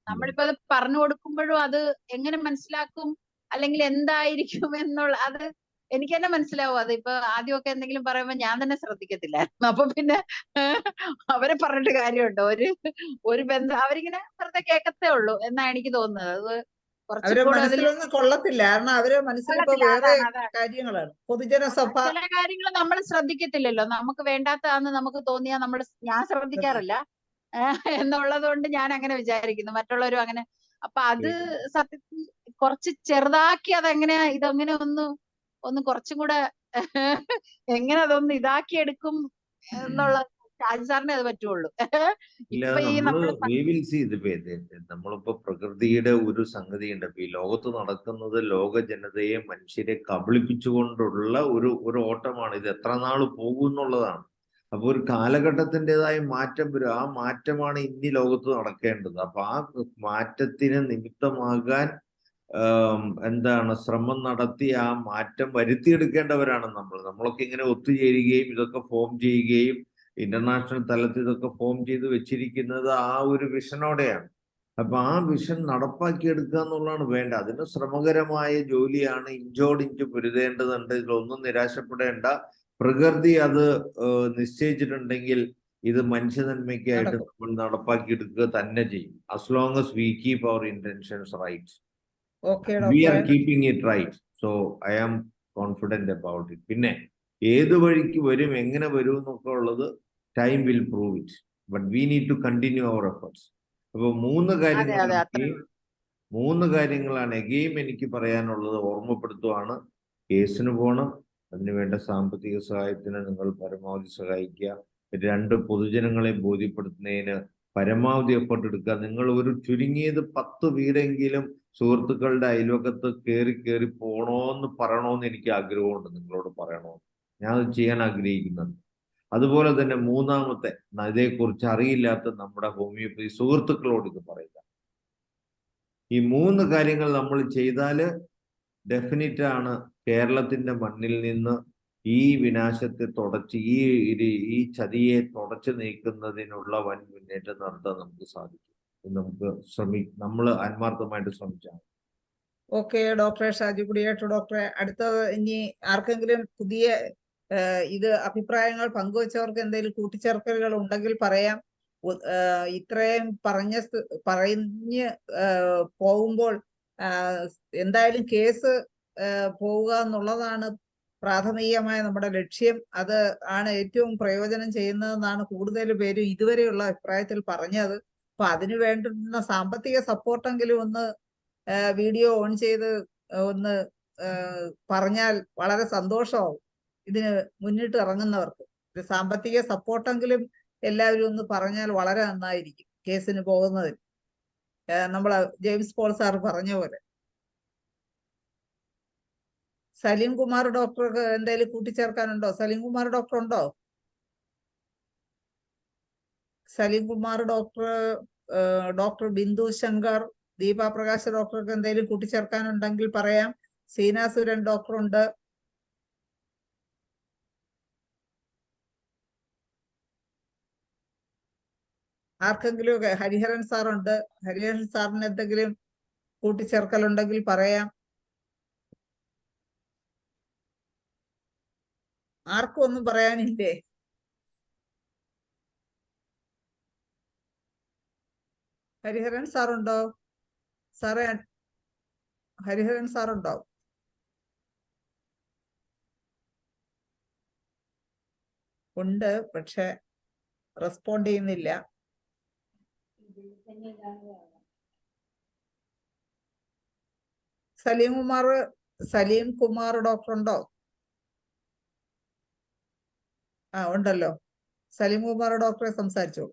നമ്മളിപ്പോ അത് പറഞ്ഞു കൊടുക്കുമ്പോഴും അത് എങ്ങനെ മനസ്സിലാക്കും അല്ലെങ്കിൽ എന്തായിരിക്കും എന്നുള്ള അത് എനിക്ക് തന്നെ മനസ്സിലാവും. അത് ഇപ്പൊ ആദ്യമൊക്കെ എന്തെങ്കിലും പറയുമ്പോ ഞാൻ തന്നെ ശ്രദ്ധിക്കത്തില്ലായിരുന്നു. അപ്പൊ പിന്നെ അവരെ പറഞ്ഞിട്ട് കാര്യമുണ്ടോ? ഒരു ബന്ധം അവരിങ്ങനെ വെറുതെ കേൾക്കത്തേ ഉള്ളൂ എന്നാ എനിക്ക് തോന്നുന്നത്. അത് അവരെ മനസ്സിലൊന്നും കൊള്ളത്തില്ല. കാരണം അവരെ മനസ്സിലിപ്പോ വേറെ കാര്യങ്ങളാണ്. പൊതുജനസഭ ചില കാര്യങ്ങൾ നമ്മൾ ശ്രദ്ധിക്കത്തില്ലല്ലോ. നമുക്ക് വേണ്ടാത്തതാന്ന് നമുക്ക് തോന്നിയാൽ ഞാൻ ശ്രദ്ധിക്കാറില്ല എന്നുള്ളത് കൊണ്ട് ഞാൻ അങ്ങനെ വിചാരിക്കുന്നു. മറ്റുള്ളവരും അങ്ങനെ. അപ്പൊ അത് സത്യത്തിൽ കുറച്ച് ചെറുതാക്കി ഇതെങ്ങനെ ഒന്ന് കുറച്ചും കൂടെ എങ്ങനെ അതൊന്ന് ഇതാക്കി എടുക്കും എന്നുള്ള സാറിനെ അത് പറ്റുള്ളൂ. നമ്മളിപ്പോ പ്രകൃതിയുടെ ഒരു സംഗതിയുണ്ട്. ഇപ്പൊ ഈ ലോകത്ത് നടക്കുന്നത് ലോക ജനതയെ മനുഷ്യരെ കബളിപ്പിച്ചുകൊണ്ടുള്ള ഒരു ഓട്ടമാണ്. ഇത് എത്ര നാള് പോകും എന്നുള്ളതാണ്. അപ്പൊ ഒരു കാലഘട്ടത്തിൻ്റെതായ മാറ്റം വരും. ആ മാറ്റമാണ് ഇനി ലോകത്ത് നടക്കേണ്ടത്. അപ്പൊ ആ മാറ്റത്തിന് നിമിത്തമാകാൻ എന്താണ് ശ്രമം നടത്തി ആ മാറ്റം വരുത്തിയെടുക്കേണ്ടവരാണ് നമ്മളൊക്കെ ഇങ്ങനെ ഒത്തുചേരുകയും ഇതൊക്കെ ഫോം ചെയ്യുകയും ഇന്റർനാഷണൽ തലത്തിൽ ഇതൊക്കെ ഫോം ചെയ്ത് വെച്ചിരിക്കുന്നത് ആ ഒരു വിഷനോടെയാണ്. അപ്പൊ ആ വിഷൻ നടപ്പാക്കിയെടുക്കുക എന്നുള്ളതാണ് വേണ്ട. അതിന് ശ്രമകരമായ ജോലിയാണ്. ഇഞ്ചോടിഞ്ച് പൊരുതേണ്ടതുണ്ട്. ഇതിലൊന്നും നിരാശപ്പെടേണ്ട. പ്രകൃതി അത് നിശ്ചയിച്ചിട്ടുണ്ടെങ്കിൽ ഇത് മനുഷ്യ നന്മയ്ക്കായിട്ട് നമ്മൾ നടപ്പാക്കിയെടുക്കുക തന്നെ ചെയ്യും. as long as we keep our intentions right. We are keeping it right. So I am confident about it. പിന്നെ ഏത് വഴിക്ക് വരും എങ്ങനെ വരും എന്നൊക്കെ ഉള്ളത് time will prove it. But we need to continue our efforts. അപ്പൊ മൂന്ന് കാര്യങ്ങളാണ് എഗെയിം എനിക്ക് പറയാനുള്ളത്. ഓർമ്മപ്പെടുത്തുവാണ്. കേസിന് പോകണം. അതിനുവേണ്ട സാമ്പത്തിക സഹായത്തിന് നിങ്ങൾ പരമാവധി സഹായിക്കുക. 2, പൊതുജനങ്ങളെ ബോധ്യപ്പെടുത്തുന്നതിന് പരമാവധി എഫേർട്ട് എടുക്കുക. നിങ്ങൾ ഒരു ചുരുങ്ങിയത് 10 വീടെങ്കിലും സുഹൃത്തുക്കളുടെ അയൽവക്കത്ത് കയറി പോണോന്ന് പറയണോന്ന് എനിക്ക് ആഗ്രഹമുണ്ട്. നിങ്ങളോട് പറയണോന്ന് ഞാൻ അത് ചെയ്യാൻ ആഗ്രഹിക്കുന്നുണ്ട്. അതുപോലെ തന്നെ മൂന്നാമത്തെ, ഇതേക്കുറിച്ച് അറിയില്ലാത്ത നമ്മുടെ ഹോമിയോപ്പതി സുഹൃത്തുക്കളോട് ഇത് പറയുക. ഈ 3 കാര്യങ്ങൾ നമ്മൾ ചെയ്താൽ ഡെഫിനറ്റ് ആണ് കേരളത്തിന്റെ മണ്ണിൽ നിന്ന് ഈ വിനാശത്തെ തുടച്ച് ഈ ചതിയെ തുടച്ചു നീക്കുന്നതിനുള്ള വൻ മുന്നേറ്റം നടത്താൻ നമുക്ക് സാധിക്കും. നമുക്ക് നമ്മൾ ആത്മാർത്ഥമായിട്ട് ശ്രമിച്ചാൽ. ഓക്കെ ഡോക്ടറെ ഷാജി കുടിയേട്ട് ഡോക്ടറെ, അടുത്തത് ഇനി ആർക്കെങ്കിലും പുതിയ ഇത് അഭിപ്രായങ്ങൾ പങ്കുവച്ചവർക്ക് എന്തെങ്കിലും കൂട്ടിച്ചേർക്കലുകൾ ഉണ്ടെങ്കിൽ പറയാം. ഇത്രയും പറഞ്ഞ് പോകുമ്പോൾ എന്തായാലും കേസ് പോവുക എന്നുള്ളതാണ് പ്രാഥമികമായ നമ്മുടെ ലക്ഷ്യം. അത് ആണ് ഏറ്റവും പ്രയോജനം ചെയ്യുന്നതെന്നാണ് കൂടുതൽ പേരും ഇതുവരെയുള്ള അഭിപ്രായത്തിൽ പറഞ്ഞത്. അപ്പൊ അതിനു വേണ്ടുന്ന സാമ്പത്തിക സപ്പോർട്ടെങ്കിലും ഒന്ന് വീഡിയോ ഓൺ ചെയ്ത് ഒന്ന് പറഞ്ഞാൽ വളരെ സന്തോഷമാവും. ഇതിന് മുന്നിട്ട് ഇറങ്ങുന്നവർക്ക് ഒരു സാമ്പത്തിക സപ്പോർട്ടെങ്കിലും എല്ലാവരും ഒന്ന് പറഞ്ഞാൽ വളരെ നന്നായിരിക്കും കേസിന് പോകുന്നതിന്. നമ്മളെ ജെയിംസ് പോൾ സാർ പറഞ്ഞ പോലെ. സലീം കുമാർ ഡോക്ടർക്ക് എന്തെങ്കിലും കൂട്ടിച്ചേർക്കാനുണ്ടോ? സലീം കുമാർ ഡോക്ടർ ഉണ്ടോ? സലീം കുമാർ ഡോക്ടർ, ഡോക്ടർ ബിന്ദു ശങ്കർ, ദീപ പ്രകാശ് ഡോക്ടർക്ക് എന്തെങ്കിലും കൂട്ടിച്ചേർക്കാനുണ്ടെങ്കിൽ പറയാം. സീന സുരൻ ഡോക്ടർ ഉണ്ട്. ആർക്കെങ്കിലും ഹരിഹരൻ സാറുണ്ട്. ഹരിഹരൻ സാറിന് എന്തെങ്കിലും കൂട്ടിച്ചേർക്കലുണ്ടെങ്കിൽ പറയാം. ആർക്കും ഒന്നും പറയാനില്ലേ? ഹരിഹരൻ സാറുണ്ടോ? സാറേ, ഹരിഹരൻ സാറുണ്ടോ? ഉണ്ട്, പക്ഷെ റെസ്പോണ്ട് ചെയ്യുന്നില്ല. സലീം കുമാർ ഡോക്ടർ ഉണ്ടോ? ഉണ്ടല്ലോ. സലീം കുമാർ ഡോക്ടറെ സംസാരിച്ചോ.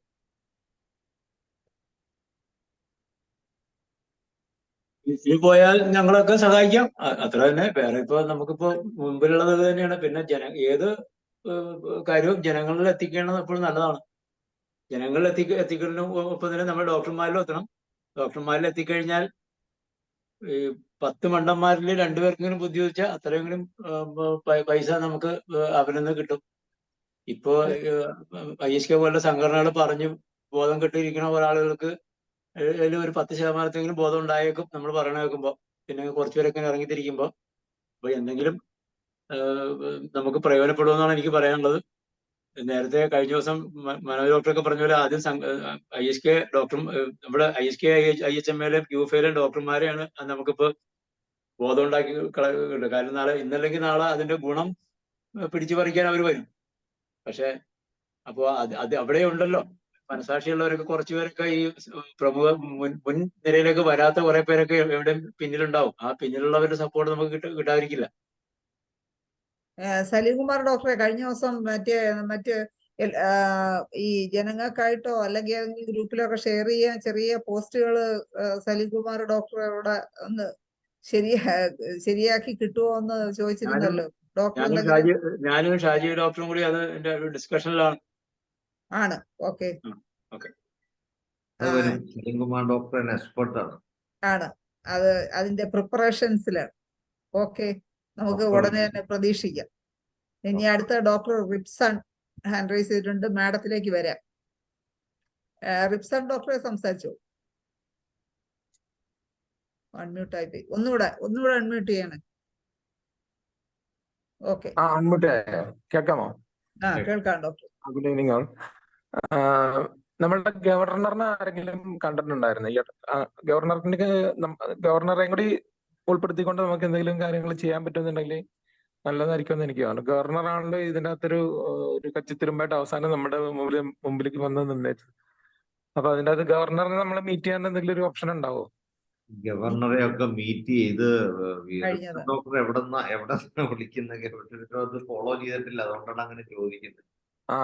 ഇതിൽ പോയാൽ ഞങ്ങളൊക്കെ സഹായിക്കാം, അത്ര തന്നെ. വേറെ ഇപ്പൊ നമുക്കിപ്പോ മുമ്പിലുള്ളത് തന്നെയാണ്. പിന്നെ ഏത് കാര്യവും ജനങ്ങളിൽ എത്തിക്കേണ്ടത് എപ്പോഴും നല്ലതാണ്. ജനങ്ങളിൽ എത്തിക്കുന്നതിന് ഒപ്പം തന്നെ നമ്മൾ ഡോക്ടർമാരിലും എത്തണം. ഡോക്ടർമാരിൽ എത്തിക്കഴിഞ്ഞാൽ ഈ 10 മണ്ടന്മാരിൽ 2 പേർക്കെങ്കിലും ബുദ്ധി വെച്ചാൽ അത്രയെങ്കിലും പൈസ നമുക്ക് അവരിൽ നിന്ന് കിട്ടും. ഇപ്പോ ISK പോലുള്ള സംഘടനകൾ പറഞ്ഞു ബോധം കെട്ടിയിരിക്കുന്ന ഒരാളുകൾക്ക് ഒരു 10% ബോധം ഉണ്ടായേക്കും നമ്മൾ പറയണ കേൾക്കുമ്പോൾ. പിന്നെ കുറച്ചുപേരൊക്കെ ഇറങ്ങിത്തിരിക്കുമ്പോൾ അപ്പൊ എന്തെങ്കിലും നമുക്ക് പ്രയോജനപ്പെടുമെന്നാണ് എനിക്ക് പറയാനുള്ളത്. നേരത്തെ കഴിഞ്ഞ ദിവസം മനോജ് ഡോക്ടറൊക്കെ പറഞ്ഞ പോലെ ആദ്യം ISK ഡോക്ടർ, നമ്മുടെ ISK IHMയിലും QFയിലും ഡോക്ടർമാരെയാണ് നമുക്കിപ്പോ ബോധം ഉണ്ടാക്കി കളയുന്നത്. കാരണം ഇന്നല്ലെങ്കിൽ നാളെ അതിന്റെ ഗുണം പിടിച്ചു പറിക്കാൻ അവർ വരും. പക്ഷെ അപ്പോ അത് അവിടെ ഉണ്ടല്ലോ മനസാക്ഷിയുള്ളവരൊക്കെ കുറച്ചുപേരൊക്കെ ഈ പ്രമുഖ മുൻ നിരയിലേക്ക് വരാത്ത കുറെ പേരൊക്കെ എവിടെ പിന്നിലുണ്ടാവും. ആ പിന്നിലുള്ളവരുടെ സപ്പോർട്ട് നമുക്ക് കിട്ടാതിരിക്കില്ല. സലീംകുമാർ ഡോക്ടറെ, കഴിഞ്ഞ ദിവസം മറ്റ് ഈ ജനങ്ങൾക്കായിട്ടോ അല്ലെങ്കിൽ ഏതെങ്കിലും ഗ്രൂപ്പിലൊക്കെ ഷെയർ ചെയ്യാൻ ചെറിയ പോസ്റ്റുകൾ സലീംകുമാർ ഡോക്ടറോട് ഒന്ന് ശരിയാക്കി കിട്ടുമോ എന്ന് ചോദിച്ചിരുന്നല്ലോ ഡോക്ടർ. ഞാനും ഷാജി ഡോക്ടറും കൂടി അത് എന്റെ ഡിസ്കഷനിലാണ്. ആണ്. ഓക്കെ. സലീംകുമാർ ഡോക്ടർ എക്സ്പെർട്ടാണ്. ആണ്. അത് അതിന്റെ പ്രിപ്പറേഷൻസിലാണ്. ഓക്കെ, നമുക്ക് ഉടനെ തന്നെ പ്രതീക്ഷിക്കാം. ഇനി അടുത്ത ഡോക്ടർ റിപ്സൺ ഹാൻഡ് റൈസ് ചെയ്തിട്ടുണ്ട്. മാഡത്തിലേക്ക് വരാം. റിപ്സൺ ഡോക്ടറെ സംസാരിച്ചോ. അൺമ്യൂട്ട് ആയിട്ട് ഒന്നുകൂടെ അൺമ്യൂട്ട് ചെയ്യണേ. ഓക്കെ, കേൾക്കാമോ? കേൾക്കാം ഡോക്ടർ. Good evening all. നമ്മളുടെ ഗവർണറിനെ ആരെങ്കിലും കണ്ടിട്ടുണ്ടായിരുന്നു? ഗവർണറെയും കൂടി ഉൾപ്പെടുത്തിക്കൊണ്ട് നമുക്ക് എന്തെങ്കിലും കാര്യങ്ങൾ ചെയ്യാൻ പറ്റുമെന്നുണ്ടെങ്കിൽ നല്ലതായിരിക്കുമെന്ന് എനിക്ക് തോന്നുന്നു. ഗവർണറാണല്ലോ ഇതിൻ്റെ അകത്തൊരു കച്ചിത്തുരുമ്പായിട്ട് അവസാനം നമ്മുടെ മുമ്പിലേക്ക് വന്ന് നിന്നേച്ചത്. അപ്പൊ അതിൻ്റെ അകത്ത് ഗവർണറിനെ നമ്മൾ മീറ്റ് ചെയ്യാൻ എന്തെങ്കിലും ഒരു ഓപ്ഷൻ ഉണ്ടാവോ? ഗവർണറെ ഒക്കെ മീറ്റ് ചെയ്ത് ഡോക്ടർ എവിടെ വിളിക്കുന്ന ഫോളോ ചെയ്തിട്ടില്ല, അതുകൊണ്ടാണ് അങ്ങനെ ചോദിക്കുന്നത്.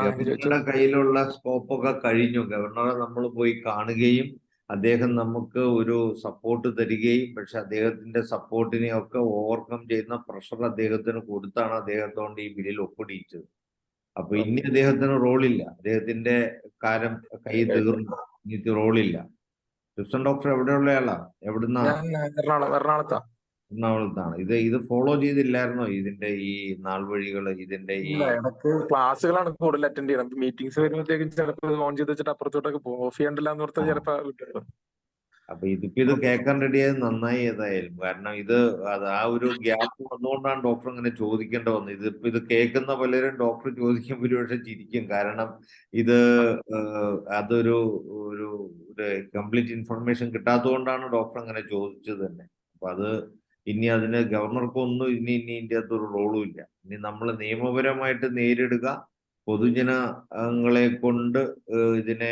ഗവർണറുടെ കയ്യിലുള്ള സ്കോപ്പൊക്കെ കഴിഞ്ഞു. ഗവർണറെ നമ്മൾ പോയി കാണുകയും അദ്ദേഹം നമുക്ക് ഒരു സപ്പോർട്ട് തരികയും, പക്ഷെ അദ്ദേഹത്തിന്റെ സപ്പോർട്ടിനെ ഒക്കെ ഓവർകം ചെയ്യുന്ന പ്രഷർ അദ്ദേഹത്തിന് കൊടുത്താണ് അദ്ദേഹത്തോണ്ട് ഈ ബില്ലിൽ ഒപ്പിടിയിച്ചത്. അപ്പൊ ഇനി അദ്ദേഹത്തിന് റോളില്ല, അദ്ദേഹത്തിന്റെ കാലം കൈ തീർന്നു, ഇനി റോളില്ല. റിപ്സൺ ഡോക്ടർ എവിടെയുള്ള ആളാ? എവിടുന്നാ? എറണാകുളത്താ. എറണാകുളത്താണ്. ഇത് ഫോളോ ചെയ്തില്ലായിരുന്നോ ഇതിന്റെ ഈ നാൾ വഴികള്, ഇതിന്റെ ഈ ഇല്ല, ഇടക്ക് ക്ലാസ്സുകളാണ് കൂടുതൽ അറ്റൻഡ് ചെയ്യണം. മീറ്റിംഗ്സ് വരുമ്പോഴത്തേക്കും ചിലപ്പോൾ ഓൺ ചെയ്ത് വെച്ചിട്ട് അപ്പുറത്തോട്ടൊക്കെ പോകും. ഓഫ് ചെയ്യണ്ടല്ല എന്ന് ഓർത്താൽ ചിലപ്പോൾ വിട്ടുള്ളൂ. അപ്പൊ ഇത് കേൾക്കാൻ റെഡിയായത് നന്നായി ഏതായാലും. കാരണം ആ ഒരു ഗ്യാപ്പ് വന്നുകൊണ്ടാണ് ഡോക്ടർ അങ്ങനെ ചോദിക്കേണ്ട വന്നത്. ഇത് കേൾക്കുന്ന പലരും ഡോക്ടർ ചോദിക്കുമ്പോൾ ഒരു പക്ഷെ ചിരിക്കും. കാരണം ഇത് അതൊരു ഒരു കംപ്ലീറ്റ് ഇൻഫർമേഷൻ കിട്ടാത്തതുകൊണ്ടാണ് ഡോക്ടർ അങ്ങനെ ചോദിച്ചത് തന്നെ. അപ്പൊ ഇനി അതിന് ഗവർണർക്കൊന്നും ഇനി ഇതിൻ്റെ അകത്തൊരു റോളും ഇല്ല. ഇനി നമ്മൾ നിയമപരമായിട്ട് നേരിടുക, പൊതുജനങ്ങളെ കൊണ്ട് ഇതിനെ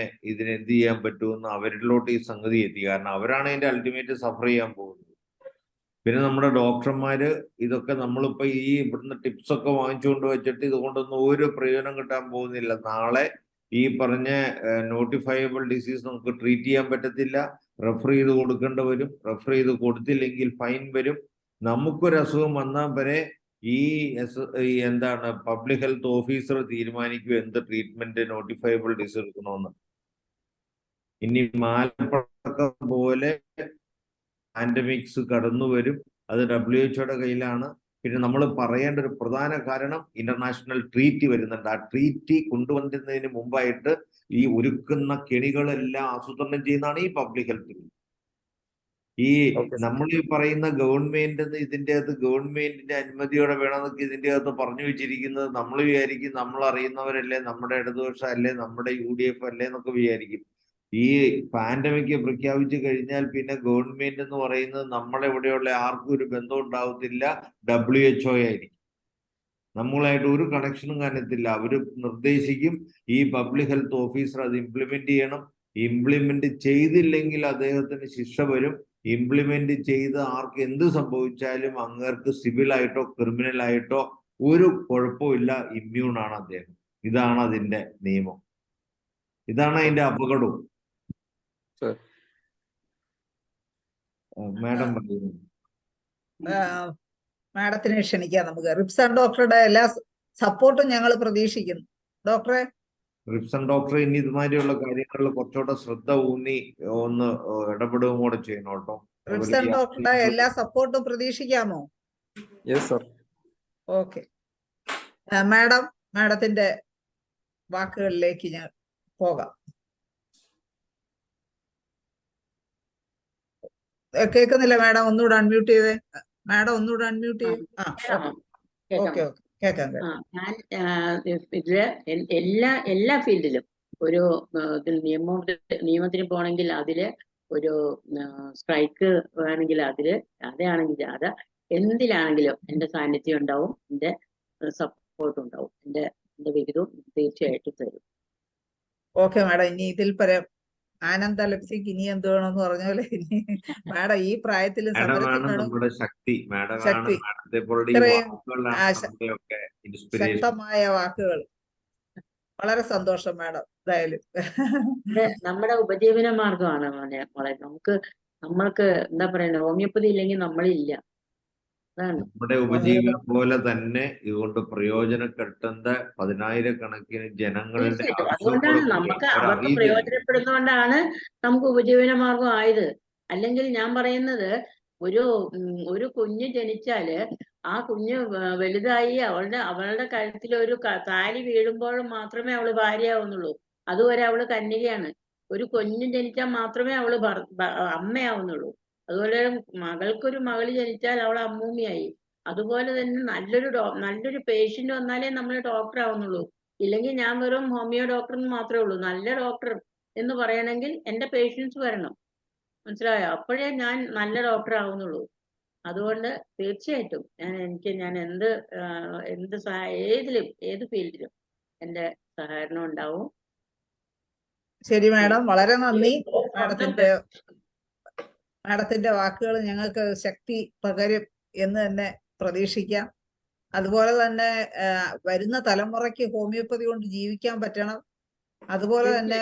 എന്ത് ചെയ്യാൻ പറ്റുമെന്ന് അവരിലോട്ട് ഈ സംഗതി എത്തി. കാരണം അവരാണ് ഇതിന്റെ അൾട്ടിമേറ്റ് സഫർ ചെയ്യാൻ പോകുന്നത്. പിന്നെ നമ്മുടെ ഡോക്ടർമാര് ഇതൊക്കെ നമ്മളിപ്പോ ഇവിടുന്ന് ടിപ്സ് ഒക്കെ വാങ്ങിച്ചുകൊണ്ട് വെച്ചിട്ട് ഇതുകൊണ്ടൊന്നും ഒരു പ്രയോജനം കിട്ടാൻ പോകുന്നില്ല. നാളെ ഈ പറഞ്ഞ നോട്ടിഫയബിൾ ഡിസീസ് നമുക്ക് ട്രീറ്റ് ചെയ്യാൻ പറ്റത്തില്ല, റെഫർ ചെയ്ത് കൊടുക്കേണ്ടി വരും. റെഫർ ചെയ്ത് കൊടുത്തില്ലെങ്കിൽ ഫൈൻ വരും. നമുക്കൊരു അസുഖം വന്നാൽ വരെ എന്താണ് പബ്ലിക് ഹെൽത്ത് ഓഫീസർ തീരുമാനിക്കും എന്ത് ട്രീറ്റ്മെന്റ് നോട്ടിഫയബിൾ ഡിസീസ് എടുക്കണമെന്ന്. ഇനി മാലപ്പഴക്കം പോലെ പാൻഡമിക്സ് കടന്നു വരും. അത് WHO കയ്യിലാണ്. പിന്നെ നമ്മൾ പറയേണ്ട ഒരു പ്രധാന കാരണം ഇന്റർനാഷണൽ ട്രീറ്റി വരുന്നുണ്ട്. ആ ട്രീറ്റി കൊണ്ടുവന്നതിന് മുമ്പായിട്ട് ഈ ഒരുക്കുന്ന കെണികളെല്ലാം ആസൂത്രണം ചെയ്യുന്നതാണ് ഈ പബ്ലിക് ഹെൽത്ത്. നമ്മൾ ഈ പറയുന്ന ഗവൺമെന്റ് ഇതിന്റെ അകത്ത് ഗവൺമെന്റിന്റെ അനുമതിയോടെ വേണമെന്നൊക്കെ ഇതിന്റെ അകത്ത് പറഞ്ഞു വെച്ചിരിക്കുന്നത് നമ്മൾ വിചാരിക്കും നമ്മൾ അറിയുന്നവരല്ലേ, നമ്മുടെ ഇടതുപക്ഷ അല്ലേ, നമ്മുടെ UDF അല്ലേ എന്നൊക്കെ വിചാരിക്കും. ഈ പാൻഡമിക് പ്രഖ്യാപിച്ചു കഴിഞ്ഞാൽ പിന്നെ ഗവൺമെന്റ് എന്ന് പറയുന്നത് നമ്മളെവിടെയുള്ള ആർക്കും ഒരു ബന്ധം ഉണ്ടാവത്തില്ല, WHO ആയിരിക്കും. നമ്മളായിട്ട് ഒരു കണക്ഷനും കാണത്തില്ല. അവര് നിർദ്ദേശിക്കും, ഈ പബ്ലിക് ഹെൽത്ത് ഓഫീസർ അത് ഇംപ്ലിമെന്റ് ചെയ്യണം. ഇംപ്ലിമെന്റ് ചെയ്തില്ലെങ്കിൽ അദ്ദേഹത്തിന് ശിക്ഷ വരും. ഇംപ്ലിമെന്റ് ചെയ്ത് ആർക്ക് എന്ത് സംഭവിച്ചാലും അങ്ങേർക്ക് സിവിലായിട്ടോ ക്രിമിനലായിട്ടോ ഒരു കുഴപ്പമില്ല, ഇമ്മ്യൂണാണ് അദ്ദേഹം. ഇതാണ് അതിന്റെ നിയമം, ഇതാണ് അതിന്റെ അപകടവും. മാഡം പറയുന്നു. മാഡത്തിനെ ക്ഷണിക്കാം നമുക്ക്. റിപ്സൺ ഡോക്ടറുടെ എല്ലാ സപ്പോർട്ടും ഞങ്ങൾ പ്രതീക്ഷിക്കുന്നു. ഡോക്ടറെ, റിപ്സൺ ഡോക്ടർ ഇനി ഇതുമാതിരിയുള്ള കാര്യങ്ങളിൽ കുറച്ചുകൂടെ ശ്രദ്ധ ഊന്നി ഒന്ന് ഇടപെടുകയും കൂടെ ചെയ്യണം കേട്ടോ. റിപ്സൺ ഡോക്ടറുടെ എല്ലാ സപ്പോർട്ടും പ്രതീക്ഷിക്കാമോ? Yes sir. ഓക്കെ മാഡത്തിന്റെ വാക്കുകളിലേക്ക് ഞാൻ പോകാം. കേൾക്കുന്നില്ല മാഡം? ഒന്നുകൂടെ അൺമ്യൂട്ട് ചെയ്തേ. മാഡം ഒന്നുകൂടെ അൺമ്യൂട്ട് ചെയ്യും. ഓക്കെ കേൾക്കാം. ഞാൻ ഇതില് എല്ലാ ഫീൽഡിലും ഒരു നിയമത്തിന് പോകണമെങ്കിൽ അതില് ഒരു സ്ട്രൈക്ക് വേണമെങ്കിൽ അതാണെങ്കിൽ എന്തിലാണെങ്കിലും എന്റെ സാന്നിധ്യം ഉണ്ടാവും, എന്റെ സപ്പോർട്ട് ഉണ്ടാവും, എന്റെ വിഹിതവും തീർച്ചയായിട്ടും തരും. ഓക്കെ മാഡം, ഇനി ഇതിൽ പരം ആനന്ദ ലപ്സിക്ക് ഇനി എന്ത് വേണമെന്ന് പറഞ്ഞ പോലെ ഇനി മാഡം ഈ പ്രായത്തിലും ശക്തമായ വാക്കുകൾ. വളരെ സന്തോഷം മാഡം. എന്തായാലും നമ്മുടെ ഉപജീവന മാർഗമാണ് മോളെ. നമ്മൾക്ക് എന്താ പറയുക, ഹോമിയോപ്പതി ഇല്ലെങ്കിൽ നമ്മളില്ല. നമ്മുടെ ഉപജീവനം പോലെ തന്നെ ഇതുകൊണ്ട് പ്രയോജനം കിട്ടുന്ന 10,000-കണക്കിന് ജനങ്ങളുടെ അതുകൊണ്ടാണ് അവർക്ക് പ്രയോജനപ്പെടുന്നതുകൊണ്ടാണ് നമുക്ക് ഉപജീവന മാർഗം ആയത്. അല്ലെങ്കിൽ ഞാൻ പറയുന്നത്, ഒരു കുഞ്ഞ് ജനിച്ചാല് ആ കുഞ്ഞ് വലുതായി അവളുടെ കഴുത്തിൽ ഒരു താലി വീഴുമ്പോൾ മാത്രമേ അവള് ഭാര്യയാവുന്നുള്ളൂ. അതുവരെ അവള് കന്യകയാണ്. ഒരു കുഞ്ഞ് ജനിച്ചാൽ മാത്രമേ അവള് അമ്മയാവുന്നുള്ളൂ. അതുപോലെ മകൾക്കൊരു മകള് ജനിച്ചാൽ അവൾ അമ്മൂമ്മയായി. അതുപോലെ തന്നെ നല്ലൊരു പേഷ്യന്റ് വന്നാലേ നമ്മൾ ഡോക്ടർ ആവുന്നുള്ളൂ. ഇല്ലെങ്കിൽ ഞാൻ വെറും ഹോമിയോ ഡോക്ടർ എന്ന് മാത്രമേ ഉള്ളൂ. നല്ല ഡോക്ടർ എന്ന് പറയണമെങ്കിൽ എന്റെ പേഷ്യൻസ് വരണം, മനസ്സിലായോ? അപ്പോഴേ ഞാൻ നല്ല ഡോക്ടർ ആവുന്നുള്ളൂ. അതുകൊണ്ട് തീർച്ചയായിട്ടും ഞാൻ ഏത് ഫീൽഡിലും എന്റെ സഹകരണം ഉണ്ടാവും. ശരി മാഡം, വളരെ നന്ദി. മാഡത്തിന്റെ വാക്കുകൾ ഞങ്ങൾക്ക് ശക്തി പകരും എന്ന് തന്നെ പ്രതീക്ഷിക്കാം. അതുപോലെ തന്നെ വരുന്ന തലമുറയ്ക്ക് ഹോമിയോപ്പതി കൊണ്ട് ജീവിക്കാൻ പറ്റണം. അതുപോലെ തന്നെ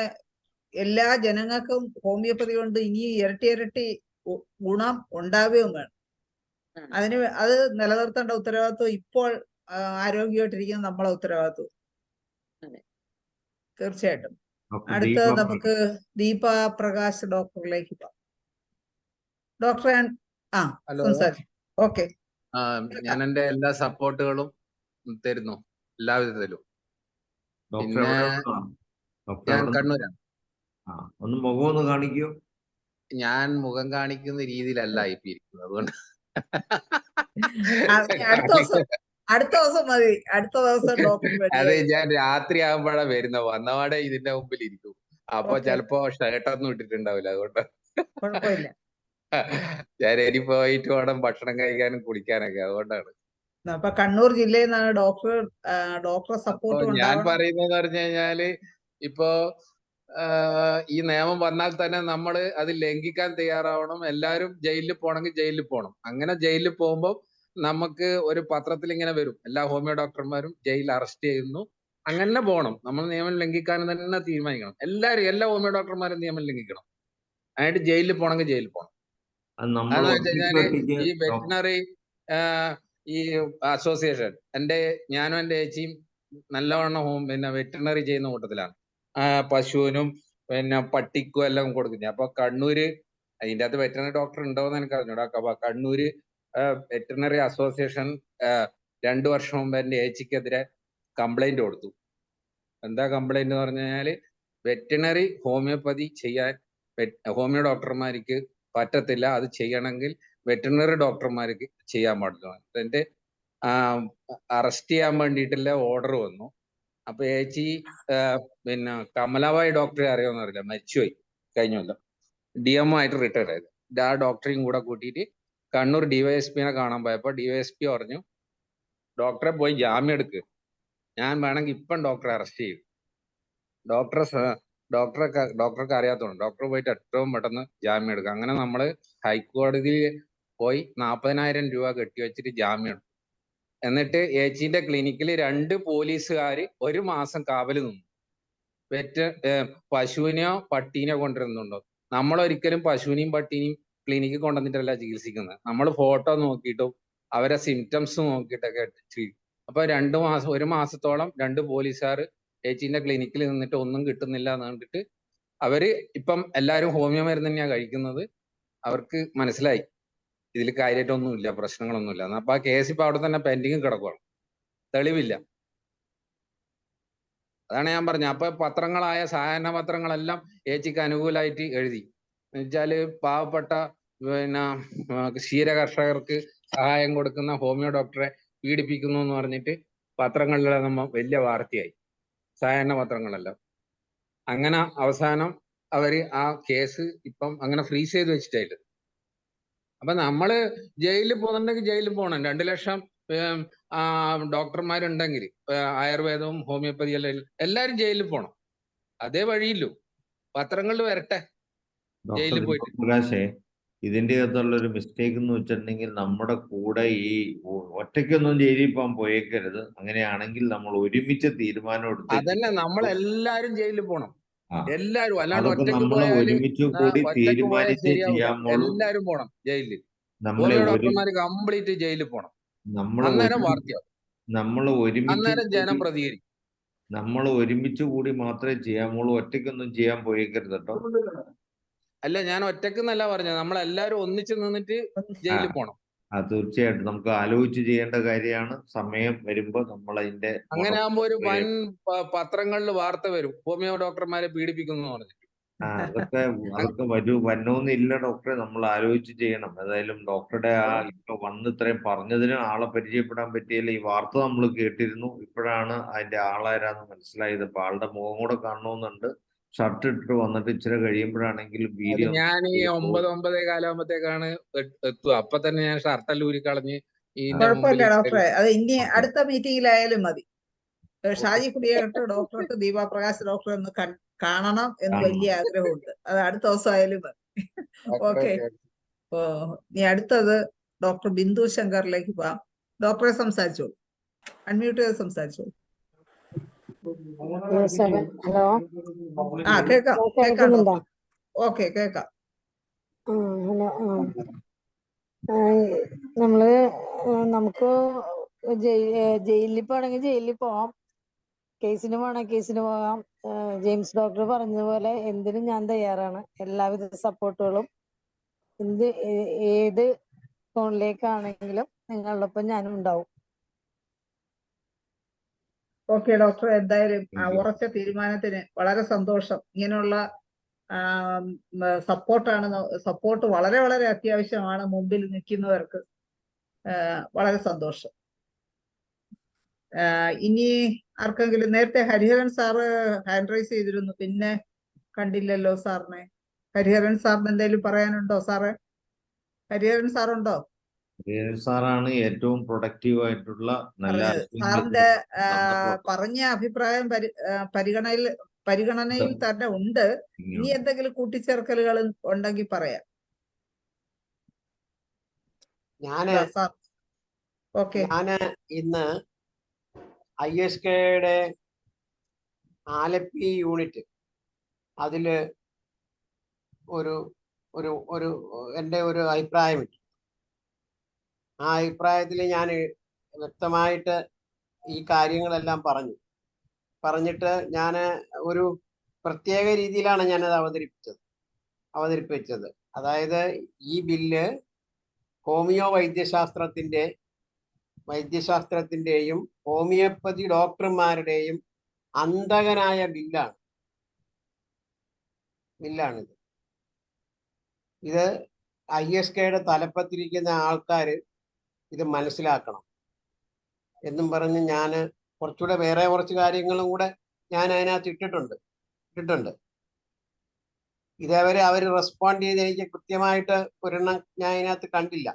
എല്ലാ ജനങ്ങൾക്കും ഹോമിയോപ്പതി കൊണ്ട് ഇനി ഇരട്ടി ഗുണം ഉണ്ടാവുകയും വേണം. അത് നിലനിർത്തേണ്ട ഉത്തരവാദിത്വം ഇപ്പോൾ ആരോഗ്യമായിട്ടിരിക്കുന്ന നമ്മളെ ഉത്തരവാദിത്വം. തീർച്ചയായിട്ടും. അടുത്ത നമുക്ക് ദീപ പ്രകാശ് ഡോക്ടറിലേക്ക് പോകാം. ഡോക്ടറെ സംസാരിച്ചു. ഓക്കെ. ഞാൻ എൻ്റെ എല്ലാ സപ്പോർട്ടുകളും തരുന്നു, എല്ലാവിധത്തിലും. ഡോക്ടർ പിന്നെ എവിടെ നിന്നാണ്? ഡോക്ടർ ഞാൻ എവിടെ നിന്ന്? കണ്ണൂരാണ്. ഒന്ന് മുഖം ഒന്ന് കാണിക്കൂ. ഞാൻ മുഖം കാണിക്കുന്ന രീതിയിലല്ല ഇപ്പൊ ഇരിക്കുന്നത്, അതുകൊണ്ട് അടുത്ത ദിവസം മതി. അടുത്ത ദിവസം ഡോക്ടർ അത് റെഡിയായി. ഞാൻ രാത്രി ആകുമ്പോഴാണ് വരുന്നത്, വന്നപാടെ ഇതിന്റെ മുമ്പിൽ ഇരിക്കും. അപ്പൊ ചിലപ്പോ ഷർട്ടൊന്നും ഇട്ടിട്ടുണ്ടാവില്ല, അതുകൊണ്ട് കുഴപ്പമില്ല. ഞാൻ ഇനി പോയിട്ട് വേണം ഭക്ഷണം കഴിക്കാനും കുളിക്കാനൊക്കെ, അതുകൊണ്ടാണ്. അപ്പൊ കണ്ണൂർ ജില്ലയിൽ നിന്നാണ് ഡോക്ടറെ അപ്പൊ സപ്പോർട്ട് ഞാൻ ഉണ്ടാവണം. പറയുന്നത് പറഞ്ഞു കഴിഞ്ഞാല്, ഇപ്പോ ഈ നിയമം വന്നാൽ തന്നെ നമ്മൾ അത് ലംഘിക്കാൻ തയ്യാറാവണം. എല്ലാവരും ജയിലിൽ പോകണമെങ്കിൽ ജയിലിൽ പോകണം. അങ്ങനെ ജയിലിൽ പോകുമ്പോൾ നമുക്ക് ഒരു പത്രത്തിൽ ഇങ്ങനെ വരും, എല്ലാ ഹോമിയോ ഡോക്ടർമാരും ജയിലിൽ അറസ്റ്റ് ചെയ്യുന്നു. അങ്ങനെ പോകണം. നമ്മൾ നിയമം ലംഘിക്കാൻ തന്നെ തീരുമാനിക്കണം. എല്ലാവരും, എല്ലാ ഹോമിയോ ഡോക്ടർമാരും നിയമം ലംഘിക്കണം. അതിനായിട്ട് ജയിലിൽ പോകണമെങ്കിൽ ജയിലിൽ പോകണം. അതെന്ന് വെച്ച് കഴിഞ്ഞാല് ഈ വെറ്റിനറി ഈ അസോസിയേഷൻ, ഞാനും എൻ്റെ ചേച്ചിയും നല്ലവണ്ണം പിന്നെ വെറ്റിനറി ചെയ്യുന്ന കൂട്ടത്തിലാണ്. പശുവിനും പിന്നെ പട്ടിക്കും എല്ലാം കൊടുക്കുന്നത്. അപ്പൊ കണ്ണൂര് അതിൻ്റെ അകത്ത് വെറ്റിനറി ഡോക്ടർ ഉണ്ടോന്ന് എനിക്ക് അറിഞ്ഞൂടാ. അപ്പൊ കണ്ണൂര് വെറ്റിനറി അസോസിയേഷൻ 2 വർഷം മുമ്പ് എൻ്റെ ഏച്ചിക്കെതിരെ കംപ്ലൈന്റ് കൊടുത്തു. എന്താ കംപ്ലൈന്റ് എന്ന് പറഞ്ഞു കഴിഞ്ഞാല്, വെറ്റിനറി ഹോമിയോപ്പതി ചെയ്യാൻ ഹോമിയോ ഡോക്ടർമാർക്ക് പറ്റത്തില്ല, അത് ചെയ്യണമെങ്കിൽ വെറ്റിനറി ഡോക്ടർമാർക്ക് ചെയ്യാൻ പാടില്ല. അതിന്റെ അറസ്റ്റ് ചെയ്യാൻ വേണ്ടിയിട്ടുള്ള ഓർഡർ വന്നു. അപ്പൊ ചേച്ചി പിന്നെ കമലാബായി ഡോക്ടറെ അറിയാമെന്ന് അറിയില്ല, മരിച്ചുപോയി കഴിഞ്ഞല്ലോ. DMO ആയിട്ട് റിട്ടയർഡ് ആയത്. ആ ഡോക്ടറെയും കൂടെ കൂട്ടിയിട്ട് കണ്ണൂർ DYSPനെ കാണാൻ പോയപ്പോ DYSP പറഞ്ഞു, ഡോക്ടറെ പോയി ജാമ്യം എടുക്ക്, ഞാൻ വേണമെങ്കിൽ ഇപ്പം ഡോക്ടറെ അറസ്റ്റ് ചെയ്യും. ഡോക്ടർക്ക് അറിയാത്തതുകൊണ്ട് ഡോക്ടർ പോയിട്ട് ഏറ്റവും പെട്ടെന്ന് ജാമ്യം എടുക്കുക. അങ്ങനെ നമ്മള് ഹൈക്കോടതിയിൽ പോയി 40,000 രൂപ കെട്ടിവെച്ചിട്ട് ജാമ്യം എടുത്തു. എന്നിട്ട് ഏച്ചിന്റെ ക്ലിനിക്കിൽ 2 പോലീസുകാർ 1 മാസം കാവല് നിന്നു. പശുവിനെയോ പട്ടീനെയോ കൊണ്ടുവരുന്നുണ്ടോ? നമ്മളൊരിക്കലും പശുവിനെയും പട്ടീനെയും ക്ലിനിക്കിൽ കൊണ്ടുവന്നിട്ടല്ല ചികിത്സിക്കുന്നത്. നമ്മൾ ഫോട്ടോ നോക്കിയിട്ടും അവരെ സിംറ്റംസ് നോക്കിയിട്ടൊക്കെ ചെയ്യും. അപ്പൊ 1 മാസത്തോളം 2 പോലീസുകാർ ചേച്ചീന്റെ ക്ലിനിക്കിൽ നിന്നിട്ട് ഒന്നും കിട്ടുന്നില്ല എന്ന് കണ്ടിട്ട് അവര് ഇപ്പം എല്ലാവരും ഹോമിയോ മരുന്ന് തന്നെയാണ് കഴിക്കുന്നത്. അവർക്ക് മനസ്സിലായി ഇതിൽ കാര്യമായിട്ടൊന്നുമില്ല, പ്രശ്നങ്ങളൊന്നുമില്ല. അപ്പൊ ആ കേസ് ഇപ്പൊ അവിടെ തന്നെ പെൻഡിങ് കിടക്കുകയാണ്, തെളിവില്ല. അതാണ് ഞാൻ പറഞ്ഞത്. അപ്പൊ പത്രങ്ങളായ സഹായന പത്രങ്ങളെല്ലാം ഏച്ചിക്ക് അനുകൂലമായിട്ട് എഴുതി. എന്നുവെച്ചാല് പാവപ്പെട്ട പിന്നെ ക്ഷീര കർഷകർക്ക് സഹായം കൊടുക്കുന്ന ഹോമിയോ ഡോക്ടറെ പീഡിപ്പിക്കുന്നു എന്ന് പറഞ്ഞിട്ട് പത്രങ്ങളിലെല്ലാം നമ്മ വലിയ വാർത്തയായി, സഹായന പത്രങ്ങളെല്ലാം. അങ്ങനെ അവസാനം അവര് ആ കേസ് ഇപ്പം അങ്ങനെ ഫ്രീസ് ചെയ്ത് വെച്ചിട്ടായിട്ട്. അപ്പൊ നമ്മള് ജയിലിൽ പോകുന്നുണ്ടെങ്കിൽ ജയിലിൽ പോകണം. 2 ലക്ഷം ഡോക്ടർമാരുണ്ടെങ്കിൽ ആയുർവേദവും ഹോമിയോപ്പതി എല്ലാരും ജയിലിൽ പോകണം. അതേ വഴിയില്ലു. പത്രങ്ങളിൽ വരട്ടെ ജയിലിൽ പോയിട്ട്. പ്രകാശേ, ഇതിന്റെ അകത്തുള്ള ഒരു മിസ്റ്റേക്ക് എന്ന് വെച്ചിട്ടുണ്ടെങ്കിൽ, നമ്മുടെ കൂടെ ഈ ഒറ്റയ്ക്കൊന്നും ജയിലിൽ പോകാൻ പോയേക്കരുത്. അങ്ങനെയാണെങ്കിൽ നമ്മൾ ഒരുമിച്ച് തീരുമാനം എടുത്ത് അതന്നെ, നമ്മളെല്ലാരും ജയിലിൽ പോകണം, എല്ലാരും. അല്ലാണ്ട് അതൊക്കെ ഒറ്റയ്ക്ക് നമ്മൾ പോയാൽ ഒരുമിച്ച് കൂടി തീരുമാനിച്ച് ശരിയാവില്ല. ചെയ്യാമുള്ളൂ. എല്ലാരും പോണം ജയിലിൽ. നമ്മളെ ഹോമിയോ ഡോക്ടർമാർ കംപ്ലീറ്റ് ജയിലിൽ പോണം. അന്നേരം വാർത്തയാവും, നമ്മൾ ഒരുമിച്ച് അന്നേരം ജനം പ്രതികരിക്കും. നമ്മൾ ഒരുമിച്ച് കൂടി മാത്രമേ ചെയ്യാമുള്ളൂ. ഒറ്റയ്ക്കൊന്നും ചെയ്യാൻ പോയേക്കരുത് കേട്ടോ. അല്ല, ഞാൻ ഒറ്റക്കെന്നല്ല പറഞ്ഞത്, നമ്മളെല്ലാരും ഒന്നിച്ച് നിന്നിട്ട് ജയിലിൽ പോണം. തീർച്ചയായിട്ടും നമുക്ക് ആലോചിച്ച് ചെയ്യേണ്ട കാര്യമാണ്. സമയം വരുമ്പോ നമ്മൾ അതിന്റെ അങ്ങനെ ആകുമ്പോ ഒരു വൻ പത്രങ്ങളിൽ വാർത്ത വരും, ഹോമിയോ ഡോക്ടർമാരെ പീഡിപ്പിക്കുന്നു പറഞ്ഞിട്ട്. അതൊക്കെ വന്നോന്നില്ല ഡോക്ടറെ, നമ്മൾ ആലോചിച്ച് ചെയ്യണം. ഏതായാലും ഡോക്ടറുടെ ഇപ്പൊ വന്ന് ഇത്രയും പറഞ്ഞതിന് ആളെ പരിചയപ്പെടാൻ പറ്റിയില്ല. ഈ വാർത്ത നമ്മൾ കേട്ടിരുന്നു, ഇപ്പോഴാണ് അതിന്റെ ആളാരാന്ന് മനസ്സിലായത്. അപ്പൊ ആളുടെ മുഖം കൂടെ കാണണമെന്നുണ്ട്. ഷർട്ട് ഇട്ടിട്ട് വന്നിട്ട് ഇച്ചിരി കഴിയുമ്പോഴാണെങ്കിലും വീഡിയോ ഞാൻ ഈ 9-9:15 എത്തുക. അപ്പൊ തന്നെ ഞാൻ ഷർട്ടെല്ലാം ഊരിക്കളഞ്ഞ് കുഴപ്പമില്ല ഡോക്ടറെ, അത് ഇനി അടുത്ത മീറ്റിംഗിലായാലും മതി. ഷാജി കുടിയേട്ട് ഡോക്ടർക്ക് ദീപപ്രകാശ് ഡോക്ടറെ ഒന്ന് കാണണം എന്ന് വലിയ ആഗ്രഹമുണ്ട്. അത് അടുത്ത ദിവസം ആയാലും മതി. ഓക്കെ. ഇനി അടുത്തത് ഡോക്ടർ ബിന്ദു ശങ്കറിലേക്ക് പോവാം. ഡോക്ടറെ സംസാരിച്ചോളൂ, അൺമ്യൂട്ട് ചെയ്ത് സംസാരിച്ചോളൂ. ഹലോ, കേക്കാം കേക്കാം. ഓക്കെ, കേക്കാം. ഹലോ, നമുക്ക് ജയിലിൽ പോകണമെങ്കിൽ ജയിലിൽ പോവാം, കേസിന് പോകണമെങ്കിൽ കേസിന് പോകാം. ജെയിംസ് ഡോക്ടർ പറഞ്ഞതുപോലെ എന്തിനും ഞാൻ തയ്യാറാണ്. എല്ലാവിധ സപ്പോർട്ടുകളും ഏത് ഫോണിലേക്കാണെങ്കിലും നിങ്ങളുടെ ഒപ്പം ഞാനും ഉണ്ടാവും. ഓക്കെ ഡോക്ടർ, എന്തായാലും ആ ഉറച്ച തീരുമാനത്തിന് വളരെ സന്തോഷം. ഇങ്ങനെയുള്ള സപ്പോർട്ട് വളരെ വളരെ അത്യാവശ്യമാണ് മുമ്പിൽ നിൽക്കുന്നവർക്ക്. വളരെ സന്തോഷം. ഇനി ആർക്കെങ്കിലും, നേരത്തെ ഹരിഹരൻ സാറ് ഹാൻഡ് റൈസ് ചെയ്തിരുന്നു, പിന്നെ കണ്ടില്ലല്ലോ സാറിനെ. ഹരിഹരൻ സാറിന് എന്തെങ്കിലും പറയാനുണ്ടോ സാറേ? ഹരിഹരൻ സാറുണ്ടോ? ഹരിഹരൻ സാറാണ് ഏറ്റവും പ്രൊഡക്റ്റീവ് ആയിട്ടുള്ള നല്ല സാറിന്റെ പറഞ്ഞ അഭിപ്രായം പരിഗണനയിൽ തന്നെ ഉണ്ട്. ഇനി എന്തെങ്കിലും കൂട്ടിച്ചേർക്കലുകൾ ഉണ്ടെങ്കിൽ പറയാം. ഞാന് ഇന്ന് ISKയുടെ ആലപ്പി യൂണിറ്റ് അതില് എൻ്റെ ഒരു അഭിപ്രായമിട്ടു. ആ അഭിപ്രായത്തിൽ ഞാൻ വ്യക്തമായിട്ട് ഈ കാര്യങ്ങളെല്ലാം പറഞ്ഞിട്ട് ഞാൻ ഒരു പ്രത്യേക രീതിയിലാണ് ഞാനത് അവതരിപ്പിച്ചത്. അതായത് ഈ ബില്ല് ഹോമിയോ വൈദ്യശാസ്ത്രത്തിന്റെയും ഹോമിയോപ്പതി ഡോക്ടർമാരുടെയും അന്തകനായ ബില്ലാണിത്. ഇത് ISKയുടെ തലപ്പത്തിരിക്കുന്ന ആൾക്കാർ ഇത് മനസ്സിലാക്കണം എന്നും പറഞ്ഞ് ഞാൻ കുറച്ചുകൂടെ വേറെ കുറച്ച് കാര്യങ്ങളും കൂടെ ഞാൻ അതിനകത്ത് ഇട്ടിട്ടുണ്ട്. ഇതേവരെ അവർ റെസ്പോണ്ട് ചെയ്ത് എനിക്ക് കൃത്യമായിട്ട് ഒരെണ്ണം ഞാൻ അതിനകത്ത് കണ്ടില്ല.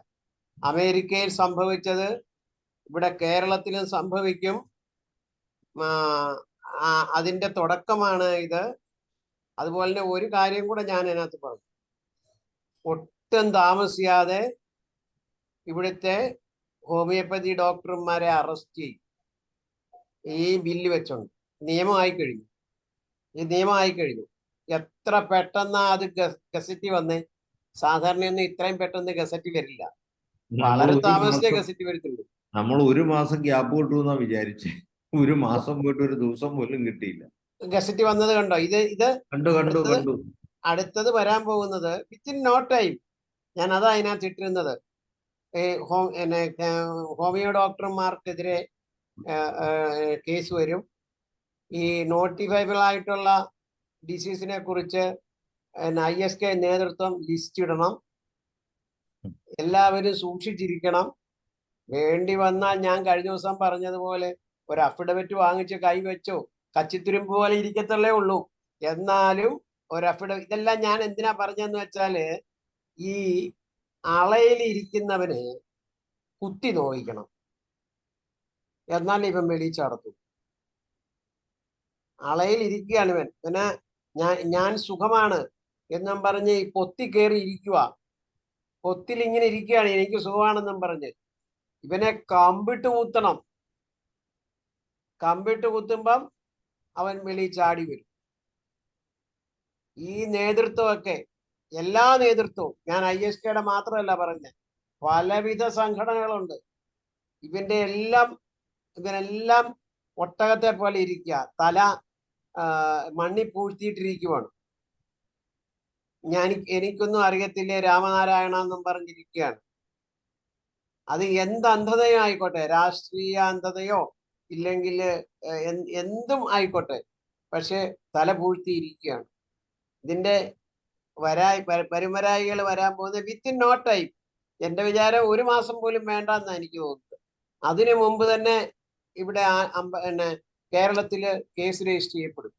അമേരിക്കയിൽ സംഭവിച്ചത് ഇവിടെ കേരളത്തിലും സംഭവിക്കും, അതിൻ്റെ തുടക്കമാണ് ഇത്. അതുപോലെ തന്നെ ഒരു കാര്യം കൂടെ ഞാൻ അതിനകത്ത് പറഞ്ഞു, ഒട്ടും താമസിയാതെ ഇവിടുത്തെ ഹോമിയോപ്പതി ഡോക്ടർമാരെ അറസ്റ്റ് ചെയ്യും. ഈ ബില്ല് വെച്ചോണ്ട് നിയമമായി കഴിഞ്ഞു. എത്ര പെട്ടെന്നാ അത് ഗസറ്റി വന്നേ? സാധാരണയൊന്നും ഇത്രയും പെട്ടെന്ന് ഗസറ്റി വരില്ല, വളരെ താമസിച്ചേ ഗസറ്റി വരത്തുള്ളൂ. നമ്മൾ ഒരു മാസം ഗ്യാപ്പ് കിട്ടുമെന്നാ വിചാരിച്ചേ. ഒരു മാസം പോയിട്ട് ഒരു ദിവസം പോലും കിട്ടിയില്ല. ഗസറ്റി വന്നത് കണ്ടോ? ഇത് കണ്ടു. അടുത്തത് വരാൻ പോകുന്നത് വിത്തിൻ നോ ടൈം. ഞാൻ അതാ അതിനകത്ത് ഇട്ടിരുന്നത്. ഹോമിയോ ഡോക്ടർമാർക്കെതിരെ കേസ് വരും. ഈ നോട്ടിഫൈബിൾ ആയിട്ടുള്ള ഡിസീസിനെ കുറിച്ച് ISK നേതൃത്വം ലിസ്റ്റ് ഇടണം. എല്ലാവരും സൂക്ഷിച്ചിരിക്കണം. വേണ്ടി വന്നാൽ ഞാൻ കഴിഞ്ഞ ദിവസം പറഞ്ഞതുപോലെ ഒരു അഫിഡവിറ്റ് വാങ്ങിച്ച് കൈവച്ചോ, കച്ചിത്തുരുമ്പ് പോലെ ഇരിക്കത്തല്ലേ ഉള്ളൂ. എന്നാലും ഒരു അഫിഡവിറ്റ്, ഇതെല്ലാം ഞാൻ എന്തിനാ പറഞ്ഞതെന്ന് വെച്ചാല്, ഈ അളയിൽ ഇരിക്കുന്നവന് കുത്തി നോവിക്കണം, എന്നാൽ ഇവൻ വെളിയിൽ ചാടത്തു. അളയിൽ ഇരിക്കുകയാണ് ഇവൻ. പിന്നെ ഞാൻ സുഖമാണ് എന്നും പറഞ്ഞ് ഈ പൊത്തി കയറി ഇരിക്കുക, പൊത്തിൽ ഇങ്ങനെ ഇരിക്കുകയാണ്, എനിക്ക് സുഖമാണെന്നും പറഞ്ഞ് ഇവനെ കമ്പിട്ട് കുത്തണം. കമ്പിട്ട് കുത്തുമ്പം അവൻ വെളിയിൽ ചാടി വരും. ഈ നേതൃത്വമൊക്കെ, എല്ലാ നേതൃത്വവും, ഞാൻ ISKയുടെ മാത്രമല്ല പറഞ്ഞത്, പലവിധ സംഘടനകളുണ്ട്. ഇവനെല്ലാം ഒട്ടകത്തെ പോലെ ഇരിക്കുക, തല മണ്ണി പൂഴ്ത്തിയിട്ടിരിക്കുവാണ്. എനിക്കൊന്നും അറിയത്തില്ലേ രാമനാരായണ എന്നും പറഞ്ഞിരിക്കുകയാണ്. അത് എന്ത് അന്ധതയോ ആയിക്കോട്ടെ, രാഷ്ട്രീയ അന്ധതയോ ഇല്ലെങ്കിൽ എന്തും ആയിക്കോട്ടെ, പക്ഷെ തല പൂഴ്ത്തിയിരിക്കുകയാണ്. ഇതിന്റെ വരുമരായികൾ വരാൻ പോകുന്നത് വിത്തിൻ നോ ടൈം. എന്റെ വിചാരം ഒരു മാസം പോലും വേണ്ടെന്നാണ് എനിക്ക് തോന്നുന്നത്. അതിനു മുമ്പ് തന്നെ ഇവിടെ കേരളത്തില് കേസ് രജിസ്റ്റർ ചെയ്യപ്പെടും,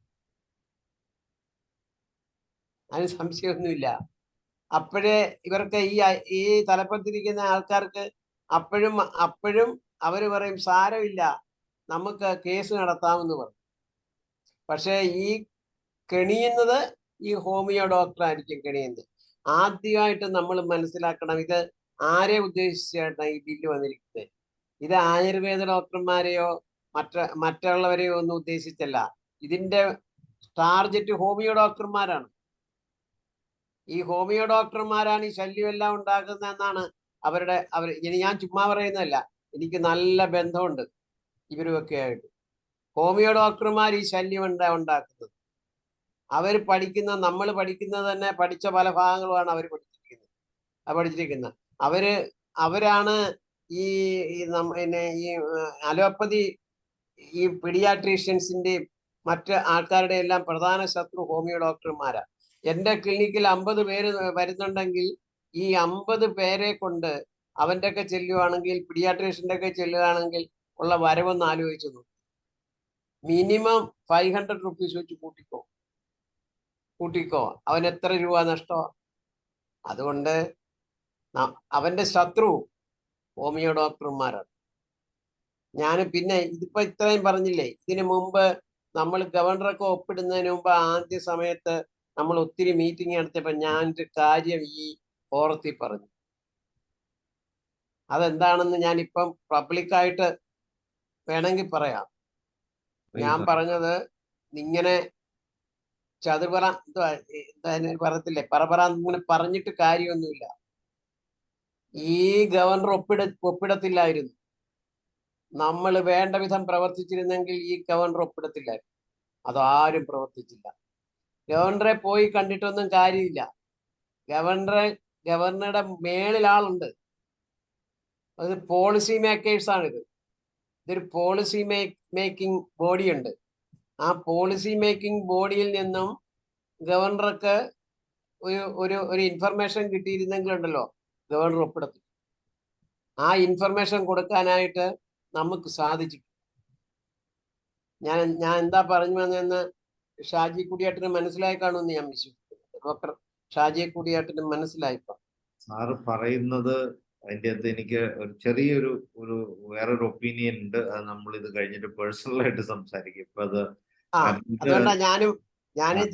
അതിന് സംശയമൊന്നുമില്ല. അപ്പോഴേ ഇവർക്ക് ഈ തലപ്പത്തിരിക്കുന്ന ആൾക്കാർക്ക് അപ്പോഴും അവർ പറയും സാരമില്ല, നമുക്ക് കേസ് നടത്താമെന്ന് പറയും. പക്ഷെ ഈ കെണിയുന്നത് ഈ ഹോമിയോ ഡോക്ടറായിരിക്കും കെണിയുന്നത്. ആദ്യമായിട്ട് നമ്മൾ മനസ്സിലാക്കണം, ഇത് ആരെ ഉദ്ദേശിച്ചാണ് ഈ ബില്ല് വന്നിരിക്കുന്നത്. ഇത് ആയുർവേദ ഡോക്ടർമാരെയോ മറ്റുള്ളവരെയോ ഒന്നും ഉദ്ദേശിച്ചല്ല. ഇതിന്റെ ടാർഗറ്റ് ഹോമിയോ ഡോക്ടർമാരാണ്. ഈ ഹോമിയോ ഡോക്ടർമാരാണ് ഈ ശല്യമെല്ലാം ഉണ്ടാക്കുന്നതെന്നാണ് ഇനി ഞാൻ ചുമ്മാ പറയുന്നതല്ല, എനിക്ക് നല്ല ബന്ധമുണ്ട് ഇവരുമൊക്കെ ആയിട്ട്. ഹോമിയോ ഡോക്ടർമാർ ഈ ശല്യം ഉണ്ടാക്കുന്നത്. നമ്മൾ പഠിക്കുന്നത് തന്നെ, പഠിച്ച പല ഭാഗങ്ങളുമാണ് അവർ പഠിച്ചിരിക്കുന്നത്. അവര് അവരാണ് ഈ അലോപ്പതി ഈ പീഡിയാട്രീഷ്യൻസിന്റെ മറ്റ് ആൾക്കാരുടെ എല്ലാം പ്രധാന ശത്രു ഹോമിയോ ഡോക്ടർമാരാ. എന്റെ ക്ലിനിക്കിൽ 50 പേര് വരുന്നുണ്ടെങ്കിൽ ഈ 50 പേരെ കൊണ്ട് അവന്റെ ഒക്കെ ചെല്ലുവാണെങ്കിൽ, പീഡിയാട്രീഷ്യന്റെ ഒക്കെ ചെല്ലുകയാണെങ്കിൽ ഉള്ള വരവൊന്ന് ആലോചിച്ചു നോക്കും. മിനിമം 500 റുപ്പീസ് വെച്ച് കൂട്ടിക്കോ, അവൻ എത്ര രൂപ നഷ്ടമാ. അതുകൊണ്ട് അവന്റെ ശത്രു ഹോമിയോ ഡോക്ടർമാരാണ്. ഞാൻ പിന്നെ ഇതിപ്പോ ഇത്രയും പറഞ്ഞില്ലേ, ഇതിനു മുമ്പ് നമ്മൾ ഗവർണറൊക്കെ ഒപ്പിടുന്നതിന് മുമ്പ് ആദ്യ സമയത്ത് നമ്മൾ ഒത്തിരി മീറ്റിംഗ് നടത്തിയപ്പോ ഞാനൊരു കാര്യം ഈ ഫോറത്തിൽ പറഞ്ഞു. അതെന്താണെന്ന് ഞാൻ ഇപ്പം പബ്ലിക്കായിട്ട് വേണമെങ്കിൽ പറയാം. ഞാൻ പറഞ്ഞത്, ഇങ്ങനെ ചതുപറ പറയത്തില്ലേ, പറ ഇങ്ങനെ പറഞ്ഞിട്ട് കാര്യമൊന്നുമില്ല. ഈ ഗവർണർ ഒപ്പിടത്തില്ലായിരുന്നു. നമ്മൾ വേണ്ട വിധം പ്രവർത്തിച്ചിരുന്നെങ്കിൽ ഈ ഗവർണർ ഒപ്പിടത്തില്ലായിരുന്നു. അതാരും പ്രവർത്തിച്ചില്ല. ഗവർണറെ പോയി കണ്ടിട്ടൊന്നും കാര്യമില്ല. ഗവർണറുടെ മേളിൽ ആളുണ്ട്. അത് പോളിസി മേക്കേഴ്സാണിത്. ഇതൊരു പോളിസി മേക്കിംഗ് ബോഡിയുണ്ട്. ആ പോളിസി മേക്കിംഗ് ബോഡിയിൽ നിന്നും ഗവർണർക്ക് ഒരു ഇൻഫർമേഷൻ കിട്ടിയിരുന്നെങ്കിലുണ്ടല്ലോ, ഗവർണർ ഒപ്പിടത്തില്ല. ആ ഇൻഫർമേഷൻ കൊടുക്കാനായിട്ട് നമുക്ക് സാധിച്ചു. ഞാൻ എന്താ പറഞ്ഞു വന്നതെന്ന് ഷാജി കുടിയാട്ടിന് മനസ്സിലായി കാണുമെന്ന് ഞാൻ വിശ്വസിക്കുന്നു. ഡോക്ടർ ഷാജി കുടിയാട്ടിന് മനസ്സിലായിപ്പോ സാറ് പറയുന്നത് അതിൻ്റെ അകത്ത് എനിക്ക് ഒരു ചെറിയൊരു വേറൊരു ഒപ്പീനിയൻ ഉണ്ട്. അത് നമ്മൾ ഇത് കഴിഞ്ഞിട്ട് പേഴ്സണലായിട്ട് സംസാരിക്കും. ഇപ്പൊ അത് അതുകൊണ്ടാ ഞാനും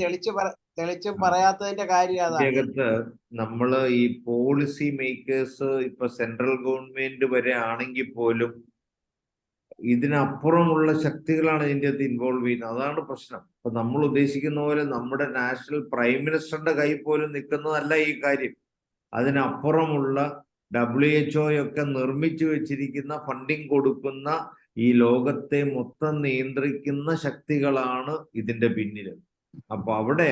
തെളിച്ചും പറയാത്തതിന്റെ കാര്യം അതാണ്. നമ്മള് ഈ പോളിസി മേക്കേഴ്സ് ഇപ്പൊ സെൻട്രൽ ഗവൺമെന്റ് വരെ ആണെങ്കിൽ പോലും ഇതിനപ്പുറമുള്ള ശക്തികളാണ് ഇതിൻ്റെ അകത്ത് ഇൻവോൾവ് ചെയ്യുന്നത്. അതാണ് പ്രശ്നം. അപ്പൊ നമ്മൾ ഉദ്ദേശിക്കുന്ന പോലെ നമ്മുടെ നാഷണൽ പ്രൈം മിനിസ്റ്ററുടെ കൈ പോലും നിൽക്കുന്നതല്ല ഈ കാര്യം. അതിനപ്പുറമുള്ള WHO ഒക്കെ നിർമ്മിച്ചു വെച്ചിരിക്കുന്ന, ഫണ്ടിങ് കൊടുക്കുന്ന, ഈ ലോകത്തെ മൊത്തം നിയന്ത്രിക്കുന്ന ശക്തികളാണ് ഇതിന്റെ പിന്നിൽ. അപ്പൊ അവിടെ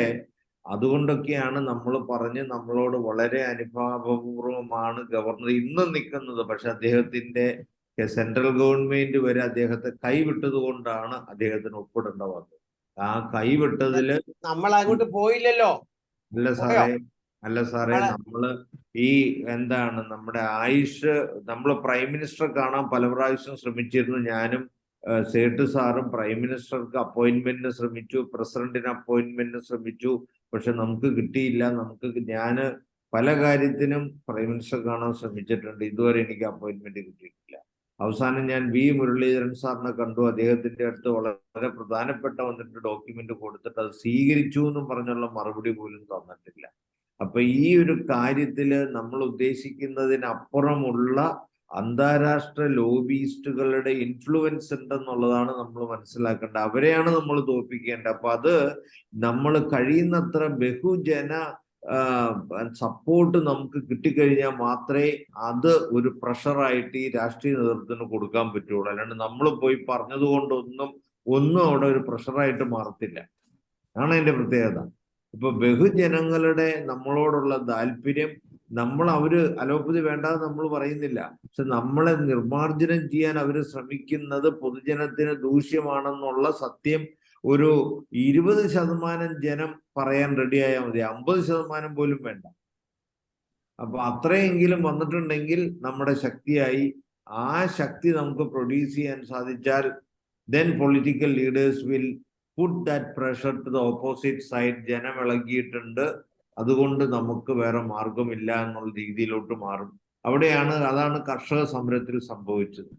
അതുകൊണ്ടൊക്കെയാണ് നമ്മൾ പറഞ്ഞ് നമ്മളോട് വളരെ അനുഭാവപൂർവമാണ് ഗവർണർ ഇന്നും നിൽക്കുന്നത്. പക്ഷെ അദ്ദേഹത്തിന്റെ സെൻട്രൽ ഗവൺമെന്റ് വരെ അദ്ദേഹത്തെ കൈവിട്ടത് കൊണ്ടാണ് അദ്ദേഹത്തിന് ഒപ്പിടേണ്ട വന്നത്. ആ കൈവിട്ടതില് നമ്മൾ അങ്ങോട്ട് പോയില്ലല്ലോ. അല്ല സാറേ നമ്മള് ഈ നമ്മുടെ നമ്മൾ പ്രൈം മിനിസ്റ്ററെ കാണാൻ പല പ്രാവശ്യം ശ്രമിച്ചിരുന്നു. ഞാനും സേട്ട് സാറും പ്രൈം മിനിസ്റ്റർക്ക് അപ്പോയിന്റ്മെന്റിന് ശ്രമിച്ചു, പ്രസിഡന്റിന് അപ്പോയിന്റ്മെന്റിന് ശ്രമിച്ചു. പക്ഷെ നമുക്ക് കിട്ടിയില്ല. ഞാൻ പല കാര്യത്തിനും പ്രൈം മിനിസ്റ്റർ കാണാൻ ശ്രമിച്ചിട്ടുണ്ട്. ഇതുവരെ എനിക്ക് അപ്പോയിന്റ്മെന്റ് കിട്ടിയിട്ടില്ല. അവസാനം ഞാൻ മുരളീധരൻ സാറിനെ കണ്ടു. അദ്ദേഹത്തിന്റെ അടുത്ത് വളരെ പ്രധാനപ്പെട്ട വന്നിട്ട് ഡോക്യുമെന്റ് കൊടുത്തിട്ട് അത് സ്വീകരിച്ചു എന്നും പറഞ്ഞുള്ള മറുപടി പോലും തന്നിട്ടില്ല. അപ്പൊ ഈ ഒരു കാര്യത്തില് നമ്മൾ ഉദ്ദേശിക്കുന്നതിനപ്പുറമുള്ള അന്താരാഷ്ട്ര ലോബിയിസ്റ്റുകളുടെ ഇൻഫ്ലുവൻസ് ഉണ്ടെന്നുള്ളതാണ് നമ്മൾ മനസ്സിലാക്കേണ്ടത്. അവരെയാണ് നമ്മൾ തോൽപ്പിക്കേണ്ടത്. അപ്പൊ അത് നമ്മൾ കഴിയുന്നത്ര ബഹുജന സപ്പോർട്ട് നമുക്ക് കിട്ടിക്കഴിഞ്ഞാൽ മാത്രമേ അത് ഒരു പ്രഷറായിട്ട് ഈ രാഷ്ട്രീയ നേതൃത്വത്തിന് കൊടുക്കാൻ പറ്റുള്ളൂ. അല്ലാണ്ട് നമ്മൾ പോയി പറഞ്ഞത് കൊണ്ടൊന്നും അവിടെ ഒരു പ്രഷറായിട്ട് മാറത്തില്ല. ആണ് അതിന്റെ പ്രത്യേകത. ഇപ്പൊ ബഹുജനങ്ങളുടെ നമ്മളോടുള്ള താല്പര്യം, അവര് അലോപ്പതി വേണ്ടാതെ നമ്മൾ പറയുന്നില്ല. പക്ഷെ നമ്മളെ നിർമാർജനം ചെയ്യാൻ അവർ ശ്രമിക്കുന്നത് പൊതുജനത്തിന് ദൂഷ്യമാണെന്നുള്ള സത്യം ഒരു 20% ജനം പറയാൻ റെഡിയായാൽ മതി. 50% പോലും വേണ്ട. അപ്പൊ അത്രയെങ്കിലും വന്നിട്ടുണ്ടെങ്കിൽ നമ്മുടെ ശക്തിയായി. ആ ശക്തി നമുക്ക് പ്രൊഡ്യൂസ് ചെയ്യാൻ സാധിച്ചാൽ then political leaders will put that pressure to the opposite side. ജനം ഇളകിയിട്ടുണ്ട്, അതുകൊണ്ട് നമുക്ക് വേറെ മാർഗമില്ല എന്നുള്ള രീതിയിലോട്ട് മാറും. അതാണ് കർഷക സമരത്തിൽ സംഭവിച്ചത്.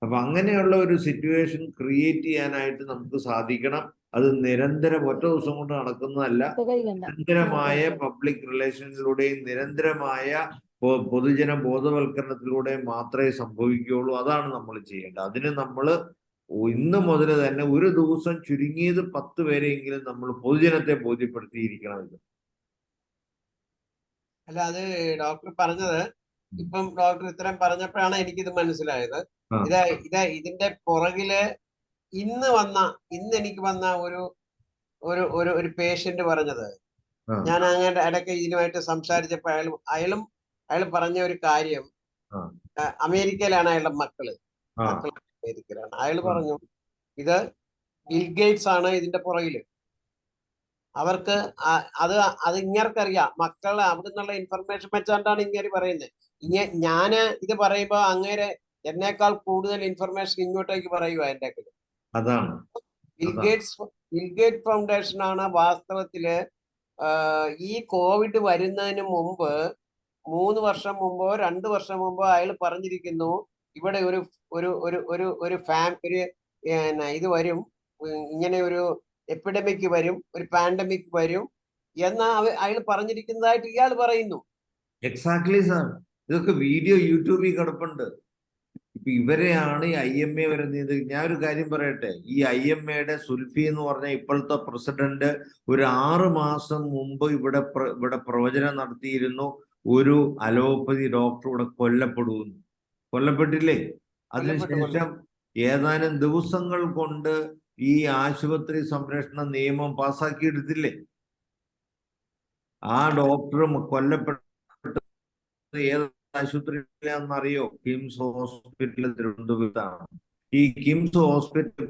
അപ്പൊ അങ്ങനെയുള്ള ഒരു സിറ്റുവേഷൻ ക്രിയേറ്റ് ചെയ്യാനായിട്ട് നമുക്ക് സാധിക്കണം. അത് നിരന്തരം ഒറ്റ ദിവസം കൊണ്ട് നടക്കുന്നതല്ല. നിരന്തരമായ പബ്ലിക് റിലേഷൻസിലൂടെയും നിരന്തരമായ പൊതുജന ബോധവൽക്കരണത്തിലൂടെയും മാത്രമേ സംഭവിക്കുകയുള്ളൂ. അതാണ് നമ്മൾ ചെയ്യേണ്ടത്. അതിന് നമ്മൾ ഇന്ന് മുതൽ തന്നെ ഒരു ദിവസം ചുരുങ്ങിയത് 10 പേരെയെങ്കിലും നമ്മൾ പൊതുജനത്തെ ബോധ്യപ്പെടുത്തിയിരിക്കണം. ഇത് അല്ല, അത് ഡോക്ടർ പറഞ്ഞത് ഇപ്പം ഡോക്ടർ ഇത്രയും പറഞ്ഞപ്പോഴാണ് എനിക്കിത് മനസ്സിലായത്. ഇതിന്റെ പുറകില് ഇന്ന് എനിക്ക് വന്ന ഒരു പേഷ്യന്റ് പറഞ്ഞത്, ഞാൻ അങ്ങനെ ഇടയ്ക്ക് ഇതിനുമായിട്ട് സംസാരിച്ചപ്പോ അയാൾ പറഞ്ഞ ഒരു കാര്യം, അമേരിക്കയിലാണ് അയാളുടെ മക്കള് അമേരിക്കയിലാണ്. അയാൾ പറഞ്ഞു ഇത് ബിൽ ഗേറ്റ്സ് ആണ് ഇതിന്റെ പുറകില്. അവർക്ക് അത് ഇങ്ങർക്കറിയാം, മക്കളെ അവിടെ നിന്നുള്ള ഇൻഫർമേഷൻ വെച്ചാണ്ടാണ് ഇങ്ങനെ പറയുന്നത്. ഞാന് ഇത് പറയുമ്പോ അങ്ങേരെ എന്നേക്കാൾ കൂടുതൽ ഇൻഫർമേഷൻ ഇങ്ങോട്ടേക്ക് പറയുക എന്റെ. അതാണ് ബിൽ ഗേറ്റ് ഫൗണ്ടേഷൻ ആണ് വാസ്തവത്തില് ഈ കോവിഡ് വരുന്നതിന് മുമ്പ് 3 വർഷം മുമ്പോ 2 വർഷം മുമ്പോ അയാൾ പറഞ്ഞിരിക്കുന്നു ഇവിടെ ഒരു ഒരു ഒരു ഒരു ഒരു ഇത് വരും, ഇങ്ങനെ ഒരു എപ്പിഡമിക് വരും, ഒരു പാൻഡമിക് വരും എന്നാ അയാൾ പറഞ്ഞിരിക്കുന്നതായിട്ട് ഇയാൾ പറയുന്നു. എക്സാക്ട്ലി സാർ, ഇതൊക്കെ വീഡിയോ യൂട്യൂബിൽ കിടപ്പുണ്ട്. ഇപ്പൊ ഇവരെയാണ് ഈ IMA വരുന്നത്. ഞാൻ ഒരു കാര്യം പറയട്ടെ, ഈ IMAയുടെ സുൽഫി എന്ന് പറഞ്ഞ ഇപ്പോഴത്തെ പ്രസിഡന്റ് ഒരു 6 മാസം മുമ്പ് ഇവിടെ പ്രവചനം നടത്തിയിരുന്നു, ഒരു അലോപ്പതി ഡോക്ടർ ഇവിടെ കൊല്ലപ്പെട്ടില്ലേ? അതിനുശേഷം ഏതാനും ദിവസങ്ങൾ കൊണ്ട് ഈ ആശുപത്രി സംരക്ഷണ നിയമം പാസ്സാക്കിയെടുത്തില്ലേ? ആ ഡോക്ടർ കൊല്ലപ്പെട്ട ഏത് ആശുപത്രിയിലാണെന്നറിയോ? കിംസ് ഹോസ്പിറ്റൽ തിരുവനന്തപുരത്താണ്. ഈ കിംസ് ഹോസ്പിറ്റൽ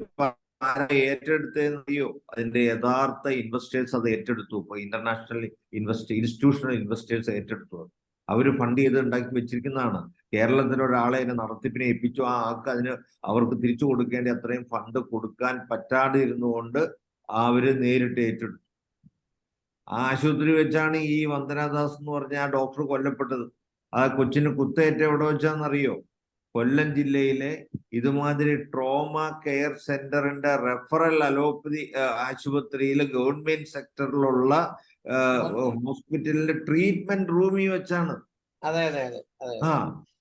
ഏറ്റെടുത്തതെന്നറിയോ? അതിന്റെ യഥാർത്ഥ ഇൻവെസ്റ്റേഴ്സ് അത് ഏറ്റെടുത്തു. ഇപ്പൊ ഇന്റർനാഷണൽ ഇൻസ്റ്റിറ്റ്യൂഷണൽ ഇൻവെസ്റ്റേഴ്സ് ഏറ്റെടുത്തു. അവര് ഫണ്ട് ചെയ്ത് ഉണ്ടാക്കി വെച്ചിരിക്കുന്നതാണ്. കേരളത്തിലെ ഒരാളെ അതിനെ നടത്തിപ്പിനെ ഏൽപ്പിച്ചു. ആ ആൾക്ക് അവർക്ക് തിരിച്ചു കൊടുക്കേണ്ട അത്രയും ഫണ്ട് കൊടുക്കാൻ പറ്റാതെ ഇരുന്നുകൊണ്ട് അവര് നേരിട്ട് ഏറ്റെടുത്തു. ആ ആശുപത്രി വെച്ചാണ് ഈ വന്ദനാദാസ് എന്ന് പറഞ്ഞ ആ ഡോക്ടർ കൊല്ലപ്പെട്ടത്. ആ കൊച്ചിന് കുത്തേറ്റ എവിടെ വെച്ചാന്നറിയോ? കൊല്ലം ജില്ലയിലെ ഇതുമാതിരി ട്രോമ കെയർ സെന്ററിന്റെ റെഫറൽ അലോപ്പതി ആശുപത്രിയിൽ ഗവൺമെന്റ് സെക്ടറിലുള്ള ഹോസ്പിറ്റലിന്റെ ട്രീറ്റ്മെന്റ് റൂമിൽ വെച്ചാണ്.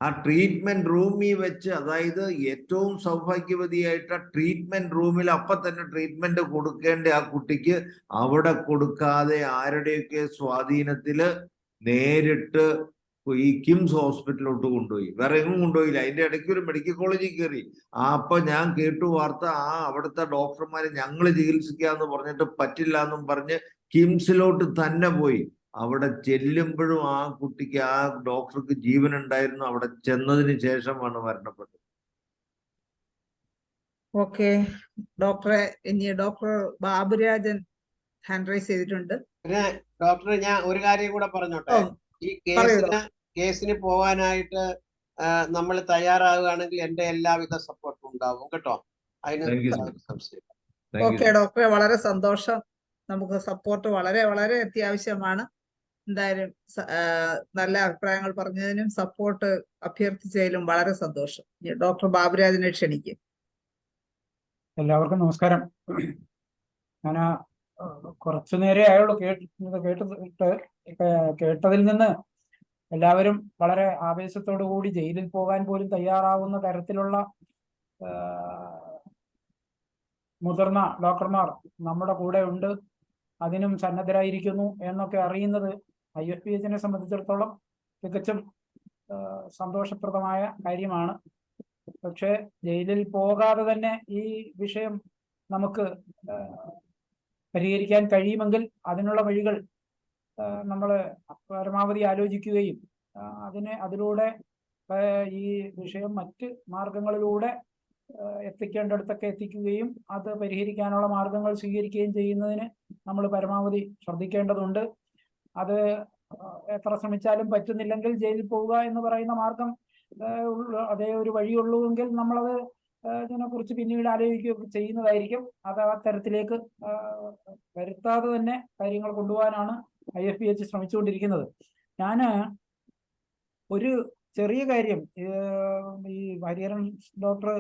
ആ ട്രീറ്റ്മെന്റ് റൂമിൽ വെച്ച്, അതായത് ഏറ്റവും സൗഭാഗ്യവതിയായിട്ട് ട്രീറ്റ്മെന്റ് റൂമിൽ അപ്പൊ തന്നെ ട്രീറ്റ്മെന്റ് കൊടുക്കേണ്ട ആ കുട്ടിക്ക് അവിടെ കൊടുക്കാതെ ആരുടെയൊക്കെ സ്വാധീനത്തില് നേരിട്ട് ഈ കിംസ് ഹോസ്പിറ്റലിലോട്ട് കൊണ്ടുപോയി. വേറെ എങ്ങും കൊണ്ടുപോയില്ല. അതിന്റെ ഇടയ്ക്ക് ഒരു മെഡിക്കൽ കോളേജിൽ കയറി. അപ്പൊ ഞാൻ കേട്ടു വാർത്ത, അവിടുത്തെ ഡോക്ടർമാര് ഞങ്ങൾ ചികിത്സിക്കാന്ന് പറഞ്ഞിട്ട് പറ്റില്ല എന്നും പറഞ്ഞ് കിംസിലോട്ട് തന്നെ പോയി. അവിടെ ചെല്ലുമ്പോഴും ആ കുട്ടിക്ക്, ആ ഡോക്ടർക്ക് ജീവൻ ഉണ്ടായിരുന്നു. അവിടെ ചെന്നതിന് ശേഷമാണ് മരണപ്പെട്ടത്. ഓക്കെ ഡോക്ടറെ, ഇനി ഡോക്ടർ ബാബുരാജൻ ഹാൻഡ് റൈസ് ചെയ്തിട്ടുണ്ട്. ഡോക്ടറെ, ഞാൻ ഒരു കാര്യം കൂടെ പറഞ്ഞോട്ടെ. ഈ കേസിന് പോകാനായിട്ട് നമ്മൾ തയ്യാറാവുകയാണെങ്കിൽ എന്റെ എല്ലാവിധ സപ്പോർട്ടും ഉണ്ടാവും കേട്ടോ. ഓക്കെ ഡോക്ടറെ, വളരെ സന്തോഷം. നമുക്ക് സപ്പോർട്ട് വളരെ വളരെ അത്യാവശ്യമാണ്. എന്തായാലും നല്ല അഭിപ്രായങ്ങൾ പറഞ്ഞതിനും സപ്പോർട്ട് അഭ്യർത്ഥിച്ചതിലും വളരെ സന്തോഷം. ഡോക്ടർ ബാബുരാജിനെ ക്ഷണിക്കും. എല്ലാവർക്കും നമസ്കാരം. ഞാൻ കുറച്ചു നേരെ ആയുള്ളൂ കേട്ടതിൽ നിന്ന് എല്ലാവരും വളരെ ആവേശത്തോടു കൂടി ജയിലിൽ പോകാൻ പോലും തയ്യാറാവുന്ന തരത്തിലുള്ള മുതിർന്ന ഡോക്ടർമാർ നമ്മുടെ കൂടെ ഉണ്ട്, അതിനും സന്നദ്ധരായിരിക്കുന്നു എന്നൊക്കെ അറിയുന്നത് IFPHനെ സംബന്ധിച്ചിടത്തോളം തികച്ചും സന്തോഷപ്രദമായ കാര്യമാണ്. പക്ഷേ ജയിലിൽ പോകാതെ തന്നെ ഈ വിഷയം നമുക്ക് പരിഹരിക്കാൻ കഴിയുമെങ്കിൽ അതിനുള്ള വഴികൾ നമ്മൾ പരമാവധി ആലോചിക്കുകയും അതിലൂടെ ഈ വിഷയം മറ്റ് മാർഗങ്ങളിലൂടെ എത്തിക്കേണ്ടടുത്തൊക്കെ എത്തിക്കുകയും അത് പരിഹരിക്കാനുള്ള മാർഗങ്ങൾ സ്വീകരിക്കുകയും ചെയ്യുന്നതിന് നമ്മൾ പരമാവധി ശ്രദ്ധിക്കേണ്ടതുണ്ട്. അത് എത്ര ശ്രമിച്ചാലും പറ്റുന്നില്ലെങ്കിൽ ജയിലിൽ പോവുക എന്ന് പറയുന്ന മാർഗം അതേ ഒരു വഴിയുള്ളൂവെങ്കിൽ നമ്മളത് ഇതിനെക്കുറിച്ച് പിന്നീട് ആലോചിക്കുകയൊക്കെ ചെയ്യുന്നതായിരിക്കും. അത് ആ തരത്തിലേക്ക് വരുത്താതെ തന്നെ കാര്യങ്ങൾ കൊണ്ടുപോകാനാണ് IFPH ശ്രമിച്ചുകൊണ്ടിരിക്കുന്നത്. ഞാൻ ഒരു ചെറിയ കാര്യം, ഈ ഹരിഹരൻ ഡോക്ടർ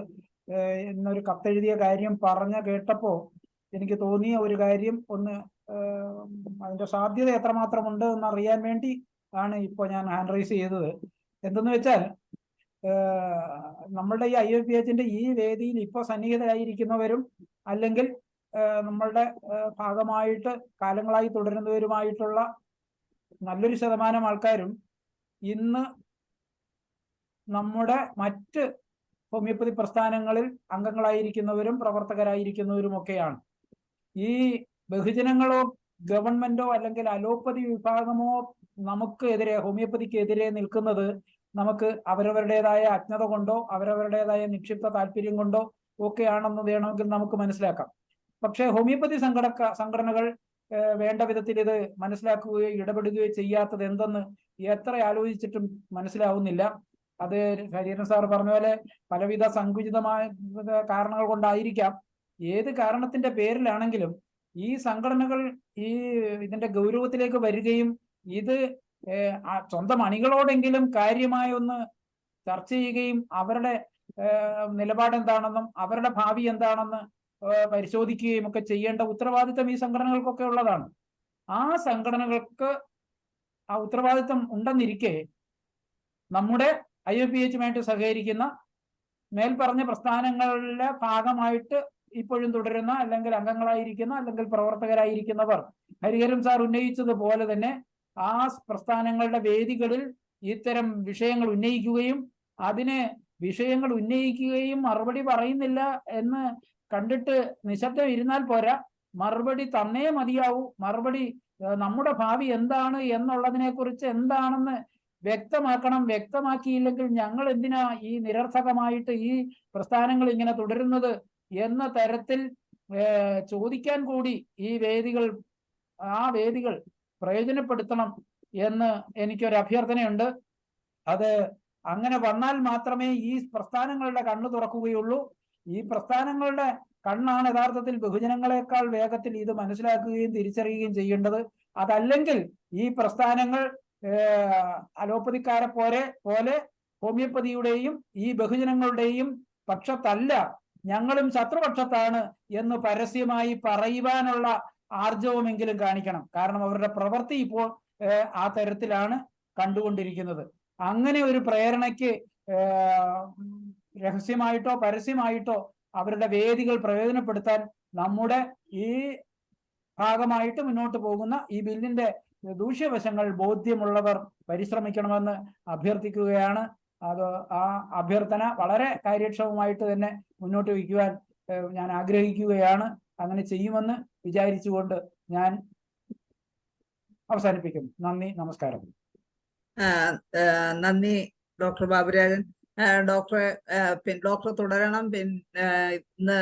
എന്നൊരു കത്തെഴുതിയ കാര്യം കേട്ടപ്പോൾ എനിക്ക് തോന്നിയ ഒരു കാര്യം, ഒന്ന് അതിന്റെ സാധ്യത എത്രമാത്രമുണ്ട് എന്നറിയാൻ വേണ്ടി ആണ് ഇപ്പോൾ ഞാൻ ഹാൻഡ് റൈസ് ചെയ്തത്. എന്തെന്ന് വെച്ചാൽ, നമ്മളുടെ ഈ IFPHന്റെ ഈ വേദിയിൽ ഇപ്പോൾ സന്നിഹിതരായിരിക്കുന്നവരും അല്ലെങ്കിൽ നമ്മളുടെ ഭാഗമായിട്ട് കാലങ്ങളായി തുടരുന്നവരുമായിട്ടുള്ള നല്ലൊരു ശതമാനം ആൾക്കാരും ഇന്ന് നമ്മുടെ മറ്റ് ഹോമിയോപ്പതി പ്രസ്ഥാനങ്ങളിൽ അംഗങ്ങളായിരിക്കുന്നവരും പ്രവർത്തകരായിരിക്കുന്നവരും ഒക്കെയാണ്. ഈ ബഹുജനങ്ങളോ ഗവൺമെന്റോ അല്ലെങ്കിൽ അലോപ്പതി വിഭാഗമോ നമുക്ക് എതിരെ, ഹോമിയോപ്പതിക്ക് എതിരെ നിൽക്കുന്നത് നമുക്ക് അവരവരുടേതായ അജ്ഞത കൊണ്ടോ അവരവരുടേതായ നിക്ഷിപ്ത താല്പര്യം കൊണ്ടോ ഒക്കെയാണെന്ന് വേണമെങ്കിൽ നമുക്ക് മനസ്സിലാക്കാം. പക്ഷേ ഹോമിയോപ്പതി സംഘടനകൾ വേണ്ട വിധത്തിൽ ഇത് മനസ്സിലാക്കുകയോ ഇടപെടുകയോ ചെയ്യാത്തത് എന്തെന്ന് എത്ര ആലോചിച്ചിട്ടും മനസ്സിലാവുന്നില്ല. അത് ഹരിഹരൻ സാർ പറഞ്ഞ പോലെ പലവിധ സങ്കുചിതമായ കാരണങ്ങൾ കൊണ്ടായിരിക്കാം. ഏത് കാരണത്തിന്റെ പേരിലാണെങ്കിലും ഈ സംഘടനകൾ ഈ ഇതിന്റെ ഗൗരവത്തിലേക്ക് വരികയും ഇത് സ്വന്തം അണികളോടെങ്കിലും കാര്യമായ ഒന്ന് ചർച്ച ചെയ്യുകയും അവരുടെ നിലപാട് എന്താണെന്നും അവരുടെ ഭാവി എന്താണെന്ന് പരിശോധിക്കുകയും ഒക്കെ ചെയ്യേണ്ട ഉത്തരവാദിത്തം ഈ സംഘടനകൾക്കൊക്കെ ഉള്ളതാണ്. ആ സംഘടനകൾക്ക് ആ ഉത്തരവാദിത്തം ഉണ്ടെന്നിരിക്കെ നമ്മുടെ IFPH-മായിട്ട് സഹകരിക്കുന്ന മേൽപ്പറഞ്ഞ പ്രസ്ഥാനങ്ങളിലെ ഭാഗമായിട്ട് ഇപ്പോഴും തുടരുന്ന അല്ലെങ്കിൽ അംഗങ്ങളായിരിക്കുന്ന അല്ലെങ്കിൽ പ്രവർത്തകരായിരിക്കുന്നവർ ഹരിഹരൻ സാർ ഉന്നയിച്ചതുപോലെ തന്നെ ആ പ്രസ്ഥാനങ്ങളുടെ വേദികളിൽ ഇത്തരം വിഷയങ്ങൾ ഉന്നയിക്കുകയും അതിന് വിഷയങ്ങൾ ഉന്നയിക്കുകയും മറുപടി പറയുന്നില്ല എന്ന് കണ്ടിട്ട് നിശബ്ദം ഇരുന്നാൽ പോരാ, മറുപടി തന്നേ മതിയാവൂ. മറുപടി നമ്മുടെ ഭാവി എന്താണ് എന്നുള്ളതിനെ കുറിച്ച് എന്താണെന്ന് വ്യക്തമാക്കണം. വ്യക്തമാക്കിയില്ലെങ്കിൽ ഞങ്ങൾ എന്തിനാ ഈ നിരർത്ഥകമായിട്ട് ഈ പ്രസ്ഥാനങ്ങൾ ഇങ്ങനെ തുടരുന്നത് എന്ന തരത്തിൽ ചോദിക്കാൻ കൂടി ഈ വേദികൾ പ്രയോജനപ്പെടുത്തണം എന്ന് എനിക്കൊരു അഭ്യർത്ഥനയുണ്ട്. അത് അങ്ങനെ വന്നാൽ മാത്രമേ ഈ പ്രസ്ഥാനങ്ങളുടെ കണ്ണ് തുറക്കുകയുള്ളൂ. ഈ പ്രസ്ഥാനങ്ങളുടെ കണ്ണാണ് യഥാർത്ഥത്തിൽ ബഹുജനങ്ങളെക്കാൾ വേഗത്തിൽ ഇത് മനസ്സിലാക്കുകയും തിരിച്ചറിയുകയും ചെയ്യേണ്ടത്. അതല്ലെങ്കിൽ ഈ പ്രസ്ഥാനങ്ങൾ അലോപ്പതിക്കാരെ പോലെ ഹോമിയോപ്പതിയുടെയും ഈ ബഹുജനങ്ങളുടെയും പക്ഷത്തല്ല, ഞങ്ങളും ശത്രുപക്ഷത്താണ് എന്ന് പരസ്യമായി പറയുവാനുള്ള ആർജവമെങ്കിലും കാണിക്കണം. കാരണം അവരുടെ പ്രവൃത്തി ഇപ്പോൾ ആ തരത്തിലാണ് കണ്ടുകൊണ്ടിരിക്കുന്നത്. അങ്ങനെ ഒരു പ്രേരണയ്ക്ക് രഹസ്യമായിട്ടോ പരസ്യമായിട്ടോ അവരുടെ വേദികൾ പ്രയോജനപ്പെടുത്താൻ നമ്മുടെ ഈ ഭാഗമായിട്ട് മുന്നോട്ട് പോകുന്ന ഈ ബില്ലിന്റെ ദൂഷ്യവശങ്ങൾ ബോധ്യമുള്ളവർ പരിശ്രമിക്കണമെന്ന് അഭ്യർത്ഥിക്കുകയാണ്. അത് ആ അഭ്യർത്ഥന വളരെ കാര്യക്ഷമമായിട്ട് തന്നെ മുന്നോട്ട് വയ്ക്കുവാൻ ഞാൻ ആഗ്രഹിക്കുകയാണ്. അങ്ങനെ ചെയ്യുമെന്ന് വിചാരിച്ചുകൊണ്ട് ഞാൻ അവസാനിപ്പിക്കുന്നു. നന്ദി, നമസ്കാരം. നന്ദി ഡോക്ടർ ബാബുരാജൻ. ഡോക്ടർ തുടരണം. ഇന്ന്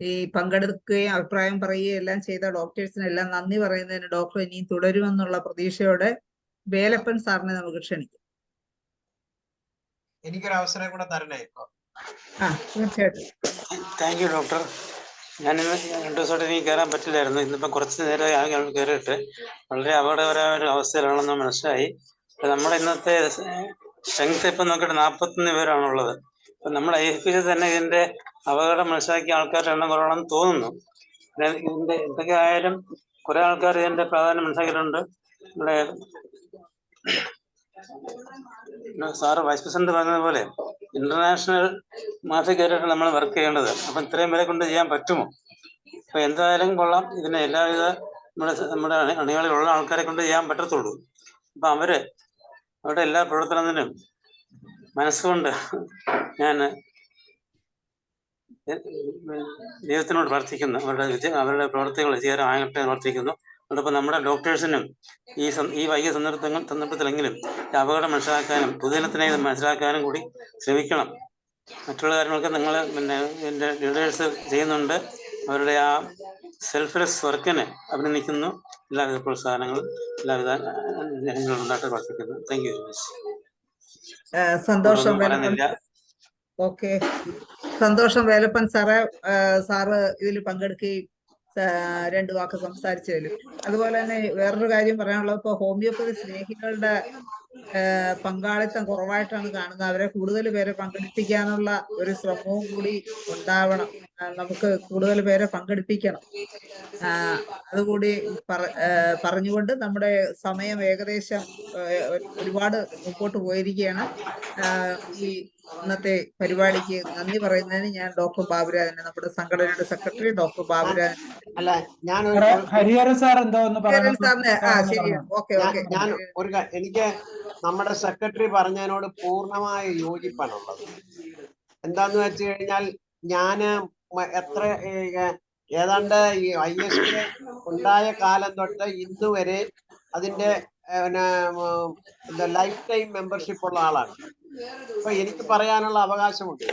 ഈ പങ്കെടുക്കുകയും അഭിപ്രായം പറയുകയും എല്ലാം ചെയ്ത ഡോക്ടേഴ്സിനെല്ലാം നന്ദി പറയുന്നതിന് ഡോക്ടർ ഇനിയും തുടരുമെന്നുള്ള പ്രതീക്ഷയോടെ വേലപ്പൻ സാറിനെ നമുക്ക് ക്ഷണിക്കാം. എനിക്കൊരു അവസരം കൂടെ തരണേ ഇപ്പൊ? തീർച്ചയായിട്ടും. Thank you doctor. ഞാനിന്ന് 2 ദിവസമായിട്ട് എനിക്ക് കയറാൻ പറ്റില്ലായിരുന്നു. ഇന്നിപ്പം കുറച്ച് നേരമായി ആകെ കയറിയിട്ട് വളരെ അപകടകരമായ ഒരു അവസ്ഥയിലാണെന്ന് മനസ്സിലായി. നമ്മുടെ ഇന്നത്തെ സ്ട്രെങ്ത് ഇപ്പം നോക്കിയിട്ട് 41 പേരാണുള്ളത്. അപ്പം നമ്മുടെ IFPH തന്നെ ഇതിന്റെ അപകടം മനസ്സിലാക്കിയ ആൾക്കാരുടെ എണ്ണം കുറവാണെന്ന് തോന്നുന്നു. ഇതിന്റെ എന്തൊക്കെ ആയാലും കുറെ ആൾക്കാർ ഇതിന്റെ പ്രാധാന്യം മനസ്സിലാക്കിയിട്ടുണ്ട്. നമ്മുടെ സാറ് വൈസ് പ്രസിഡന്റ് പറഞ്ഞതുപോലെ ഇന്റർനാഷണൽ മാഫിയക്കാരായിട്ട് നമ്മൾ വർക്ക് ചെയ്യേണ്ടത്. അപ്പം ഇത്രയും പേരെ കൊണ്ട് ചെയ്യാൻ പറ്റുമോ? അപ്പൊ എന്തായാലും കൊള്ളാം. ഇതിന് എല്ലാവിധ നമ്മുടെ അണികളിലുള്ള ആൾക്കാരെ കൊണ്ട് ചെയ്യാൻ പറ്റത്തുള്ളൂ. അപ്പൊ അവരുടെ എല്ലാ പ്രവർത്തനത്തിനും മനസ്സുകൊണ്ട് ഞാൻ ദൈവത്തിനോട് പ്രാർത്ഥിക്കുന്നു. അവരുടെ പ്രവർത്തികൾ വിജയകരമാകട്ടെ പ്രാർത്ഥിക്കുന്നു. അതോടൊപ്പം നമ്മുടെ ഡോക്ടേഴ്സിനും ഈ വൈകിയ സന്ദർഭത്തിലെങ്കിലും അപകടം മനസ്സിലാക്കാനും പൊതുജനത്തിനെ ഇത് മനസ്സിലാക്കാനും കൂടി ശ്രമിക്കണം. മറ്റുള്ള കാര്യങ്ങളൊക്കെ നിങ്ങൾ എൻ്റെ ലീഡേഴ്സ് ചെയ്യുന്നുണ്ട്. അവരുടെ ആ സെൽഫ്ലെസ് വർക്കിനെ അഭിനന്ദിക്കുന്നു. എല്ലാവിധ പ്രോത്സാഹനങ്ങളും എല്ലാവിധ ജനങ്ങളും ഉണ്ടാക്കി പ്രാർത്ഥിക്കുന്നു. Thank you very much. സന്തോഷം വേലപ്പൻ. ഓക്കെ, സന്തോഷം വേലപ്പൻ സാറ്. സാറ് ഇതിൽ പങ്കെടുക്കുകയും 2 വാക്ക് സംസാരിച്ചതിലും. അതുപോലെ തന്നെ വേറൊരു കാര്യം പറയാനുള്ളത്, ഇപ്പൊ ഹോമിയോപ്പതി സ്നേഹികളുടെ പങ്കാളിത്തം കുറവായിട്ടാണ് കാണുന്നത്. അവരെ കൂടുതൽ പേരെ പങ്കെടുപ്പിക്കാനുള്ള ഒരു ശ്രമവും കൂടി ഉണ്ടാവണം. നമുക്ക് കൂടുതൽ പേരെ പങ്കെടുപ്പിക്കണം. അതുകൂടി പറഞ്ഞുകൊണ്ട് നമ്മുടെ സമയം ഏകദേശം ഒരുപാട് മുമ്പോട്ട് പോയിരിക്കുകയാണ്. ഈ ഇന്നത്തെ പരിപാടിക്ക് നന്ദി പറയുന്നതിന് ഞാൻ ഡോക്ടർ ബാബുരാജനെ, നമ്മുടെ സംഘടനയുടെ സെക്രട്ടറി ഡോക്ടർ ബാബുരാജൻ. അല്ല, ഞാൻ ഹരിഹരൻ സാർ എന്തോ സാറിന് ശരിയാണ്. Okay okay. ഞാൻ എനിക്ക് നമ്മുടെ സെക്രട്ടറി പറഞ്ഞതിനോട് പൂർണ്ണമായ യോജിപ്പാണുള്ളത്. എന്താന്ന് വെച്ച് കഴിഞ്ഞാൽ ഞാന് ഏതാണ്ട് ഈ ISP ഉണ്ടായ കാലം തൊട്ട് ഇന്ന് വരെ അതിന്റെ ലൈഫ് ടൈം മെമ്പർഷിപ്പ് ഉള്ള ആളാണ്. അപ്പൊ എനിക്ക് പറയാനുള്ള അവകാശമുണ്ട്.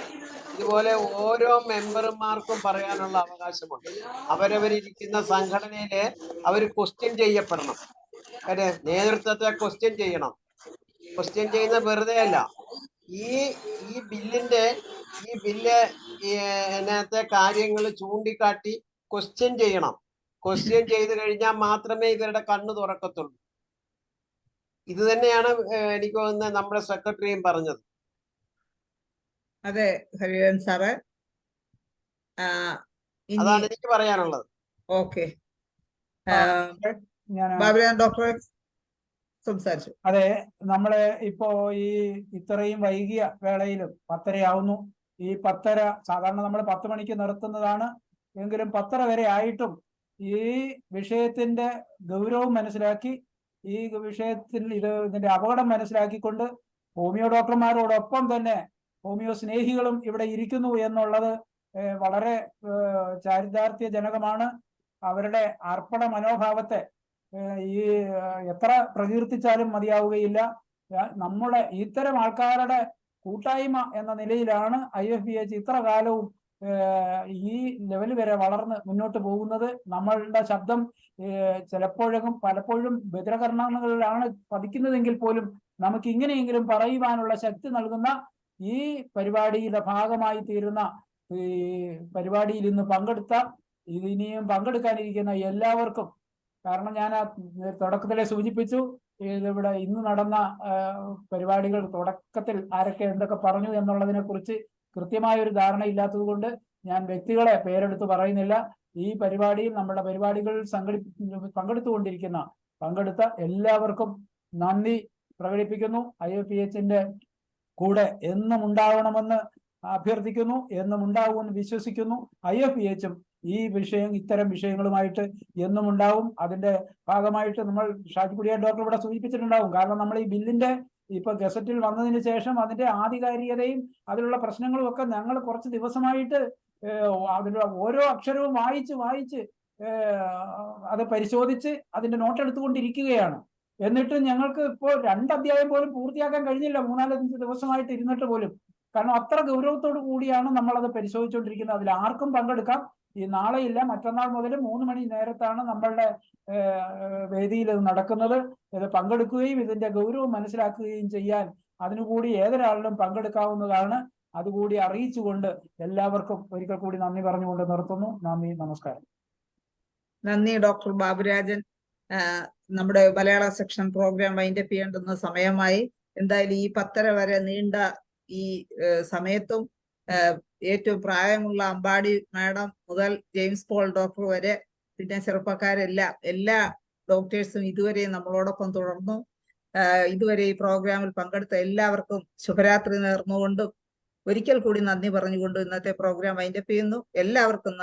ഇതുപോലെ ഓരോ മെമ്പർമാർക്കും പറയാനുള്ള അവകാശമുണ്ട്. അവരവരിയ്ക്കുന്ന സംഘടനയിലെ അവർ ക്വസ്റ്റ്യൻ ചെയ്യപ്പെടണം. നേതൃത്വത്തെ ക്വസ്റ്റ്യൻ ചെയ്യണം. ക്വസ്റ്റ്യൻ ചെയ്യുന്ന വെറുതെ അല്ല. ഈ ബില്ല് ഇതിനകത്തെ കാര്യങ്ങൾ ചൂണ്ടിക്കാട്ടി ക്വസ്റ്റ്യൻ ചെയ്യണം. ക്വസ്റ്റ്യൻ ചെയ്ത് കഴിഞ്ഞാൽ മാത്രമേ ഇവരുടെ കണ്ണ് തുറക്കത്തുള്ളൂ. ഇത് തന്നെയാണ് എനിക്ക് തോന്നുന്നത് നമ്മുടെ സെക്രട്ടറിയും പറഞ്ഞത്. അതെ ഹരിഹരൻ സാറ്, അതാണ് എനിക്ക് പറയാനുള്ളത്. ഓക്കെ, ഞാൻ ബാബുരാൻ ഡോക്ടറെ സംസാരിച്ചു. അതെ, നമ്മള് ഇപ്പോ ഈ ഇത്രയും വൈകിയ വേളയിലും 10:30 ഈ 10:30 സാധാരണ നമ്മൾ 10 മണിക്ക് നിർത്തുന്നതാണ്. എങ്കിലും 10:30 വരെ ആയിട്ടും ഈ വിഷയത്തിന്റെ ഗൗരവം മനസ്സിലാക്കി, ഈ വിഷയത്തിൽ ഇതിന്റെ അപകടം മനസ്സിലാക്കിക്കൊണ്ട് ഹോമിയോ ഡോക്ടർമാരോടൊപ്പം തന്നെ ഹോമിയോ സ്നേഹികളും ഇവിടെ ഇരിക്കുന്നു എന്നുള്ളത് വളരെ ചാരിതാർത്ഥ്യജനകമാണ്. അവരുടെ അർപ്പണ മനോഭാവത്തെ ഈ എത്ര പ്രകീർത്തിച്ചാലും മതിയാവുകയില്ല. നമ്മുടെ ഇത്തരം ആൾക്കാരുടെ കൂട്ടായ്മ എന്ന നിലയിലാണ് IFPH ഇത്ര കാലവും ഈ ലെവൽ വരെ വളർന്ന് മുന്നോട്ട് പോകുന്നത്. നമ്മളുടെ ശബ്ദം പലപ്പോഴും ബദിരകർണങ്ങളിലാണ് പതിക്കുന്നതെങ്കിൽ പോലും നമുക്ക് ഇങ്ങനെയെങ്കിലും പറയുവാനുള്ള ശക്തി നൽകുന്ന ഈ പരിപാടിയുടെ ഭാഗമായി തീരുന്ന ഈ പരിപാടിയിൽ ഇന്ന് ഇനിയും പങ്കെടുക്കാനിരിക്കുന്ന എല്ലാവർക്കും, കാരണം ഞാൻ തുടക്കത്തിലെ സൂചിപ്പിച്ചു, ഇവിടെ ഇന്ന് നടന്ന പരിപാടികൾ തുടക്കത്തിൽ ആരൊക്കെ എന്തൊക്കെ പറഞ്ഞു എന്നുള്ളതിനെ കുറിച്ച് കൃത്യമായ ഒരു ധാരണ ഇല്ലാത്തത് കൊണ്ട് ഞാൻ വ്യക്തികളെ പേരെടുത്ത് പറയുന്നില്ല. ഈ പരിപാടിയിൽ നമ്മുടെ പരിപാടികൾ പങ്കെടുത്ത എല്ലാവർക്കും നന്ദി പ്രകടിപ്പിക്കുന്നു. IFPHന്റെ കൂടെ എന്നും ഉണ്ടാവണമെന്ന് അഭ്യർത്ഥിക്കുന്നു, എന്നും ഉണ്ടാവുമെന്ന് വിശ്വസിക്കുന്നു. IFPHും ഇത്തരം വിഷയങ്ങളുമായിട്ട് എന്നും ഉണ്ടാവും. അതിന്റെ ഭാഗമായിട്ട് നമ്മൾ ഷാജിക്കുടിയ ഡോക്ടർ ഇവിടെ സൂചിപ്പിച്ചിട്ടുണ്ടാവും. കാരണം നമ്മൾ ഈ ബില്ലിന്റെ ഇപ്പൊ ഗസറ്റിൽ വന്നതിന് ശേഷം അതിന്റെ ആധികാരികതയും അതിലുള്ള പ്രശ്നങ്ങളും ഒക്കെ ഞങ്ങൾ കുറച്ച് ദിവസമായിട്ട് അതിലുള്ള ഓരോ അക്ഷരവും വായിച്ച് അത് പരിശോധിച്ച് അതിന്റെ നോട്ടെടുത്തുകൊണ്ടിരിക്കുകയാണ്. എന്നിട്ട് ഞങ്ങൾക്ക് ഇപ്പോൾ 2 അധ്യായം പോലും പൂർത്തിയാക്കാൻ കഴിഞ്ഞില്ല, 3-4 ദിവസമായിട്ട് ഇരുന്നിട്ട് പോലും. കാരണം അത്ര ഗൗരവത്തോടു കൂടിയാണ് നമ്മളത് പരിശോധിച്ചുകൊണ്ടിരിക്കുന്നത്. അതിൽ ആർക്കും പങ്കെടുക്കാം. ഈ നാളെയില്ല, മറ്റന്നാൾ മുതൽ 3 മണി നേരത്താണ് നമ്മളുടെ വേദിയിൽ ഇത് നടക്കുന്നത്. ഇത് പങ്കെടുക്കുകയും ഇതിന്റെ ഗൗരവം മനസ്സിലാക്കുകയും ചെയ്യാൻ അതിനുകൂടി ഏതൊരാളിലും പങ്കെടുക്കാവുന്നതാണ്. അതുകൂടി അറിയിച്ചുകൊണ്ട് എല്ലാവർക്കും ഒരിക്കൽ കൂടി നന്ദി പറഞ്ഞുകൊണ്ട് നിർത്തുന്നു. നന്ദി, നമസ്കാരം. നന്ദി ഡോക്ടർ ബാബുരാജൻ. നമ്മുടെ മലയാള സെക്ഷൻ പ്രോഗ്രാം വൈൻഡപ്പ് ചെയ്യേണ്ടുന്ന സമയമായി. എന്തായാലും ഈ 10:30 വരെ നീണ്ട ഈ സമയത്തും ഏറ്റവും പ്രായമുള്ള അമ്പാടി മാഡം മുതൽ ജെയിംസ് പോൾ ഡോക്ടർ വരെ, പിന്നെ എല്ലാ ഡോക്ടേഴ്സും ഇതുവരെ നമ്മളോടൊപ്പം തുടർന്നു. ഇതുവരെ ഈ പ്രോഗ്രാമിൽ പങ്കെടുത്ത എല്ലാവർക്കും ശുഭരാത്രി നേർന്നുകൊണ്ടും ഒരിക്കൽ കൂടി നന്ദി പറഞ്ഞുകൊണ്ട് ഇന്നത്തെ പ്രോഗ്രാം വൈൻഡപ്പ് ചെയ്യുന്നു. എല്ലാവർക്കും